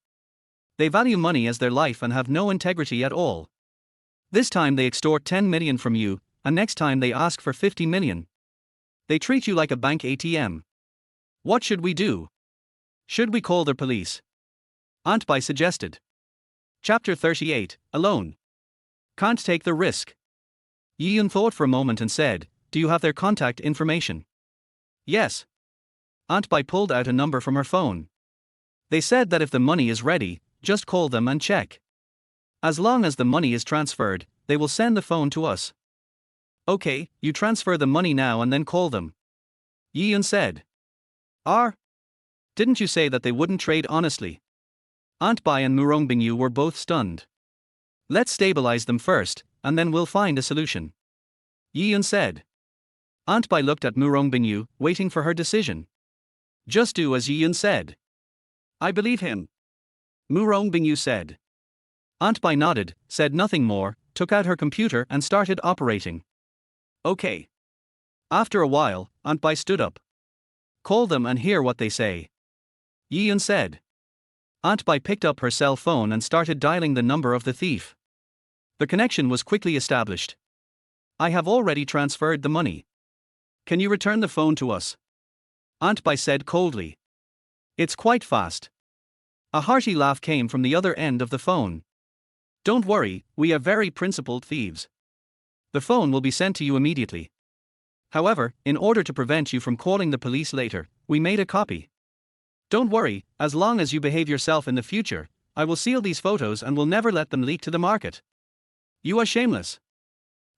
They value money as their life and have no integrity at all. This time they extort 10 million from you, and next time they ask for 50 million. They treat you like a bank ATM. What should we do? Should we call the police? Aunt Bai suggested. Chapter 38, Alone. Can't take the risk. Yi Yun thought for a moment and said, do you have their contact information? Yes. Aunt Bai pulled out a number from her phone. They said that if the money is ready, just call them and check. As long as the money is transferred, they will send the phone to us. Okay, you transfer the money now and then call them. Yi Yun said. Didn't you say that they wouldn't trade honestly? Aunt Bai and Bingu were both stunned. Let's stabilize them first, and then we'll find a solution. Yi Yun said. Aunt Bai looked at Bingu, waiting for her decision. Just do as Yi Yun said. I believe him. Bingu said. Aunt Bai nodded, said nothing more, took out her computer and started operating. Okay. After a while, Aunt Bai stood up. Call them and hear what they say. Yi Yun said. Aunt Bai picked up her cell phone and started dialing the number of the thief. The connection was quickly established. I have already transferred the money. Can you return the phone to us? Aunt Bai said coldly. It's quite fast. A hearty laugh came from the other end of the phone. Don't worry, we are very principled thieves. The phone will be sent to you immediately. However, in order to prevent you from calling the police later, we made a copy. Don't worry, as long as you behave yourself in the future, I will seal these photos and will never let them leak to the market. You are shameless.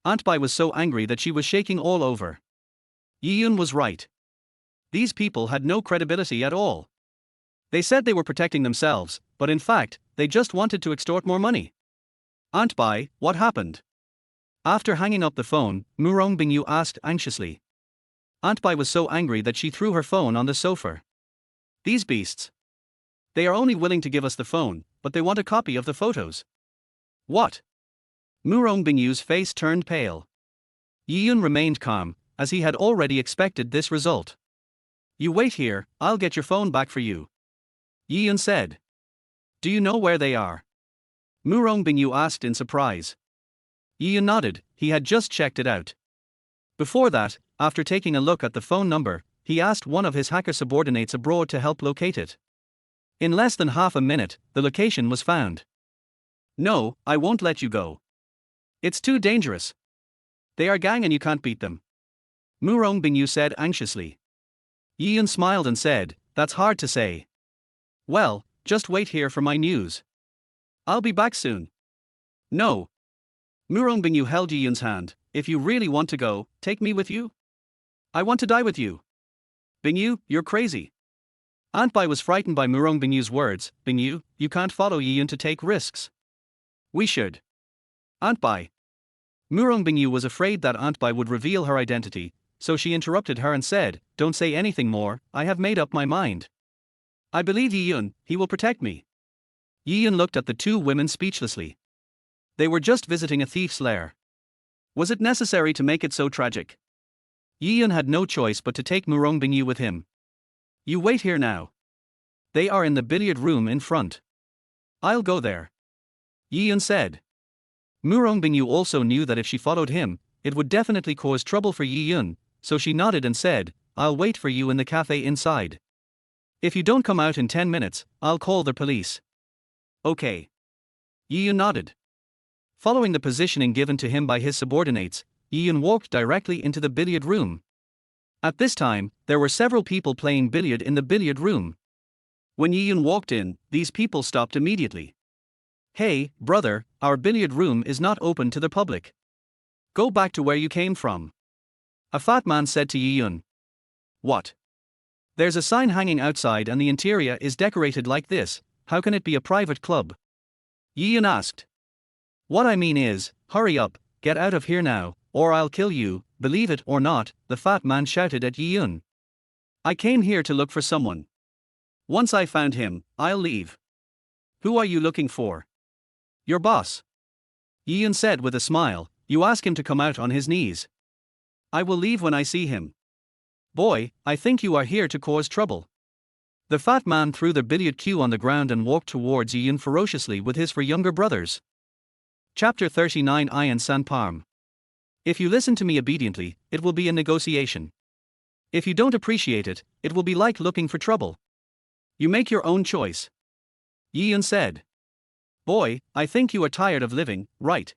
Aunt Bai was so angry that she was shaking all over. Yi-yun was right. These people had no credibility at all. They said they were protecting themselves, but in fact, they just wanted to extort more money. Aunt Bai, what happened? After hanging up the phone, Murong Bingu asked anxiously. Aunt Bai was so angry that she threw her phone on the sofa. These beasts. They are only willing to give us the phone, but they want a copy of the photos. What? Murong Bingu's face turned pale. Yi-yun remained calm, as he had already expected this result. You wait here, I'll get your phone back for you. Yi-yun said. Do you know where they are? Murong Bingu asked in surprise. Yi-yun nodded, he had just checked it out. Before that, after taking a look at the phone number, he asked one of his hacker subordinates abroad to help locate it. In less than half a minute, the location was found. No, I won't let you go. It's too dangerous. They are a gang and you can't beat them. Murong Bingu said anxiously. Yi-yun smiled and said, that's hard to say. Well, just wait here for my news. I'll be back soon. No. Murong Bingu held Yi-yun's hand. If you really want to go, take me with you. I want to die with you. Bingu, you're crazy. Aunt Bai was frightened by Murong Bingu's words. Bingu, you can't follow Yi-yun to take risks. We should. Aunt Bai. Murong Bingu was afraid that Aunt Bai would reveal her identity, so she interrupted her and said, don't say anything more, I have made up my mind. I believe Yi-yun, he will protect me. Yi-yun looked at the two women speechlessly. They were just visiting a thief's lair. Was it necessary to make it so tragic? Yi-yun had no choice but to take Murong Bingu with him. You wait here now. They are in the billiard room in front. I'll go there. Yi-yun said. Murong Bingu also knew that if she followed him, it would definitely cause trouble for Yi-yun, so she nodded and said, I'll wait for you in the cafe inside. If you don't come out in 10 minutes, I'll call the police. Okay. Yi-yun nodded. Following the positioning given to him by his subordinates, Yi-yun walked directly into the billiard room. At this time, there were several people playing billiard in the billiard room. When Yi-yun walked in, these people stopped immediately. Hey, brother, our billiard room is not open to the public. Go back to where you came from. A fat man said to Yi-yun. What? There's a sign hanging outside and the interior is decorated like this, how can it be a private club? Yi-yun asked. What I mean is, hurry up, get out of here now, or I'll kill you, believe it or not, the fat man shouted at Yi-yun. I came here to look for someone. Once I found him, I'll leave. Who are you looking for? Your boss. Yi-yun said with a smile, you ask him to come out on his knees. I will leave when I see him. Boy, I think you are here to cause trouble. The fat man threw the billiard cue on the ground and walked towards Yi-yun ferociously with his four younger brothers. Chapter 39 Ian San Parm. If you listen to me obediently, it will be a negotiation. If you don't appreciate it, it will be like looking for trouble. You make your own choice. Yi-yun said. Boy, I think you are tired of living, right?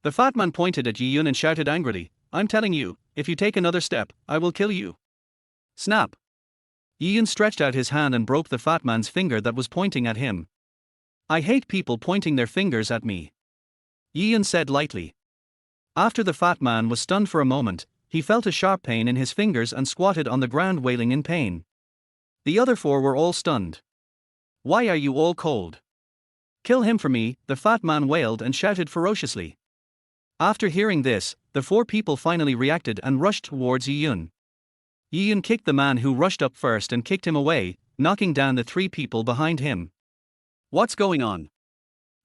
The fat man pointed at Yi-yun and shouted angrily, I'm telling you, if you take another step, I will kill you. Snap. Yi-yun stretched out his hand and broke the fat man's finger that was pointing at him. I hate people pointing their fingers at me. Yi-yun said lightly. After the fat man was stunned for a moment, he felt a sharp pain in his fingers and squatted on the ground wailing in pain. The other four were all stunned. Why are you all cold? Kill him for me, the fat man wailed and shouted ferociously. After hearing this, the four people finally reacted and rushed towards Yi-yun. Yi-yun kicked the man who rushed up first and kicked him away, knocking down the three people behind him. What's going on?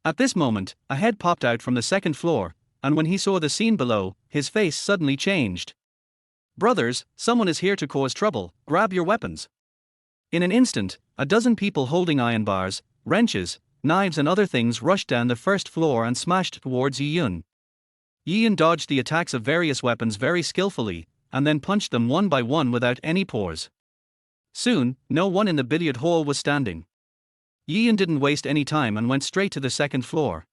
At this moment, a head popped out from the second floor, and when he saw the scene below, his face suddenly changed. Brothers, someone is here to cause trouble, grab your weapons. In an instant, a dozen people holding iron bars, wrenches, knives and other things rushed down the first floor and smashed towards Yi-yun. Yi-yun dodged the attacks of various weapons very skillfully, and then punched them one by one without any pause. Soon, no one in the billiard hall was standing. Yi-yun didn't waste any time and went straight to the second floor.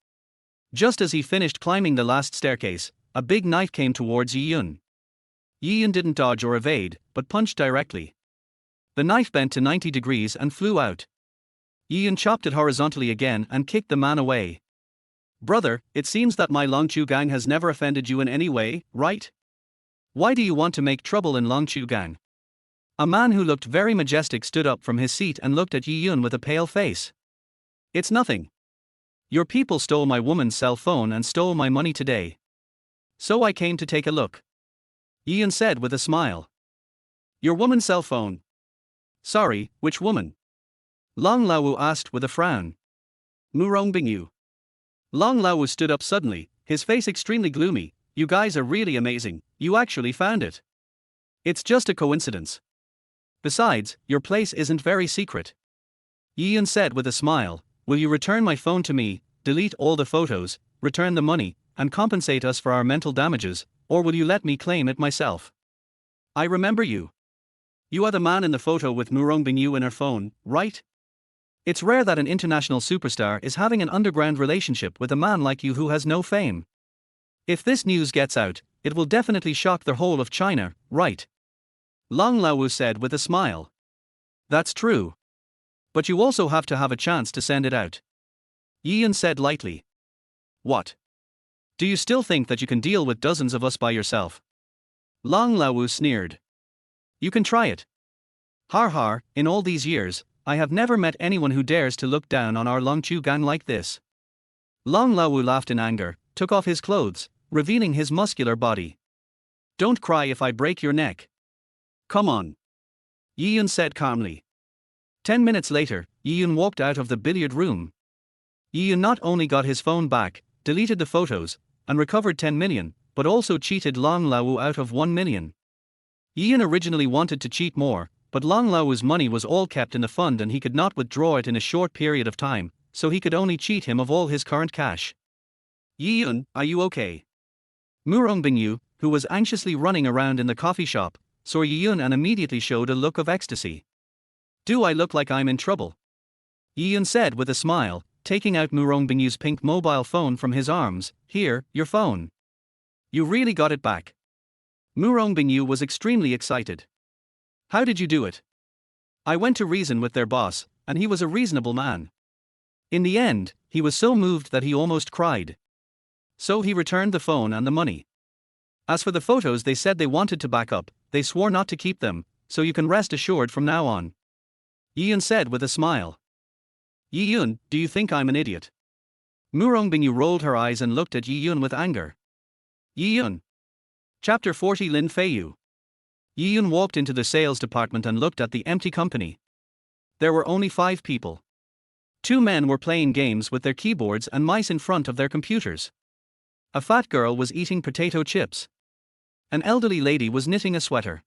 Just as he finished climbing the last staircase, a big knife came towards Yi-yun. Yi-yun didn't dodge or evade, but punched directly. The knife bent to 90 degrees and flew out. Yi-yun chopped it horizontally again and kicked the man away. "Brother, it seems that my Longchu gang has never offended you in any way, right? Why do you want to make trouble in Longchu gang?" A man who looked very majestic stood up from his seat and looked at Yi-yun with a pale face. "It's nothing. Your people stole my woman's cell phone and stole my money today. So I came to take a look," Yi-yun said with a smile. "Your woman's cell phone? Sorry, which woman?" Long Lawu asked with a frown. "Murong Bingu." Long Lawu stood up suddenly, his face extremely gloomy. "You guys are really amazing, you actually found it. It's just a coincidence. Besides, your place isn't very secret." Yi-yun said with a smile, "Will you return my phone to me, delete all the photos, return the money, and compensate us for our mental damages, or will you let me claim it myself?" "I remember you. You are the man in the photo with Murong Bingu in her phone, right? It's rare that an international superstar is having an underground relationship with a man like you who has no fame. If this news gets out, it will definitely shock the whole of China, right?" Long Lawu said with a smile. "That's true. But you also have to have a chance to send it out," Yi-yun said lightly. "What? Do you still think that you can deal with dozens of us by yourself?" Long Lawu sneered. "You can try it. Har har, in all these years, I have never met anyone who dares to look down on our Longchu gang like this." Long Lawu laughed in anger, took off his clothes, revealing his muscular body. "Don't cry if I break your neck. Come on," Yi-yun said calmly. 10 minutes later, Yi-yun walked out of the billiard room. Yi-yun not only got his phone back, deleted the photos, and recovered 10 million, but also cheated Long Lawu out of 1 million. Yi-yun originally wanted to cheat more, but Long Lawu's money was all kept in the fund and he could not withdraw it in a short period of time, so he could only cheat him of all his current cash. "Yi-yun, are you okay?" Murong Bingu, who was anxiously running around in the coffee shop, saw Yi-yun and immediately showed a look of ecstasy. "Do I look like I'm in trouble?" Yi-yun said with a smile, taking out Murong Bingu's pink mobile phone from his arms. "Here, your phone. You really got it back." Murong Bingu was extremely excited. "How did you do it?" "I went to reason with their boss, and he was a reasonable man. In the end, he was so moved that he almost cried. So he returned the phone and the money. As for the photos they said they wanted to back up, they swore not to keep them, so you can rest assured from now on," Yi-yun said with a smile. "Yi-yun, do you think I'm an idiot?" Murong Bingu rolled her eyes and looked at Yi-yun with anger. Yi-yun. Chapter 40 Lin Feiyu. Yi-yun walked into the sales department and looked at the empty company. There were only 5 people. 2 men were playing games with their keyboards and mice in front of their computers. A fat girl was eating potato chips. An elderly lady was knitting a sweater.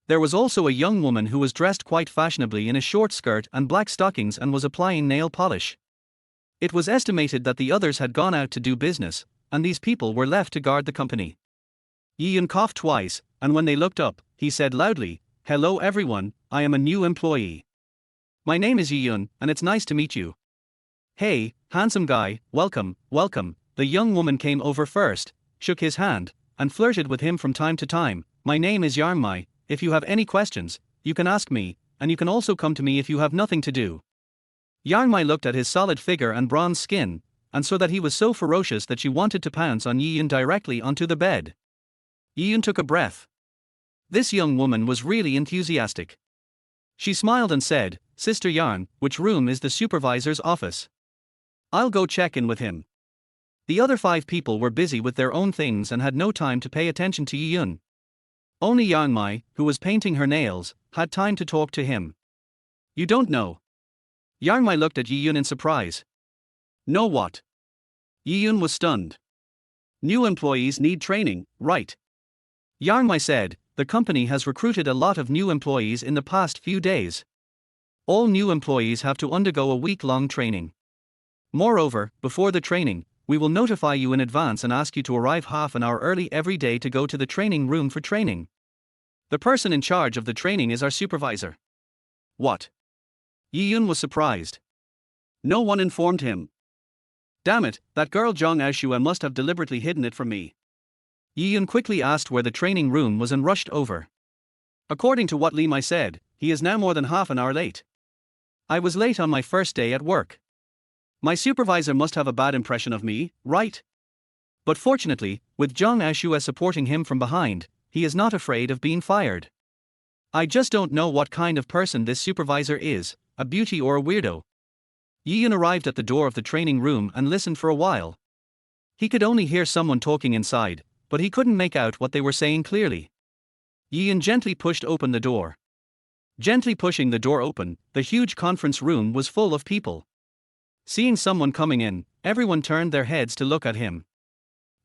There was also a young woman who was dressed quite fashionably in a short skirt and black stockings and was applying nail polish. It was estimated that the others had gone out to do business, and these people were left to guard the company. Yi-yun coughed twice, and when they looked up, he said loudly, "Hello everyone, I am a new employee. My name is Yi-yun, and it's nice to meet you." "Hey, handsome guy, welcome, welcome." The young woman came over first, shook his hand, and flirted with him from time to time. "My name is Yarmai, if you have any questions, you can ask me, and you can also come to me if you have nothing to do." Yarmai looked at his solid figure and bronze skin, and saw that he was so ferocious that she wanted to pounce on Yi-yun directly onto the bed. Yi-yun took a breath. This young woman was really enthusiastic. She smiled and said, "Sister Yarn, which room is the supervisor's office? I'll go check in with him." The other 5 people were busy with their own things and had no time to pay attention to Yi-yun. Only Yarmai, who was painting her nails, had time to talk to him. "You don't know?" Yarmai looked at Yi-yun in surprise. "Know what?" Yi-yun was stunned. "New employees need training, right?" Yarmai said, "The company has recruited a lot of new employees in the past few days. All new employees have to undergo a week-long training. Moreover, before the training, we will notify you in advance and ask you to arrive half an hour early every day to go to the training room for training. The person in charge of the training is our supervisor. What? Yi-yun was surprised. No one informed him. Damn it, that girl Zhang Aoxue must have deliberately hidden it from me. Yi-yun quickly asked where the training room was and rushed over. According to what Li Mai said, he is now more than half an hour late. I was late on my first day at work. My supervisor must have a bad impression of me, right? But fortunately, with Zhang Aoxue supporting him from behind, he is not afraid of being fired. I just don't know what kind of person this supervisor is, a beauty or a weirdo. Yi-yun arrived at the door of the training room and listened for a while. He could only hear someone talking inside, but he couldn't make out what they were saying clearly. Yi-yun gently pushed open the door. Gently pushing the door open, the huge conference room was full of people. Seeing someone coming in, everyone turned their heads to look at him.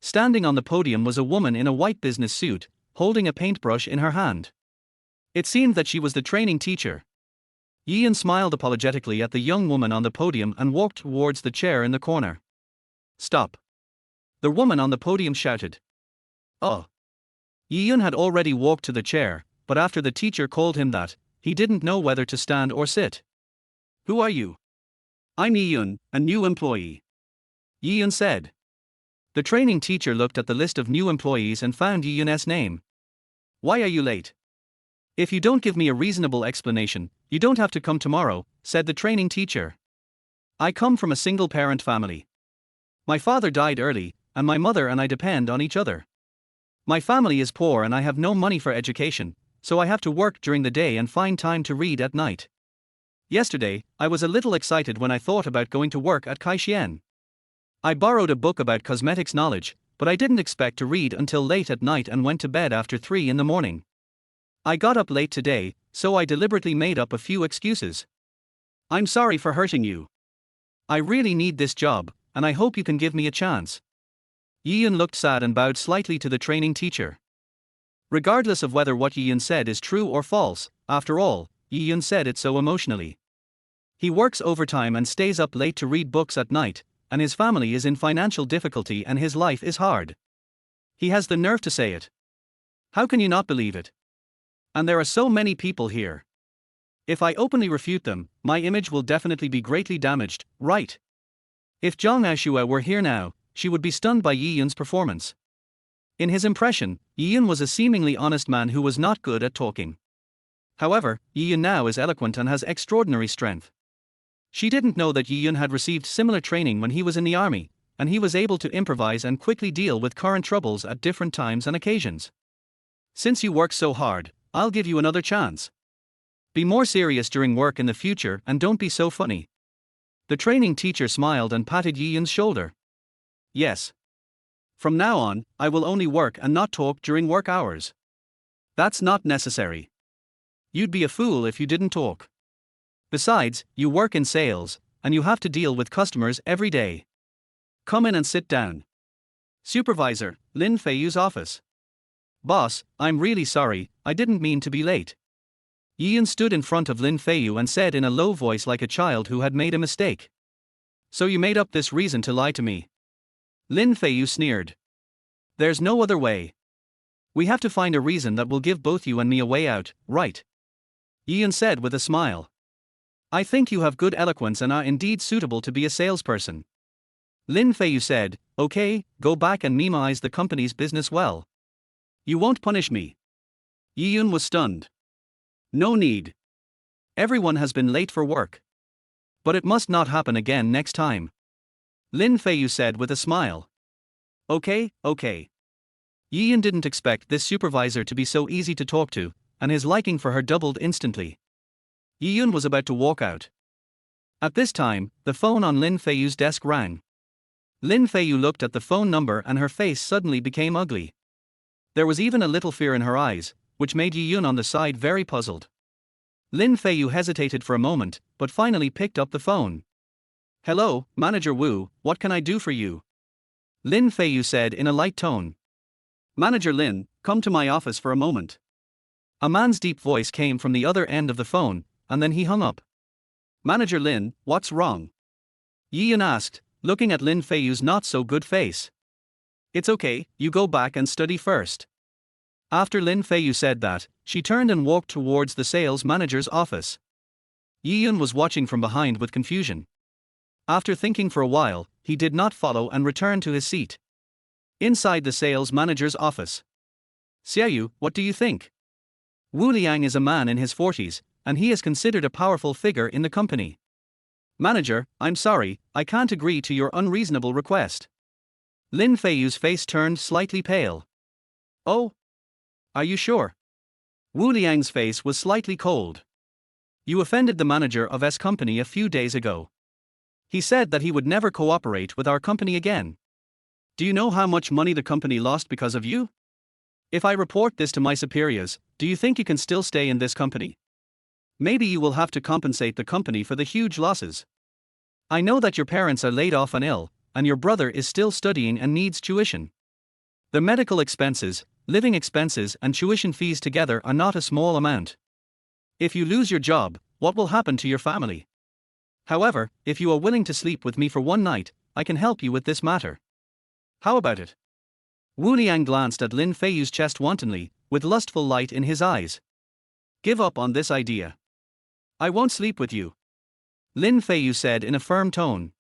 Standing on the podium was a woman in a white business suit, holding a paintbrush in her hand. It seemed that she was the training teacher. Yi-yun smiled apologetically at the young woman on the podium and walked towards the chair in the corner. Stop! The woman on the podium shouted. Oh! Yi-yun had already walked to the chair, but after the teacher called him that, he didn't know whether to stand or sit. Who are you? I'm Yi-yun, a new employee. Yi-yun said. The training teacher looked at the list of new employees and found Yi-yun's name. Why are you late? If you don't give me a reasonable explanation, you don't have to come tomorrow, said the training teacher. I come from a single-parent family. My father died early, and my mother and I depend on each other. My family is poor and I have no money for education, so I have to work during the day and find time to read at night. Yesterday, I was a little excited when I thought about going to work at Kaixien. I borrowed a book about cosmetics knowledge, but I didn't expect to read until late at night and went to bed after 3 in the morning. I got up late today, so I deliberately made up a few excuses. I'm sorry for hurting you. I really need this job, and I hope you can give me a chance. Yi-yun looked sad and bowed slightly to the training teacher. Regardless of whether what Yi-yun said is true or false, after all, Yi-yun said it so emotionally. He works overtime and stays up late to read books at night, and his family is in financial difficulty and his life is hard. He has the nerve to say it. How can you not believe it? And there are so many people here. If I openly refute them, my image will definitely be greatly damaged, right? If Zhang Aoxue were here now, she would be stunned by Yi-yun's performance. In his impression, Yi-yun was a seemingly honest man who was not good at talking. However, Yi-yun now is eloquent and has extraordinary strength. She didn't know that Yi-yun had received similar training when he was in the army, and he was able to improvise and quickly deal with current troubles at different times and occasions. Since you work so hard, I'll give you another chance. Be more serious during work in the future and don't be so funny. The training teacher smiled and patted Yi-yun's shoulder. Yes. From now on, I will only work and not talk during work hours. That's not necessary. You'd be a fool if you didn't talk. Besides, you work in sales, and you have to deal with customers every day. Come in and sit down. Supervisor, Lin Feiyu's office. Boss, I'm really sorry, I didn't mean to be late. Yi-yun stood in front of Lin Feiyu and said in a low voice like a child who had made a mistake. So you made up this reason to lie to me? Lin Feiyu sneered. There's no other way. We have to find a reason that will give both you and me a way out, right? Yi-yun said with a smile. I think you have good eloquence and are indeed suitable to be a salesperson. Lin Feiyu said, okay, go back and memorize the company's business well. You won't punish me. Yi-yun was stunned. No need. Everyone has been late for work. But it must not happen again next time. Lin Feiyu said with a smile. Okay. Yi-yun didn't expect this supervisor to be so easy to talk to, and his liking for her doubled instantly. Yi-yun was about to walk out. At this time, the phone on Lin Feiyu's desk rang. Lin Feiyu looked at the phone number and her face suddenly became ugly. There was even a little fear in her eyes, which made Yi-yun on the side very puzzled. Lin Feiyu hesitated for a moment, but finally picked up the phone. Hello, Manager Wu, what can I do for you? Lin Feiyu said in a light tone. Manager Lin, come to my office for a moment. A man's deep voice came from the other end of the phone, and then he hung up. Manager Lin, what's wrong? Yi Yun asked, looking at Lin Feiyu's not-so-good face. It's okay, you go back and study first. After Lin Feiyu said that, she turned and walked towards the sales manager's office. Yi Yun was watching from behind with confusion. After thinking for a while, he did not follow and returned to his seat. Inside the sales manager's office. Xiaoyu, what do you think? Wu Liang is a man in his 40s, and he is considered a powerful figure in the company. Manager, I'm sorry, I can't agree to your unreasonable request. Lin Feiyu's face turned slightly pale. Oh? Are you sure? Wu Liang's face was slightly cold. You offended the manager of S company a few days ago. He said that he would never cooperate with our company again. Do you know how much money the company lost because of you? If I report this to my superiors, do you think you can still stay in this company? Maybe you will have to compensate the company for the huge losses. I know that your parents are laid off and ill, and your brother is still studying and needs tuition. The medical expenses, living expenses and tuition fees together are not a small amount. If you lose your job, what will happen to your family? However, if you are willing to sleep with me for one night, I can help you with this matter. How about it? Wu Liang glanced at Lin Feiyu's chest wantonly, with lustful light in his eyes. Give up on this idea. I won't sleep with you. Lin Feiyu said in a firm tone.